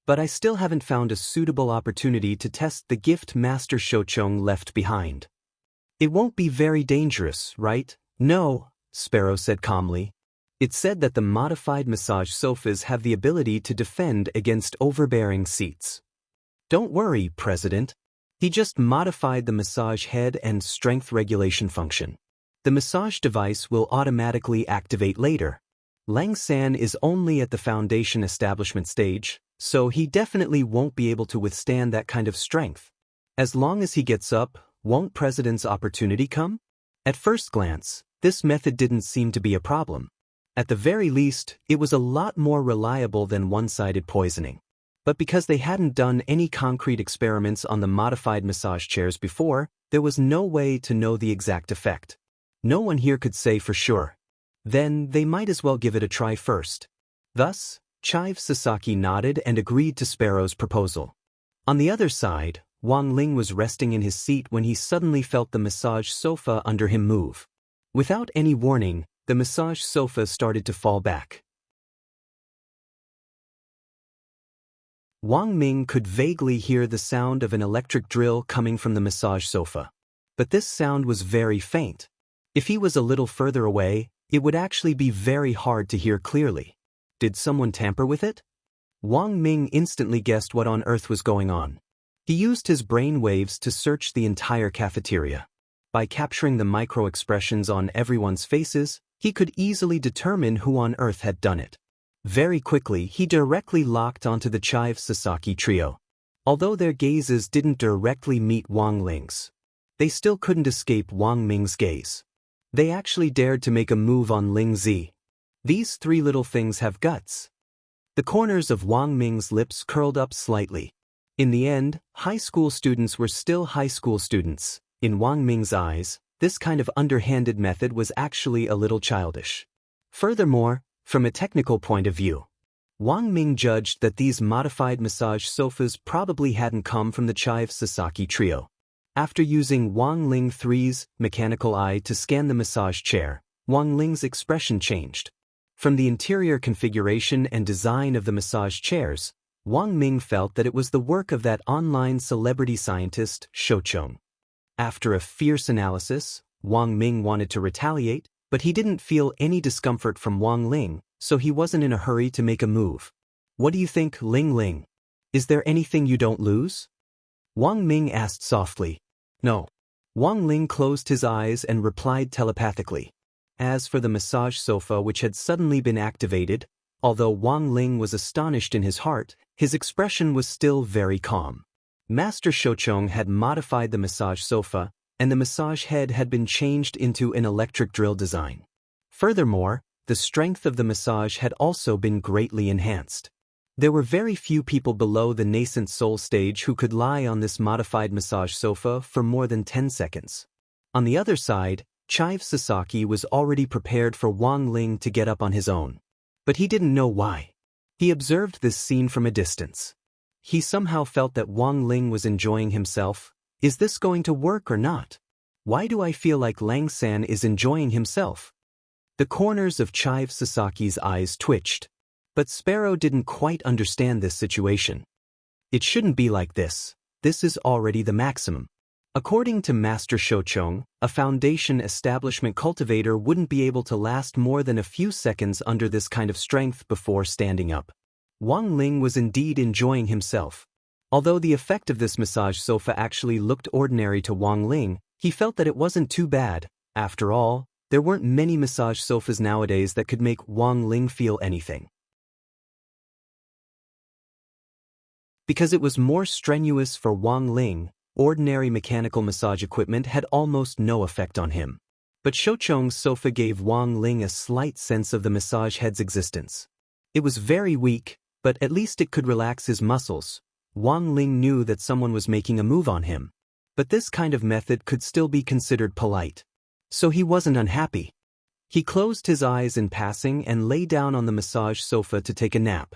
But I still haven't found a suitable opportunity to test the gift Master Shochong left behind. It won't be very dangerous, right? No, Sparrow said calmly. It said that the modified massage sofas have the ability to defend against overbearing seats. Don't worry, President. He just modified the massage head and strength regulation function. The massage device will automatically activate later. Lang San is only at the foundation establishment stage, so he definitely won't be able to withstand that kind of strength. As long as he gets up, won't President's opportunity come? At first glance, this method didn't seem to be a problem. At the very least, it was a lot more reliable than one-sided poisoning. But because they hadn't done any concrete experiments on the modified massage chairs before, there was no way to know the exact effect. No one here could say for sure. Then they might as well give it a try first. Thus, Chive Sasaki nodded and agreed to Sparrow's proposal. On the other side, Wang Ling was resting in his seat when he suddenly felt the massage sofa under him move. Without any warning, the massage sofa started to fall back. Wang Ming could vaguely hear the sound of an electric drill coming from the massage sofa. But this sound was very faint. If he was a little further away, it would actually be very hard to hear clearly. Did someone tamper with it? Wang Ming instantly guessed what on earth was going on. He used his brain waves to search the entire cafeteria. By capturing the micro-expressions on everyone's faces, he could easily determine who on earth had done it. Very quickly, he directly locked onto the Chive Sasaki trio. Although their gazes didn't directly meet Wang Ling's, they still couldn't escape Wang Ming's gaze. They actually dared to make a move on Ling Zi. These three little things have guts. The corners of Wang Ming's lips curled up slightly. In the end, high school students were still high school students. In Wang Ming's eyes, this kind of underhanded method was actually a little childish. Furthermore, from a technical point of view, Wang Ming judged that these modified massage sofas probably hadn't come from the Chive Sasaki trio. After using Wang Ling 3's mechanical eye to scan the massage chair, Wang Ling's expression changed. From the interior configuration and design of the massage chairs, Wang Ming felt that it was the work of that online celebrity scientist, Shoucheng. After a fierce analysis, Wang Ming wanted to retaliate, but he didn't feel any discomfort from Wang Ling, so he wasn't in a hurry to make a move. What do you think, Ling Ling? Is there anything you don't lose? Wang Ming asked softly. No. Wang Ling closed his eyes and replied telepathically. As for the massage sofa which had suddenly been activated, although Wang Ling was astonished in his heart, his expression was still very calm. Master Shoucheng had modified the massage sofa, and the massage head had been changed into an electric drill design. Furthermore, the strength of the massage had also been greatly enhanced. There were very few people below the nascent soul stage who could lie on this modified massage sofa for more than 10 seconds. On the other side, Chive Sasaki was already prepared for Wang Ling to get up on his own. But he didn't know why. He observed this scene from a distance. He somehow felt that Wang Ling was enjoying himself. Is this going to work or not? Why do I feel like Lang San is enjoying himself? The corners of Chive Sasaki's eyes twitched. But Sparrow didn't quite understand this situation. It shouldn't be like this. This is already the maximum. According to Master Shoucheng, a foundation establishment cultivator wouldn't be able to last more than a few seconds under this kind of strength before standing up. Wang Ling was indeed enjoying himself. Although the effect of this massage sofa actually looked ordinary to Wang Ling, he felt that it wasn't too bad. After all, there weren't many massage sofas nowadays that could make Wang Ling feel anything. Because it was more strenuous for Wang Ling, ordinary mechanical massage equipment had almost no effect on him. But Shoucheng's sofa gave Wang Ling a slight sense of the massage head's existence. It was very weak, but at least it could relax his muscles. Wang Ling knew that someone was making a move on him. But this kind of method could still be considered polite. So he wasn't unhappy. He closed his eyes in passing and lay down on the massage sofa to take a nap.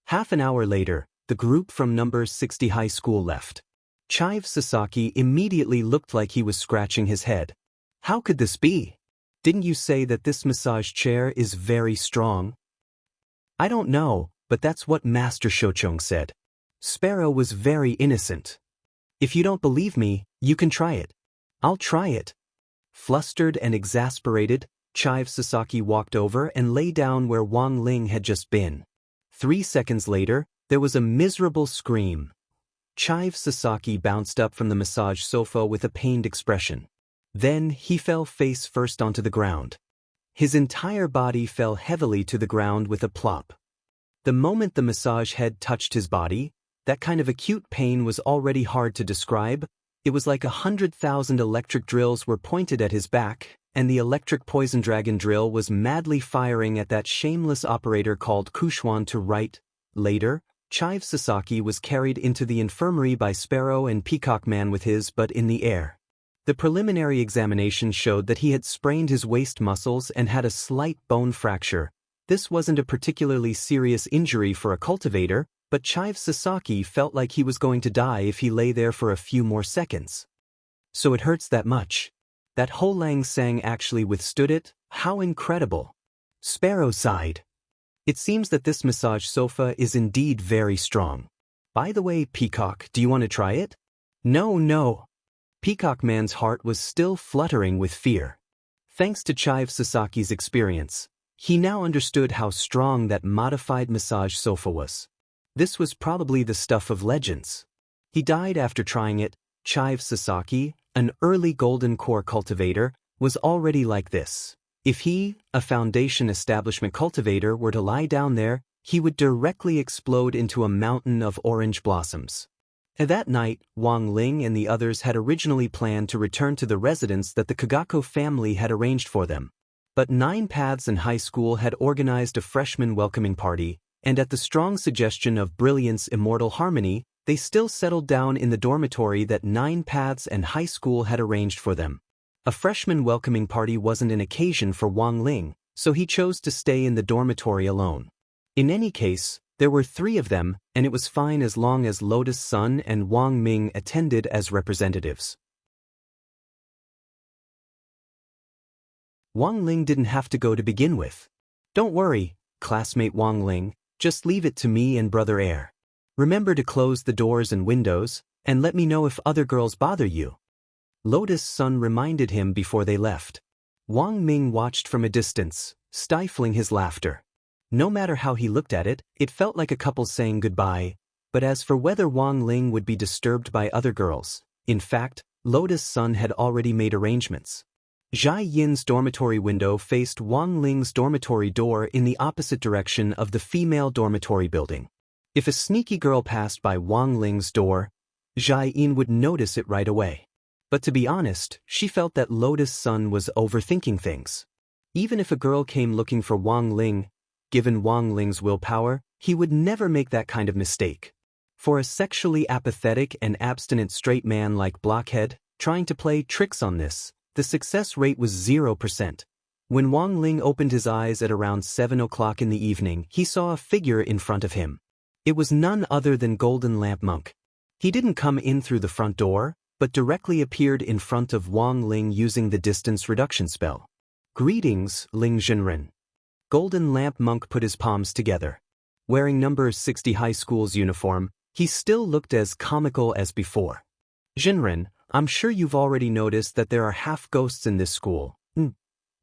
Half an hour later, the group from number 60 high school left. Chive Sasaki immediately looked like he was scratching his head. How could this be? Didn't you say that this massage chair is very strong? I don't know, but that's what Master Shoucheng said. Sparrow was very innocent. If you don't believe me, you can try it. I'll try it. Flustered and exasperated, Chive Sasaki walked over and lay down where Wang Ling had just been. 3 seconds later, there was a miserable scream. Chive Sasaki bounced up from the massage sofa with a pained expression. Then he fell face first onto the ground. His entire body fell heavily to the ground with a plop. The moment the massage head touched his body, that kind of acute pain was already hard to describe. It was like 100,000 electric drills were pointed at his back, and the electric poison dragon drill was madly firing at that shameless operator called Kushwan to right. Later, Chive Sasaki was carried into the infirmary by Sparrow and Peacock Man with his butt in the air. The preliminary examination showed that he had sprained his waist muscles and had a slight bone fracture. This wasn't a particularly serious injury for a cultivator, but Chive Sasaki felt like he was going to die if he lay there for a few more seconds. So it hurts that much. That Ho Lang Sang actually withstood it? How incredible! Sparrow sighed. It seems that this massage sofa is indeed very strong. By the way, Peacock, do you want to try it? No. Peacock Man's heart was still fluttering with fear. Thanks to Chive Sasaki's experience, he now understood how strong that modified massage sofa was. This was probably the stuff of legends. He died after trying it. Chive Sasaki, an early golden core cultivator, was already like this. If he, a foundation establishment cultivator, were to lie down there, he would directly explode into a mountain of orange blossoms. And that night, Wang Ling and the others had originally planned to return to the residence that the Kagako family had arranged for them. But Nine Paths and High School had organized a freshman welcoming party, and at the strong suggestion of Brilliant's Immortal Harmony, they still settled down in the dormitory that Nine Paths and High School had arranged for them. A freshman welcoming party wasn't an occasion for Wang Ling, so he chose to stay in the dormitory alone. In any case, There were 3 of them, and it was fine as long as Lotus Sun and Wang Ming attended as representatives. Wang Ling didn't have to go to begin with. Don't worry, classmate Wang Ling, just leave it to me and Brother Air. Remember to close the doors and windows, and let me know if other girls bother you. Lotus Sun reminded him before they left. Wang Ming watched from a distance, stifling his laughter. No matter how he looked at it, it felt like a couple saying goodbye, but as for whether Wang Ling would be disturbed by other girls, in fact, Lotus Sun had already made arrangements. Zhai Yin's dormitory window faced Wang Ling's dormitory door in the opposite direction of the female dormitory building. If a sneaky girl passed by Wang Ling's door, Zhai Yin would notice it right away. But to be honest, she felt that Lotus Sun was overthinking things. Even if a girl came looking for Wang Ling, given Wang Ling's willpower, he would never make that kind of mistake. For a sexually apathetic and abstinent straight man like Blockhead, trying to play tricks on this, the success rate was 0%. When Wang Ling opened his eyes at around 7 o'clock in the evening, he saw a figure in front of him. It was none other than Golden Lamp Monk. He didn't come in through the front door, but directly appeared in front of Wang Ling using the distance reduction spell. Greetings, Ling Zhenren. Golden Lamp Monk put his palms together. Wearing number 60 high school's uniform, he still looked as comical as before. Zhenren, I'm sure you've already noticed that there are half-ghosts in this school.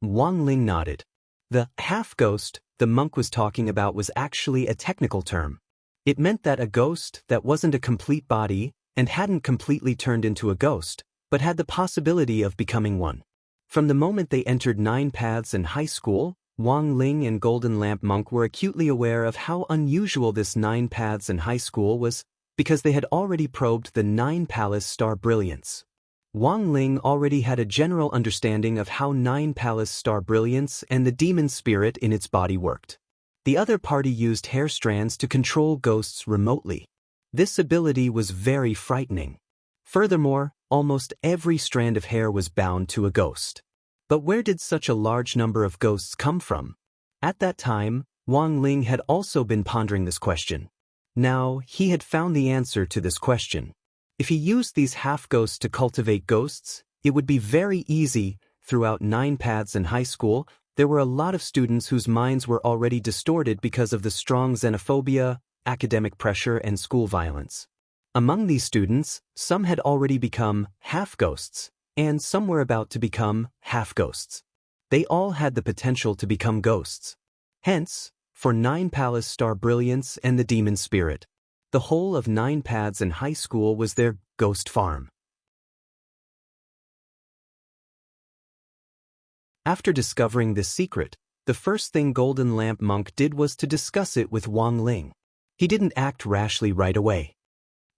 Wang Ling nodded. The half-ghost the monk was talking about was actually a technical term. It meant that a ghost that wasn't a complete body and hadn't completely turned into a ghost, but had the possibility of becoming one. From the moment they entered 9 Paths in high school, Wang Ling and Golden Lamp Monk were acutely aware of how unusual this 9 Paths in high school was, because they had already probed the 9 Palace Star Brilliance. Wang Ling already had a general understanding of how 9 Palace Star Brilliance and the demon spirit in its body worked. The other party used hair strands to control ghosts remotely. This ability was very frightening. Furthermore, almost every strand of hair was bound to a ghost. But where did such a large number of ghosts come from? At that time, Wang Ling had also been pondering this question. Now, he had found the answer to this question. If he used these half-ghosts to cultivate ghosts, it would be very easy. Throughout 9 Paths in high school, there were a lot of students whose minds were already distorted because of the strong xenophobia, academic pressure, and school violence. Among these students, some had already become half-ghosts, and some were about to become half-ghosts. They all had the potential to become ghosts. Hence, for 9 Palace Star Brilliance and the Demon Spirit, the whole of 9 Paths in high school was their ghost farm. After discovering this secret, the first thing Golden Lamp Monk did was to discuss it with Wang Ling. He didn't act rashly right away.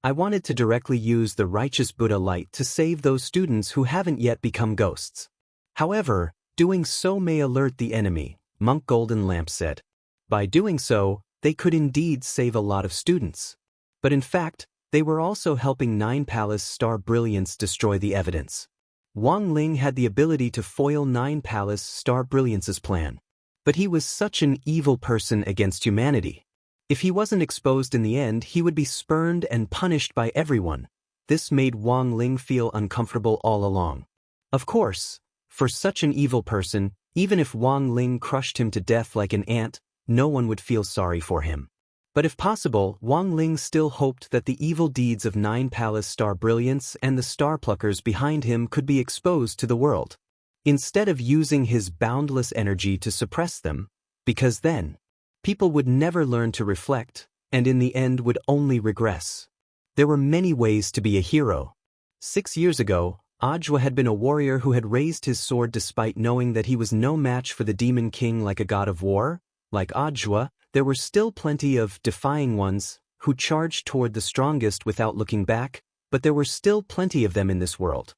I wanted to directly use the righteous Buddha light to save those students who haven't yet become ghosts. However, doing so may alert the enemy, Monk Golden Lamp said. By doing so, they could indeed save a lot of students. But in fact, they were also helping 9 Palace Star Brilliance destroy the evidence. Wang Ling had the ability to foil 9 Palace Star Brilliance's plan. But he was such an evil person against humanity. If he wasn't exposed in the end, he would be spurned and punished by everyone. This made Wang Ling feel uncomfortable all along. Of course, for such an evil person, even if Wang Ling crushed him to death like an ant, no one would feel sorry for him. But if possible, Wang Ling still hoped that the evil deeds of 9 Palace Star Brilliance and the Star Pluckers behind him could be exposed to the world, instead of using his boundless energy to suppress them, because then, people would never learn to reflect, and in the end would only regress. There were many ways to be a hero. 6 years ago, Ajwa had been a warrior who had raised his sword despite knowing that he was no match for the Demon King like a god of war. Like Ajwa, there were still plenty of defying ones who charged toward the strongest without looking back, but there were still plenty of them in this world.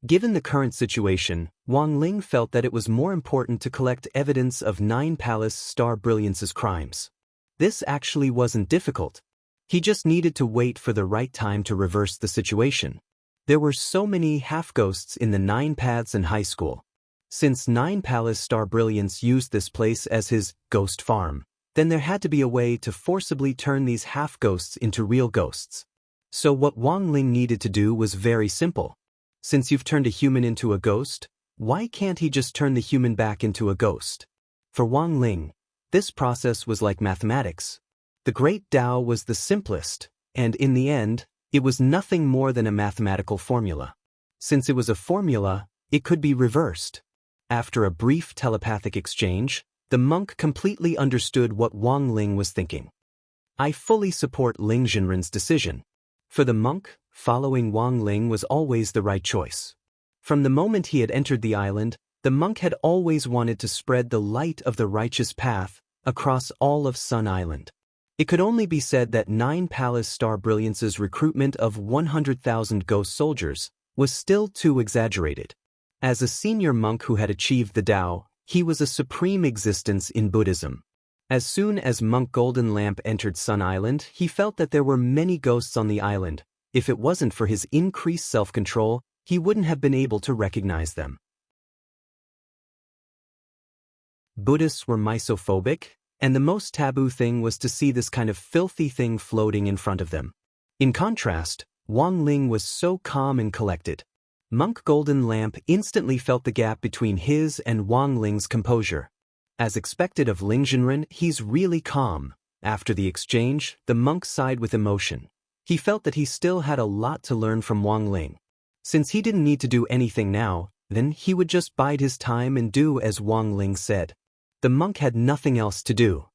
Given the current situation, Wang Ling felt that it was more important to collect evidence of 9 Palace Star Brilliance's crimes. This actually wasn't difficult. He just needed to wait for the right time to reverse the situation. There were so many half-ghosts in the 9 Paths in high school. Since 9 Palace Star Brilliance used this place as his ghost farm, then there had to be a way to forcibly turn these half-ghosts into real ghosts. So what Wang Ling needed to do was very simple. Since you've turned a human into a ghost, why can't he just turn the human back into a ghost? For Wang Ling, this process was like mathematics. The Great Tao was the simplest, and in the end, it was nothing more than a mathematical formula. Since it was a formula, it could be reversed. After a brief telepathic exchange, the monk completely understood what Wang Ling was thinking. I fully support Ling Jinren's decision. For the monk, following Wang Ling was always the right choice. From the moment he had entered the island, the monk had always wanted to spread the light of the righteous path across all of Sun Island. It could only be said that 9 Palace Star Brilliance's recruitment of 100,000 ghost soldiers was still too exaggerated. As a senior monk who had achieved the Tao, he was a supreme existence in Buddhism. As soon as Monk Golden Lamp entered Sun Island, he felt that there were many ghosts on the island. If it wasn't for his increased self-control, he wouldn't have been able to recognize them. Buddhists were misophobic, and the most taboo thing was to see this kind of filthy thing floating in front of them. In contrast, Wang Ling was so calm and collected. Monk Golden Lamp instantly felt the gap between his and Wang Ling's composure. As expected of Ling Jinren, he's really calm. After the exchange, the monk sighed with emotion. He felt that he still had a lot to learn from Wang Ling. Since he didn't need to do anything now, then he would just bide his time and do as Wang Ling said. The monk had nothing else to do.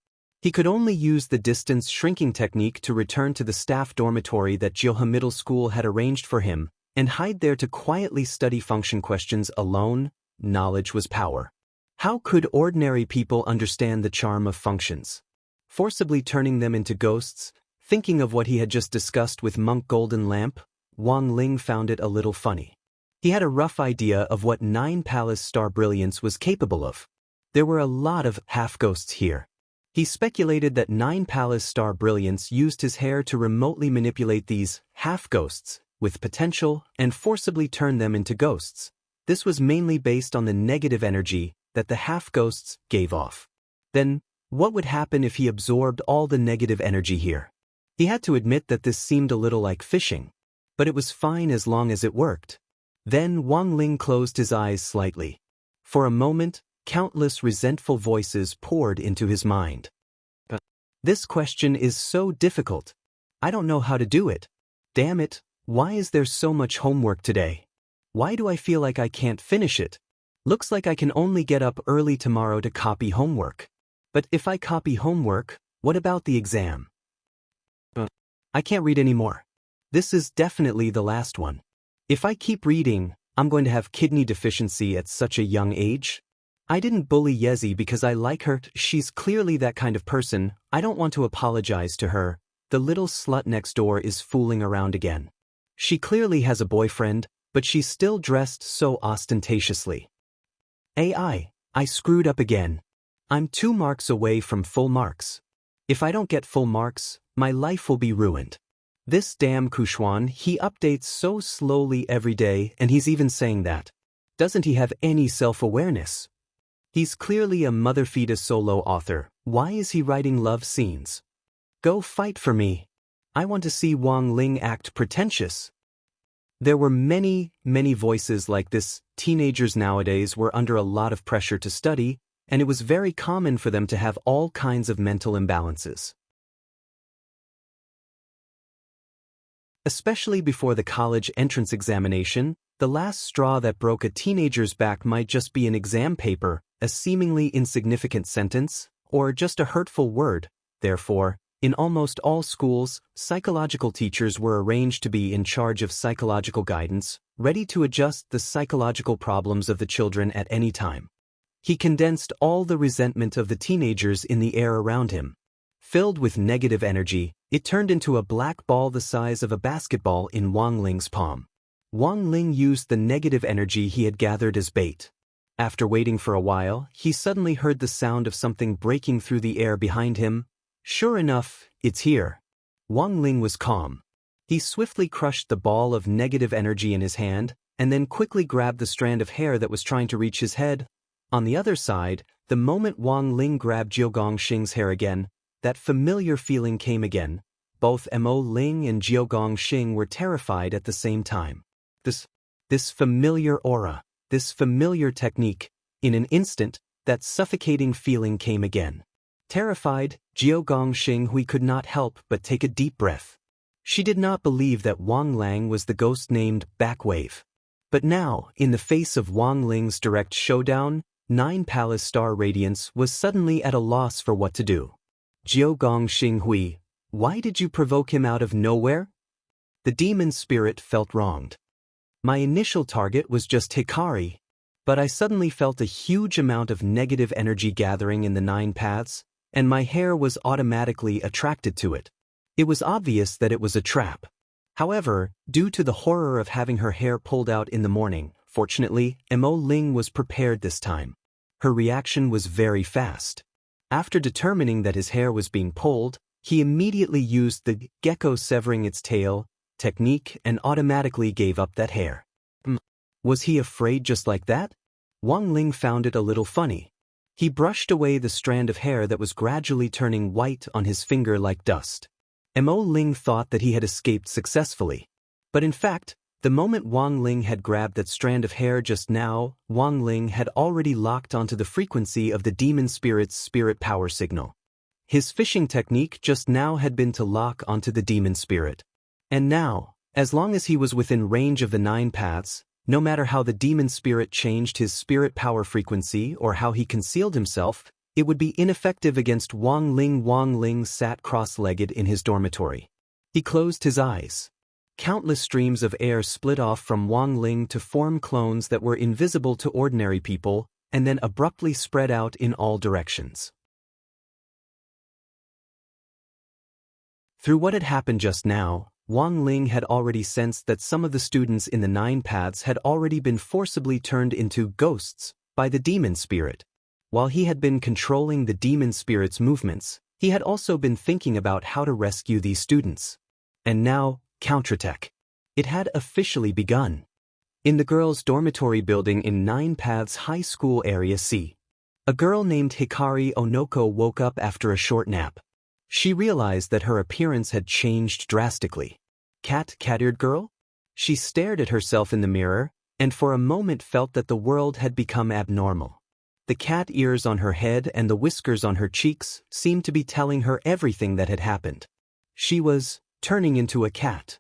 He could only use the distance shrinking technique to return to the staff dormitory that Jioha Middle School had arranged for him, and hide there to quietly study function questions alone. Knowledge was power. How could ordinary people understand the charm of functions? Forcibly turning them into ghosts, thinking of what he had just discussed with Monk Golden Lamp, Wang Ling found it a little funny. He had a rough idea of what 9 Palace Star Brilliance was capable of. There were a lot of half-ghosts here. He speculated that 9 Palace Star Brilliance used his hair to remotely manipulate these half-ghosts with potential and forcibly turn them into ghosts. This was mainly based on the negative energy that the half-ghosts gave off. Then, what would happen if he absorbed all the negative energy here? He had to admit that this seemed a little like fishing, but it was fine as long as it worked. Then Wang Ling closed his eyes slightly. For a moment, countless resentful voices poured into his mind. This question is so difficult. I don't know how to do it. Damn it, why is there so much homework today? Why do I feel like I can't finish it? Looks like I can only get up early tomorrow to copy homework. But if I copy homework, what about the exam? I can't read anymore. This is definitely the last one. If I keep reading, I'm going to have kidney deficiency at such a young age. I didn't bully Yezi because I like her. She's clearly that kind of person. I don't want to apologize to her. The little slut next door is fooling around again. She clearly has a boyfriend, but she's still dressed so ostentatiously. I screwed up again. I'm 2 marks away from full marks. If I don't get full marks, my life will be ruined. This damn Kuxuan, he updates so slowly every day, and he's even saying that. Doesn't he have any self-awareness? He's clearly a mother-fetus solo author. Why is he writing love scenes? Go fight for me. I want to see Wang Ling act pretentious. There were many voices like this. Teenagers nowadays were under a lot of pressure to study, and it was very common for them to have all kinds of mental imbalances. Especially before the college entrance examination, the last straw that broke a teenager's back might just be an exam paper, a seemingly insignificant sentence, or just a hurtful word. Therefore, in almost all schools, psychological teachers were arranged to be in charge of psychological guidance, ready to adjust the psychological problems of the children at any time. He condensed all the resentment of the teenagers in the air around him. Filled with negative energy, it turned into a black ball the size of a basketball in Wang Ling's palm. Wang Ling used the negative energy he had gathered as bait. After waiting for a while, he suddenly heard the sound of something breaking through the air behind him. Sure enough, it's here. Wang Ling was calm. He swiftly crushed the ball of negative energy in his hand, and then quickly grabbed the strand of hair that was trying to reach his head. On the other side, The moment Wang Ling grabbed Jiao Gongxing's hair again, that familiar feeling came again. Both Mo Ling and Jiao Gongxing were terrified at the same time. This familiar aura, this familiar technique, in an instant, that suffocating feeling came again. Terrified, Jiao Gongxing could not help but take a deep breath. She did not believe that Wang Lang was the ghost named Backwave. But now, in the face of Wang Ling's direct showdown, Nine Palace Star Radiance was suddenly at a loss for what to do. Jiao Gongxing, why did you provoke him out of nowhere? The demon spirit felt wronged. My initial target was just Hikari, but I suddenly felt a huge amount of negative energy gathering in the 9 paths, and my hair was automatically attracted to it. It was obvious that it was a trap. However, due to the horror of having her hair pulled out in the morning, fortunately, Mo Ling was prepared this time. Her reaction was very fast. After determining that his hair was being pulled, he immediately used the gecko severing its tail technique and automatically gave up that hair. Was he afraid just like that? Wang Ling found it a little funny. He brushed away the strand of hair that was gradually turning white on his finger like dust. Mo Ling thought that he had escaped successfully. But in fact, the moment Wang Ling had grabbed that strand of hair just now, Wang Ling had already locked onto the frequency of the demon spirit's spirit power signal. His fishing technique just now had been to lock onto the demon spirit. And now, as long as he was within range of the 9 paths, no matter how the demon spirit changed his spirit power frequency or how he concealed himself, it would be ineffective against Wang Ling. Wang Ling sat cross-legged in his dormitory. He closed his eyes. Countless streams of air split off from Wang Ling to form clones that were invisible to ordinary people, and then abruptly spread out in all directions. Through what had happened just now, Wang Ling had already sensed that some of the students in the 9 paths had already been forcibly turned into ghosts by the demon spirit. While he had been controlling the demon spirit's movements, he had also been thinking about how to rescue these students. And now, counterattack. It had officially begun. In the girls' dormitory building in 9 Paths High School Area C, a girl named Hikari Onoko woke up after a short nap. She realized that her appearance had changed drastically. Cat-eared girl? She stared at herself in the mirror, and for a moment felt that the world had become abnormal. The cat ears on her head and the whiskers on her cheeks seemed to be telling her everything that had happened. She was turning into a cat.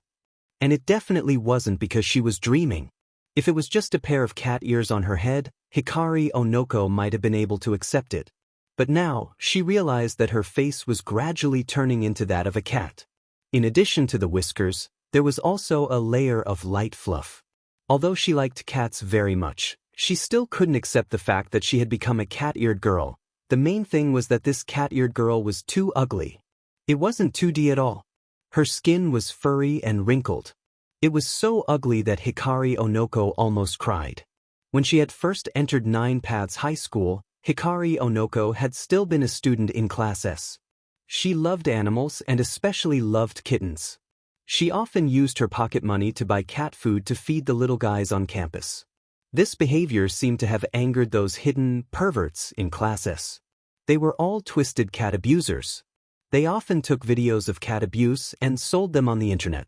And it definitely wasn't because she was dreaming. If it was just a pair of cat ears on her head, Hikari Onoko might have been able to accept it. But now, she realized that her face was gradually turning into that of a cat. In addition to the whiskers, there was also a layer of light fluff. Although she liked cats very much, she still couldn't accept the fact that she had become a cat-eared girl. The main thing was that this cat-eared girl was too ugly. It wasn't 2D at all. Her skin was furry and wrinkled. It was so ugly that Hikari Onoko almost cried. When she had first entered 9 Paths High School, Hikari Onoko had still been a student in Class S. She loved animals and especially loved kittens. She often used her pocket money to buy cat food to feed the little guys on campus. This behavior seemed to have angered those hidden perverts in Class S. They were all twisted cat abusers. They often took videos of cat abuse and sold them on the internet.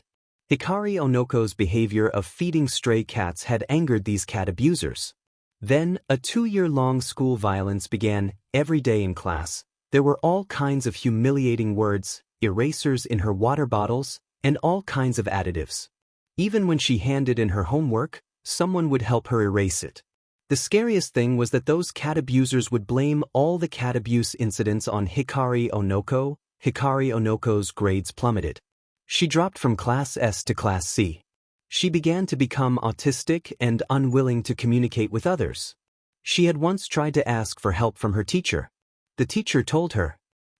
Hikari Onoko's behavior of feeding stray cats had angered these cat abusers. Then, a 2-year-long school violence began. Every day in class, there were all kinds of humiliating words, erasers in her water bottles, and all kinds of additives. Even when she handed in her homework, someone would help her erase it. The scariest thing was that those cat abusers would blame all the cat abuse incidents on Hikari Onoko. Hikari Onoko's grades plummeted. She dropped from Class S to Class C. She began to become autistic and unwilling to communicate with others. She had once tried to ask for help from her teacher. The teacher told her.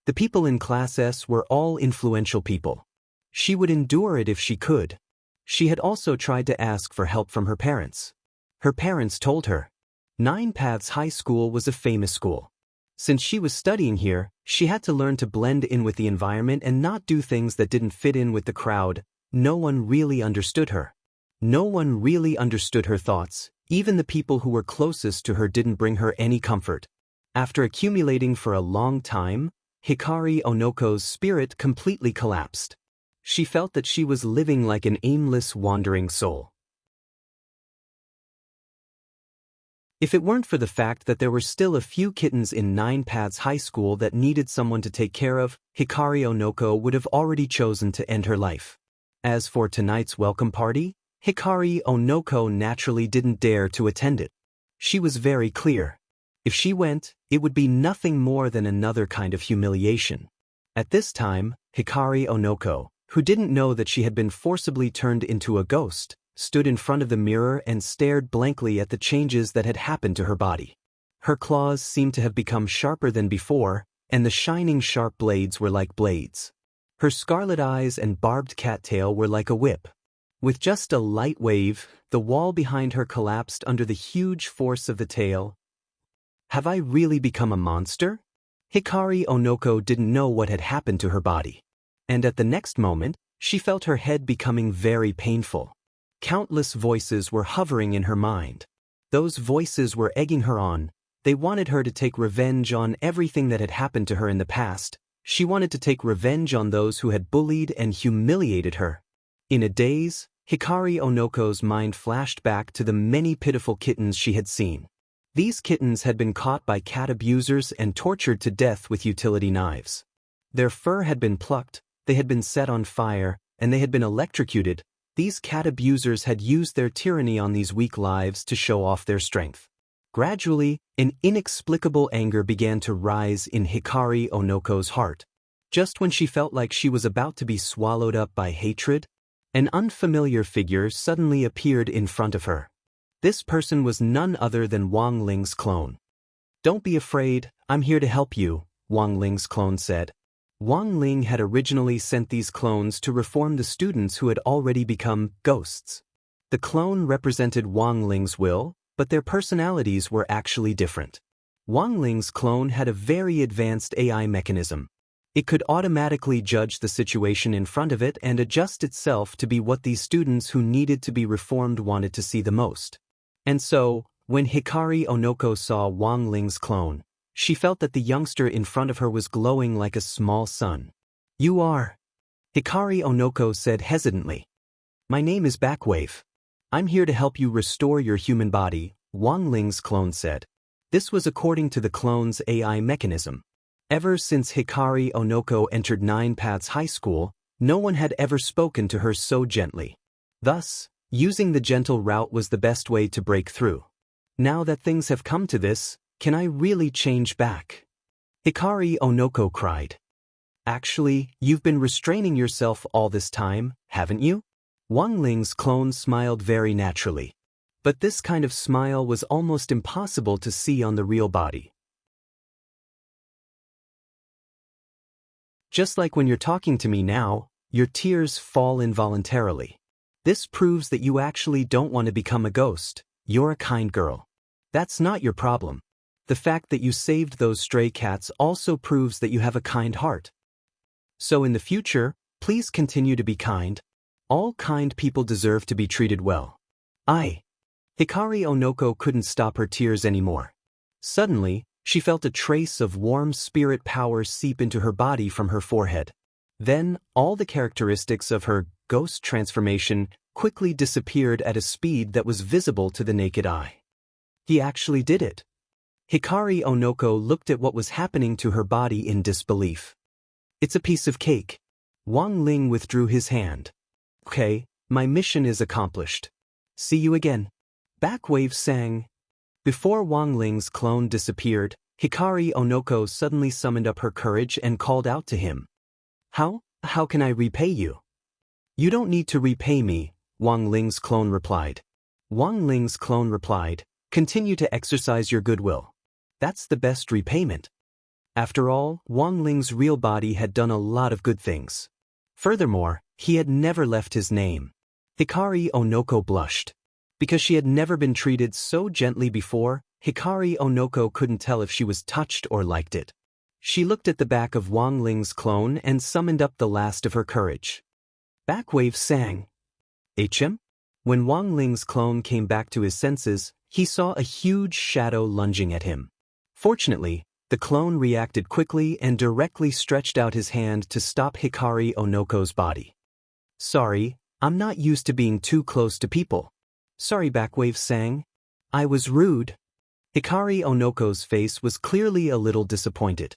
The people in Class S were all influential people. She would endure it if she could. She had also tried to ask for help from her parents. Her parents told her. 9 Paths High School was a famous school. Since she was studying here, she had to learn to blend in with the environment and not do things that didn't fit in with the crowd. No one really understood her. No one really understood her thoughts. Even the people who were closest to her didn't bring her any comfort. After accumulating for a long time, Hikari Onoko's spirit completely collapsed. She felt that she was living like an aimless, wandering soul. If it weren't for the fact that there were still a few kittens in Nine Paths High School that needed someone to take care of, Hikari Onoko would have already chosen to end her life. As for tonight's welcome party, Hikari Onoko naturally didn't dare to attend it. She was very clear. If she went, it would be nothing more than another kind of humiliation. At this time, Hikari Onoko, who didn't know that she had been forcibly turned into a ghost, stood in front of the mirror and stared blankly at the changes that had happened to her body. Her claws seemed to have become sharper than before, and the shining sharp blades were like blades. Her scarlet eyes and barbed cattail were like a whip. With just a light wave, the wall behind her collapsed under the huge force of the tail. Have I really become a monster? Hikari Onoko didn't know what had happened to her body. And at the next moment, she felt her head becoming very painful. Countless voices were hovering in her mind. Those voices were egging her on. They wanted her to take revenge on everything that had happened to her in the past. She wanted to take revenge on those who had bullied and humiliated her. In a daze, Hikari Onoko's mind flashed back to the many pitiful kittens she had seen. These kittens had been caught by cat abusers and tortured to death with utility knives. Their fur had been plucked, they had been set on fire, and they had been electrocuted. These cat abusers had used their tyranny on these weak lives to show off their strength. Gradually, an inexplicable anger began to rise in Hikari Onoko's heart. Just when she felt like she was about to be swallowed up by hatred, an unfamiliar figure suddenly appeared in front of her. This person was none other than Wang Ling's clone. "Don't be afraid, I'm here to help you," Wang Ling's clone said. Wang Ling had originally sent these clones to reform the students who had already become ghosts. The clone represented Wang Ling's will, but their personalities were actually different. Wang Ling's clone had a very advanced AI mechanism. It could automatically judge the situation in front of it and adjust itself to be what these students who needed to be reformed wanted to see the most. And so, when Hikari Onoko saw Wang Ling's clone, she felt that the youngster in front of her was glowing like a small sun. "You are?" Hikari Onoko said hesitantly. "My name is Backwave. I'm here to help you restore your human body," Wang Ling's clone said. This was according to the clone's AI mechanism. Ever since Hikari Onoko entered Nine Paths High School, no one had ever spoken to her so gently. Thus, using the gentle route was the best way to break through. Now that things have come to this, can I really change back? Hikari Onoko cried. "Actually, you've been restraining yourself all this time, haven't you?" Wang Ling's clone smiled very naturally. But this kind of smile was almost impossible to see on the real body. Just like when you're talking to me now, your tears fall involuntarily. This proves that you actually don't want to become a ghost. You're a kind girl. That's not your problem. The fact that you saved those stray cats also proves that you have a kind heart. So in the future, please continue to be kind. All kind people deserve to be treated well. Hikari Onoko couldn't stop her tears anymore. Suddenly, she felt a trace of warm spirit power seep into her body from her forehead. Then, all the characteristics of her ghost transformation quickly disappeared at a speed that was visible to the naked eye. He actually did it. Hikari Onoko looked at what was happening to her body in disbelief. "It's a piece of cake." Wang Ling withdrew his hand. "Okay, my mission is accomplished. See you again." Backwave sang. Before Wang Ling's clone disappeared, Hikari Onoko suddenly summoned up her courage and called out to him. How can I repay you?" "You don't need to repay me," Wang Ling's clone replied. Wang Ling's clone replied, "Continue to exercise your goodwill. That's the best repayment." After all, Wang Ling's real body had done a lot of good things. Furthermore, he had never left his name. Hikari Onoko blushed. Because she had never been treated so gently before, Hikari Onoko couldn't tell if she was touched or liked it. She looked at the back of Wang Ling's clone and summoned up the last of her courage. Backwave sang. "HM?" When Wang Ling's clone came back to his senses, he saw a huge shadow lunging at him. Fortunately, the clone reacted quickly and directly stretched out his hand to stop Hikari Onoko's body. "Sorry, I'm not used to being too close to people." "Sorry," Backwave sang. "I was rude." Hikari Onoko's face was clearly a little disappointed.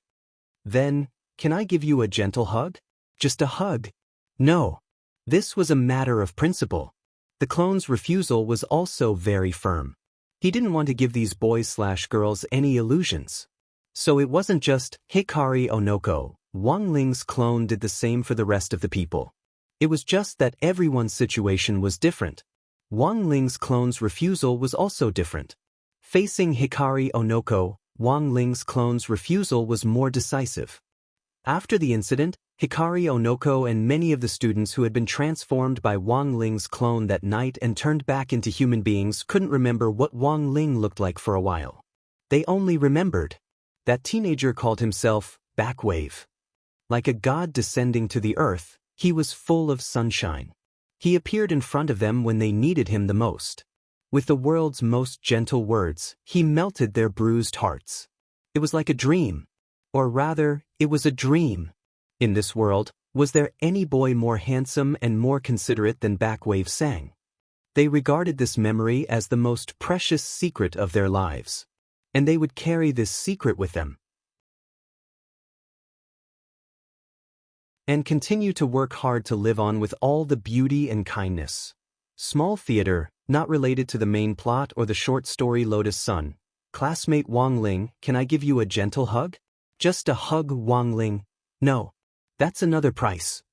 "Then, can I give you a gentle hug? Just a hug?" "No." This was a matter of principle. The clone's refusal was also very firm. He didn't want to give these boys/girls any illusions. So it wasn't just Hikari Onoko. Wang Ling's clone did the same for the rest of the people. It was just that everyone's situation was different. Wang Ling's clone's refusal was also different. Facing Hikari Onoko, Wang Ling's clone's refusal was more decisive. After the incident, Hikari Onoko and many of the students who had been transformed by Wang Ling's clone that night and turned back into human beings couldn't remember what Wang Ling looked like for a while. They only remembered that teenager called himself Backwave. Like a god descending to the earth, he was full of sunshine. He appeared in front of them when they needed him the most. With the world's most gentle words, he melted their bruised hearts. It was like a dream. Or rather, it was a dream. In this world, was there any boy more handsome and more considerate than Backwave sang? They regarded this memory as the most precious secret of their lives. And they would carry this secret with them. And continue to work hard to live on with all the beauty and kindness. Small theater, not related to the main plot or the short story Lotus Sun. Classmate Wang Ling, can I give you a gentle hug? Just a hug, Wang Ling. No. That's another price.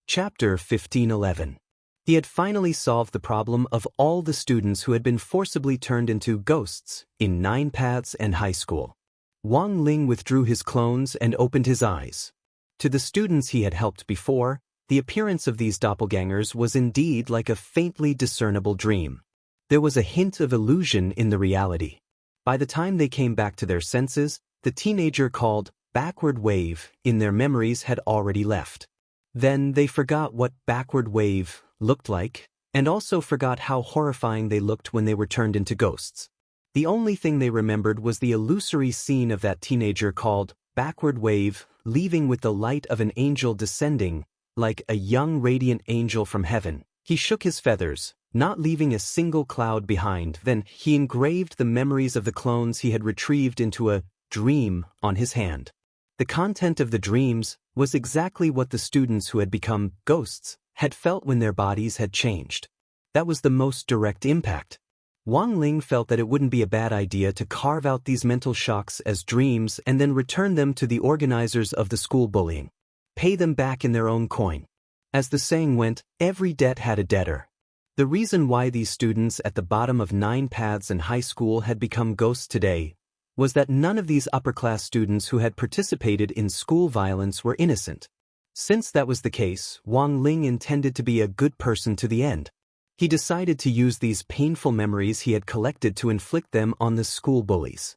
Chapter 1511. He had finally solved the problem of all the students who had been forcibly turned into ghosts in 9 Paths and high school. Wang Ling withdrew his clones and opened his eyes. To the students he had helped before, the appearance of these doppelgangers was indeed like a faintly discernible dream. There was a hint of illusion in the reality. By the time they came back to their senses, the teenager called Backward Wave in their memories had already left. Then they forgot what Backward Wave looked like, and also forgot how horrifying they looked when they were turned into ghosts. The only thing they remembered was the illusory scene of that teenager called Backward Wave leaving with the light of an angel descending, like a young radiant angel from heaven. He shook his feathers, not leaving a single cloud behind. Then he engraved the memories of the clones he had retrieved into a dream on his hand. The content of the dreams was exactly what the students who had become ghosts had felt when their bodies had changed. That was the most direct impact. Wang Ling felt that it wouldn't be a bad idea to carve out these mental shocks as dreams and then return them to the organizers of the school bullying. Pay them back in their own coin. As the saying went, every debt had a debtor. The reason why these students at the bottom of 9 Paths and high school had become ghosts today was that none of these upper-class students who had participated in school violence were innocent. Since that was the case, Wang Ling intended to be a good person to the end. He decided to use these painful memories he had collected to inflict them on the school bullies.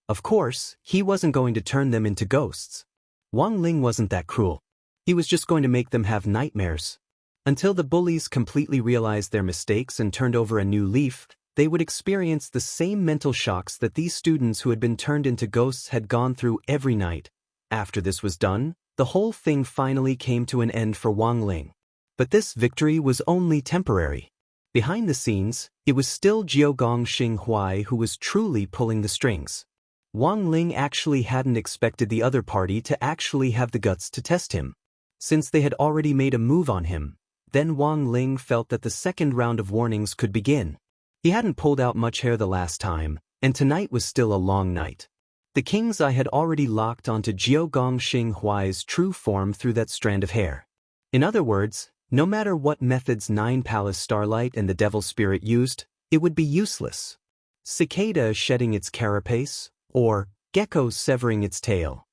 Of course, he wasn't going to turn them into ghosts. Wang Ling wasn't that cruel. He was just going to make them have nightmares. Until the bullies completely realized their mistakes and turned over a new leaf, they would experience the same mental shocks that these students who had been turned into ghosts had gone through every night. After this was done, the whole thing finally came to an end for Wang Ling. But this victory was only temporary. Behind the scenes, it was still Jiogong Xinghuai who was truly pulling the strings. Wang Ling actually hadn't expected the other party to actually have the guts to test him. Since they had already made a move on him, then Wang Ling felt that the second round of warnings could begin. He hadn't pulled out much hair the last time, and tonight was still a long night. The king's eye had already locked onto Jiogong Xinghuai's true form through that strand of hair. In other words, no matter what methods 9 Palace Starlight and the Devil Spirit used, it would be useless. Cicada shedding its carapace, or gecko severing its tail.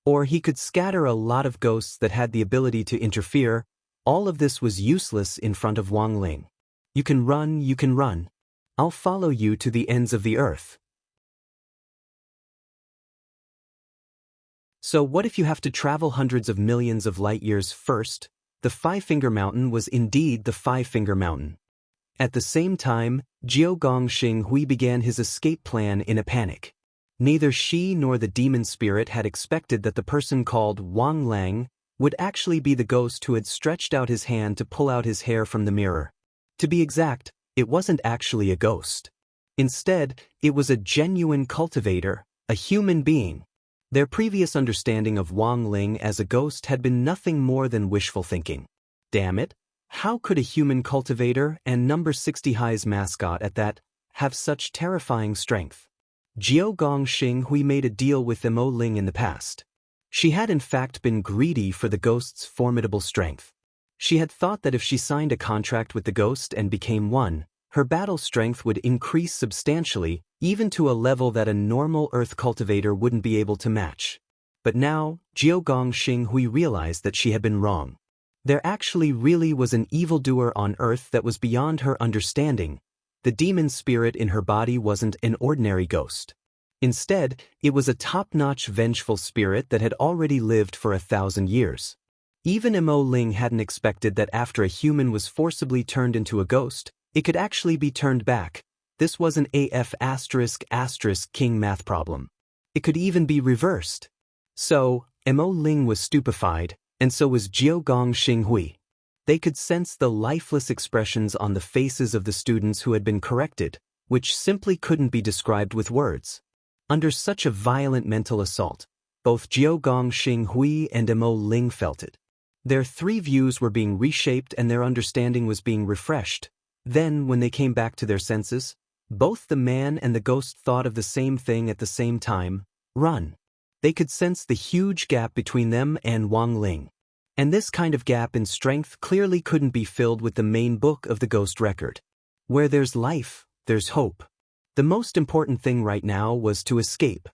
Or he could scatter a lot of ghosts that had the ability to interfere. All of this was useless in front of Wang Ling. You can run, you can run. I'll follow you to the ends of the earth. So what if you have to travel hundreds of millions of light years first, the Five-Finger Mountain was indeed the Five-Finger Mountain. At the same time, Jiao Gongxing Hui began his escape plan in a panic. Neither she nor the demon spirit had expected that the person called Wang Lang would actually be the ghost who had stretched out his hand to pull out his hair from the mirror. To be exact, it wasn't actually a ghost. Instead, it was a genuine cultivator, a human being. Their previous understanding of Wang Ling as a ghost had been nothing more than wishful thinking. Damn it, how could a human cultivator and number 60 High's mascot at that have such terrifying strength? Jiao Gongxing Hui made a deal with Mo Ling in the past. She had in fact been greedy for the ghost's formidable strength. She had thought that if she signed a contract with the ghost and became one, her battle strength would increase substantially, even to a level that a normal earth cultivator wouldn't be able to match. But now, Jiao Gongxing Hui realized that she had been wrong. There actually really was an evildoer on earth that was beyond her understanding. The demon spirit in her body wasn't an ordinary ghost. Instead, it was a top-notch vengeful spirit that had already lived for 1,000 years. Even Mo Ling hadn't expected that after a human was forcibly turned into a ghost, it could actually be turned back. This was an AF*** king math problem. It could even be reversed. So, Mo Ling was stupefied, and so was Jiao Gongxing Hui. They could sense the lifeless expressions on the faces of the students who had been corrected, which simply couldn't be described with words. Under such a violent mental assault, both Jiao Gongxing Hui and Mo Ling felt it. Their three views were being reshaped and their understanding was being refreshed. Then, when they came back to their senses, both the man and the ghost thought of the same thing at the same time: run. They could sense the huge gap between them and Wang Ling. And this kind of gap in strength clearly couldn't be filled with the main book of the ghost record. Where there's life, there's hope. The most important thing right now was to escape.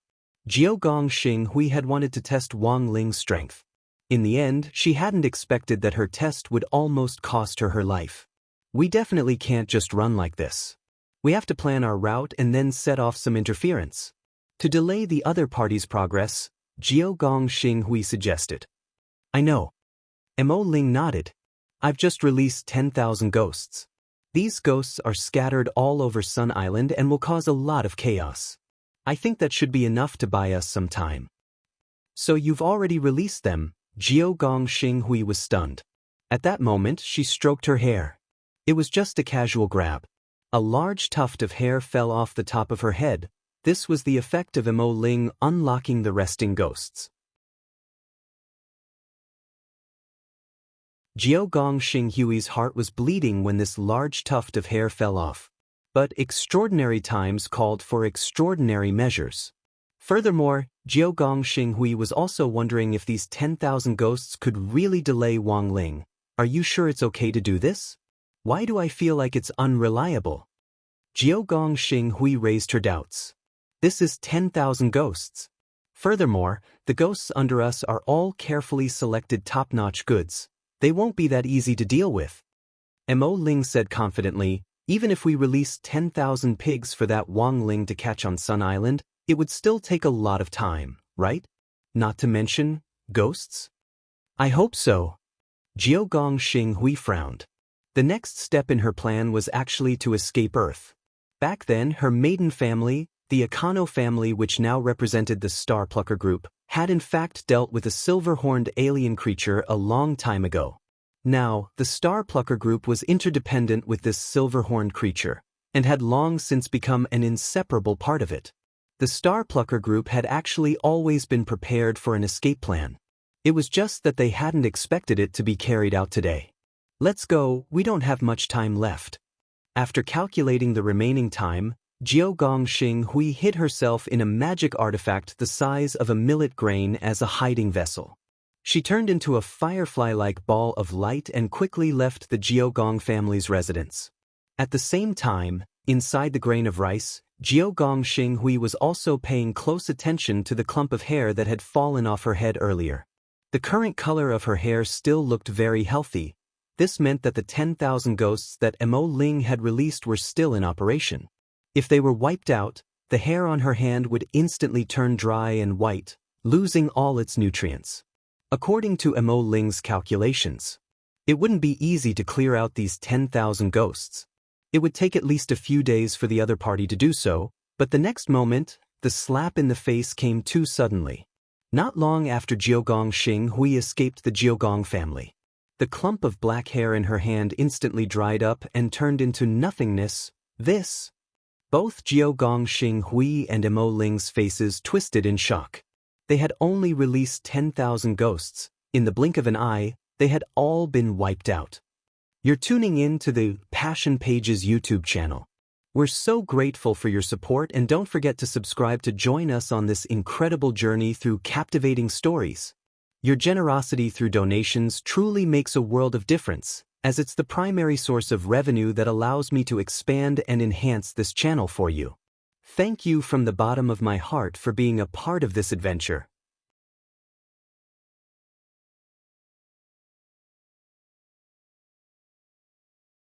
Jiao Gongxing Hui had wanted to test Wang Ling's strength. In the end, she hadn't expected that her test would almost cost her life. We definitely can't just run like this. We have to plan our route and then set off some interference. To delay the other party's progress, Jiao Gongxing Hui suggested. I know. Mo Ling nodded. I've just released 10,000 ghosts. These ghosts are scattered all over Sun Island and will cause a lot of chaos. I think that should be enough to buy us some time. So you've already released them? Jiao Gongxing Hui was stunned. At that moment, she stroked her hair. It was just a casual grab. A large tuft of hair fell off the top of her head. This was the effect of Mo Ling unlocking the resting ghosts. Jiao Gongxing Hui's heart was bleeding when this large tuft of hair fell off. But extraordinary times called for extraordinary measures. Furthermore, Jiao Gongxing Hui was also wondering if these 10,000 ghosts could really delay Wang Ling. Are you sure it's okay to do this? Why do I feel like it's unreliable? Jiao Gongxing Hui raised her doubts. This is 10,000 ghosts. Furthermore, the ghosts under us are all carefully selected top-notch goods. They won't be that easy to deal with. Mo Ling said confidently, even if we released 10,000 pigs for that Wang Ling to catch on Sun Island, it would still take a lot of time, right? Not to mention, ghosts? I hope so. Jiao Gongxing Hui frowned. The next step in her plan was actually to escape Earth. Back then, her maiden family, the Akano family which now represented the Star Plucker group, had in fact dealt with a silver-horned alien creature a long time ago. Now, the Star Plucker group was interdependent with this silver-horned creature, and had long since become an inseparable part of it. The Star Plucker group had actually always been prepared for an escape plan. It was just that they hadn't expected it to be carried out today. Let's go, we don't have much time left. After calculating the remaining time, Jiao Gongxing Hui hid herself in a magic artifact the size of a millet grain as a hiding vessel. She turned into a firefly-like ball of light and quickly left the Jiao family's residence. At the same time, inside the grain of rice, Jiao Gongxing Hui was also paying close attention to the clump of hair that had fallen off her head earlier. The current color of her hair still looked very healthy. This meant that the 10,000 ghosts that Mo Ling had released were still in operation. If they were wiped out, the hair on her hand would instantly turn dry and white, losing all its nutrients. According to Mo Ling's calculations, It wouldn't be easy to clear out these 10,000 ghosts. It would take at least a few days for the other party to do so, but the next moment, the slap in the face came too suddenly. Not long after Jiogong Xinghui escaped the Jiogong family. The clump of black hair in her hand instantly dried up and turned into nothingness. Both Jiogong Xinghui and Emo Ling's faces twisted in shock. They had only released 10,000 ghosts. In the blink of an eye, they had all been wiped out. You're tuning in to the Passion Pages YouTube channel. We're so grateful for your support, and don't forget to subscribe to join us on this incredible journey through captivating stories. Your generosity through donations truly makes a world of difference, as it's the primary source of revenue that allows me to expand and enhance this channel for you. Thank you from the bottom of my heart for being a part of this adventure.